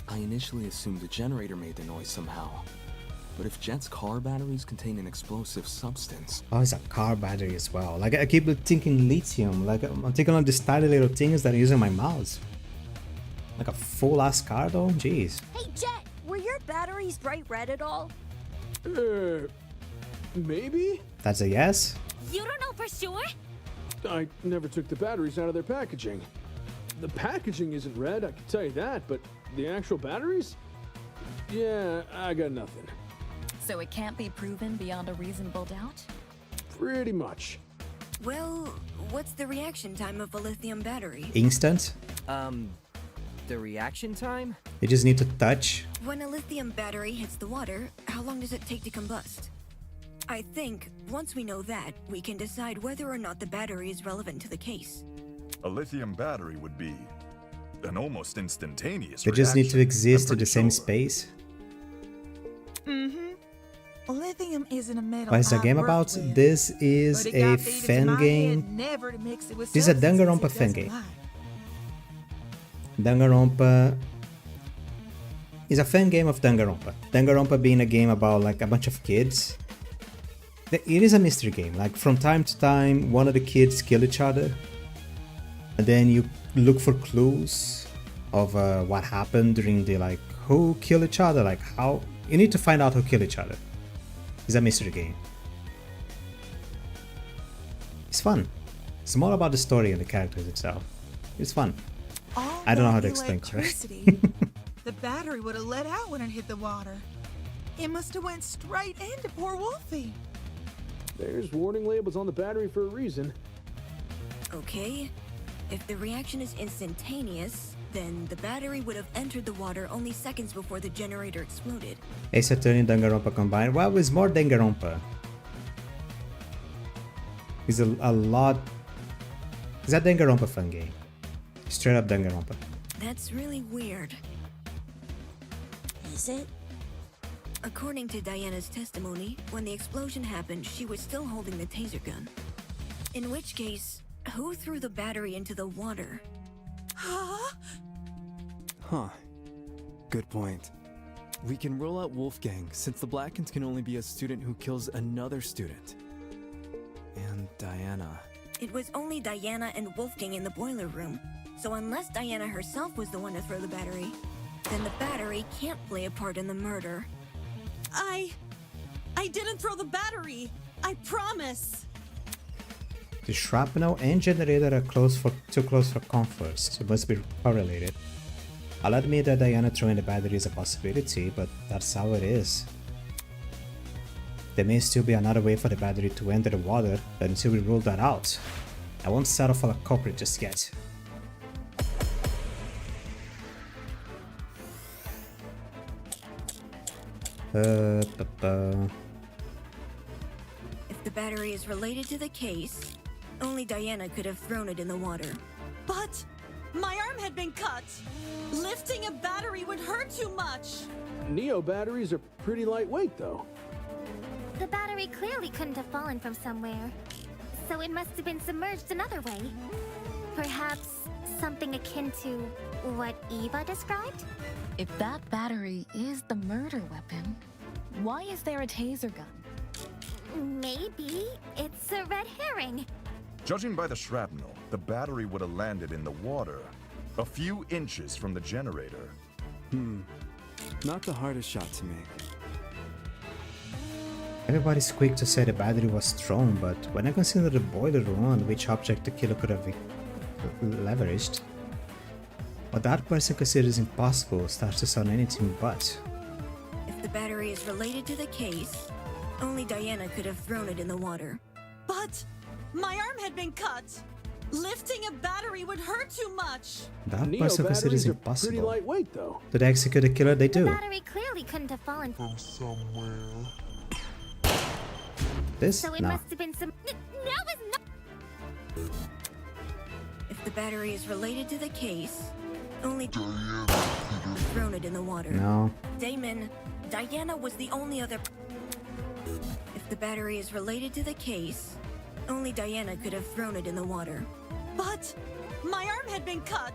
I initially assumed the generator made the noise somehow. But if Jet's car batteries contain an explosive substance... Oh, it's a car battery as well. Like, I keep thinking lithium. Like, I'm thinking of these tiny little things that I use in my mouse. Like a full-ass car though? Jeez. Hey, Jet, were your batteries bright red at all? Maybe? That's a yes? You don't know for sure? I never took the batteries out of their packaging. The packaging isn't red, I can tell you that, but the actual batteries? Yeah, I got nothing. So it can't be proven beyond a reasonable doubt? Pretty much. Well, what's the reaction time of a lithium battery? Instant? The reaction time? You just need to touch. When a lithium battery hits the water, how long does it take to combust? I think, once we know that, we can decide whether or not the battery is relevant to the case. A lithium battery would be an almost instantaneous They just need to reaction. exist in the same space. Lithium isn't a metal. What is the I've game worked about? with, This is but it a got feed into fan my head game. never to mix it with This is a substances Danganronpa it fan doesn't game. like. Danganronpa It's a fun game of Danganronpa. Danganronpa being a game about like a bunch of kids. It is a mystery game. Like from time to time, one of the kids kill each other, and then you look for clues of what happened during the like who killed each other. Like how you need to find out who killed each other. It's a mystery game. It's fun. It's more about the story and the characters itself. It's fun. I don't know how to explain correctly. The battery would have let out when it hit the water. It must have went straight into poor Wolfie. There's warning labels on the battery for a reason. Okay. If the reaction is instantaneous, then the battery would have entered the water only seconds before the generator exploded. Ace Attorney and Danganronpa combined. Well, it's more Danganronpa. It's a lot. It's a Danganronpa fun game. Straight up Danganronpa. That's really weird. Is it? According to Diana's testimony, when the explosion happened, she was still holding the taser gun. In which case, who threw the battery into the water? Huh? Huh. Good point. We can rule out Wolfgang, since the Blackens can only be a student who kills another student. And Diana. It was only Diana and Wolfgang in the boiler room, so unless Diana herself was the one to throw the battery, then the battery can't play a part in the murder. I didn't throw the battery. I promise. The shrapnel and generator are too close for comfort, so must be correlated. I'll admit that Diana throwing the battery is a possibility, but that's how it is. There may still be another way for the battery to enter the water, but until we rule that out, I won't settle for a culprit just yet. If the battery is related to the case, only Diana could have thrown it in the water. But my arm had been cut. Lifting a battery would hurt too much. Neo batteries are pretty lightweight, though. The battery clearly couldn't have fallen from somewhere, so it must have been submerged another way. Perhaps something akin to what Eva described? If that battery is the murder weapon, why is there a taser gun? Maybe it's a red herring. Judging by the shrapnel, the battery would have landed in the water, a few inches from the generator. Not the hardest shot to make. Everybody's quick to say the battery was thrown, but when I consider the boiler room, which object the killer could have leveraged, what that person considers impossible starts to sound anything but. If the battery is related to the case, only Diana could have thrown it in the water. But my arm had been cut. Lifting a battery would hurt too much. That Neo person considers batteries are pretty impossible. lightweight, though. To execute the killer, they do. The battery clearly couldn't have fallen from somewhere. This? So it Nah. must have been some. No, it's not. If the battery is related to the case, only Diana could have thrown it in the water. No. Damon, Diana was the only other. If the battery is related to the case, only Diana could have thrown it in the water. But my arm had been cut.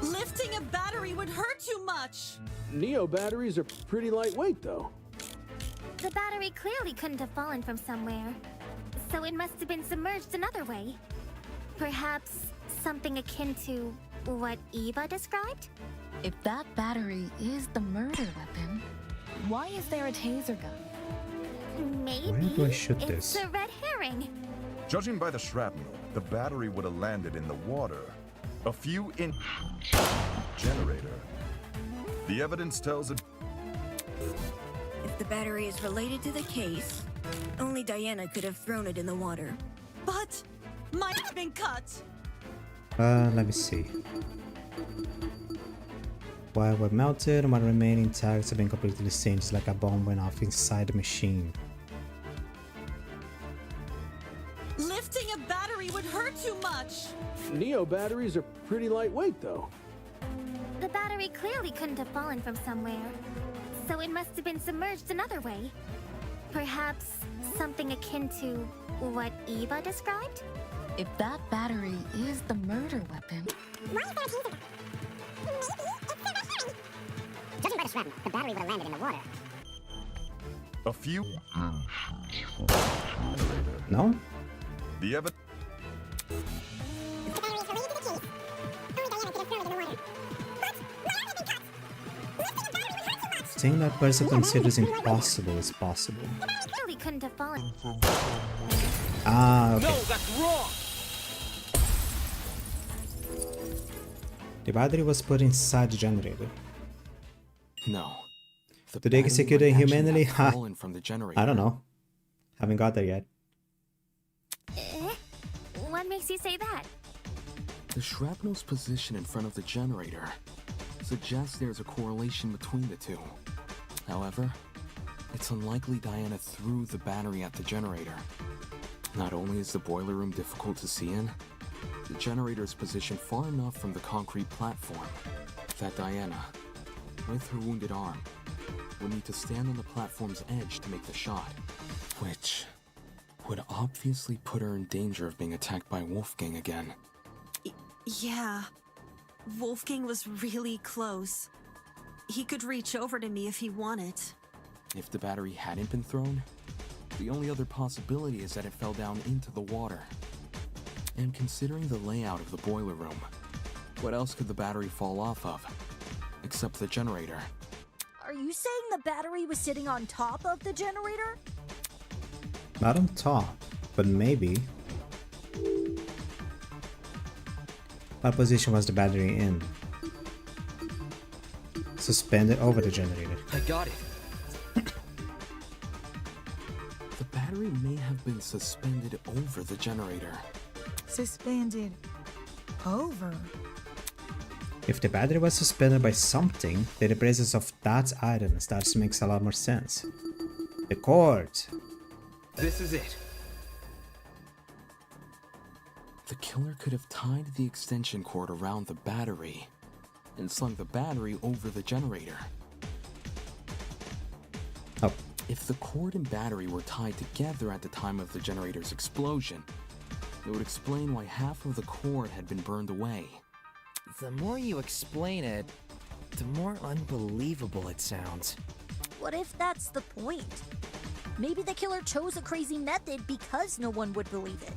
Lifting a battery would hurt too much. Neo batteries are pretty lightweight, though. The battery clearly couldn't have fallen from somewhere, so it must have been submerged another way. Perhaps something akin to what Eva described? If that battery is the murder weapon, why is there a taser gun? Maybe Where do I shoot it's this? a red herring. Judging by the shrapnel, the battery would have landed in the water, a few inches from the generator. The evidence tells it. If the battery is related to the case, only Diana could have thrown it in the water. But my arm had been cut. Let me see. While we're melted, my remaining tags have been completely singed like a bomb went off inside the machine. Lifting a battery would hurt too much. Neo batteries are pretty lightweight, though. The battery clearly couldn't have fallen from somewhere, so it must have been submerged another way. Perhaps something akin to what Eva described? If that battery is the murder weapon, Why is there a taser gun? Maybe it's a red herring. Judging by the shrapnel, the battery would have landed in the water. A few. No? The evidence. If the battery is related to the case, only Diana could have thrown it in the water. But my arm had been cut. Lifting a battery would hurt too much. Thing that person considers impossible is possible. Really couldn't have fallen. Ah, okay. No, that's wrong! The battery was put inside the generator. No. The Did they battery execute might it actually humanely? have Ha! fallen from the generator. I don't know. Haven't got there yet. What makes you say that? The shrapnel's position in front of the generator suggests there's a correlation between the two. However, it's unlikely Diana threw the battery at the generator. Not only is the boiler room difficult to see in, the generator is positioned far enough from the concrete platform that Diana, with her wounded arm, would need to stand on the platform's edge to make the shot, which would obviously put her in danger of being attacked by Wolfgang again. Yeah. Wolfgang was really close. He could reach over to me if he wanted. If the battery hadn't been thrown, the only other possibility is that it fell down into the water. And considering the layout of the boiler room, what else could the battery fall off of? Except the generator. Are you saying the battery was sitting on top of the generator? Not on top, but maybe. What position was the battery in? Suspended over the generator. I got it. The battery may have been suspended over the generator. Suspended over. If the battery was suspended by something, then the presence of that item starts to make a lot more sense. The cord. This is it. The killer could have tied the extension cord around the battery and slung the battery over the generator. Oh. If the cord and battery were tied together at the time of the generator's explosion, it would explain why half of the cord had been burned away. The more you explain it, the more unbelievable it sounds. What if that's the point? Maybe the killer chose a crazy method because no one would believe it.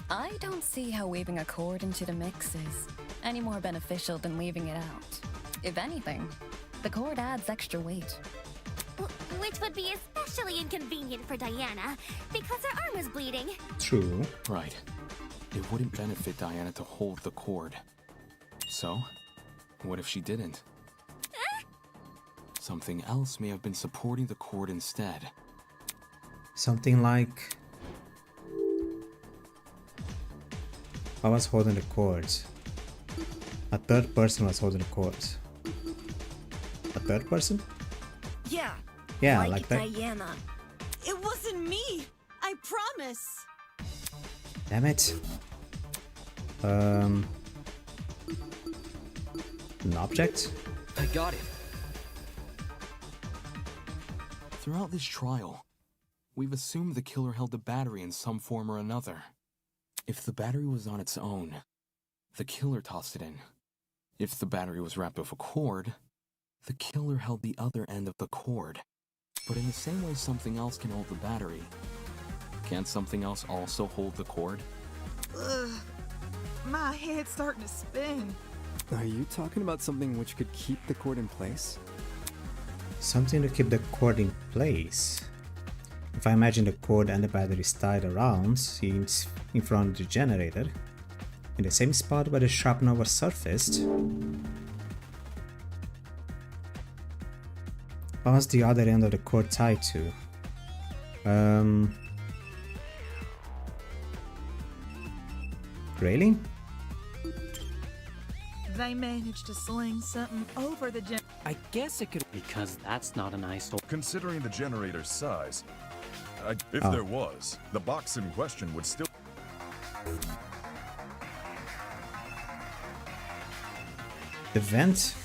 I don't see how weaving a cord into the mix is any more beneficial than leaving it out. If anything, the cord adds extra weight. Which would be especially inconvenient for Diana, because her arm was bleeding. True. Right. It wouldn't benefit Diana to hold the cord. So, what if she didn't? Something else may have been supporting the cord instead. Something like... I was holding the cords. A third person was holding the cords. A third person? Yeah. Yeah, like that. Diana. It wasn't me. I promise. Damn it. An object? I got it. Throughout this trial, we've assumed the killer held the battery in some form or another. If the battery was on its own, the killer tossed it in. If the battery was wrapped with a cord, the killer held the other end of the cord. But in the same way something else can hold the battery, can't something else also hold the cord? Ugh, my head's starting to spin. Are you talking about something which could keep the cord in place? Something to keep the cord in place. If I imagine the cord and the batteries tied around, seems in front of the generator, in the same spot where the shrapnel was surfaced. What was the other end of the cord tied to? Railing? They managed to sling something over the I guess it could... Because that's not an eyesore. Considering the generator's size, if Oh. there was, the box in question would still... The vent?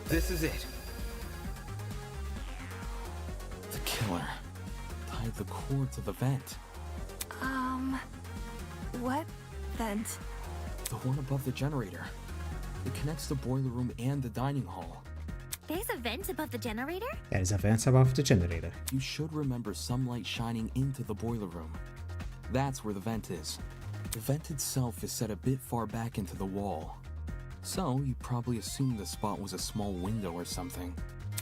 This is it. The killer tied the cord to the vent. What vent? The one above the generator. It connects the boiler room and the dining hall. There's a vent above the generator? There is a vent above the generator. You should remember some light shining into the boiler room. That's where the vent is. The vent itself is set a bit far back into the wall. So, you probably assumed the spot was a small window or something.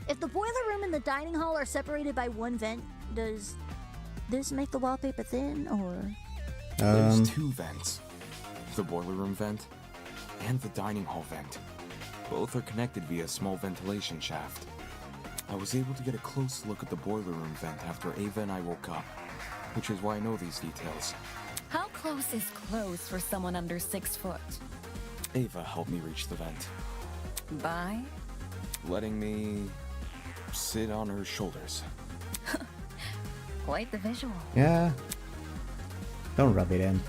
If the boiler room and the dining hall are separated by one vent, does this make the wallpaper thin, or...? There's two vents. The boiler room vent and the dining hall vent. Both are connected via a small ventilation shaft. I was able to get a close look at the boiler room vent after Ava and I woke up, which is why I know these details. How close is close for someone under 6 foot? Ava helped me reach the vent. By? Letting me sit on her shoulders. Quite the visual. Yeah. Don't rub it in.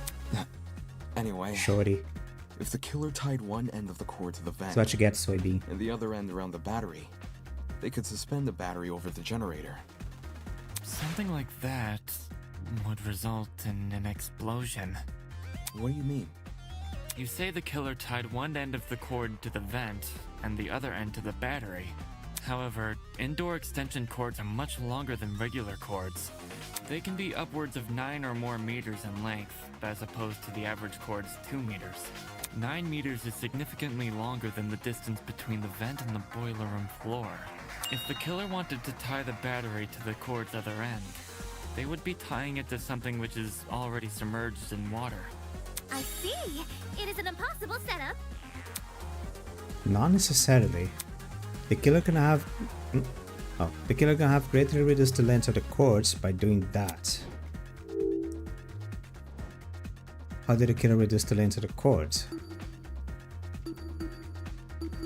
Anyway, Shorty. if the killer tied one end of the cord to the vent That's what you get, soybean. and the other end around the battery, they could suspend the battery over the generator. Something like that would result in an explosion. What do you mean? You say the killer tied one end of the cord to the vent and the other end to the battery. However, indoor extension cords are much longer than regular cords. They can be upwards of 9 or more meters in length, as opposed to the average cord's 2 meters. 9 meters is significantly longer than the distance between the vent and the boiler room floor. If the killer wanted to tie the battery to the cord's other end, they would be tying it to something which is already submerged in water. I see. It is an impossible setup. Not necessarily. The killer can have greatly reduced the length of the cords by doing that. How did the killer reduce the length of the cords?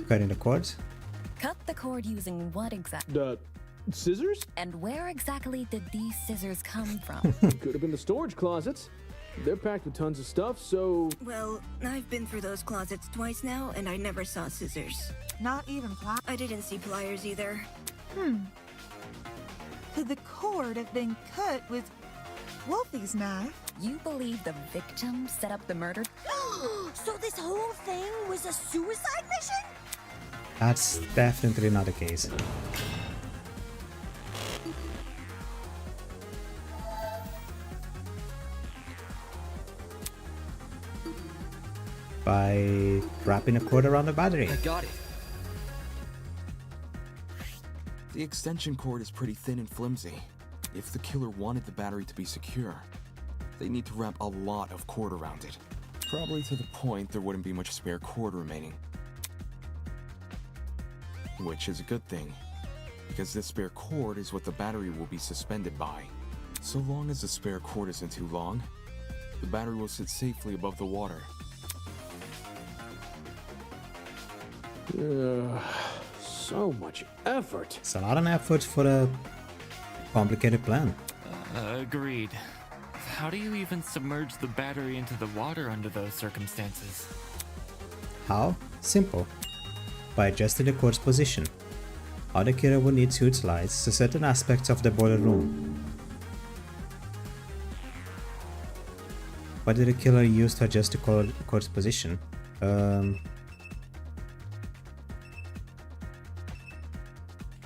Cutting the cords? Cut the cord using what exactly? Scissors? And where exactly did these scissors come from? Could have been the storage closets. They're packed with tons of stuff, so... Well, I've been through those closets twice now, and I never saw scissors. Not even pliers? I didn't see pliers either. Could the cord have been cut with Wolfie's knife? You believe the victim set up the murder? So this whole thing was a suicide mission? That's definitely not the case. By wrapping a cord around the battery. I got it. The extension cord is pretty thin and flimsy. If the killer wanted the battery to be secure, they need to wrap a lot of cord around it. Probably to the point there wouldn't be much spare cord remaining. Which is a good thing, because this spare cord is what the battery will be suspended by. So long as the spare cord isn't too long, the battery will sit safely above the water. So much effort. It's a lot of effort for a complicated plan. Agreed. How do you even submerge the battery into the water under those circumstances? How? Simple. By adjusting the cord's position. How the killer would need to utilize certain aspects of the boiler room. What did the killer use to adjust the cord's position?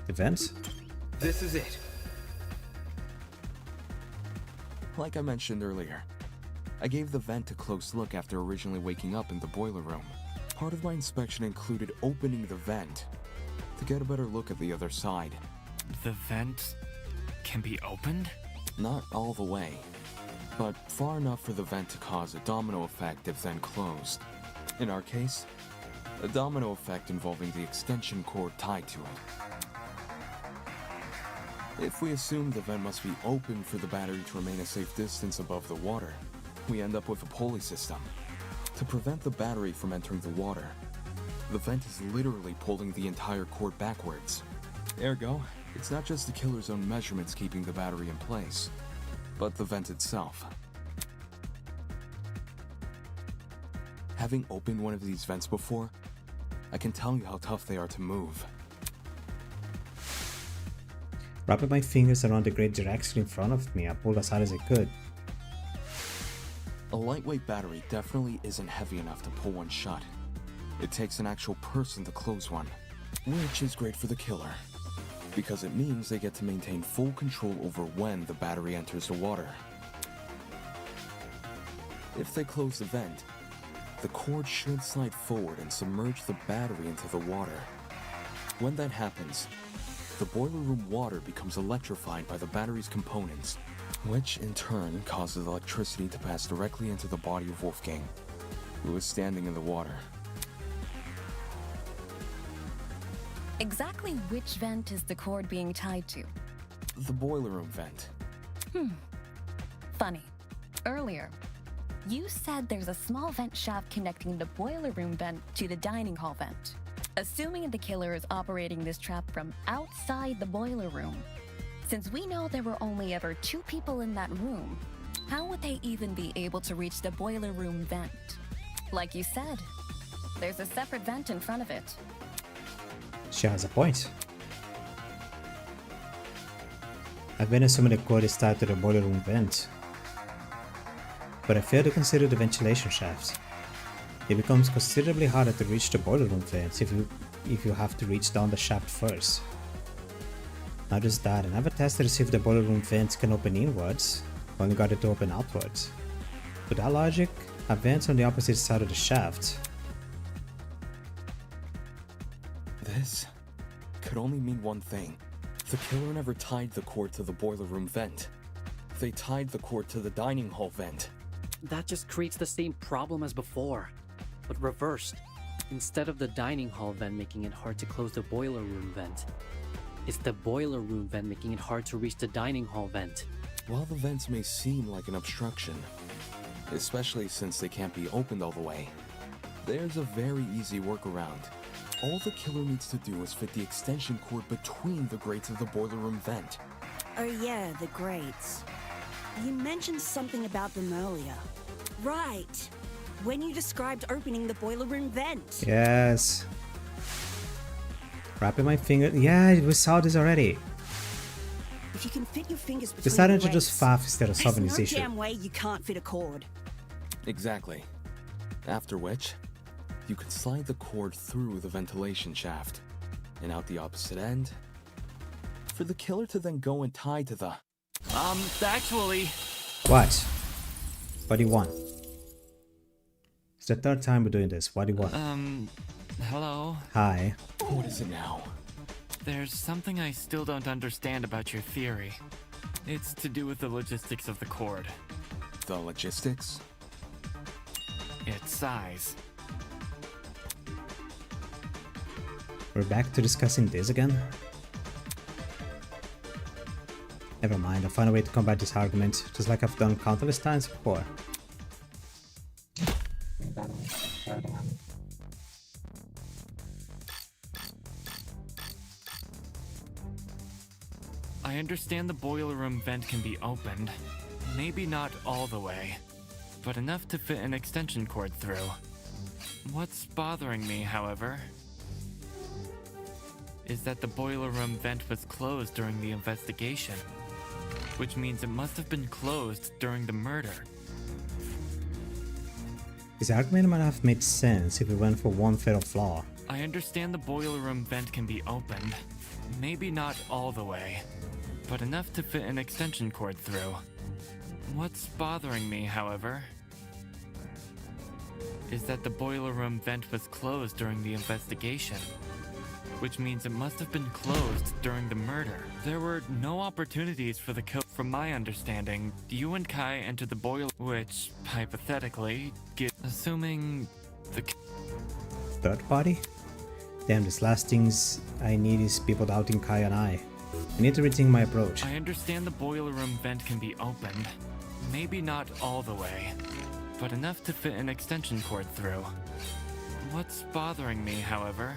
The vents? This is it. Like I mentioned earlier, I gave the vent a close look after originally waking up in the boiler room. Part of my inspection included opening the vent to get a better look at the other side. The vent can be opened? Not all the way, but far enough for the vent to cause a domino effect if then closed. In our case, a domino effect involving the extension cord tied to it. If we assume the vent must be open for the battery to remain a safe distance above the water, we end up with a pulley system. To prevent the battery from entering the water, the vent is literally pulling the entire cord backwards. Ergo, it's not just the killer's own measurements keeping the battery in place, but the vent itself. Having opened one of these vents before, I can tell you how tough they are to move. Wrapping my fingers around the great direction in front of me, I pulled as hard as I could. A lightweight battery definitely isn't heavy enough to pull one shut. It takes an actual person to close one. Which is great for the killer, because it means they get to maintain full control over when the battery enters the water. If they close the vent, the cord should slide forward and submerge the battery into the water. When that happens, the boiler room water becomes electrified by the battery's components, which in turn causes electricity to pass directly into the body of Wolfgang, who is standing in the water. Exactly which vent is the cord being tied to? The boiler room vent. Funny. Earlier, you said there's a small vent shaft connecting the boiler room vent to the dining hall vent. Assuming the killer is operating this trap from outside the boiler room, since we know there were only ever 2 people in that room, how would they even be able to reach the boiler room vent? Like you said, there's a separate vent in front of it. She has a point. I've been assuming the cord is tied to the boiler room vent, but I fail to consider the ventilation shaft. It becomes considerably harder to reach the boiler room vents if you have to reach down the shaft first. Not just that, I never tested to see if the boiler room vents can open inwards, only got it to open outwards. With that logic, a vent on the opposite side of the shaft. This could only mean one thing. The killer never tied the cord to the boiler room vent. They tied the cord to the dining hall vent. That just creates the same problem as before, but reversed. Instead of the dining hall vent making it hard to close the boiler room vent, it's the boiler room vent making it hard to reach the dining hall vent. While the vents may seem like an obstruction, especially since they can't be opened all the way, there's a very easy workaround. All the killer needs to do is fit the extension cord between the grates of the boiler room vent. Oh yeah, the grates. You mentioned something about them earlier. Right. When you described opening the boiler room vent. Yes. Wrapping my finger. Yeah, we saw this already. If you can fit your fingers between Decided the to just grates, faff instead of there's solving no this issue. damn way you can't fit a cord. Exactly. After which, you could slide the cord through the ventilation shaft and out the opposite end for the killer to then go and tie to the... Actually... What? What do you want? It's the 3rd time we're doing this. What do you want? Hello? Hi. What is it now? There's something I still don't understand about your theory. It's to do with the logistics of the cord. The logistics? Its size. We're back to discussing this again? Never mind, I'll find a way to combat this argument, just like I've done countless times before. I understand the boiler room vent can be opened. Maybe not all the way, but enough to fit an extension cord through. What's bothering me, however, is that the boiler room vent was closed during the investigation, which means it must have been closed during the murder. This argument might have made sense if we went for one fatal flaw. I understand the boiler room vent can be opened. Maybe not all the way, but enough to fit an extension cord through. What's bothering me, however, is that the boiler room vent was closed during the investigation, which means it must have been closed during the murder. There were no opportunities for the kill. From my understanding, you and Kai entered the boiler, which, hypothetically, assuming the... Third party? Damn, these last things I need is people doubting Kai and I need to rethink my approach. I understand the boiler room vent can be opened. Maybe not all the way, but enough to fit an extension cord through. What's bothering me, however,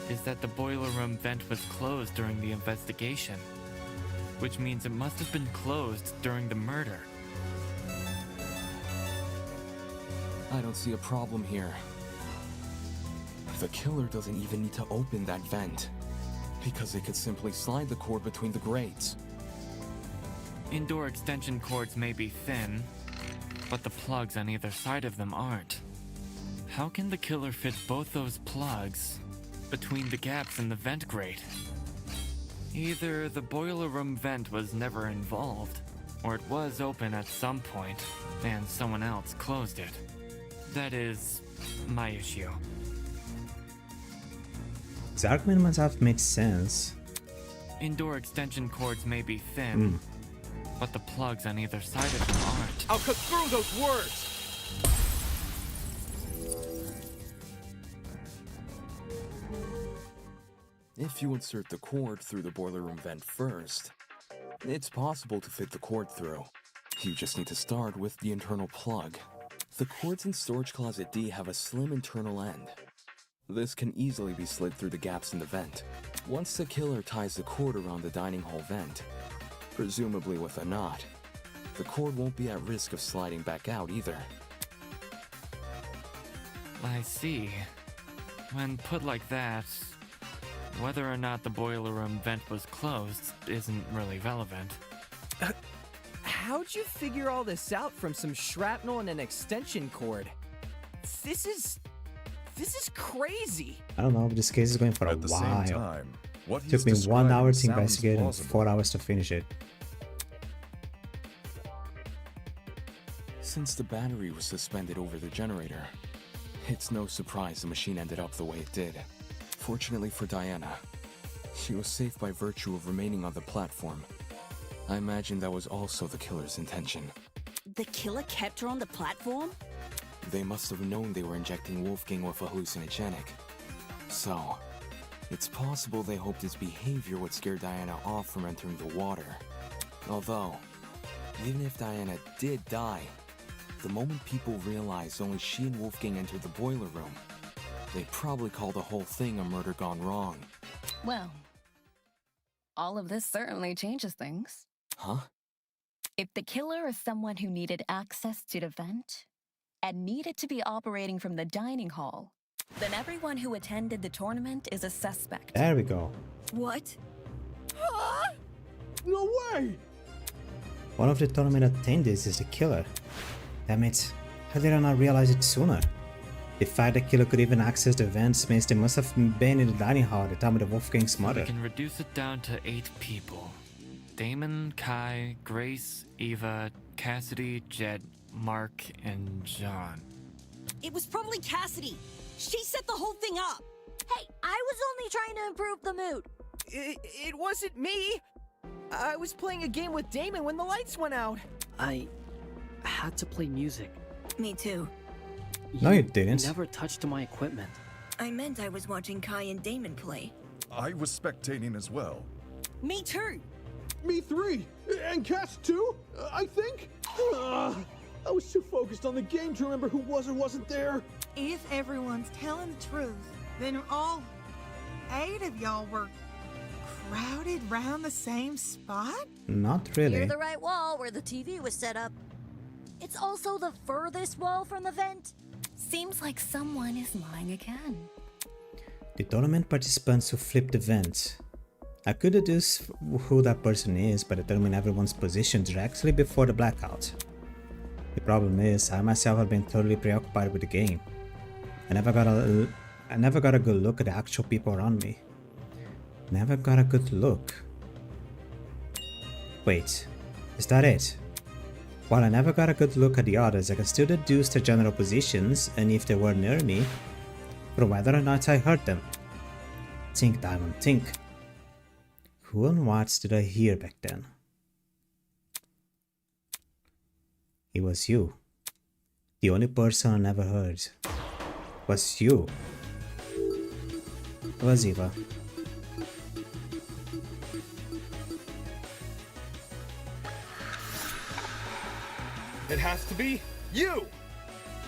is that the boiler room vent was closed during the investigation, which means it must have been closed during the murder. I don't see a problem here. The killer doesn't even need to open that vent, because they could simply slide the cord between the grates. Indoor extension cords may be thin, but the plugs on either side of them aren't. How can the killer fit both those plugs between the gaps in the vent grate? Either the boiler room vent was never involved, or it was open at some point, and someone else closed it. That is my issue. The argument must have made sense. Indoor extension cords may be thin, but the plugs on either side of them aren't. I'll cut through those words! If you insert the cord through the boiler room vent first, it's possible to fit the cord through. You just need to start with the internal plug. The cords in storage closet D have a slim internal end. This can easily be slid through the gaps in the vent. Once the killer ties the cord around the dining hall vent, presumably with a knot, the cord won't be at risk of sliding back out either. I see. When put like that, whether or not the boiler room vent was closed isn't really relevant. How'd you figure all this out from some shrapnel and an extension cord? This is crazy. I don't know, this case is going for a At the while. same time, what It took he's me 1 hour to describing investigate and sounds 4 hours to finish it. Since the battery was suspended over the generator, it's no surprise the machine ended up the way it did. Fortunately for Diana, she was safe by virtue of remaining on the platform. I imagine that was also the killer's intention. The killer kept her on the platform? They must have known they were injecting Wolfgang with a hallucinogenic. So, it's possible they hoped his behavior would scare Diana off from entering the water. Although, even if Diana did die, the moment people realized only she and Wolfgang entered the boiler room, they probably call the whole thing a murder gone wrong. Well, all of this certainly changes things. Huh? If the killer is someone who needed access to the vent and needed to be operating from the dining hall, then everyone who attended the tournament is a suspect. There we go. What? No way! One of the tournament attendees is the killer. Damn it. How did I not realize it sooner? The fact the killer could even access the vents means they must have been in the dining hall at the time of the Wolfgang's murder. We can reduce it down to 8 people. Damon, Kai, Grace, Eva, Cassidy, Jed, Mark, and John. It was probably Cassidy. She set the whole thing up. Hey, I was only trying to improve the mood. It wasn't me. I was playing a game with Damon when the lights went out. I had to play music. Me too. No, you didn't. Never touched my equipment. I meant I was watching Kai and Damon play. I was spectating as well. Me too. Me 3! And Cass 2, I think? I was too focused on the game to remember who was or wasn't there. If everyone's telling the truth, then all 8 of y'all were crowded round the same spot? Not really. Near the right wall where the TV was set up. It's also the furthest wall from the vent. Seems like someone is lying again. The tournament participants who flipped the vent. I could deduce who that person is by determining everyone's position directly before the blackout. The problem is, I myself have been totally preoccupied with the game. I never got a good look at the actual people around me. Never got a good look. Wait, is that it? While I never got a good look at the others, I can still deduce their general positions and if they were near me, from whether or not I heard them. Think, Diamond, think. Who and what did I hear back then? It was you. The only person I never heard was you. It was Eva. It has to be you!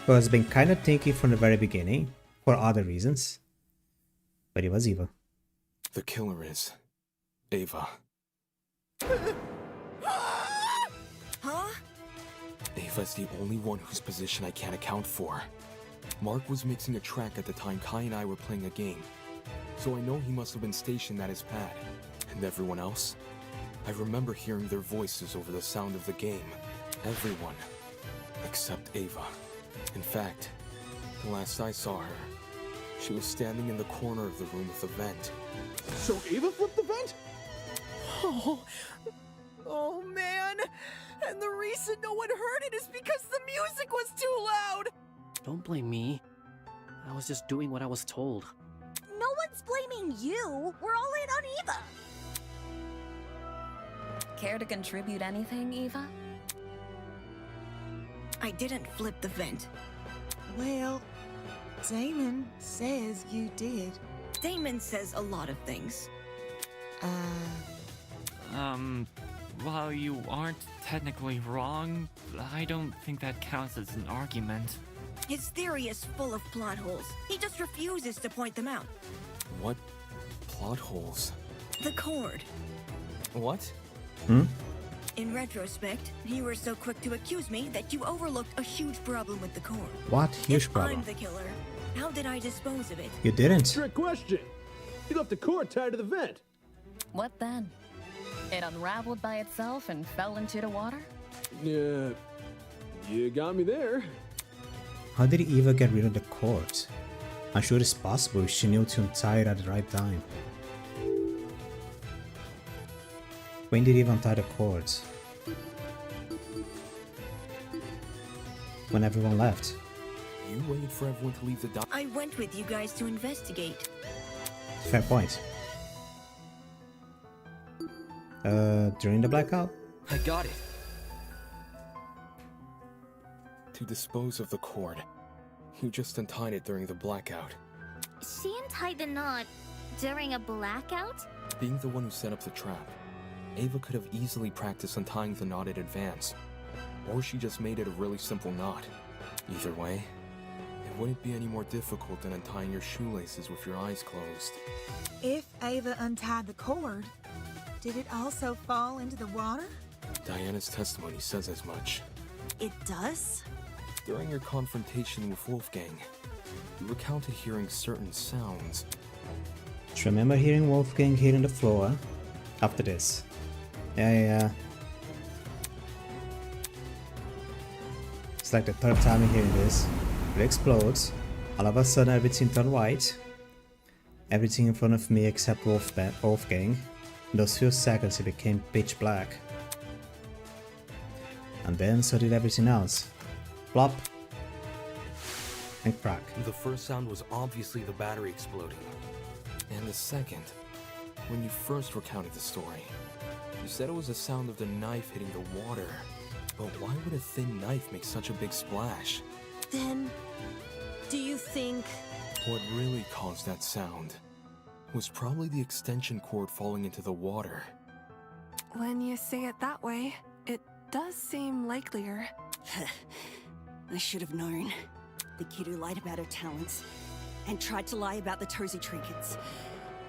Who has been kind of thinking from the very beginning, for other reasons. But it was Eva. The killer is Ava. Huh? Ava's the only one whose position I can't account for. Mark was mixing a track at the time Kai and I were playing a game, so I know he must have been stationed at his pad. And everyone else? I remember hearing their voices over the sound of the game. Everyone. Except Ava. In fact, Last I saw her, she was standing in the corner of the room with the vent. So Ava flipped the vent? Oh man! And the reason no one heard it is because the music was too loud! Don't blame me. I was just doing what I was told. No one's blaming you. We're all in on Eva. Care to contribute anything, Eva? I didn't flip the vent. Well, Damon says you did. Damon says a lot of things. While you aren't technically wrong, I don't think that counts as an argument. His theory is full of plot holes. He just refuses to point them out. What plot holes? The cord. What? In retrospect, you were so quick to accuse me that you overlooked a huge problem with the cord. What huge problem? I'm the killer. How did I dispose of it? You didn't. Trick question. You left the cord tied to the vent. What then? It unraveled by itself and fell into the water? Yeah, you got me there. How did Eva get rid of the cord? I'm sure it's possible if she knew to untie it at the right time. When did Eva untie the cords? When everyone left. You waited for everyone to leave the dock. I went with you guys to investigate. Fair point. During the blackout? I got it. To dispose of the cord. You just untied it during the blackout. She untied the knot during a blackout? Being the one who set up the trap, Ava could have easily practiced untying the knot in advance. Or she just made it a really simple knot. Either way, it wouldn't be any more difficult than untying your shoelaces with your eyes closed. If Ava untied the cord, did it also fall into the water? Diana's testimony says as much. It does? During your confrontation with Wolfgang, you recounted hearing certain sounds. Just remember hearing Wolfgang hitting the floor after this. Yeah. It's like the third time I'm hearing this. It explodes. All of a sudden everything turned white. Everything in front of me except Wolfgang. In those few seconds it became pitch black. And then so did everything else. Plop. And crack. The first sound was obviously the battery exploding. And the second, when you first recounted the story, you said it was the sound of the knife hitting the water. But why would a thin knife make such a big splash? Then, do you think... What really caused that sound was probably the extension cord falling into the water. When you say it that way, it does seem likelier. I should have known. The kid who lied about her talents and tried to lie about the Tozy trinkets.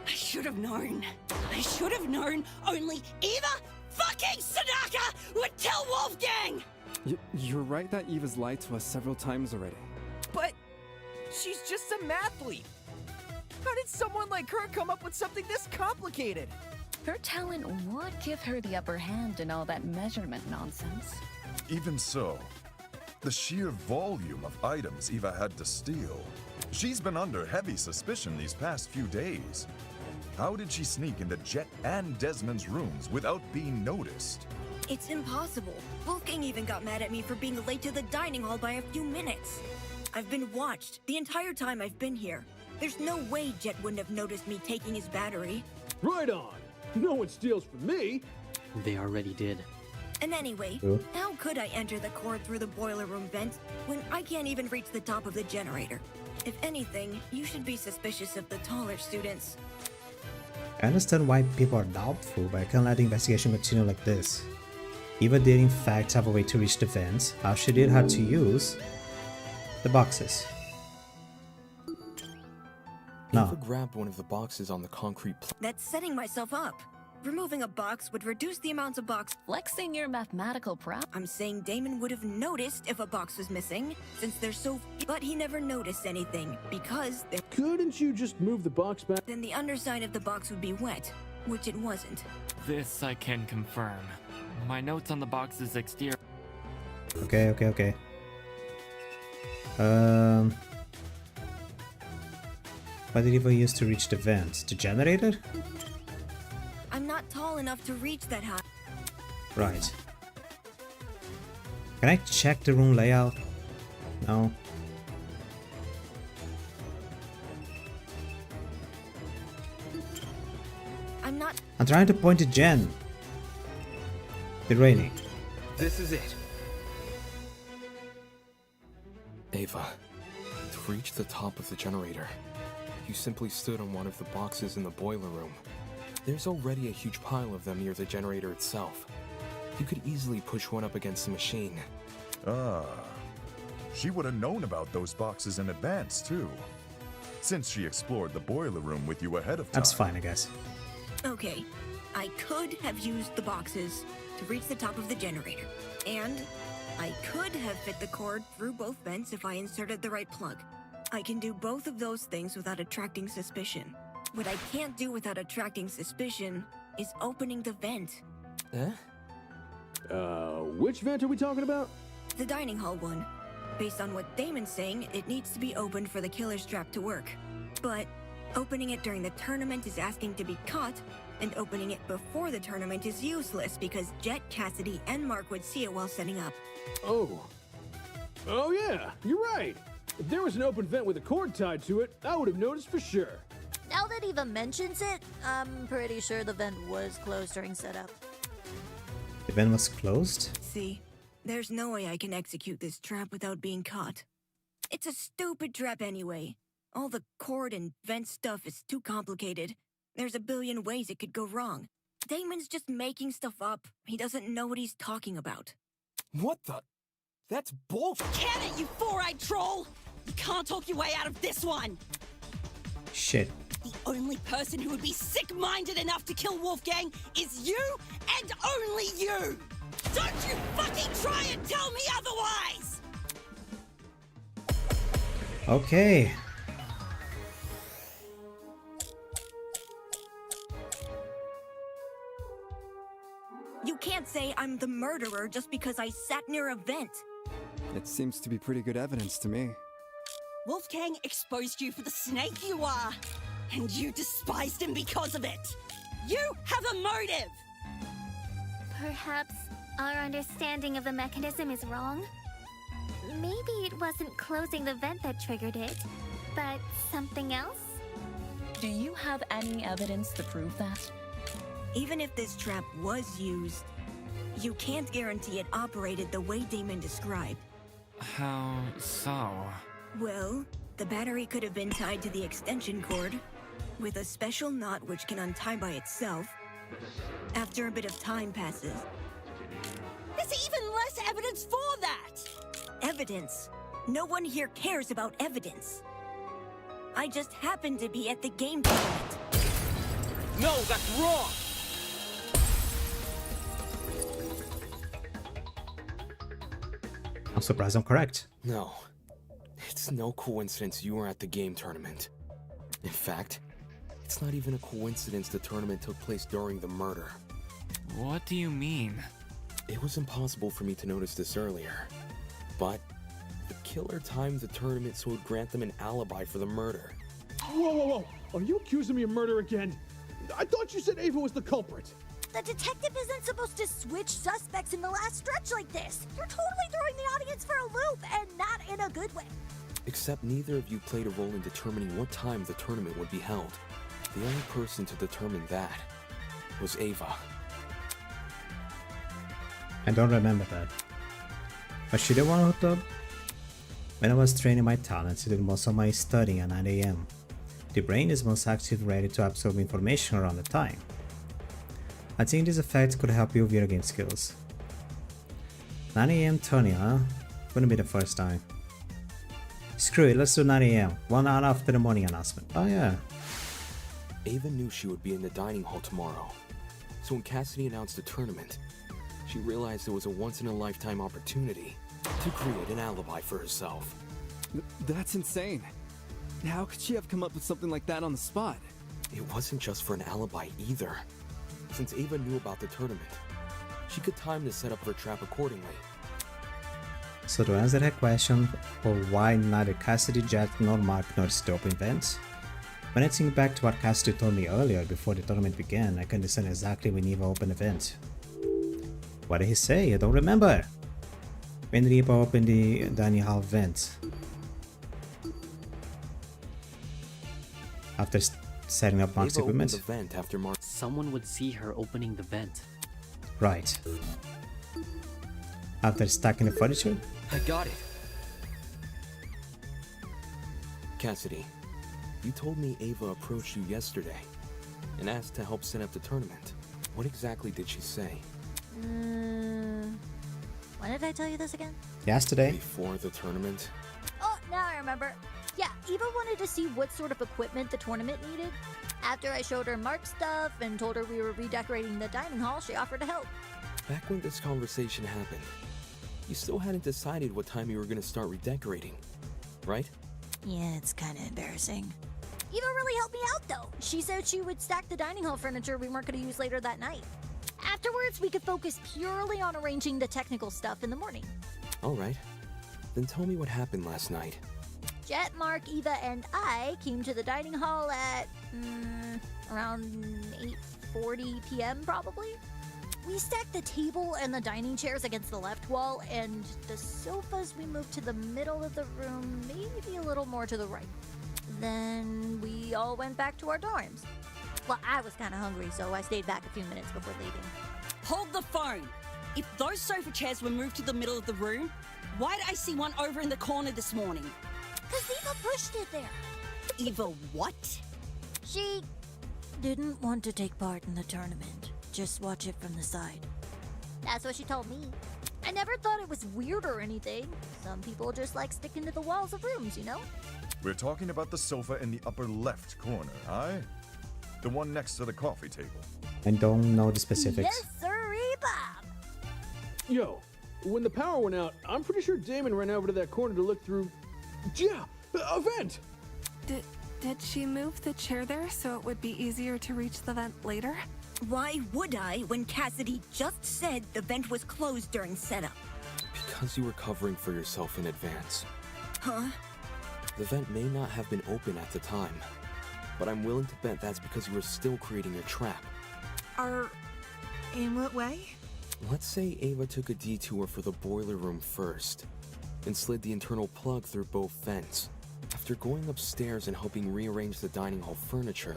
I should have known. I should have known only Eva fucking Sadaka would tell Wolfgang! You're right that Eva's lied to us several times already. But she's just a mathlete. How did someone like her come up with something this complicated? Her talent would give her the upper hand in all that measurement nonsense. Even so, the sheer volume of items Eva had to steal. She's been under heavy suspicion these past few days. How did she sneak into Jet and Desmond's rooms without being noticed? It's impossible. Wolfgang even got mad at me for being late to the dining hall by a few minutes. I've been watched the entire time I've been here. There's no way Jet wouldn't have noticed me taking his battery. Right on. No one steals from me. They already did. And anyway, how could I enter the cord through the boiler room vent when I can't even reach the top of the generator? If anything, you should be suspicious of the taller students. I understand why people are doubtful, but I can't let the investigation continue like this. Eva did in fact have a way to reach the vents. All she did had to use the boxes. Eva grabbed one of the boxes on the concrete That's setting myself up. Removing a box would reduce the amount of box. Flexing your mathematical prowess. I'm saying Damon would have noticed if a box was missing, since there's so few. But he never noticed anything, because Couldn't you just move the box back? Then the underside of the box would be wet, which it wasn't. This I can confirm. My notes on the box's exterior. Okay. What did Eva use to reach the vent? The generator? I'm not tall enough to reach that high. Right. Can I check the room layout? No. I'm trying to point to Jen. The raining. This is it. Ava, to reach the top of the generator, you simply stood on one of the boxes in the boiler room. There's already a huge pile of them near the generator itself. You could easily push one up against the machine. Ah, she would have known about those boxes in advance, too. Since she explored the boiler room with you ahead of time. That's fine, I guess. Okay, I could have used the boxes to reach the top of the generator. And I could have fit the cord through both vents if I inserted the right plug. I can do both of those things without attracting suspicion. What I can't do without attracting suspicion is opening the vent. Eh? Which vent are we talking about? The dining hall one. Based on what Damon's saying, it needs to be opened for the killer's trap to work. But opening it during the tournament is asking to be caught, and opening it before the tournament is useless because Jet, Cassidy, and Mark would see it while setting up. Oh yeah, you're right. If there was an open vent with a cord tied to it, I would have noticed for sure. Now that Eva mentions it, I'm pretty sure the vent was closed during setup. The vent was closed? See, there's no way I can execute this trap without being caught. It's a stupid trap anyway. All the cord and vent stuff is too complicated. There's a billion ways it could go wrong. Damon's just making stuff up. He doesn't know what he's talking about. What the? That's bullshit. Can it, you four-eyed troll! You can't talk your way out of this one! Shit. The only person who would be sick-minded enough to kill Wolfgang is you, and only you! Don't you fucking try and tell me otherwise! Okay. You can't say I'm the murderer just because I sat near a vent. It seems to be pretty good evidence to me. Wolfgang exposed you for the snake you are, and you despised him because of it. You have a motive! Perhaps our understanding of the mechanism is wrong? Maybe it wasn't closing the vent that triggered it, but something else? Do you have any evidence to prove that? Even if this trap was used, you can't guarantee it operated the way Damon described. How so? Well, the battery could have been tied to the extension cord, with a special knot which can untie by itself, after a bit of time passes. There's even less evidence for that! Evidence? No one here cares about evidence. I just happened to be at the game tournament. No, that's wrong! I'm surprised I'm correct. No. It's no coincidence you were at the game tournament. In fact, it's not even a coincidence the tournament took place during the murder. What do you mean? It was impossible for me to notice this earlier, but the killer timed the tournament so it would grant them an alibi for the murder. Whoa. Are you accusing me of murder again? I thought you said Ava was the culprit. The detective isn't supposed to switch suspects in the last stretch like this. You're totally throwing the audience for a loop, and not in a good way. Except neither of you played a role in determining what time the tournament would be held. The only person to determine that was Ava. I don't remember that. Was she the one who thought? When I was training my talents, I did most of my studying at 9 AM. The brain is most active, ready to absorb information around the time. I think this effect could help your video game skills. 9 AM Tony, huh? Wouldn't be the first time. Screw it, let's do 9 AM, 1 hour after the morning announcement. Oh yeah. Ava knew she would be in the dining hall tomorrow. So when Cassidy announced the tournament, she realized it was a once-in-a-lifetime opportunity to create an alibi for herself. That's insane. How could she have come up with something like that on the spot? It wasn't just for an alibi either. Since Ava knew about the tournament, she could time the setup of her trap accordingly. So to answer her question of why neither Cassidy, Jet, nor Mark noticed the open vents, When I think back to what Cassidy told me earlier before the tournament began, I can discern exactly when Eva opened the vent. What did he say? I don't remember. When did Eva open the dining hall vent? After setting up Mark's equipment? The vent after Mark. Someone would see her opening the vent. Right. After stacking the furniture? I got it. Cassidy, you told me Ava approached you yesterday and asked to help set up the tournament. What exactly did she say? When did I tell you this again? Yesterday. Before the tournament? Oh, now I remember. Yeah, Eva wanted to see what sort of equipment the tournament needed. After I showed her Mark's stuff and told her we were redecorating the dining hall, she offered to help. Back when this conversation happened, you still hadn't decided what time you were going to start redecorating, right? Yeah, it's kind of embarrassing. Eva really helped me out, though. She said she would stack the dining hall furniture we weren't going to use later that night. Afterwards, we could focus purely on arranging the technical stuff in the morning. All right. Then tell me what happened last night. Jet, Mark, Eva, and I came to the dining hall at around 8:40 p.m. probably. We stacked the table and the dining chairs against the left wall, and the sofas we moved to the middle of the room, maybe a little more to the right. Then we all went back to our dorms. Well, I was kind of hungry, so I stayed back a few minutes before leaving. Hold the phone! If those sofa chairs were moved to the middle of the room, why did I see one over in the corner this morning? Because Eva pushed it there. Eva what? She didn't want to take part in the tournament. Just watch it from the side. That's what she told me. I never thought it was weird or anything. Some people just like sticking to the walls of rooms, you know? We're talking about the sofa in the upper left corner, aye? The one next to the coffee table. I don't know the specifics. Yes, sirree, Bob. Yo, when the power went out, I'm pretty sure Damon ran over to that corner to look through. Yeah, a vent! Did she move the chair there so it would be easier to reach the vent later? Why would I when Cassidy just said the vent was closed during setup? Because you were covering for yourself in advance. Huh? The vent may not have been open at the time, but I'm willing to bet that's because you were still creating your trap. In what way? Let's say Ava took a detour for the boiler room first, and slid the internal plug through both vents. After going upstairs and helping rearrange the dining hall furniture,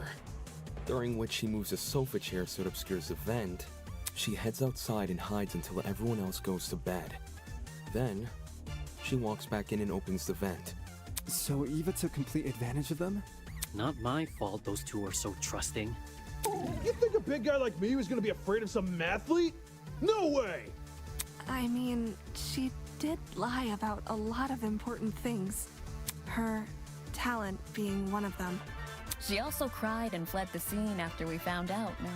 during which she moves a sofa chair so it obscures the vent, she heads outside and hides until everyone else goes to bed. Then, she walks back in and opens the vent. So Eva took complete advantage of them? Not my fault those two are so trusting. You think a big guy like me was gonna be afraid of some mathlete? No way! I mean, she did lie about a lot of important things. Her talent being one of them. She also cried and fled the scene after we found out, no?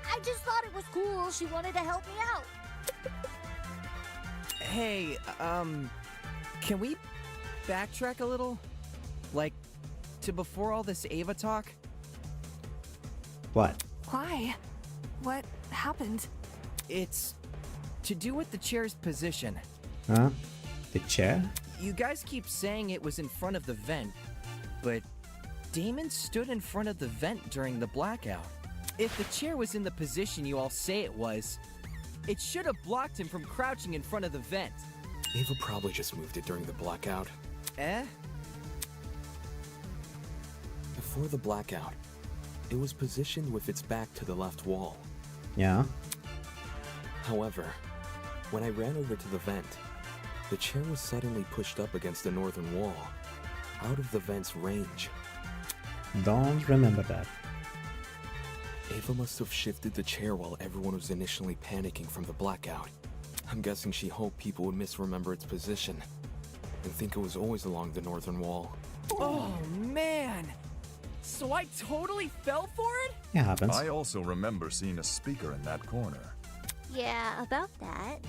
I just thought it was cool. She wanted to help me out. Hey, can we backtrack a little? Like, to before all this Ava talk? What? Why? What happened? It's to do with the chair's position. Huh? The chair? You guys keep saying it was in front of the vent, but Damon stood in front of the vent during the blackout. If the chair was in the position you all say it was, it should have blocked him from crouching in front of the vent. Ava probably just moved it during the blackout. Eh? Before the blackout, it was positioned with its back to the left wall. Yeah. However, when I ran over to the vent, the chair was suddenly pushed up against the northern wall, out of the vent's range. Don't remember that. Ava must have shifted the chair while everyone was initially panicking from the blackout. I'm guessing she hoped people would misremember its position and think it was always along the northern wall. Oh, man! So I totally fell for it? It happens. I also remember seeing a speaker in that corner. Yeah, about that.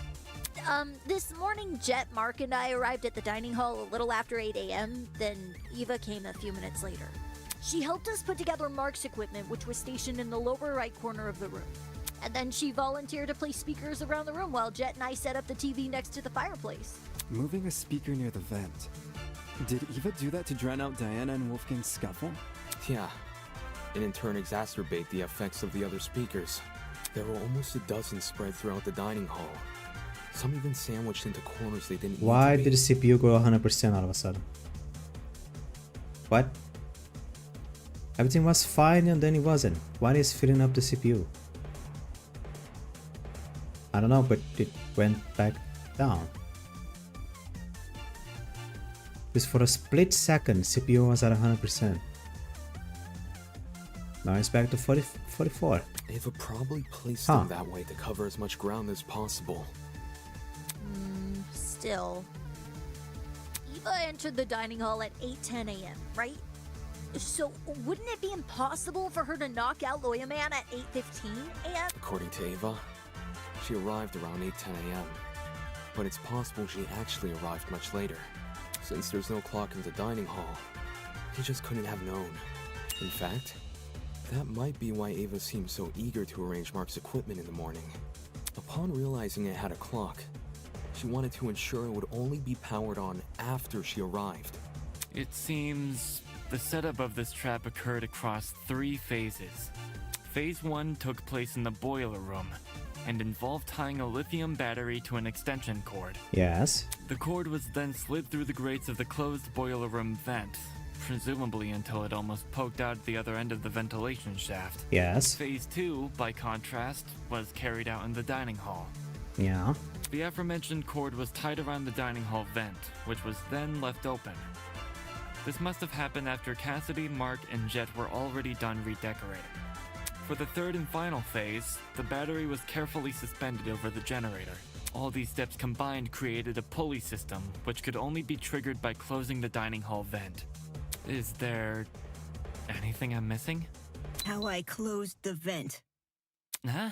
This morning, Jet, Mark, and I arrived at the dining hall a little after 8 a.m., then Eva came a few minutes later. She helped us put together Mark's equipment, which was stationed in the lower right corner of the room. And then she volunteered to place speakers around the room while Jet and I set up the TV next to the fireplace. Moving a speaker near the vent. Did Eva do that to drown out Diana and Wolfgang's scuffle? Yeah, and in turn exacerbate the effects of the other speakers. There were almost a dozen spread throughout the dining hall. Some even sandwiched into corners they didn't Why need to did the CPU go 100% all of a sudden? What? Everything was fine and then it wasn't. Why is filling up the CPU? I don't know, but it went back down. Just for a split second, CPU was at 100%. Now it's back to 44. Ava probably placed them that way to cover as much ground as possible. Still. Eva entered the dining hall at 8:10 a.m., right? So wouldn't it be impossible for her to knock out Lawyer Man at 8:15 a.m.? According to Ava, she arrived around 8:10 a.m. But it's possible she actually arrived much later. Since there's no clock in the dining hall, he just couldn't have known. In fact, that might be why Ava seemed so eager to arrange Mark's equipment in the morning. Upon realizing it had a clock, she wanted to ensure it would only be powered on after she arrived. It seems the setup of this trap occurred across 3 phases. Phase 1 took place in the boiler room and involved tying a lithium battery to an extension cord. Yes. The cord was then slid through the grates of the closed boiler room vent, presumably until it almost poked out the other end of the ventilation shaft. Yes. Phase 2, by contrast, was carried out in the dining hall. Yeah. The aforementioned cord was tied around the dining hall vent, which was then left open. This must have happened after Cassidy, Mark, and Jet were already done redecorating. For the third and final phase, the battery was carefully suspended over the generator. All these steps combined created a pulley system, which could only be triggered by closing the dining hall vent. Is there anything I'm missing? How I closed the vent. Huh?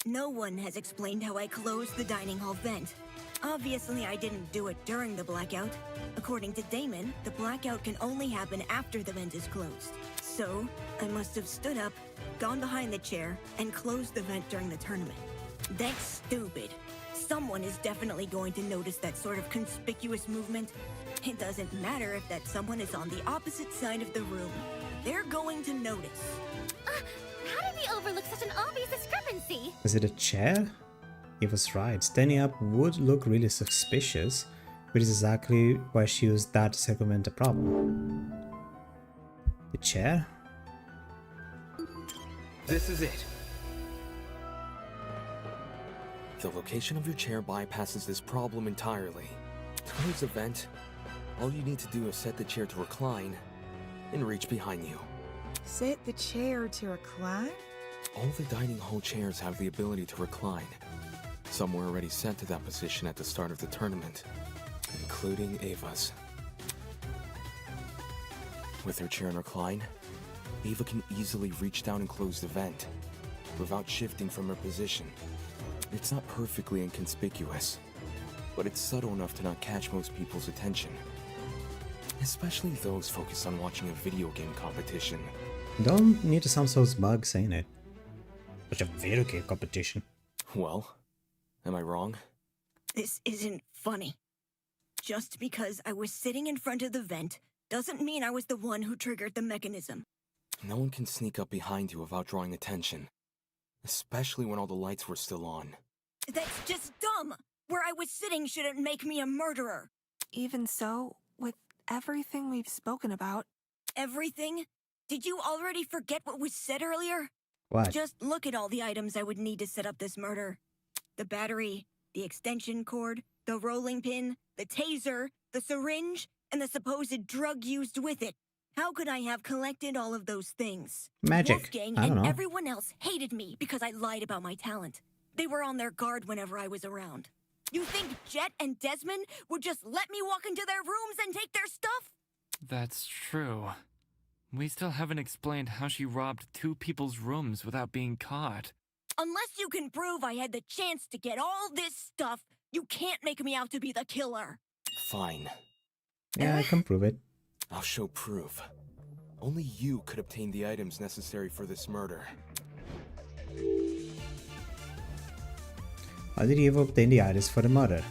No one has explained how I closed the dining hall vent. Obviously, I didn't do it during the blackout. According to Damon, the blackout can only happen after the vent is closed. So, I must have stood up, gone behind the chair, and closed the vent during the tournament. That's stupid. Someone is definitely going to notice that sort of conspicuous movement. It doesn't matter if that someone is on the opposite side of the room. They're going to notice. How did we overlook such an obvious discrepancy? Is it a chair? He was right. Standing up would look really suspicious, which is exactly why she used that to circumvent the problem. The chair? This is it. The location of your chair bypasses this problem entirely. To close the vent, all you need to do is set the chair to recline and reach behind you. Set the chair to recline? All the dining hall chairs have the ability to recline. Some were already set to that position at the start of the tournament, including Ava's. With her chair in recline, Ava can easily reach down and close the vent without shifting from her position. It's not perfectly inconspicuous, but it's subtle enough to not catch most people's attention, especially those focused on watching a video game competition. Don't need to sound so smug saying it. Such a video game competition. Well, am I wrong? This isn't funny. Just because I was sitting in front of the vent doesn't mean I was the one who triggered the mechanism. No one can sneak up behind you without drawing attention, especially when all the lights were still on. That's just dumb! Where I was sitting shouldn't make me a murderer. Even so, with everything we've spoken about... Everything? Did you already forget what was said earlier? What? Just look at all the items I would need to set up this murder. The battery, the extension cord, the rolling pin, the taser, the syringe, and the supposed drug used with it. How could I have collected all of those things? Magic. Wolfgang I don't and know. everyone else hated me because I lied about my talent. They were on their guard whenever I was around. You think Jet and Desmond would just let me walk into their rooms and take their stuff? That's true. We still haven't explained how she robbed 2 people's rooms without being caught. Unless you can prove I had the chance to get all this stuff, you can't make me out to be the killer. Fine. Yeah, I can prove it. I'll show proof. Only you could obtain the items necessary for this murder. How did Eva obtain the items for the murder?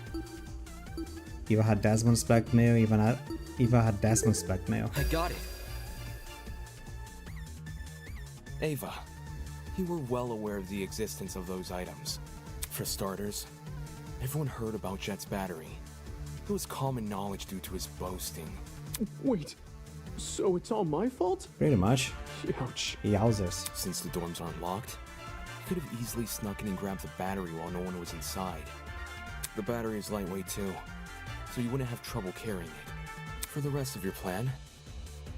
Eva had Desmond's blackmail, Eva had Desmond's blackmail. I got it. Ava, you were well aware of the existence of those items. For starters, everyone heard about Jet's battery. It was common knowledge due to his boasting. Wait, so it's all my fault? Pretty much. Ouch. Yowzers. Since the dorms aren't locked, you could have easily snuck in and grabbed the battery while no one was inside. The battery is lightweight too, so you wouldn't have trouble carrying it. For the rest of your plan,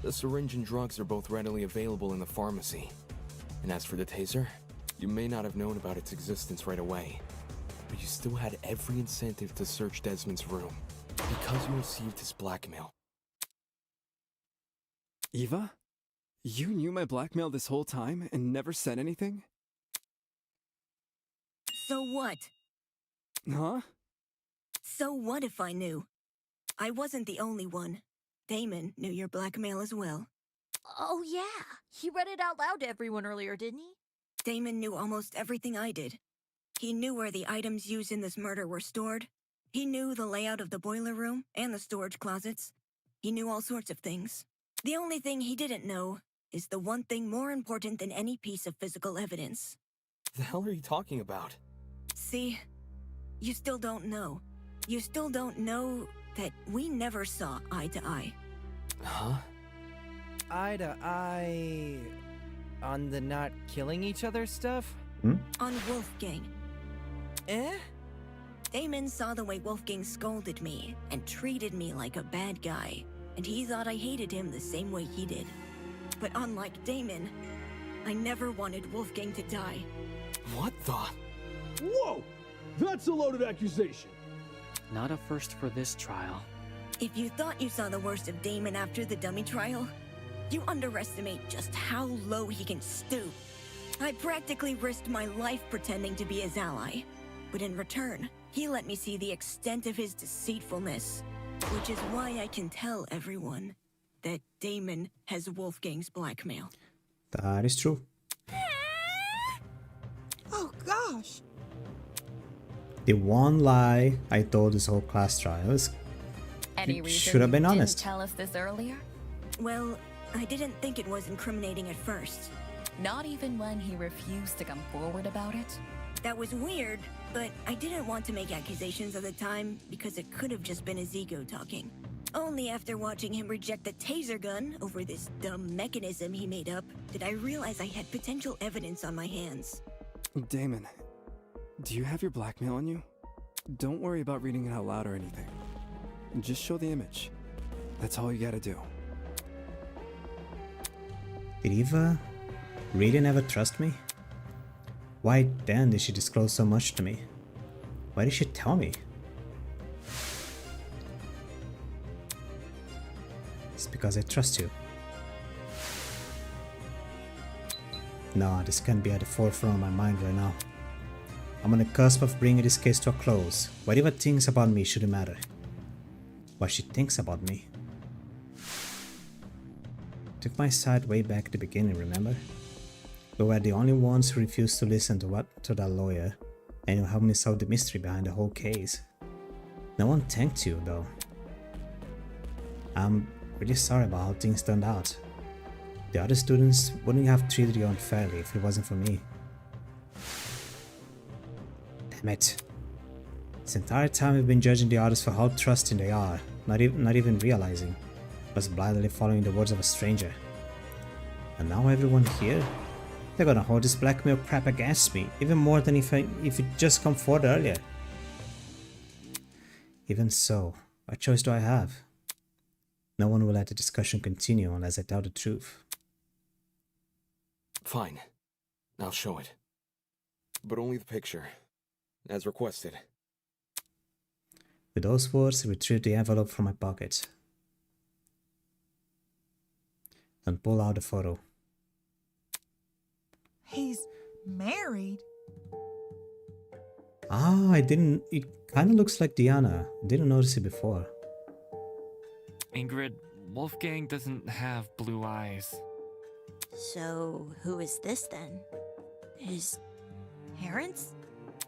the syringe and drugs are both readily available in the pharmacy. And as for the taser, you may not have known about its existence right away, but you still had every incentive to search Desmond's room, because you received his blackmail. Eva? You knew my blackmail this whole time and never said anything? So what? Huh? So what if I knew? I wasn't the only one. Damon knew your blackmail as well. Oh, yeah. He read it out loud to everyone earlier, didn't he? Damon knew almost everything I did. He knew where the items used in this murder were stored. He knew the layout of the boiler room and the storage closets. He knew all sorts of things. The only thing he didn't know is the one thing more important than any piece of physical evidence. The hell are you talking about? See, you still don't know. You still don't know that we never saw eye to eye. Huh? Eye to eye on the not killing each other stuff? On Wolfgang. Eh? Damon saw the way Wolfgang scolded me and treated me like a bad guy, and he thought I hated him the same way he did. But unlike Damon, I never wanted Wolfgang to die. What the? Whoa! That's a loaded accusation! Not a first for this trial. If you thought you saw the worst of Damon after the dummy trial, you underestimate just how low he can stoop. I practically risked my life pretending to be his ally, but in return, he let me see the extent of his deceitfulness, which is why I can tell everyone that Damon has Wolfgang's blackmail. That is true. Oh, gosh. The one lie I told this whole class trial is Any reason should have been you honest. didn't tell us this earlier? Well, I didn't think it was incriminating at first. Not even when he refused to come forward about it? That was weird, but I didn't want to make accusations at the time because it could have just been his ego talking. Only after watching him reject the taser gun over this dumb mechanism he made up did I realize I had potential evidence on my hands. Damon, do you have your blackmail on you? Don't worry about reading it out loud or anything. Just show the image. That's all you gotta do. Did Eva really never trust me? Why then did she disclose so much to me? Why did she tell me? It's because I trust you. No, this can't be at the forefront of my mind right now. I'm on the cusp of bringing this case to a close. What Eva thinks about me shouldn't matter. What she thinks about me. Took my side way back at the beginning, remember? We were the only ones who refused to listen to that lawyer, and you helped me solve the mystery behind the whole case. No one thanked you, though. I'm really sorry about how things turned out. The other students wouldn't have treated you unfairly if it wasn't for me. Damn it. This entire time we've been judging the others for how trusting they are, not even realizing, was blindly following the words of a stranger. And now everyone here, they're gonna hold this blackmail crap against me, even more than if it just come forward earlier. Even so, what choice do I have? No one will let the discussion continue unless I tell the truth. Fine. I'll show it. But only the picture, as requested. With those words, I retrieved the envelope from my pocket and pull out the photo. He's married? Ah, it kind of looks like Diana. Didn't notice it before. Ingrid, Wolfgang doesn't have blue eyes. So, who is this then? His parents?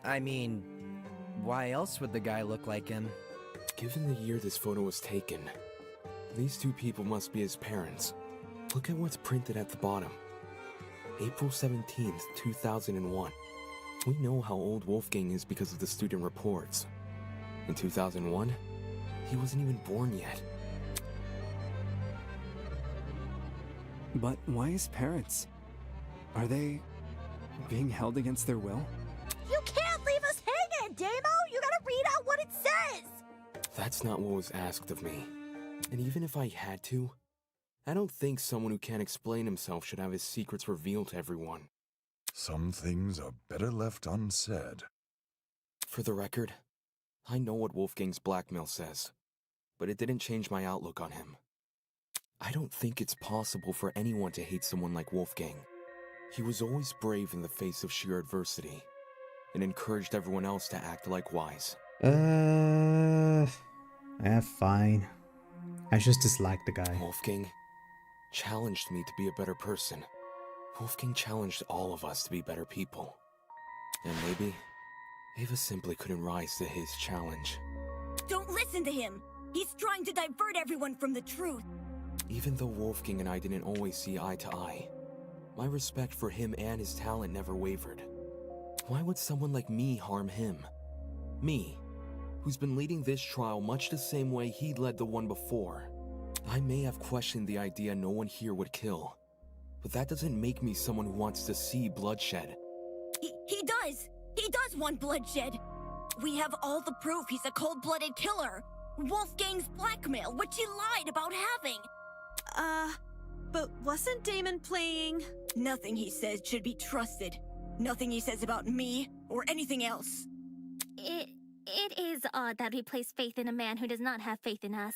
I mean, why else would the guy look like him? Given the year this photo was taken, these two people must be his parents. Look at what's printed at the bottom. April 17th, 2001. We know how old Wolfgang is because of the student reports. In 2001, he wasn't even born yet. But why his parents? Are they being held against their will? You can't leave us hanging, Damo! You gotta read out what it says! That's not what was asked of me. And even if I had to, I don't think someone who can't explain himself should have his secrets revealed to everyone. Some things are better left unsaid. For the record, I know what Wolfgang's blackmail says, but it didn't change my outlook on him. I don't think it's possible for anyone to hate someone like Wolfgang. He was always brave in the face of sheer adversity, and encouraged everyone else to act likewise. Fine. I just dislike the guy. Wolfgang challenged me to be a better person. Wolfgang challenged all of us to be better people. And maybe Ava simply couldn't rise to his challenge. Don't listen to him! He's trying to divert everyone from the truth. Even though Wolfgang and I didn't always see eye to eye, my respect for him and his talent never wavered. Why would someone like me harm him? Me, who's been leading this trial much the same way he led the one before. I may have questioned the idea no one here would kill, but that doesn't make me someone who wants to see bloodshed. He does! He does want bloodshed! We have all the proof he's a cold-blooded killer! Wolfgang's blackmail, which he lied about having! But wasn't Damon playing? Nothing he says should be trusted. Nothing he says about me, or anything else. It is odd that we place faith in a man who does not have faith in us.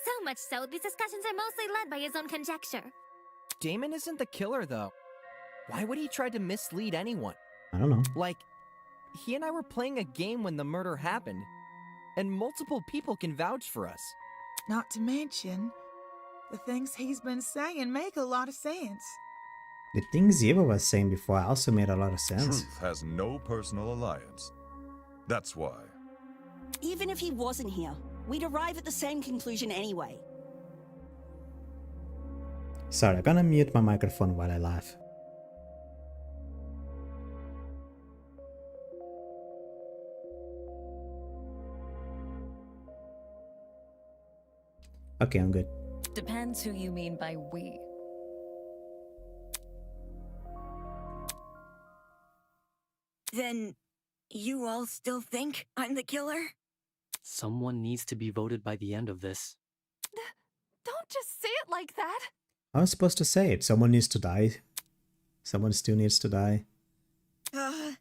So much so, these discussions are mostly led by his own conjecture. Damon isn't the killer, though. Why would he try to mislead anyone? I don't know. Like, he and I were playing a game when the murder happened, and multiple people can vouch for us. Not to mention, the things he's been saying make a lot of sense. The things Eva was saying before also made a lot of sense. Truth has no personal alliance. That's why. Even if he wasn't here, we'd arrive at the same conclusion anyway. Sorry, I'm gonna mute my microphone while I laugh. Okay, I'm good. Depends who you mean by we. Then, you all still think I'm the killer? Someone needs to be voted by the end of this. Don't just say it like that. I was supposed to say it. Someone needs to die. Someone still needs to die. Oh,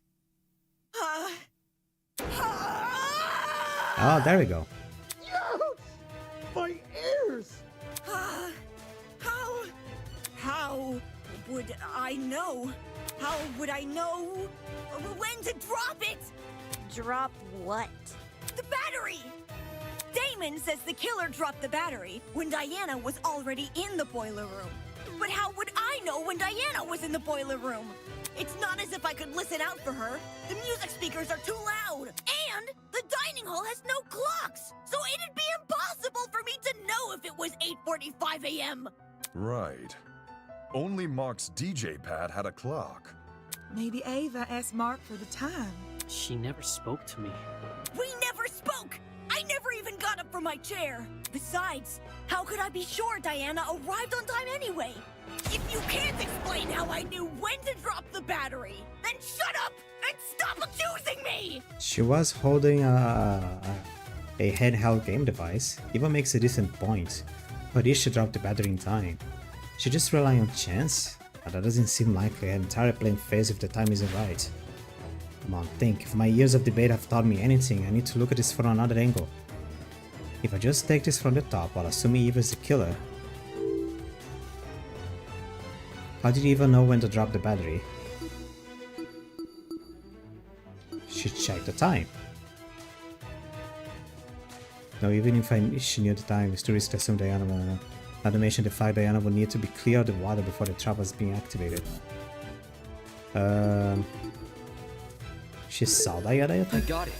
there we go. Yes! My ears! How would I know? How would I know when to drop it? Drop what? The battery! Damon says the killer dropped the battery when Diana was already in the boiler room. But how would I know when Diana was in the boiler room? It's not as if I could listen out for her. The music speakers are too loud. And the dining hall has no clocks. So it'd be impossible for me to know if it was 8:45 a.m. Right. Only Mark's DJ pad had a clock. Maybe Ava asked Mark for the time. She never spoke to me. We never spoke! I never even got up from my chair. Besides, how could I be sure Diana arrived on time anyway? If you can't explain how I knew when to drop the battery, then shut up and stop accusing me! She was holding a handheld game device. Eva makes a decent point. But if she dropped the battery in time, she just rely on chance? That doesn't seem likely. I'm entirely playing phase if the time isn't right. Come on, think. If my years of debate have taught me anything, I need to look at this from another angle. If I just take this from the top while assuming Eva is the killer, how did Eva know when to drop the battery? She checked the time. No, even if she knew the time, it's too risky to assume Diana will know. Not to mention the fact Diana will need to be clear of the water before the trap was being activated. She saw Diana, I think? I got it.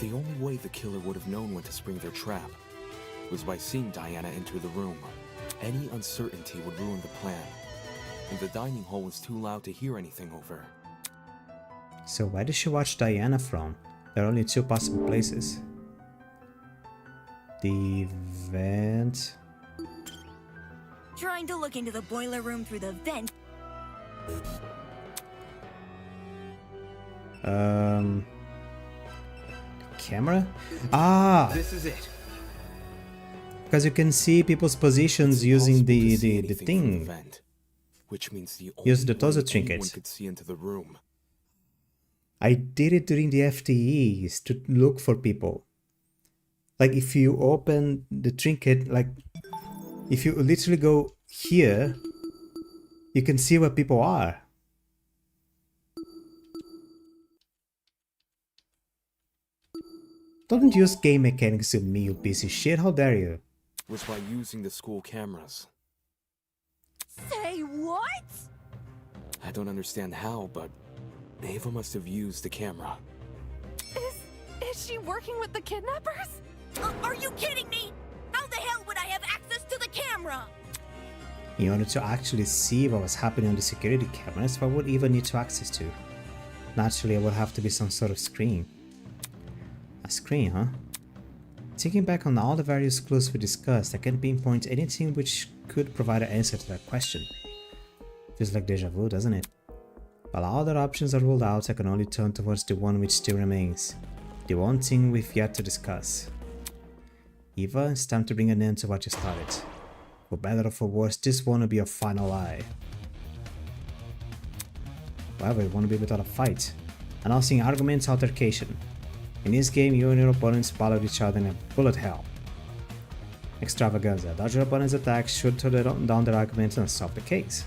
The only way the killer would have known when to spring their trap was by seeing Diana enter the room. Any uncertainty would ruin the plan, and the dining hall was too loud to hear anything over. So where did she watch Diana from? There are only two possible places. The vent. Trying to look into the boiler room through the vent. Camera? Ah! This is it. Because you can see people's positions using the thing. Vent, which means the Use the only Tozo way trinket. anyone could see into the room. I did it during the FTEs to look for people. Like if you open the trinket, like if you literally go here, you can see where people are. Don't use game mechanics to me, you piece of shit, how dare you? Was by using the school cameras. Say what? I don't understand how, but Ava must have used the camera. Is she working with the kidnappers? Are you kidding me? How the hell would I have access to the camera? In order to actually see what was happening on the security cameras, what would Eva need to access to? Naturally, it would have to be some sort of screen. A screen, huh? Thinking back on all the various clues we discussed, I can't pinpoint anything which could provide an answer to that question. Feels like deja vu, doesn't it? While all other options are ruled out, I can only turn towards the one which still remains. The one thing we've yet to discuss. Eva, it's time to bring an end to what you started. For better or for worse, this won't be your final lie. However, it won't be without a fight. Announcing arguments altercation. In this game, you and your opponents battle each other in a bullet hell. Extravaganza. Dodge your opponent's attacks, shoot down their arguments, and solve the case.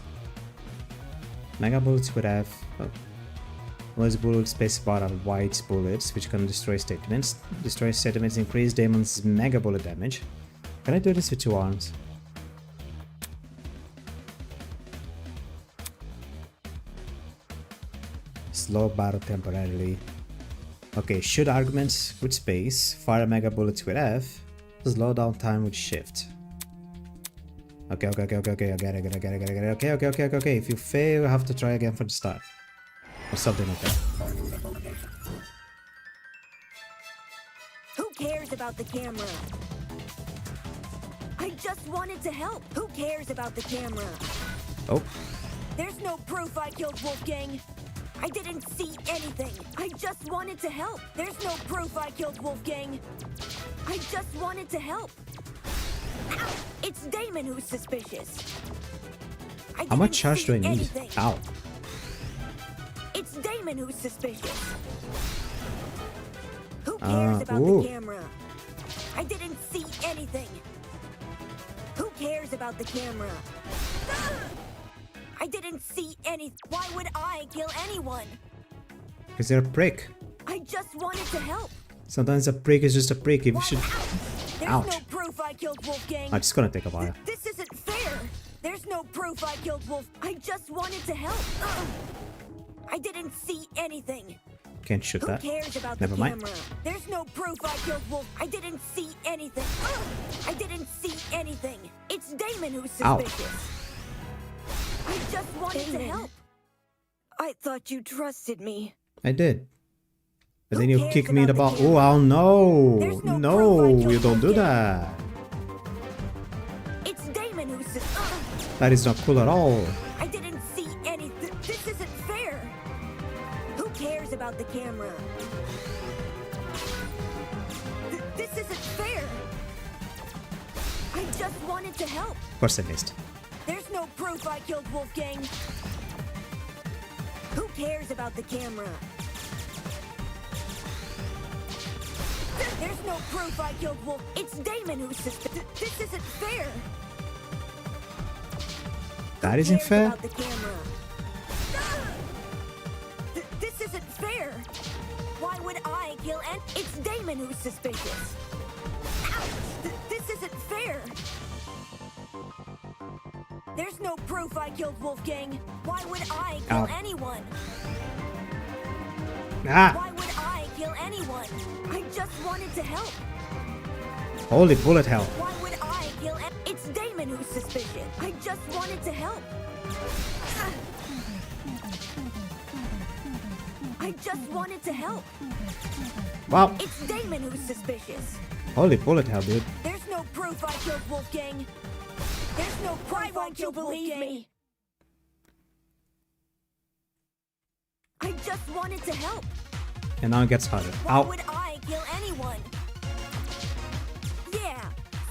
Mega bullets would have was bullet spacebar are white bullets, which can destroy statements. Destroy statements increase Damon's mega bullet damage. Can I do this with 2 arms? Slow battle temporarily. Okay, shoot arguments with space, fire mega bullets with F, slow down time with shift. Okay, I get it. Okay. If you fail, you have to try again from the start. Or something like that. Who cares about the camera? I just wanted to help. Who cares about the camera? Oh. There's no proof I killed Wolfgang. I didn't see anything. I just wanted to help. There's no proof I killed Wolfgang. I just wanted to help. Ow! It's Damon who's suspicious. How much charge do I need? Ow. It's Damon who's suspicious. Who cares about the camera? I didn't see anything. Who cares about the camera? I didn't see any. Why would I kill anyone? Because they're a prick. I just wanted to help. Sometimes a prick is just a prick. If you should. There's Ouch. no proof I killed Wolfgang. I'm just gonna take a while. This isn't fair. There's no proof I killed Wolf. I just wanted to help. I didn't see anything. Can't shoot that. Who cares about Never the mind. camera? There's no proof I killed Wolf. I didn't see anything. I didn't see anything. It's Damon who's suspicious. I just wanted to help. I thought you trusted me. I did. But then you kick me in the ball. Oh no! No, you don't do that. It's Damon who's suspicious. That is not cool at all. I didn't see anything. This isn't fair. Who cares about the camera? This isn't fair. I just wanted to help. Of course I missed. There's no proof I killed Wolfgang. Who cares about the camera? There's no proof I killed Wolf. It's Damon who's suspicious. This isn't fair. That isn't fair. About the camera. This isn't fair. Why would I kill and it's Damon who's suspicious. This isn't fair. There's no proof I killed Wolfgang. Why would I kill anyone? Why would I kill anyone? I just wanted to help. Holy bullet hell. Why would I kill it's Damon who who's suspicious. I just wanted to help. I just wanted to help. Wow. It's Damon who's suspicious. Holy bullet hell, dude. There's no proof I killed Wolfgang. There's no proof I killed believe me. I just wanted to help. And now it gets harder. Why Ow. would I kill anyone? Yeah,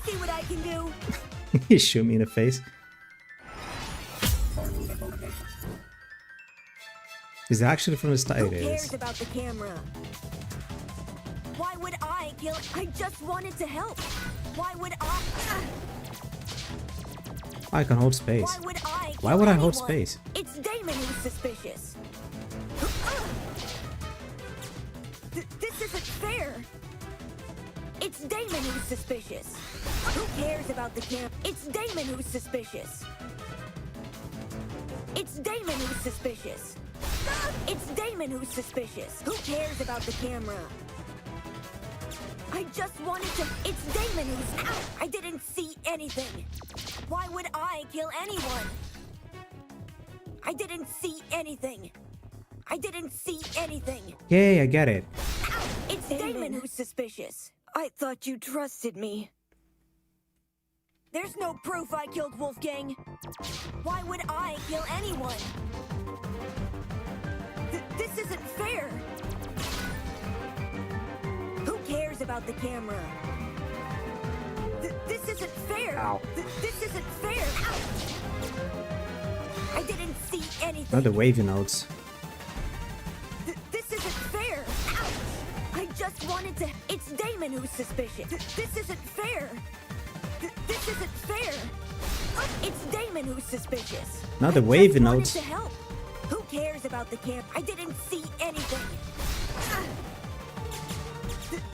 see what I can do? He shoot me in the face. Is it actually from the start? Who It cares is. about the camera? Why would I kill? I just wanted to help. Why would I? I can hold space. Why would I? Why would I hold anyone? space? It's Damon who's suspicious. This isn't fair. It's Damon who's suspicious. Who cares about the camp? It's Damon who's suspicious. It's Damon who's suspicious. It's Damon who's suspicious. Who cares about the camera? I just wanted to. It's Damon who's. Ow! I didn't see anything. Why would I kill anyone? I didn't see anything. I didn't see anything. Yay, I get it. Ow! It's Damon who's suspicious. I thought you trusted me. There's no proof I killed Wolfgang. Why would I kill anyone? This isn't fair. Who cares about the camera? This isn't fair. Ow. This isn't fair. Ow. I didn't see anything. Not the wavy notes. This isn't fair. Ow. I just wanted to. It's Damon who's suspicious. This isn't fair. This isn't fair. It's Damon who's suspicious. Not the wavy wanted notes. to help. Who cares about the camp? I didn't see anything.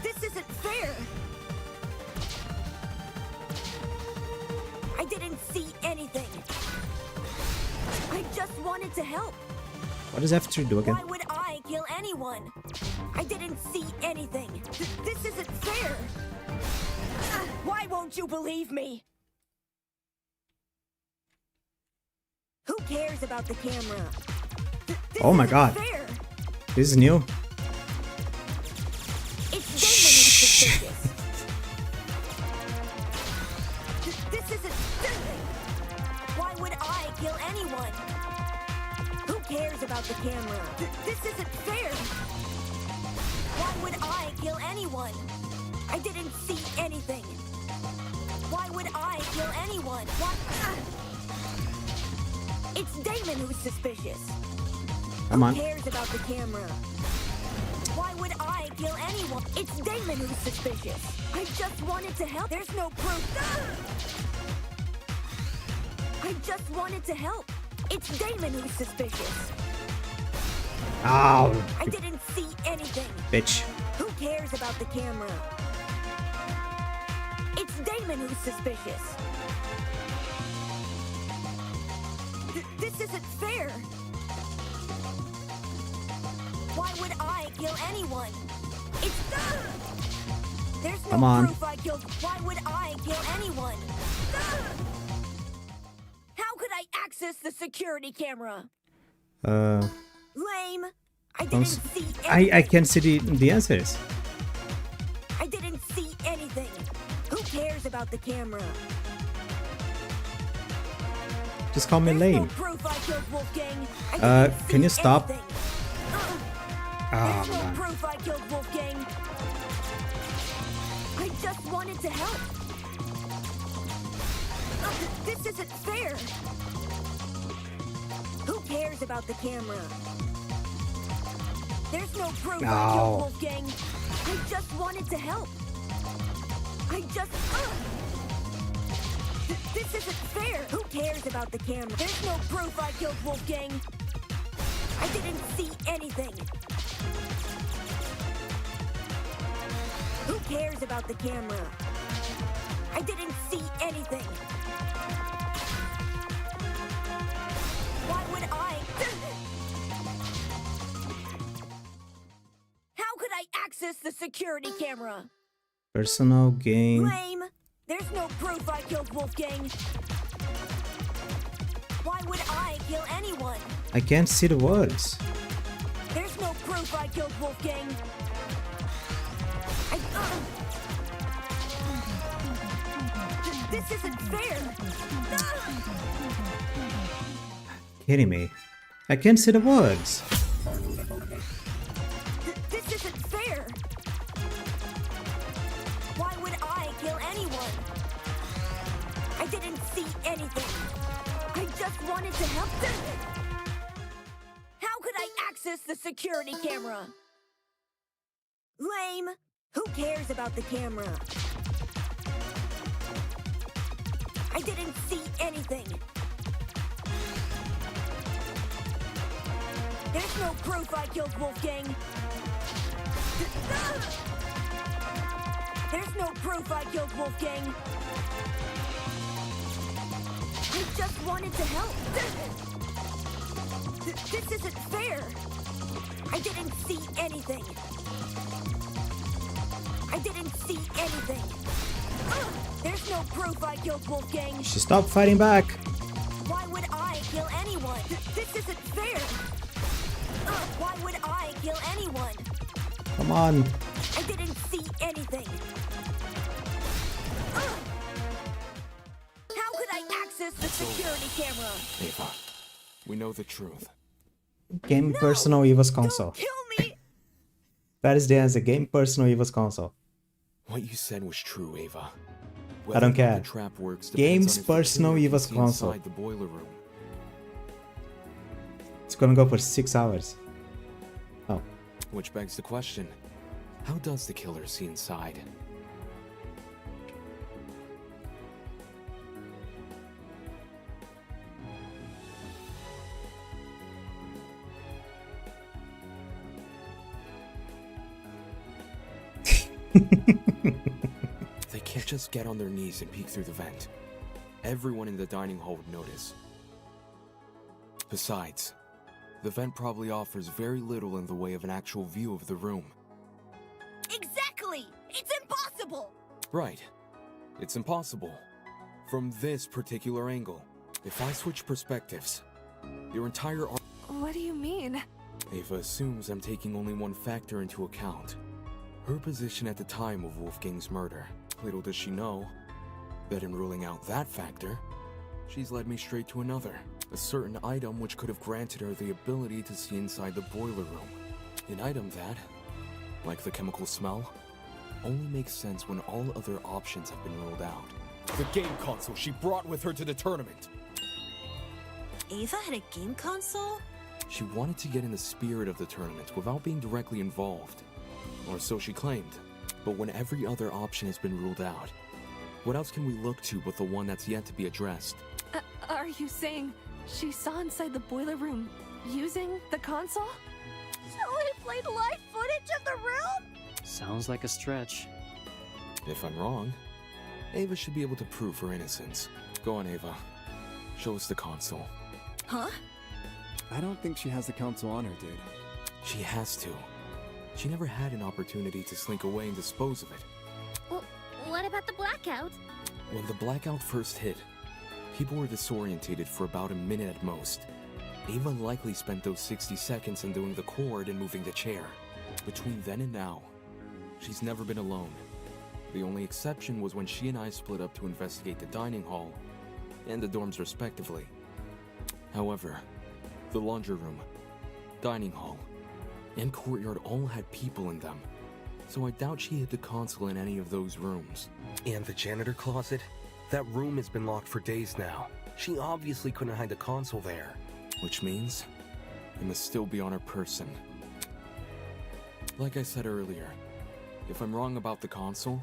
This isn't fair. I didn't see anything. I just wanted to help. What does F3 do again? Why would I kill anyone? I didn't see anything. This isn't fair. Why won't you believe me? Who cares about the camera? Oh my god. Fair. This is new. It's Damon who's suspicious. This isn't fair. Why would I kill anyone? Who cares about the camera? This isn't fair. Why would I kill anyone? I didn't see anything. Why would I kill anyone? What? It's Damon who's suspicious. Come on. Who cares about the camera? Why would I kill anyone? It's Damon who's suspicious. I just wanted to help. There's no proof. I just wanted to help. It's Damon who's suspicious. Ow. I didn't see anything. Bitch. Who cares about the camera? It's Damon who's suspicious. This isn't fair. Why would I kill anyone? It's there's no Come on. proof I killed. Why would I kill anyone? How could I access the security camera? Lame. I didn't see anything. I can see the answers. I didn't see anything. Who cares about the camera? Just call me lame. No proof I killed Wolfgang. I didn't Can you see stop? anything. Oh, There's no man. proof I killed Wolfgang. I just wanted to help. This isn't fair. Who cares about the camera? There's no proof I No. killed Wolfgang. I just wanted to help. I just... This isn't fair. Who cares about the camera? There's no proof I killed Wolfgang. I didn't see anything. Who cares about the camera? I didn't see anything. Why would I? How could I access the security camera? Personal game. Lame. There's no proof I killed Wolfgang. would I kill anyone? I can't see the words. There's no proof I killed Wolfgang. This isn't fair. Kidding me? I can't see the words. This isn't fair. Why would I kill anyone? I didn't see anything. I just wanted to help them. How could I access the security camera? Lame. Who cares about the camera? I didn't see anything. There's no proof I killed Wolfgang. There's no proof I killed Wolfgang. I just wanted to help. This isn't fair. I didn't see anything. I didn't see anything. There's no proof I killed Wolfgang. She stopped fighting back. Why would I kill anyone? This isn't fair. Why would I kill anyone? Come on. I didn't see anything. How could I access the security camera? Ava, we know the truth. Game personal Eva's console. Kill me! That is the answer. Game personal Eva's console. What you said was true, Ava. I don't care. The trap works Game's depends on if the personal killer can Eva's see console. inside the boiler room. It's gonna go for 6 hours. Oh. Which begs the question, how does the killer see inside? They can't just get on their knees and peek through the vent. Everyone in the dining hall would notice. Besides, the vent probably offers very little in the way of an actual view of the room. Exactly! It's impossible! Right. It's impossible. From this particular angle. If I switch perspectives, your entire What do you mean? Ava assumes I'm taking only one factor into account. Her position at the time of Wolfgang's murder. Little does she know that in ruling out that factor, she's led me straight to another. A certain item which could have granted her the ability to see inside the boiler room. An item that, like the chemical smell, only makes sense when all other options have been ruled out. The game console she brought with her to the tournament. Ava had a game console? She wanted to get in the spirit of the tournament without being directly involved. Or so she claimed. But when every other option has been ruled out, what else can we look to but the one that's yet to be addressed? Are you saying she saw inside the boiler room using the console? So he played live footage of the room? Sounds like a stretch. If I'm wrong, Ava should be able to prove her innocence. Go on, Ava. Show us the console. Huh? I don't think she has the console on her, dude. She has to. She never had an opportunity to slink away and dispose of it. Well, what about the blackout? When the blackout first hit, people were disorientated for about a minute at most. Ava likely spent those 60 seconds undoing the cord and moving the chair. Between then and now, she's never been alone. The only exception was when she and I split up to investigate the dining hall and the dorms respectively. However, the laundry room, dining hall, and courtyard all had people in them, so I doubt she hid the console in any of those rooms. And the janitor closet? That room has been locked for days now. She obviously couldn't hide the console there. Which means, it must still be on her person. Like I said earlier, if I'm wrong about the console,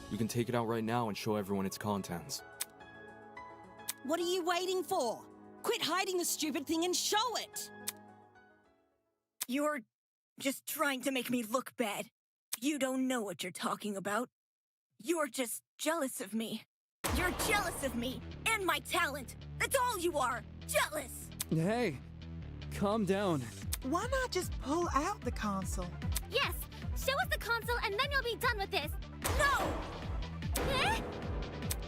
you can take it out right now and show everyone its contents. What are you waiting for? Quit hiding the stupid thing and show it! You're just trying to make me look bad. You don't know what you're talking about. You're just jealous of me. You're jealous of me and my talent. That's all you are. Jealous. Hey, calm down. Why not just pull out the console? Yes! Show us the console and then you'll be done with this! No!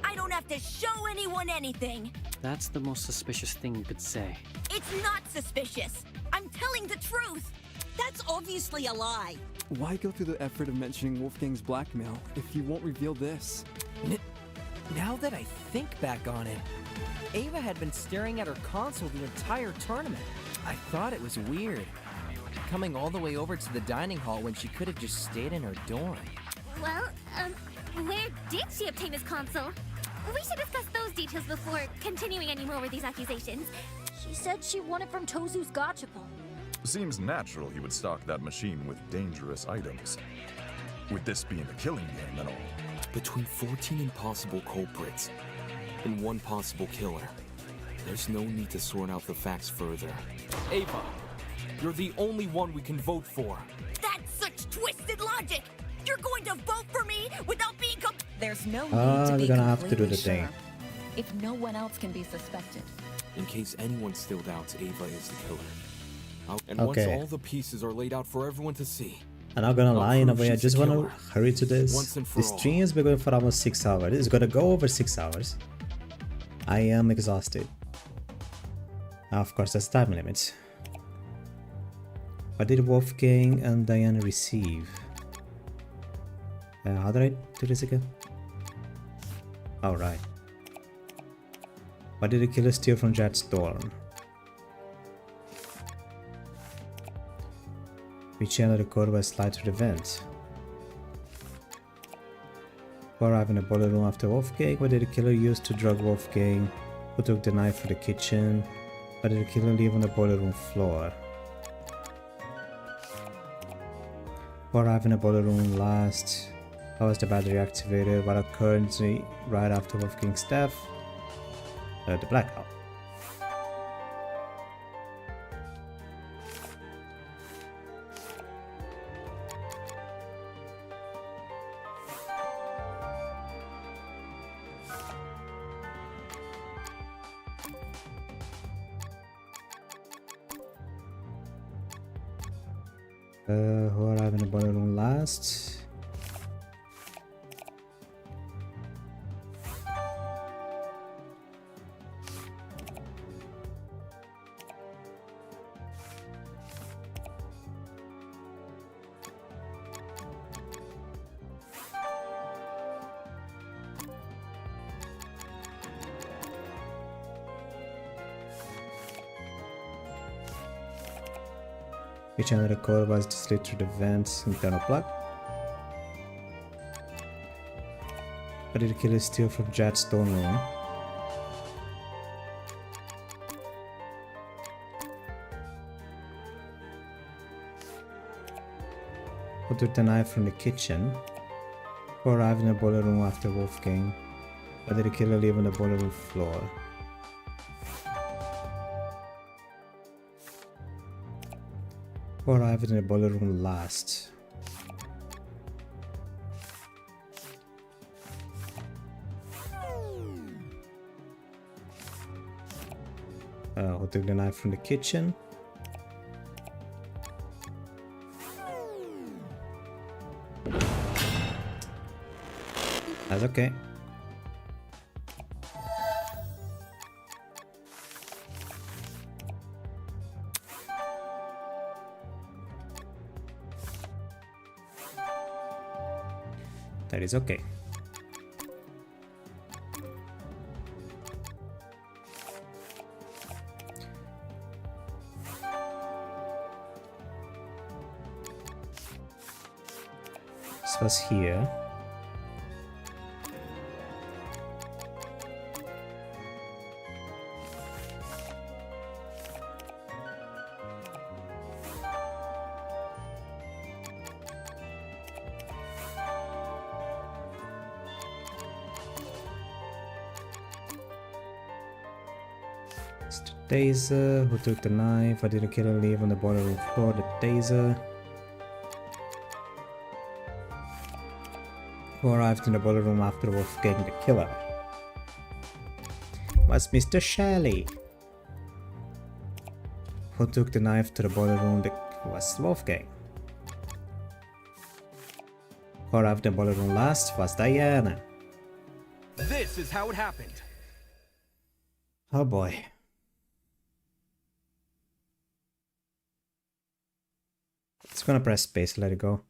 I don't have to show anyone anything. That's the most suspicious thing you could say. It's not suspicious. I'm telling the truth. That's obviously a lie. Why go through the effort of mentioning Wolfgang's blackmail if you won't reveal this? Now that I think back on it, Ava had been staring at her console the entire tournament. I thought it was weird. Coming all the way over to the dining hall when she could have just stayed in her dorm. Well, where did she obtain his console? We should discuss those details before continuing any more with these accusations. She said she won it from Tozu's gachapon. Seems natural he would stock that machine with dangerous items. With this being a killing game and all. Between 14 impossible culprits and one possible killer, there's no need to sort out the facts further. Ava, you're the only one we can vote for. That's such twisted logic. You're going to vote for me without being There's no need Ah, to be we're gonna have to do completely the thing. sure. If no one else can be suspected. In case anyone still doubts Ava is the killer. And once Okay. all the pieces are laid out for everyone to see, I'm not gonna lie, in a prove way, I she's just the wanna killer. hurry to this. Once and for This all. stream has been going for almost 6 hours. It's gonna go over 6 hours. I am exhausted. Of course, that's time limit. What did Wolfgang and Diana receive? How did I do this again? Alright. What did the killer steal from Jad's dorm? Which channel the code was slide to the vent? Who arrived in the boiler room after Wolfgang? What did the killer use to drug Wolfgang? Who took the knife from the kitchen? What did the killer leave on the boiler room floor? Who arrived in the boiler room last? How was the battery activated? What occurred right after Wolfgang's death? The blackout. Who arrived in the boiler room last? Which another core was displayed through the vents internal plug? What did the killer steal from Jad's stone room? Who took the knife from the kitchen? Who arrived in the boiler room after Wolfgang? What did the killer leave on the boiler room floor? Who arrived in the boiler room last? Who took the knife from the kitchen? That's okay. That is okay. This was here. Taser, who took the knife? Why did the killer leave on the boiler room floor? The taser. Who arrived in the boiler room after Wolfgang the killer? Was Mr. Shelley. Who took the knife to the boiler room? Was Wolfgang. Who arrived in the boiler room last? Was Diana. This is how it happened. Oh boy. It's gonna press space, let it go.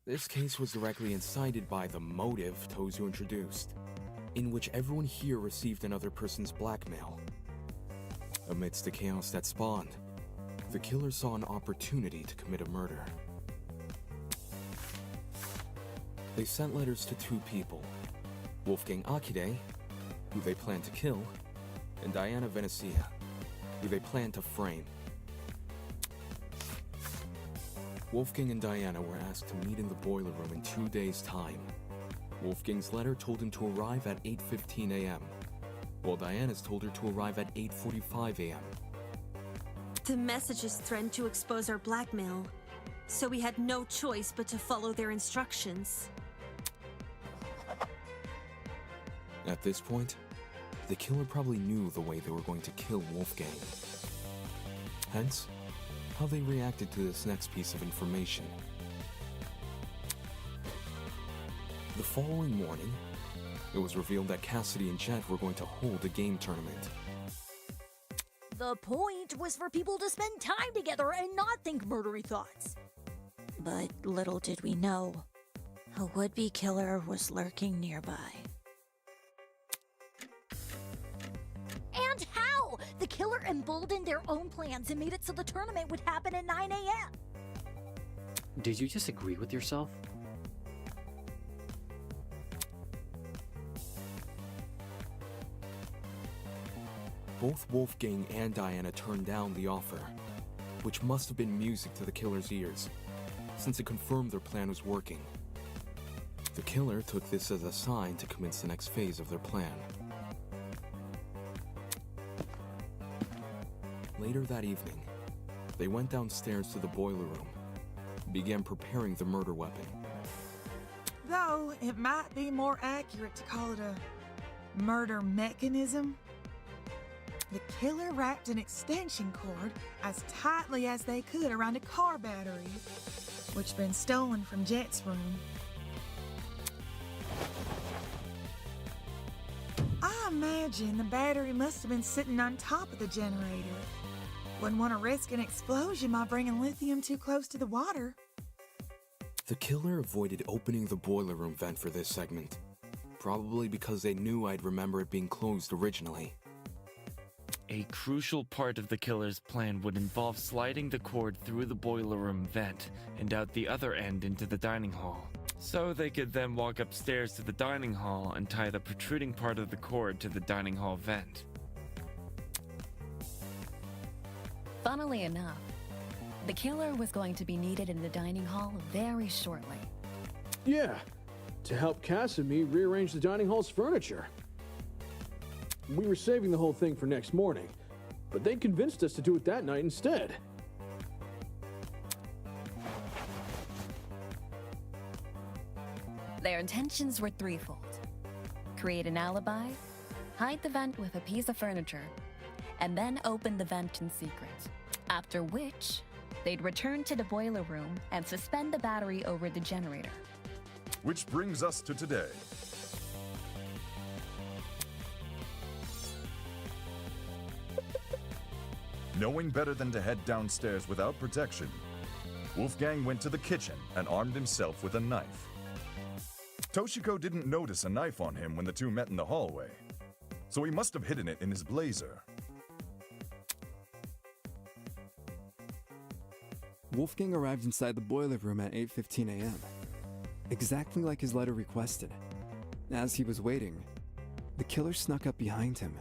This case was directly incited by the motive Tozu introduced, in which everyone here received another person's blackmail. Amidst the chaos that spawned, the killer saw an opportunity to commit a murder. They sent letters to two people, Wolfgang Akide, who they planned to kill, and Diana Venezia, who they planned to frame. Wolfgang and Diana were asked to meet in the boiler room in 2 days' time. Wolfgang's letter told him to arrive at 8:15 a.m., while Diana's told her to arrive at 8:45 a.m. The messages threatened to expose our blackmail, so we had no choice but to follow their instructions. At this point, the killer probably knew the way they were going to kill Wolfgang. Hence, how they reacted to this next piece of information. The following morning, it was revealed that Cassidy and Jet were going to hold a game tournament. The point was for people to spend time together and not think murdery thoughts. But little did we know, a would-be killer was lurking nearby. And how? The killer emboldened their own plans and made it so the tournament would happen at 9 a.m. Did you just agree with yourself? Both Wolfgang and Diana turned down the offer, which must have been music to the killer's ears, since it confirmed their plan was working. The killer took this as a sign to commence the next phase of their plan. Later that evening, they went downstairs to the boiler room, began preparing the murder weapon. Though it might be more accurate to call it a murder mechanism. The killer wrapped an extension cord as tightly as they could around a car battery, which had been stolen from Jet's room. I imagine the battery must have been sitting on top of the generator. Wouldn't want to risk an explosion by bringing lithium too close to the water. The killer avoided opening the boiler room vent for this segment, probably because they knew I'd remember it being closed originally. A crucial part of the killer's plan would involve sliding the cord through the boiler room vent and out the other end into the dining hall. So they could then walk upstairs to the dining hall and tie the protruding part of the cord to the dining hall vent. Funnily enough, the killer was going to be needed in the dining hall very shortly. Yeah, to help Cass and me rearrange the dining hall's furniture. We were saving the whole thing for next morning, but they convinced us to do it that night instead. Their intentions were threefold. Create an alibi, hide the vent with a piece of furniture, and then open the vent in secret. After which, they'd return to the boiler room and suspend the battery over the generator. Which brings us to today. Knowing better than to head downstairs without protection, Wolfgang went to the kitchen and armed himself with a knife. Toshiko didn't notice a knife on him when the two met in the hallway, so he must have hidden it in his blazer. Wolfgang arrived inside the boiler room at 8:15 a.m., exactly like his letter requested. As he was waiting, the killer snuck up behind him.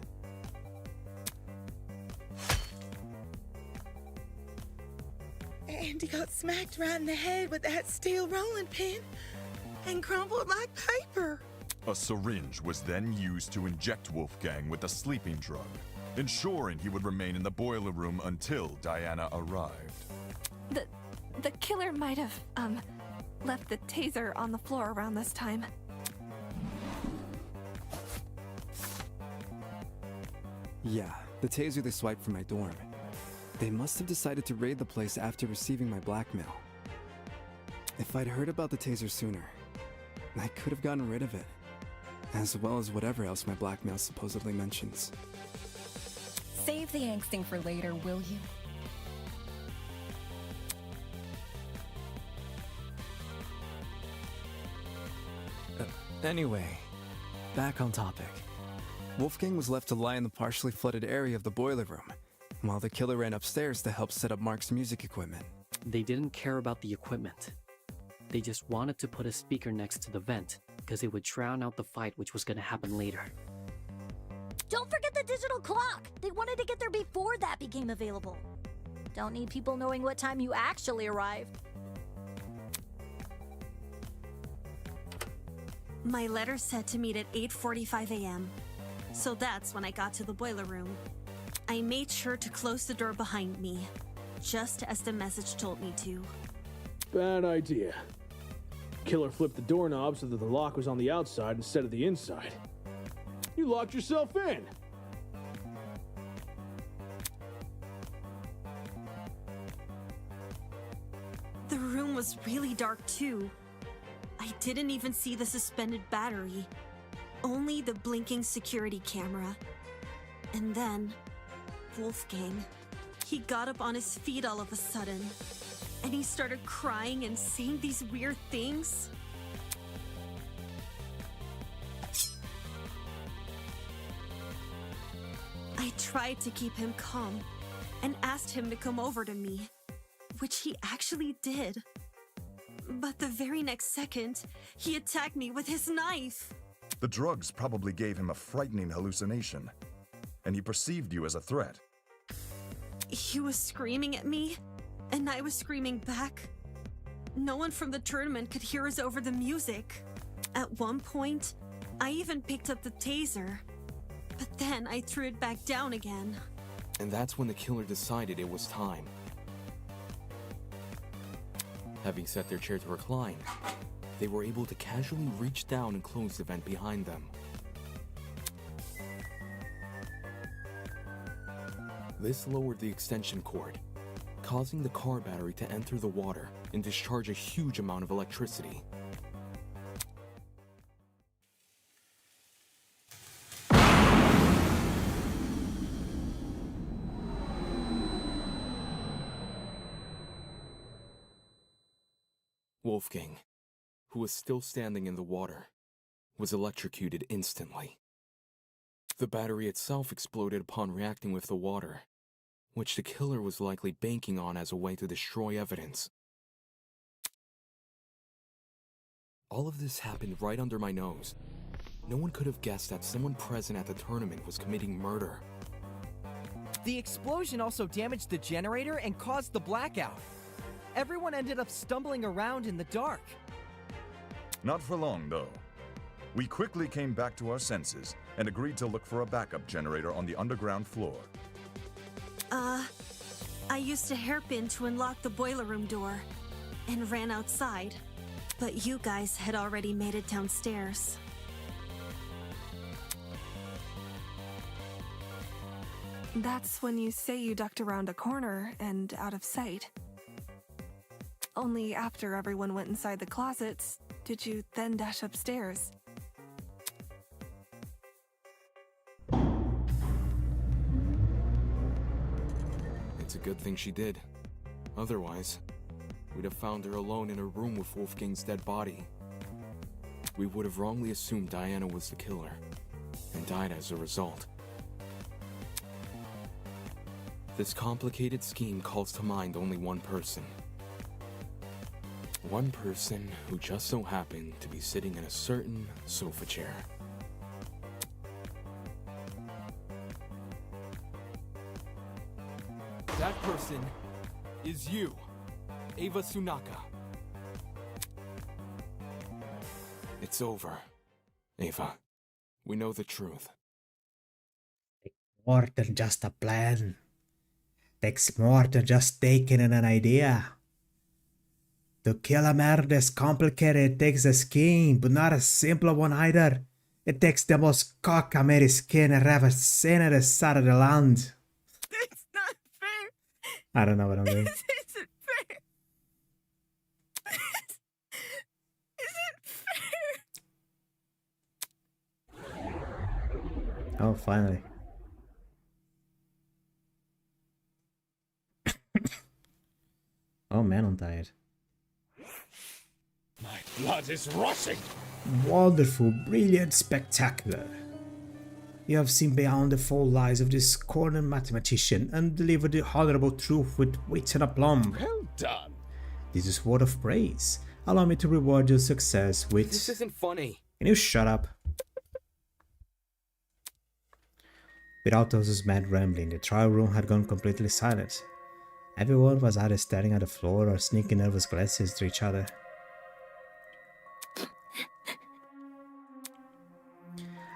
And he got smacked right in the head with that steel rolling pin and crumpled like paper. A syringe was then used to inject Wolfgang with a sleeping drug, ensuring he would remain in the boiler room until Diana arrived. The killer might have, left the taser on the floor around this time. Yeah, the taser they swiped from my dorm. They must have decided to raid the place after receiving my blackmail. If I'd heard about the taser sooner, I could have gotten rid of it, as well as whatever else my blackmail supposedly mentions. Save the angsting for later, will you? Anyway, back on topic. Wolfgang was left to lie in the partially flooded area of the boiler room, while the killer ran upstairs to help set up Mark's music equipment. They didn't care about the equipment. They just wanted to put a speaker next to the vent, because it would drown out the fight which was going to happen later. Don't forget the digital clock! They wanted to get there before that became available. Don't need people knowing what time you actually arrived. My letter said to meet at 8:45 a.m. So that's when I got to the boiler room. I made sure to close the door behind me, just as the message told me to. Bad idea. Killer flipped the doorknob so that the lock was on the outside instead of the inside. You locked yourself in! The room was really dark too. I didn't even see the suspended battery, only the blinking security camera. And then, Wolfgang, he got up on his feet all of a sudden, and he started crying and saying these weird things. I tried to keep him calm and asked him to come over to me, which he actually did. But the very next second, he attacked me with his knife. The drugs probably gave him a frightening hallucination, and he perceived you as a threat. He was screaming at me, and I was screaming back. No one from the tournament could hear us over the music. At one point, I even picked up the taser, but then I threw it back down again. And that's when the killer decided it was time. Having set their chair to recline, they were able to casually reach down and close the vent behind them. This lowered the extension cord, causing the car battery to enter the water and discharge a huge amount of electricity. Wolfgang, who was still standing in the water, was electrocuted instantly. The battery itself exploded upon reacting with the water, which the killer was likely banking on as a way to destroy evidence. All of this happened right under my nose. No one could have guessed that someone present at the tournament was committing murder. The explosion also damaged the generator and caused the blackout. Everyone ended up stumbling around in the dark. Not for long, though. We quickly came back to our senses and agreed to look for a backup generator on the underground floor. I used a hairpin to unlock the boiler room door and ran outside, but you guys had already made it downstairs. That's when you say you ducked around a corner and out of sight. Only after everyone went inside the closets, did you then dash upstairs? It's a good thing she did. Otherwise, we'd have found her alone in a room with Wolfgang's dead body. We would have wrongly assumed Diana was the killer, and died as a result. This complicated scheme calls to mind only one person. One person who just so happened to be sitting in a certain sofa chair. That person is you, Ava Sunaka. It's over, Ava. We know the truth. More than just a plan. Takes more than just taking in an idea. To kill a murder is complicated. It takes a scheme, but not a simple one either. It takes the most cock-a-mary-skin I've ever seen at the side of the land. That's not fair. I don't know what I'm doing. This isn't fair. This isn't fair. Oh, finally. man on diet. My blood is rushing! Wonderful, brilliant, spectacular. You have seen beyond the full lies of this cornered mathematician and delivered the honorable truth with wit and aplomb. Well done. This is word of praise. Allow me to reward your success with... This isn't funny. Can you shut up? Without those mad rambling, the trial room had gone completely silent. Everyone was either staring at the floor or sneaking nervous glances to each other.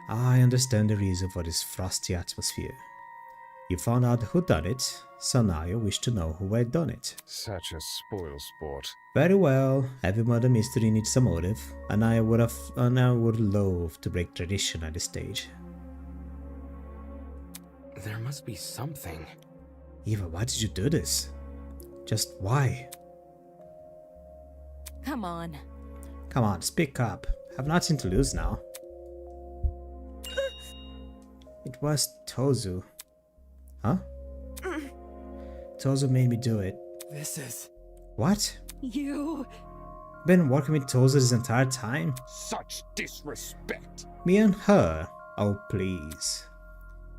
I understand the reason for this frosty atmosphere. You found out who done it, so now you wish to know who had done it. Such a spoil sport. Very well, every murder mystery needs a motive, and I would love to break tradition at this stage. There must be something. Eva, why did you do this? Just why? Come on. Come on, speak up. Have nothing to lose now. It was Tozu. Huh? Tozu made me do it. This is... What? You... Been working with Tozu this entire time? Such disrespect. Me and her? Oh, please.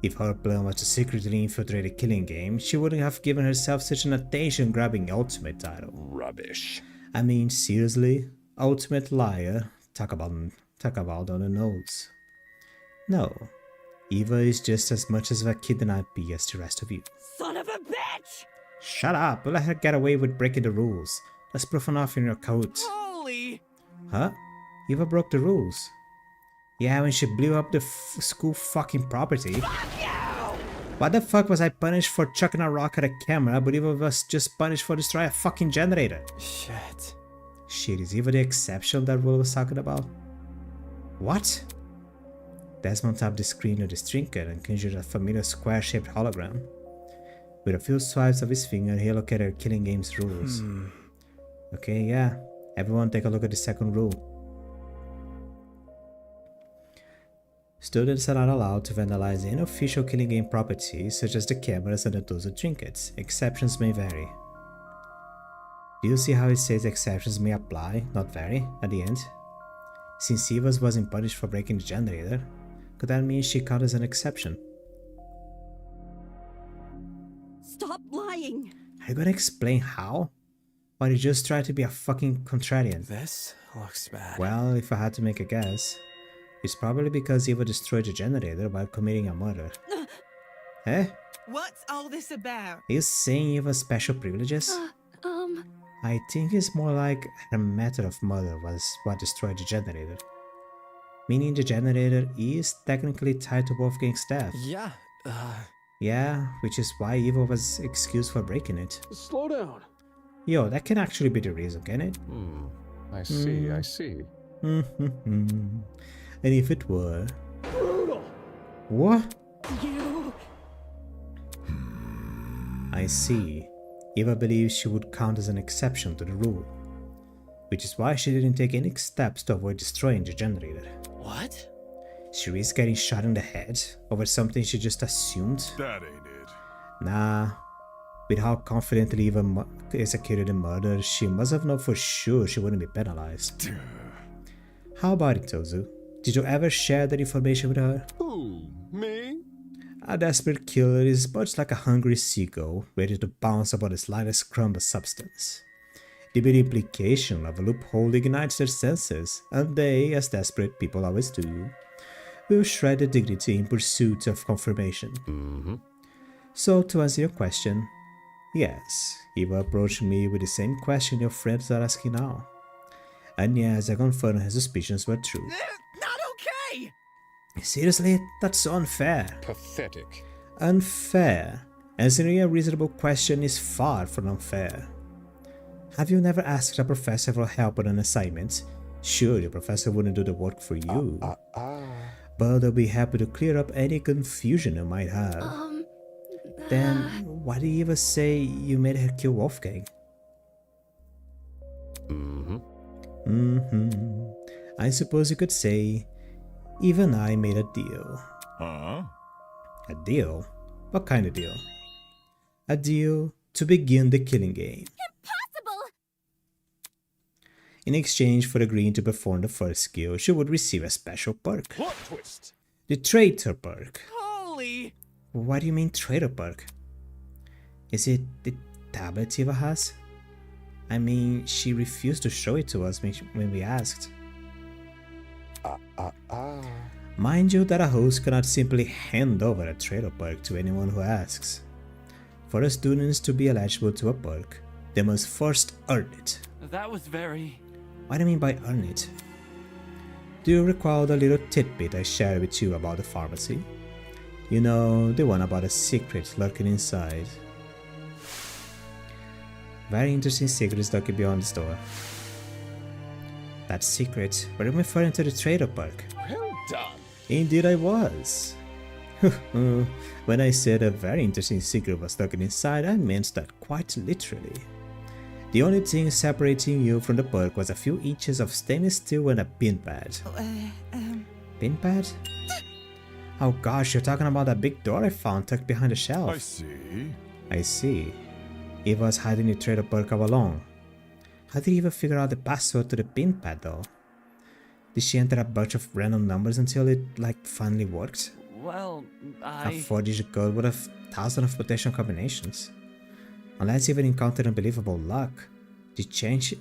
If her plan was to secretly infiltrate a killing game, she wouldn't have given herself such an attention-grabbing ultimate title. Rubbish. I mean, seriously? Ultimate liar? Talk about on the nose. No. Eva is just as much of a kidnappee as the rest of you. Son of a bitch! Shut up! Let her get away with breaking the rules. That's proof enough in your coat. Holy! Huh? Eva broke the rules. Yeah, when she blew up the school fucking property. Fuck you! Why the fuck was I punished for chucking a rock at a camera, but Eva was just punished for destroying a fucking generator? Shit. Shit, is Eva the exception that Will was talking about? What? Desmond tapped the screen of his trinket and conjured a familiar square-shaped hologram. With a few swipes of his finger, he located Killing Game's rules. Okay, yeah. Everyone take a look at the second rule. Students are not allowed to vandalize any official Killing Game properties such as the cameras and the Tozu trinkets. Exceptions may vary. Do you see how it says exceptions may apply, not vary, at the end? Since Eva wasn't punished for breaking the generator, could that mean she counts as an exception? Stop lying! Are you gonna explain how? Or you just try to be a fucking contrarian? This looks bad. Well, if I had to make a guess, it's probably because Eva destroyed the generator while committing a murder. Eh? What's all this about? Are you saying you have special privileges? I think it's more like her method of murder was what destroyed the generator. Meaning the generator is technically tied to Wolfgang's death. Yeah, Yeah, which is why Eva was excused for breaking it. Slow down. Yo, that can actually be the reason, can it? I see, I see. And if it were... Brutal! What? You... I see. Eva believes she would count as an exception to the rule. Which is why she didn't take any steps to avoid destroying the generator. What? She risks getting shot in the head over something she just assumed? That ain't it. Nah. With how confidently Eva executed the murder, she must have known for sure she wouldn't be penalized. How about it, Tozu? Did you ever share that information with her? Who? Me? A desperate killer is much like a hungry seagull, ready to pounce upon the slightest crumb of substance. The mere implication of a loophole ignites their senses, and they, as desperate people always do, will shred their dignity in pursuit of confirmation. So, to answer your question, yes, Eva approached me with the same question your friends are asking now. And yes, I confirmed her suspicions were true. Not okay! Seriously? That's so unfair. Pathetic. Unfair? Answering a reasonable question is far from unfair. Have you never asked a professor for help on an assignment? Sure, your professor wouldn't do the work for you. But they'll be happy to clear up any confusion you might have. Then, why do you even say you made her kill Wolfgang? I suppose you could say, even I made a deal. Huh? A deal? What kind of deal? A deal to begin the killing game. Impossible! In exchange for agreeing to perform the first skill, she would receive a special perk. Plot twist. The traitor perk. Holy! What do you mean traitor perk? Is it the tablet Eva has? I mean, she refused to show it to us when we asked. Mind you that a host cannot simply hand over a traitor perk to anyone who asks. For the students to be eligible to a perk, they must first earn it. That was very... What do you mean by earn it? Do you recall the little tidbit I shared with you about the pharmacy? You know, the one about a secret lurking inside. Very interesting secrets lurking beyond the store. That secret, were you referring to the traitor perk? Well done. Indeed I was. When I said a very interesting secret was lurking inside, I meant that quite literally. The only thing separating you from the perk was a few inches of stainless steel and a pin pad. Pin pad? Oh gosh, you're talking about that big door I found tucked behind the shelf. I see. I see. Eva was hiding the traitor perk all along. How did Eva figure out the password to the pin pad though? Did she enter a bunch of random numbers until it, like, finally worked? Well, A 4-digit code would have thousands of potential combinations. Unless Eva encountered unbelievable luck, the chances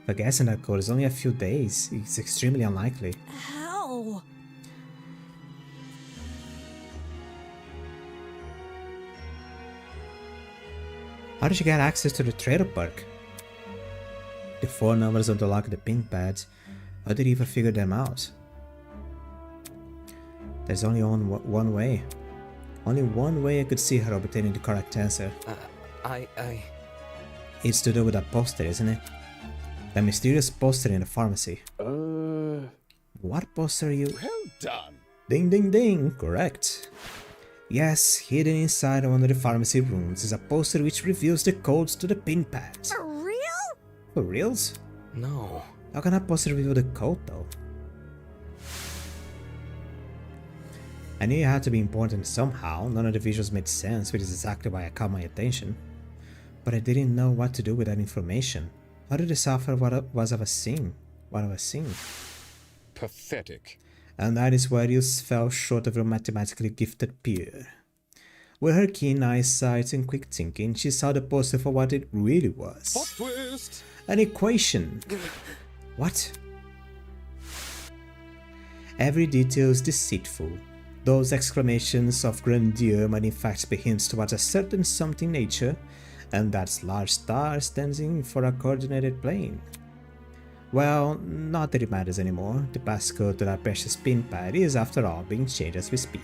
for guessing that code is only a few days. It's extremely unlikely. How? How did you get access to the traitor perk? The 4 numbers on the lock of the pin pad. How did Eva figure them out? There's only one way. Only one way I could see her obtaining the correct answer. It's to do with that poster, isn't it? The mysterious poster in the pharmacy. What poster are you? Well done. Ding ding ding, correct. Yes, hidden inside one of the pharmacy rooms is a poster which reveals the codes to the pin pads. For real? For reals? No. How can a poster reveal the code though? I knew it had to be important somehow. None of the visuals made sense, which is exactly why it caught my attention. But I didn't know what to do with that information. How to decipher what I was seeing? Pathetic. And that is where you fell short of your mathematically gifted peer. With her keen eyesight and quick thinking, she saw the poster for what it really was. Plot twist. An equation. What? Every detail is deceitful. Those exclamations of grandeur might in fact be hints towards a certain something nature, and that large star standing for a coordinated plane. Well, not that it matters anymore. The passcode to that precious pin pad is after all being changed as we speak.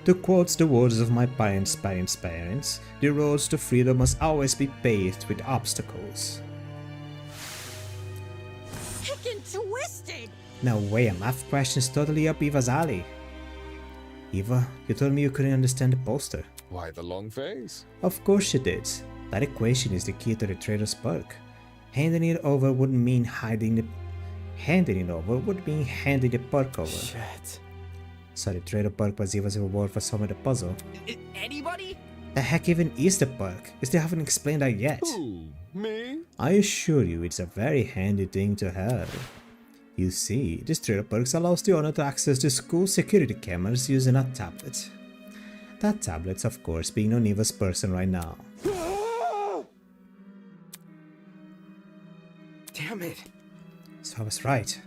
To quote the words of my parents' the roads to freedom must always be paved with obstacles. Freaking twisted! No way, a math question is totally up Eva's alley. Eva, you told me you couldn't understand the poster. Why the long face? Of course you did. That equation is the key to the traitor's perk. Handing it over would mean handing the perk over. Shit. So the traitor perk was Eva's reward for solving the puzzle. Anybody? The heck even is the perk? You still haven't explained that yet. Who? Me? I assure you it's a very handy thing to have. You see, this traitor perks allows the owner to access the school security cameras using a tablet. That tablet, of course, being on Eva's person right now. Damn it. So I was right.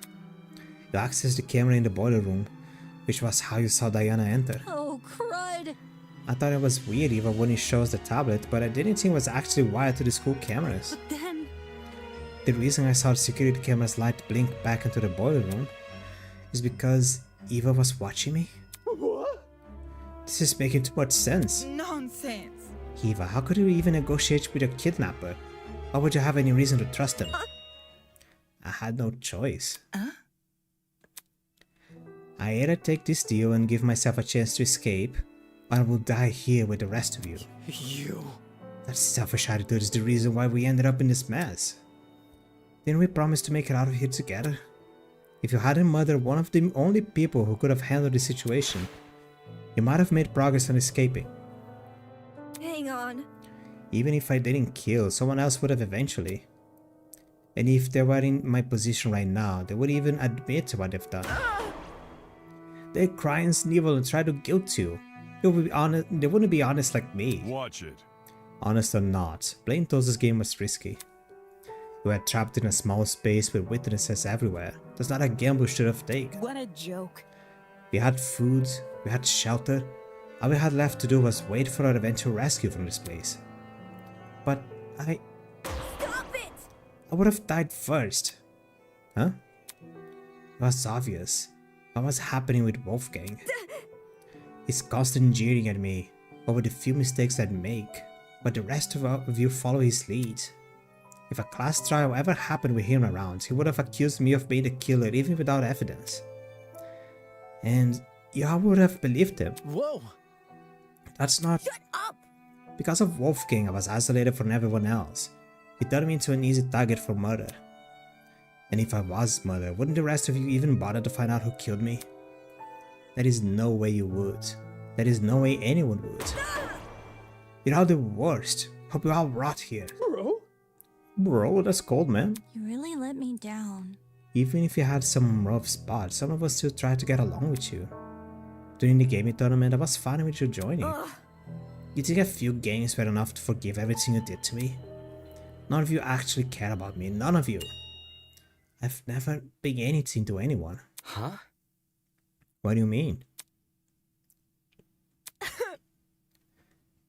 You accessed the camera in the boiler room, which was how you saw Diana enter. Oh, crud! I thought it was weird Eva wouldn't show us the tablet, but I didn't think it was actually wired to the school cameras. But then... The reason I saw the security camera's light blink back into the boiler room is because Eva was watching me. What? This is making too much sense. Nonsense. Eva, how could you even negotiate with a kidnapper? Why would you have any reason to trust him? I had no choice. I either take this deal and give myself a chance to escape, or I will die here with the rest of you. You. That selfish attitude is the reason why we ended up in this mess. Didn't we promise to make it out of here together? If you hadn't murdered one of the only people who could have handled the situation, You might have made progress on escaping. Hang on. Even if I didn't kill, someone else would have eventually. And if they were in my position right now, they would even admit to what they've done. They'd cry and snivel and try to guilt you. They wouldn't be honest like me. Watch it. Honest or not, playing Tosa's game was risky. You were trapped in a small space with witnesses everywhere. That's not a gamble you should have taken. What a joke. We had food, we had shelter. All we had left to do was wait for our eventual rescue from this place. But Stop it! I would have died first. Huh? It was obvious. What was happening with Wolfgang? He's constantly jeering at me over the few mistakes I'd make, but the rest of you follow his lead. If a class trial ever happened with him around, he would have accused me of being the killer even without evidence. And y'all would have believed him. Whoa! That's not... Shut up! Because of Wolfgang, I was isolated from everyone else. He turned me into an easy target for murder. And if I was murdered, wouldn't the rest of you even bother to find out who killed me? There is no way you would. There is no way anyone would. You're all the worst. Hope you all rot here. Bro, that's cold, man. You really let me down. Even if you had some rough spots, some of us still tried to get along with you. During the gaming tournament, I was fine with you joining. You think a few games were enough to forgive everything you did to me? None of you actually care about me, none of you. I've never been anything to anyone. Huh? What do you mean?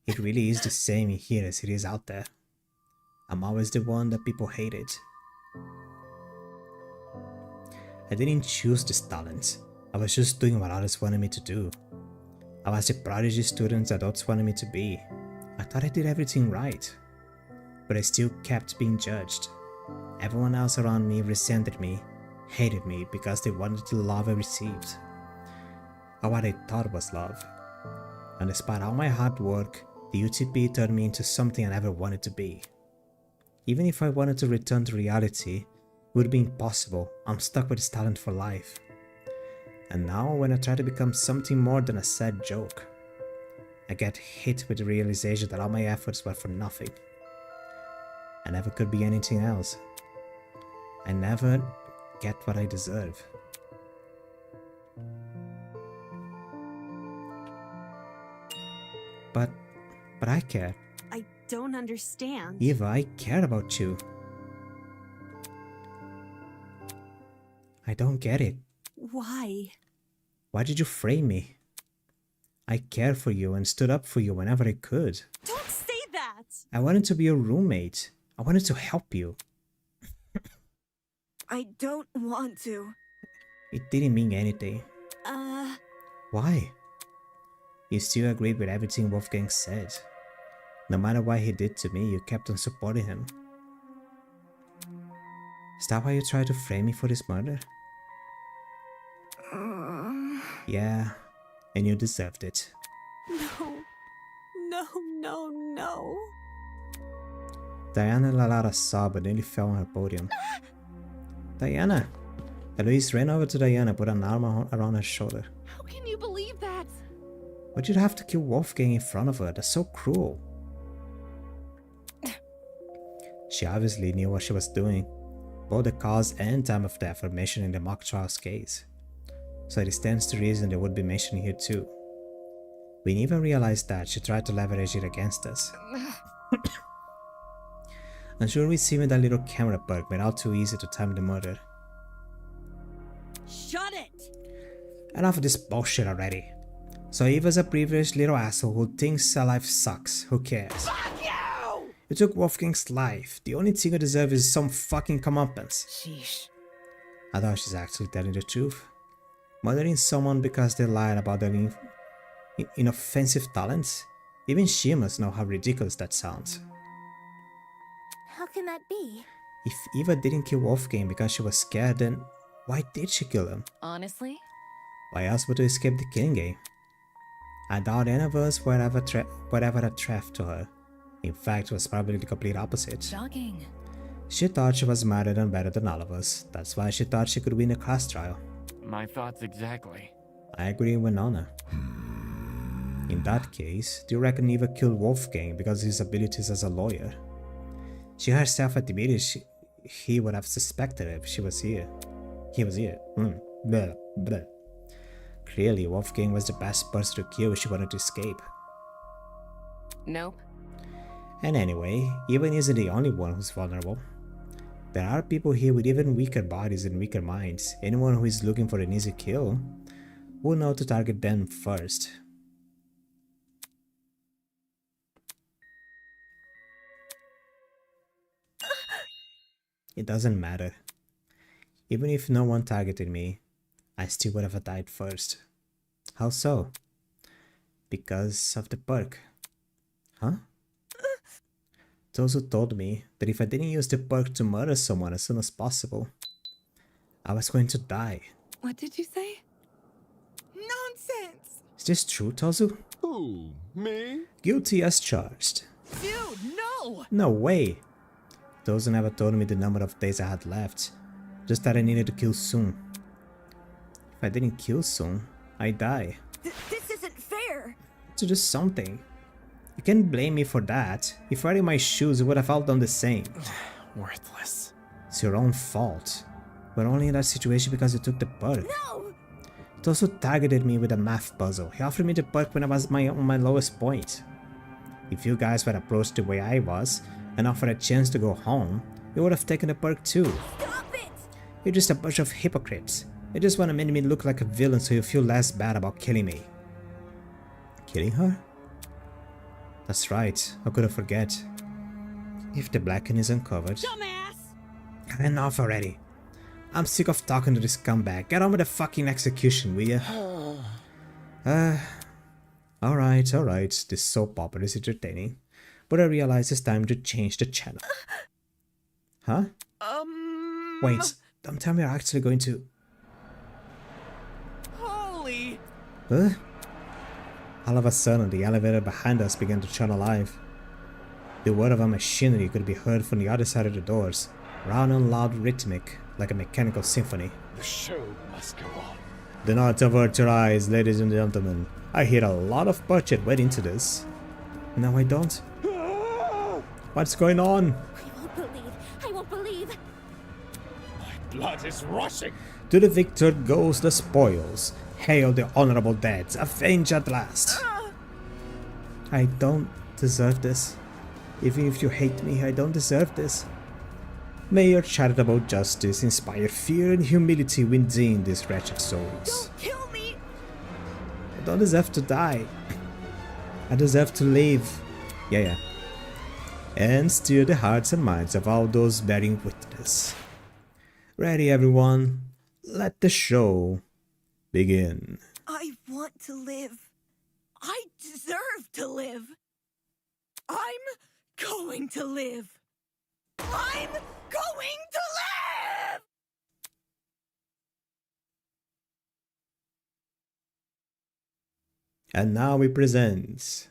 It really is the same in here as it is out there. I'm always the one that people hated. I didn't choose this talent. I was just doing what others wanted me to do. I was the prodigy student that adults wanted me to be. I thought I did everything right. But I still kept being judged. Everyone else around me resented me, hated me because they wanted the love I received. Or what I thought was love. And despite all my hard work, the UTP turned me into something I never wanted to be. Even if I wanted to return to reality, it would be impossible. I'm stuck with this talent for life. And now when I try to become something more than a sad joke, I get hit with the realization that all my efforts were for nothing. I never could be anything else. I never get what I deserve. But I care. I don't understand. Eva, I care about you. I don't get it. Why? Why did you frame me? I cared for you and stood up for you whenever I could. Don't say that! I wanted to be your roommate. I wanted to help you. I don't want to. It didn't mean anything. Why? You still agreed with everything Wolfgang said. No matter what he did to me, you kept on supporting him. Is that why you tried to frame me for this murder? Yeah, and you deserved it. No. Diana let out a sob and nearly fell on her podium. Diana! Eloise ran over to Diana, put an arm around her shoulder. How can you believe that? Why'd you have to kill Wolfgang in front of her? That's so cruel. She obviously knew what she was doing. Both the cause and time of death are mentioned in the mock trial's case. So it stands to reason they would be mentioned here too. We never realized that she tried to leverage it against us. I'm sure we see with that little camera bug made all too easy to time the murder. Shut it! Enough of this bullshit already. So Eva's a previous little asshole who thinks her life sucks. Who cares? Fuck you! You took Wolfgang's life. The only thing you deserve is some fucking comeuppance. Sheesh. I thought she's actually telling the truth. Murdering someone because they lied about their inoffensive talents? Even she must know how ridiculous that sounds. How can that be? If Eva didn't kill Wolfgang because she was scared, then why did she kill him? Honestly? Why else would you escape the killing game? I doubt any of us were ever a threat to her. In fact, it was probably the complete opposite. Shocking. She thought she was smarter and better than all of us. That's why she thought she could win the class trial. My thoughts exactly. I agree with Nona. In that case, do you reckon Eva killed Wolfgang because of his abilities as a lawyer? She herself admitted he would have suspected her if she was here. He was here. Blah, blah. Clearly, Wolfgang was the best person to kill if she wanted to escape. Nope. And anyway, Eva isn't the only one who's vulnerable. There are people here with even weaker bodies and weaker minds. Anyone who is looking for an easy kill will know to target them first. It doesn't matter. Even if no one targeted me, I still would have died first. How so? Because of the perk. Huh? Those who told me that if I didn't use the perk to murder someone as soon as possible, I was going to die. What did you say? Nonsense! Is this true, Tozu? Who? Me? Guilty as charged. Dude, no! No way! Tozu never told me the number of days I had left, just that I needed to kill soon. If I didn't kill soon, I die. This isn't fair! To do something. You can't blame me for that. If wearing my shoes, you would have all done the same. Worthless. It's your own fault. We're only in that situation because you took the perk. No! It also targeted me with a math puzzle. He offered me the perk when I was on my lowest point. If you guys were approached the way I was, and offered a chance to go home, you would have taken the perk too. Stop it! You're just a bunch of hypocrites. You just want to make me look like a villain so you feel less bad about killing me. Killing her? That's right, how could I forget? If the Blacken is uncovered... Dumbass! Enough already. I'm sick of talking to this scumbag. Get on with the fucking execution, will ya? Alright. This soap opera is entertaining. But I realize it's time to change the channel. Huh? Wait, don't tell me you're actually going to... Holy... Huh? All of a sudden, the elevator behind us began to churn alive. The whir of a machinery could be heard from the other side of the doors, round and loud, rhythmic, like a mechanical symphony. The show must go on. Do not avert your eyes, ladies and gentlemen. I hear a lot of budget went into this. No, I don't. What's going on? I won't believe. My blood is rushing. To the victor goes the spoils. Hail the honorable dead, avenge at last. I don't deserve this. Even if you hate me, I don't deserve this. May your charitable justice inspire fear and humility within these wretched souls. Don't kill me! I don't deserve to die. I deserve to live. Yeah. And steer the hearts and minds of all those bearing witness. Ready, everyone? Let the show begin. I want to live. I deserve to live. I'm going to live. I'm going to live! And now we present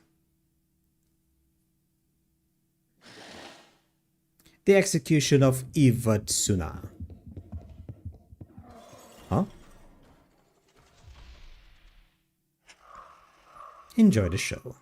the execution of Eva Tsuna. Huh? Enjoy the show.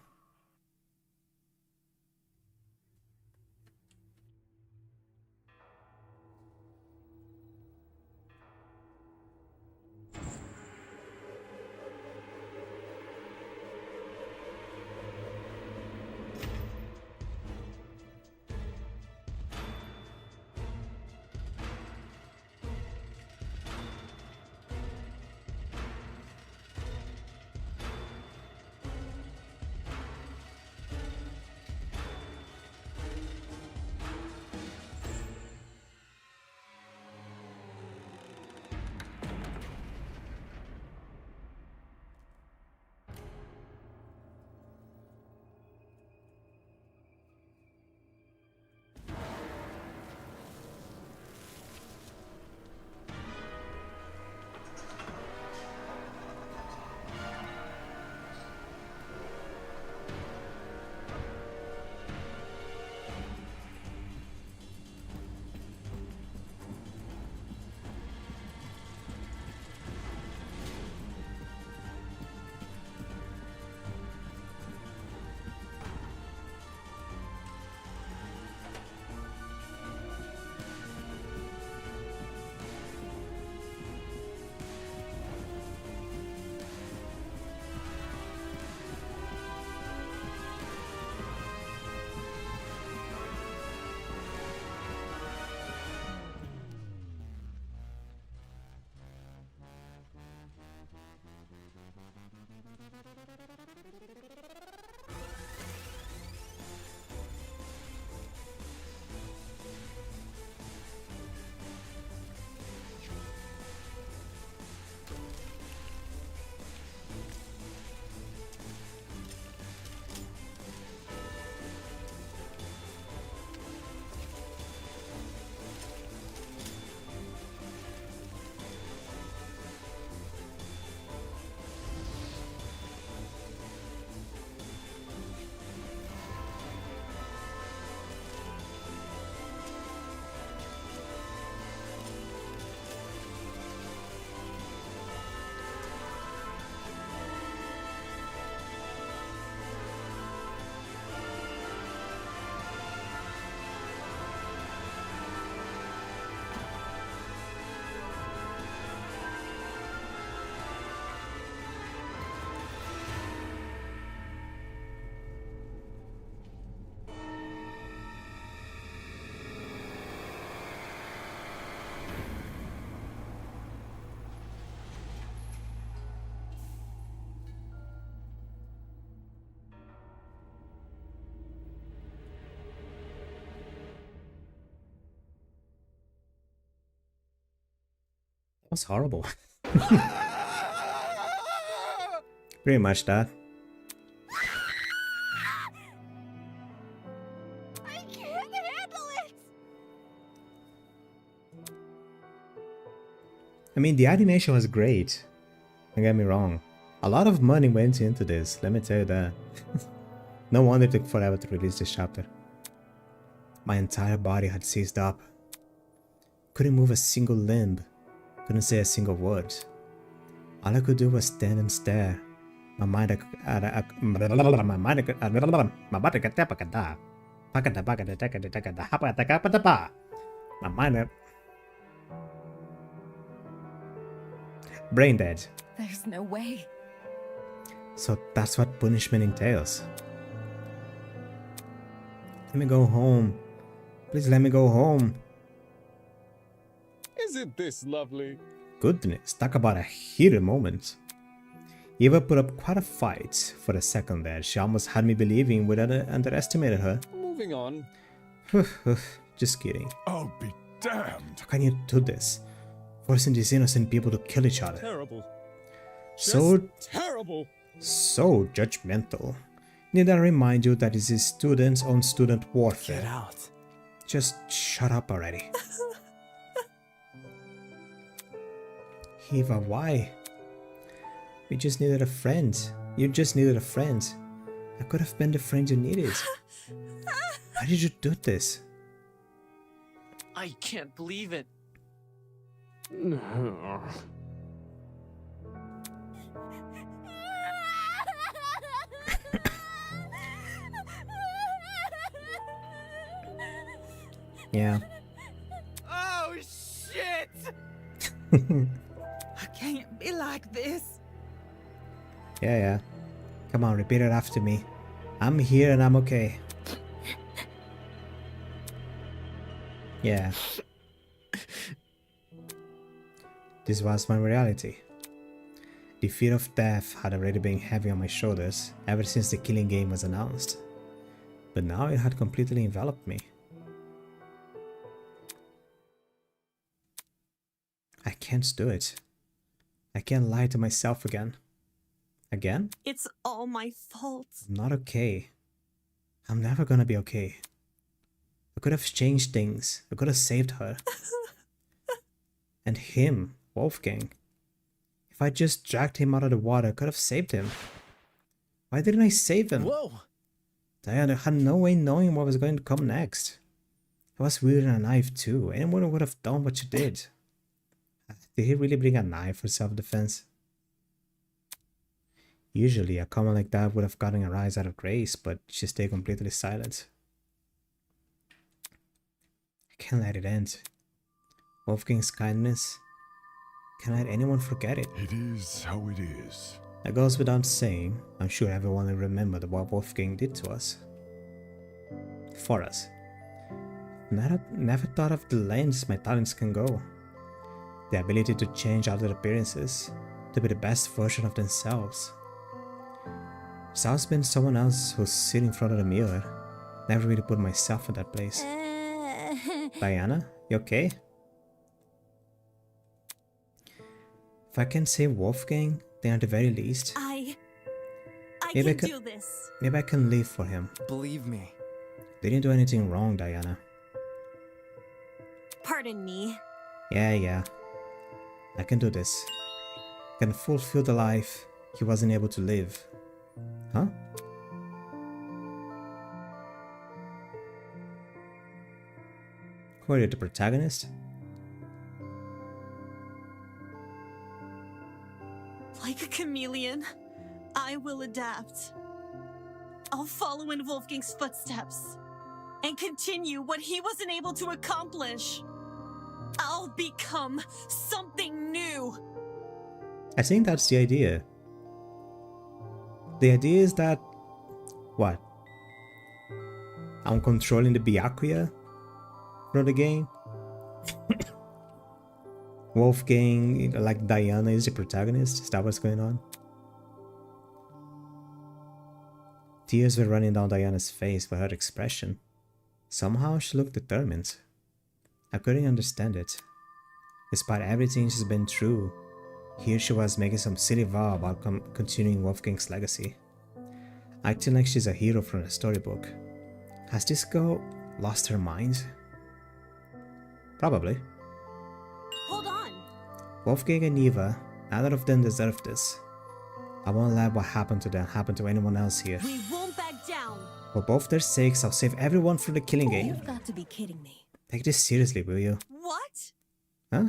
was horrible. Pretty much that. I can't handle it! I mean, the animation was great. Don't get me wrong. A lot of money went into this, let me tell you that. No wonder it took forever to release this chapter. My entire body had seized up. Couldn't move a single limb. Couldn't say a single word. All I could do was stand and stare. My mind brain dead. There's no way. So that's what punishment entails. Let me go home. Please let me go home. Isn't this lovely? Goodness, talk about a heated moment. Eva put up quite a fight for a second there. She almost had me believing we underestimated her. Moving on. Just kidding. I'll be damned. How can you do this? Forcing these innocent people to kill each other. Terrible. So terrible. So judgmental. Need I remind you that this is students on student warfare? Get out. Just shut up already. Eva, why? We just needed a friend. You just needed a friend. I could have been the friend you needed. Why did you do this? I can't believe it. Yeah. Oh, shit! I can't be like this. Yeah. Come on, repeat it after me. I'm here and I'm okay. Yeah. This was my reality. The fear of death had already been heavy on my shoulders ever since the killing game was announced. But now it had completely enveloped me. I can't do it. I can't lie to myself again. Again? It's all my fault. I'm not okay. I'm never gonna be okay. I could have changed things. I could have saved her. And him, Wolfgang. If I just dragged him out of the water, I could have saved him. Why didn't I save him? Whoa! Diana had no way knowing what was going to come next. I was wielding a knife too. Anyone would have done what you did. Did he really bring a knife for self-defense? Usually a comment like that would have gotten a rise out of Grace, but she stayed completely silent. I can't let it end. Wolfgang's kindness. Can't let anyone forget it. It is how it is. That goes without saying. I'm sure everyone will remember what Wolfgang did to us. For us. Never thought of the lengths my talents can go. The ability to change outward appearances, to be the best version of themselves. There's always been someone else who's sitting in front of the mirror. Never really put myself in that place. Diana, you okay? If I can save Wolfgang, then at the very least, I maybe can do this. Maybe I can live for him. Believe me. Didn't do anything wrong, Diana. Pardon me. Yeah. I can do this. I can fulfill the life he wasn't able to live. Huh? Who are you, the protagonist? Like a chameleon, I will adapt. I'll follow in Wolfgang's footsteps and continue what he wasn't able to accomplish. I'll become something new. I think that's the idea. The idea is that... what? I'm controlling the Byakuya from the game? Wolfgang, like Diana, is the protagonist? Is that what's going on? Tears were running down Diana's face for her expression. Somehow she looked determined. I couldn't understand it. Despite everything she's been through, here she was making some silly vow about continuing Wolfgang's legacy. Acting like she's a hero from a storybook. Has this girl lost her mind? Probably. Hold on. Wolfgang and Eva, neither of them deserve this. I won't let what happened to them happen to anyone else here. We won't back down. For both their sakes, I'll save everyone from the killing game. You've got to be kidding me. Take this seriously, will you? What? Huh?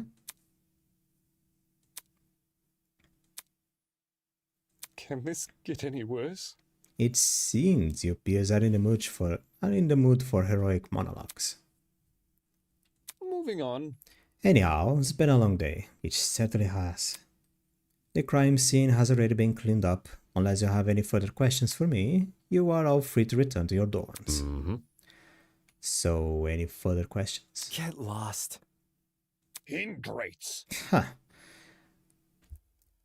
Can this get any worse? It seems your peers are in the mood for heroic monologues. Moving on. Anyhow, it's been a long day. It certainly has. The crime scene has already been cleaned up. Unless you have any further questions for me, you are all free to return to your dorms. So, any further questions? Get lost. Ingrates. Huh.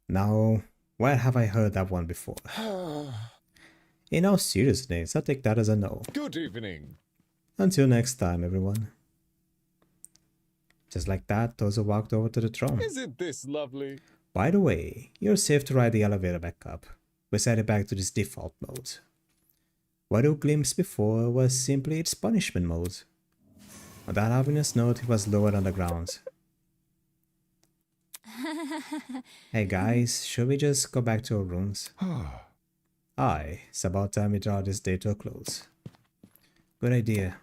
Now, where have I heard that one before? In all seriousness, I'll take that as a no. Good evening. Until next time, everyone. Just like that, Tozo walked over to the throne. Isn't this lovely? By the way, you're safe to ride the elevator back up. We set it back to this default mode. What you glimpsed before was simply its punishment mode. On that ominous note, it was lowered on the ground. Hey guys, should we just go back to our rooms? Aye, it's about time we draw this day to a close. Good idea.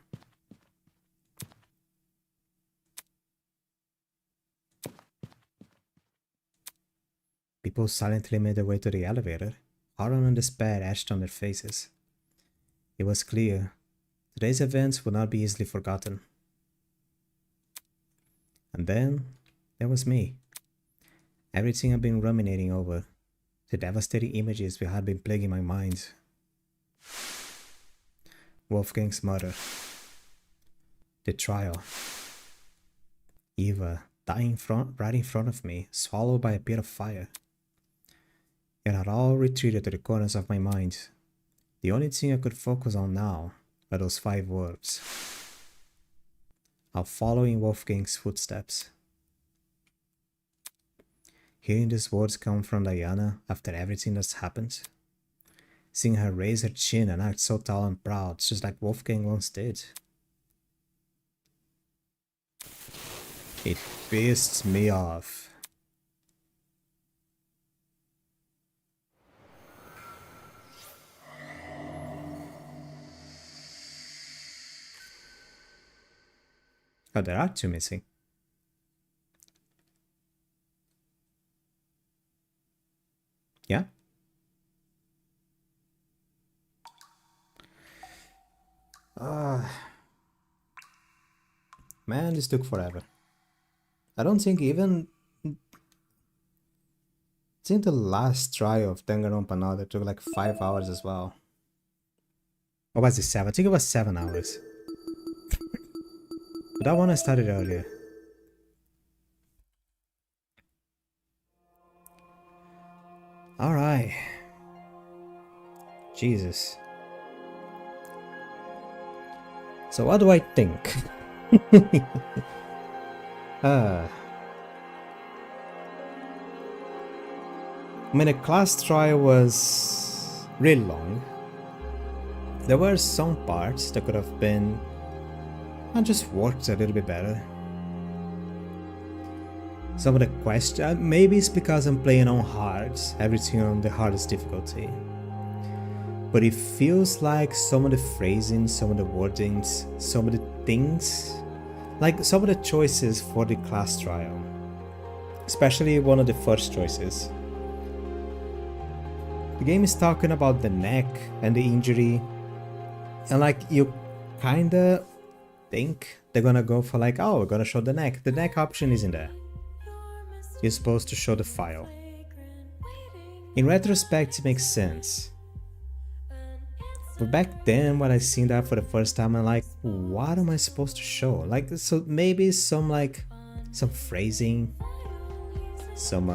People silently made their way to the elevator, horror and despair etched on their faces. It was clear, today's events would not be easily forgotten. And then, there was me. Everything I've been ruminating over, the devastating images that had been plaguing my mind. Wolfgang's murder. The trial. Eva dying right in front of me, swallowed by a pit of fire. It had all retreated to the corners of my mind. The only thing I could focus on now were those 5 words. I'll follow in Wolfgang's footsteps. Hearing these words come from Diana after everything that's happened. Seeing her raise her chin and act so tall and proud, just like Wolfgang once did. It pissed me off. Oh, there are 2 missing. Yeah? Man, this took forever. I don't think even... I think the last try of Danganronpa took like 5 hours as well. Or was it 7? I think it was 7 hours. But that one I started earlier. Alright. Jesus. So what do I think? I mean, the class trial was really long. There were some parts that could have been and just worked a little bit better. Some of the questions, maybe it's because I'm playing on hard, everything on the hardest difficulty. But it feels like some of the phrasing, some of the wordings, some of the things, like some of the choices for the class trial, especially one of the first choices. The game is talking about the neck and the injury, and like you kinda think they're gonna go for like, oh, we're gonna show the neck. The neck option isn't there. You're supposed to show the file. In retrospect, it makes sense. But back then, when I seen that for the first time, I'm like, what am I supposed to show? Like, so maybe some like, some phrasing, some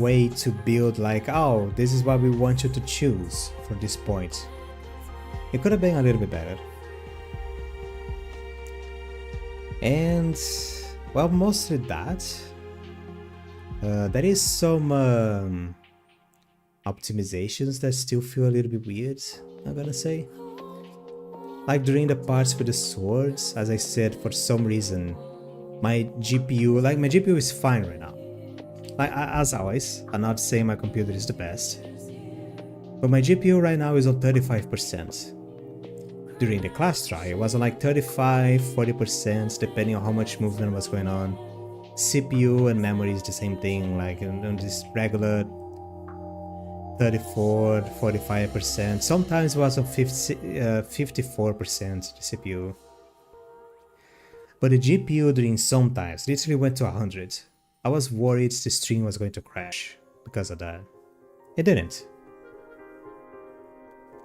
way to build like, oh, this is what we want you to choose for this point. It could have been a little bit better. And well, mostly that. There is some optimizations that still feel a little bit weird, I'm gonna say. Like during the parts with the swords, as I said, for some reason, my GPU is fine right now. Like, as always, I'm not saying my computer is the best, but my GPU right now is on 35%. During the class trial, it was on like 35-40%, depending on how much movement was going on. CPU and memory is the same thing, like on this regular 34-45%. Sometimes it was on 54% the CPU. But the GPU during some times literally went to 100. I was worried the stream was going to crash because of that. It didn't.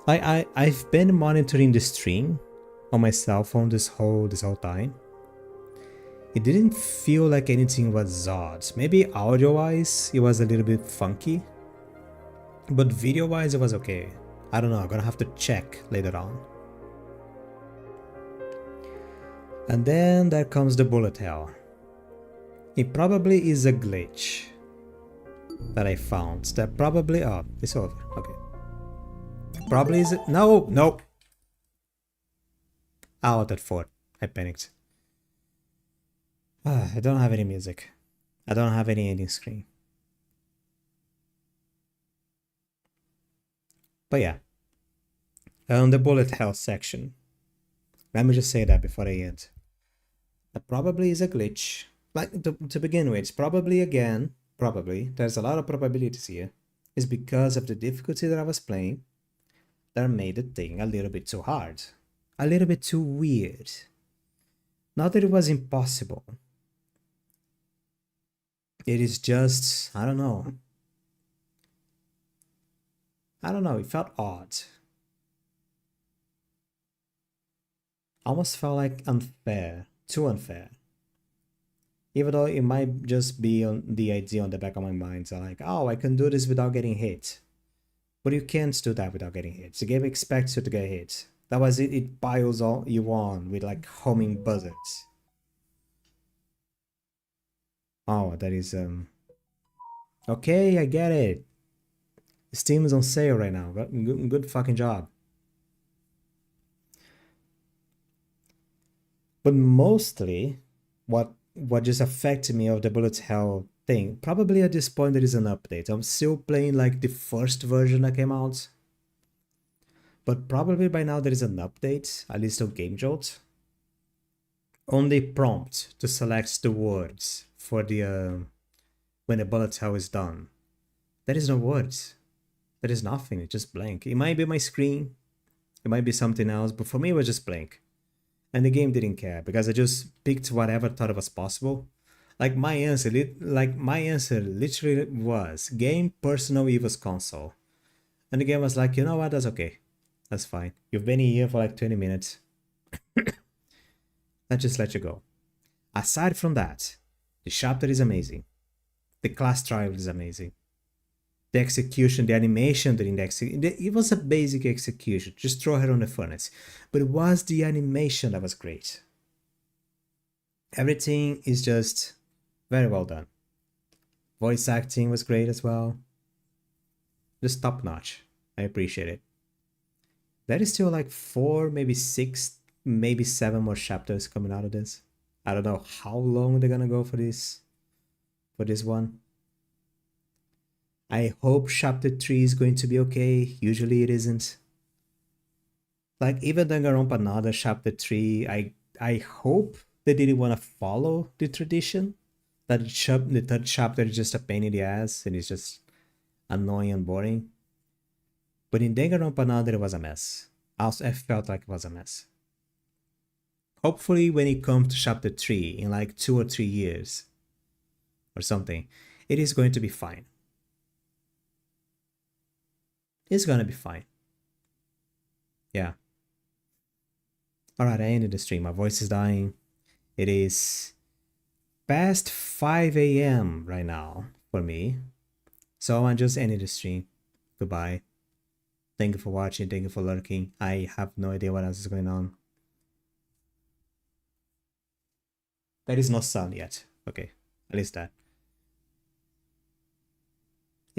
I've been monitoring the stream on my cell phone this whole time. It didn't feel like anything was odd. Maybe audio-wise it was a little bit funky, but video-wise it was okay. I don't know, I'm gonna have to check later on. And then there comes the bullet hell. It probably is a glitch that I found. That probably... oh, it's over. Okay. Probably is... no! Out at 4. I panicked. I don't have any music. I don't have any ending screen. But yeah. On the bullet hell section. Let me just say that before I end. That probably is a glitch. Like, to begin with, it's probably, there's a lot of probabilities here. It's because of the difficulty that I was playing that made the thing a little bit too hard. A little bit too weird. Not that it was impossible. It is just, I don't know. It felt odd. Almost felt like unfair. Too unfair. Even though it might just be on the idea on the back of my mind. So like, oh, I can do this without getting hit. But you can't do that without getting hit. The game expects you to get hit. That was it. It piles you on with like homing buzzards. Oh, that is okay, I get it. Steam is on sale right now. Good fucking job. But mostly, what just affected me of the bullet hell thing, probably at this point there is an update. I'm still playing like the first version that came out. But probably by now there is an update, at least on Game Jolt, on the prompt to select the words for the when the bullet hell is done. There is no words. There is nothing, it's just blank. It might be my screen, it might be something else, but for me it was just blank. And the game didn't care because I just picked whatever I thought was possible. Like my answer literally was game, personal, Evo's console. And the game was like, you know what, that's okay. That's fine. You've been here for like 20 minutes. Let's just let you go. Aside from that, the chapter is amazing. The class trial is amazing. The execution, the animation during the execution, it was a basic execution. Just throw her on the furnace. But it was the animation that was great. Everything is just very well done. Voice acting was great as well. Just top notch. I appreciate it. There is still like 4, maybe 6, maybe 7 more chapters coming out of this. I don't know how long they're gonna go for this one. I hope chapter 3 is going to be okay. Usually it isn't. Like even Danganronpa another chapter 3, I hope they didn't want to follow the tradition. That the third chapter is just a pain in the ass and it's just annoying and boring. But in Danganronpa another it was a mess. Also, I felt like it was a mess. Hopefully when it comes to chapter 3 in like 2 or 3 years or something, it is going to be fine. It's gonna be fine. Yeah. Alright, I ended the stream. My voice is dying. It is past 5 a.m. right now for me. So I just ended the stream. Goodbye. Thank you for watching. Thank you for lurking. I have no idea what else is going on. There is no sun yet. Okay, at least that.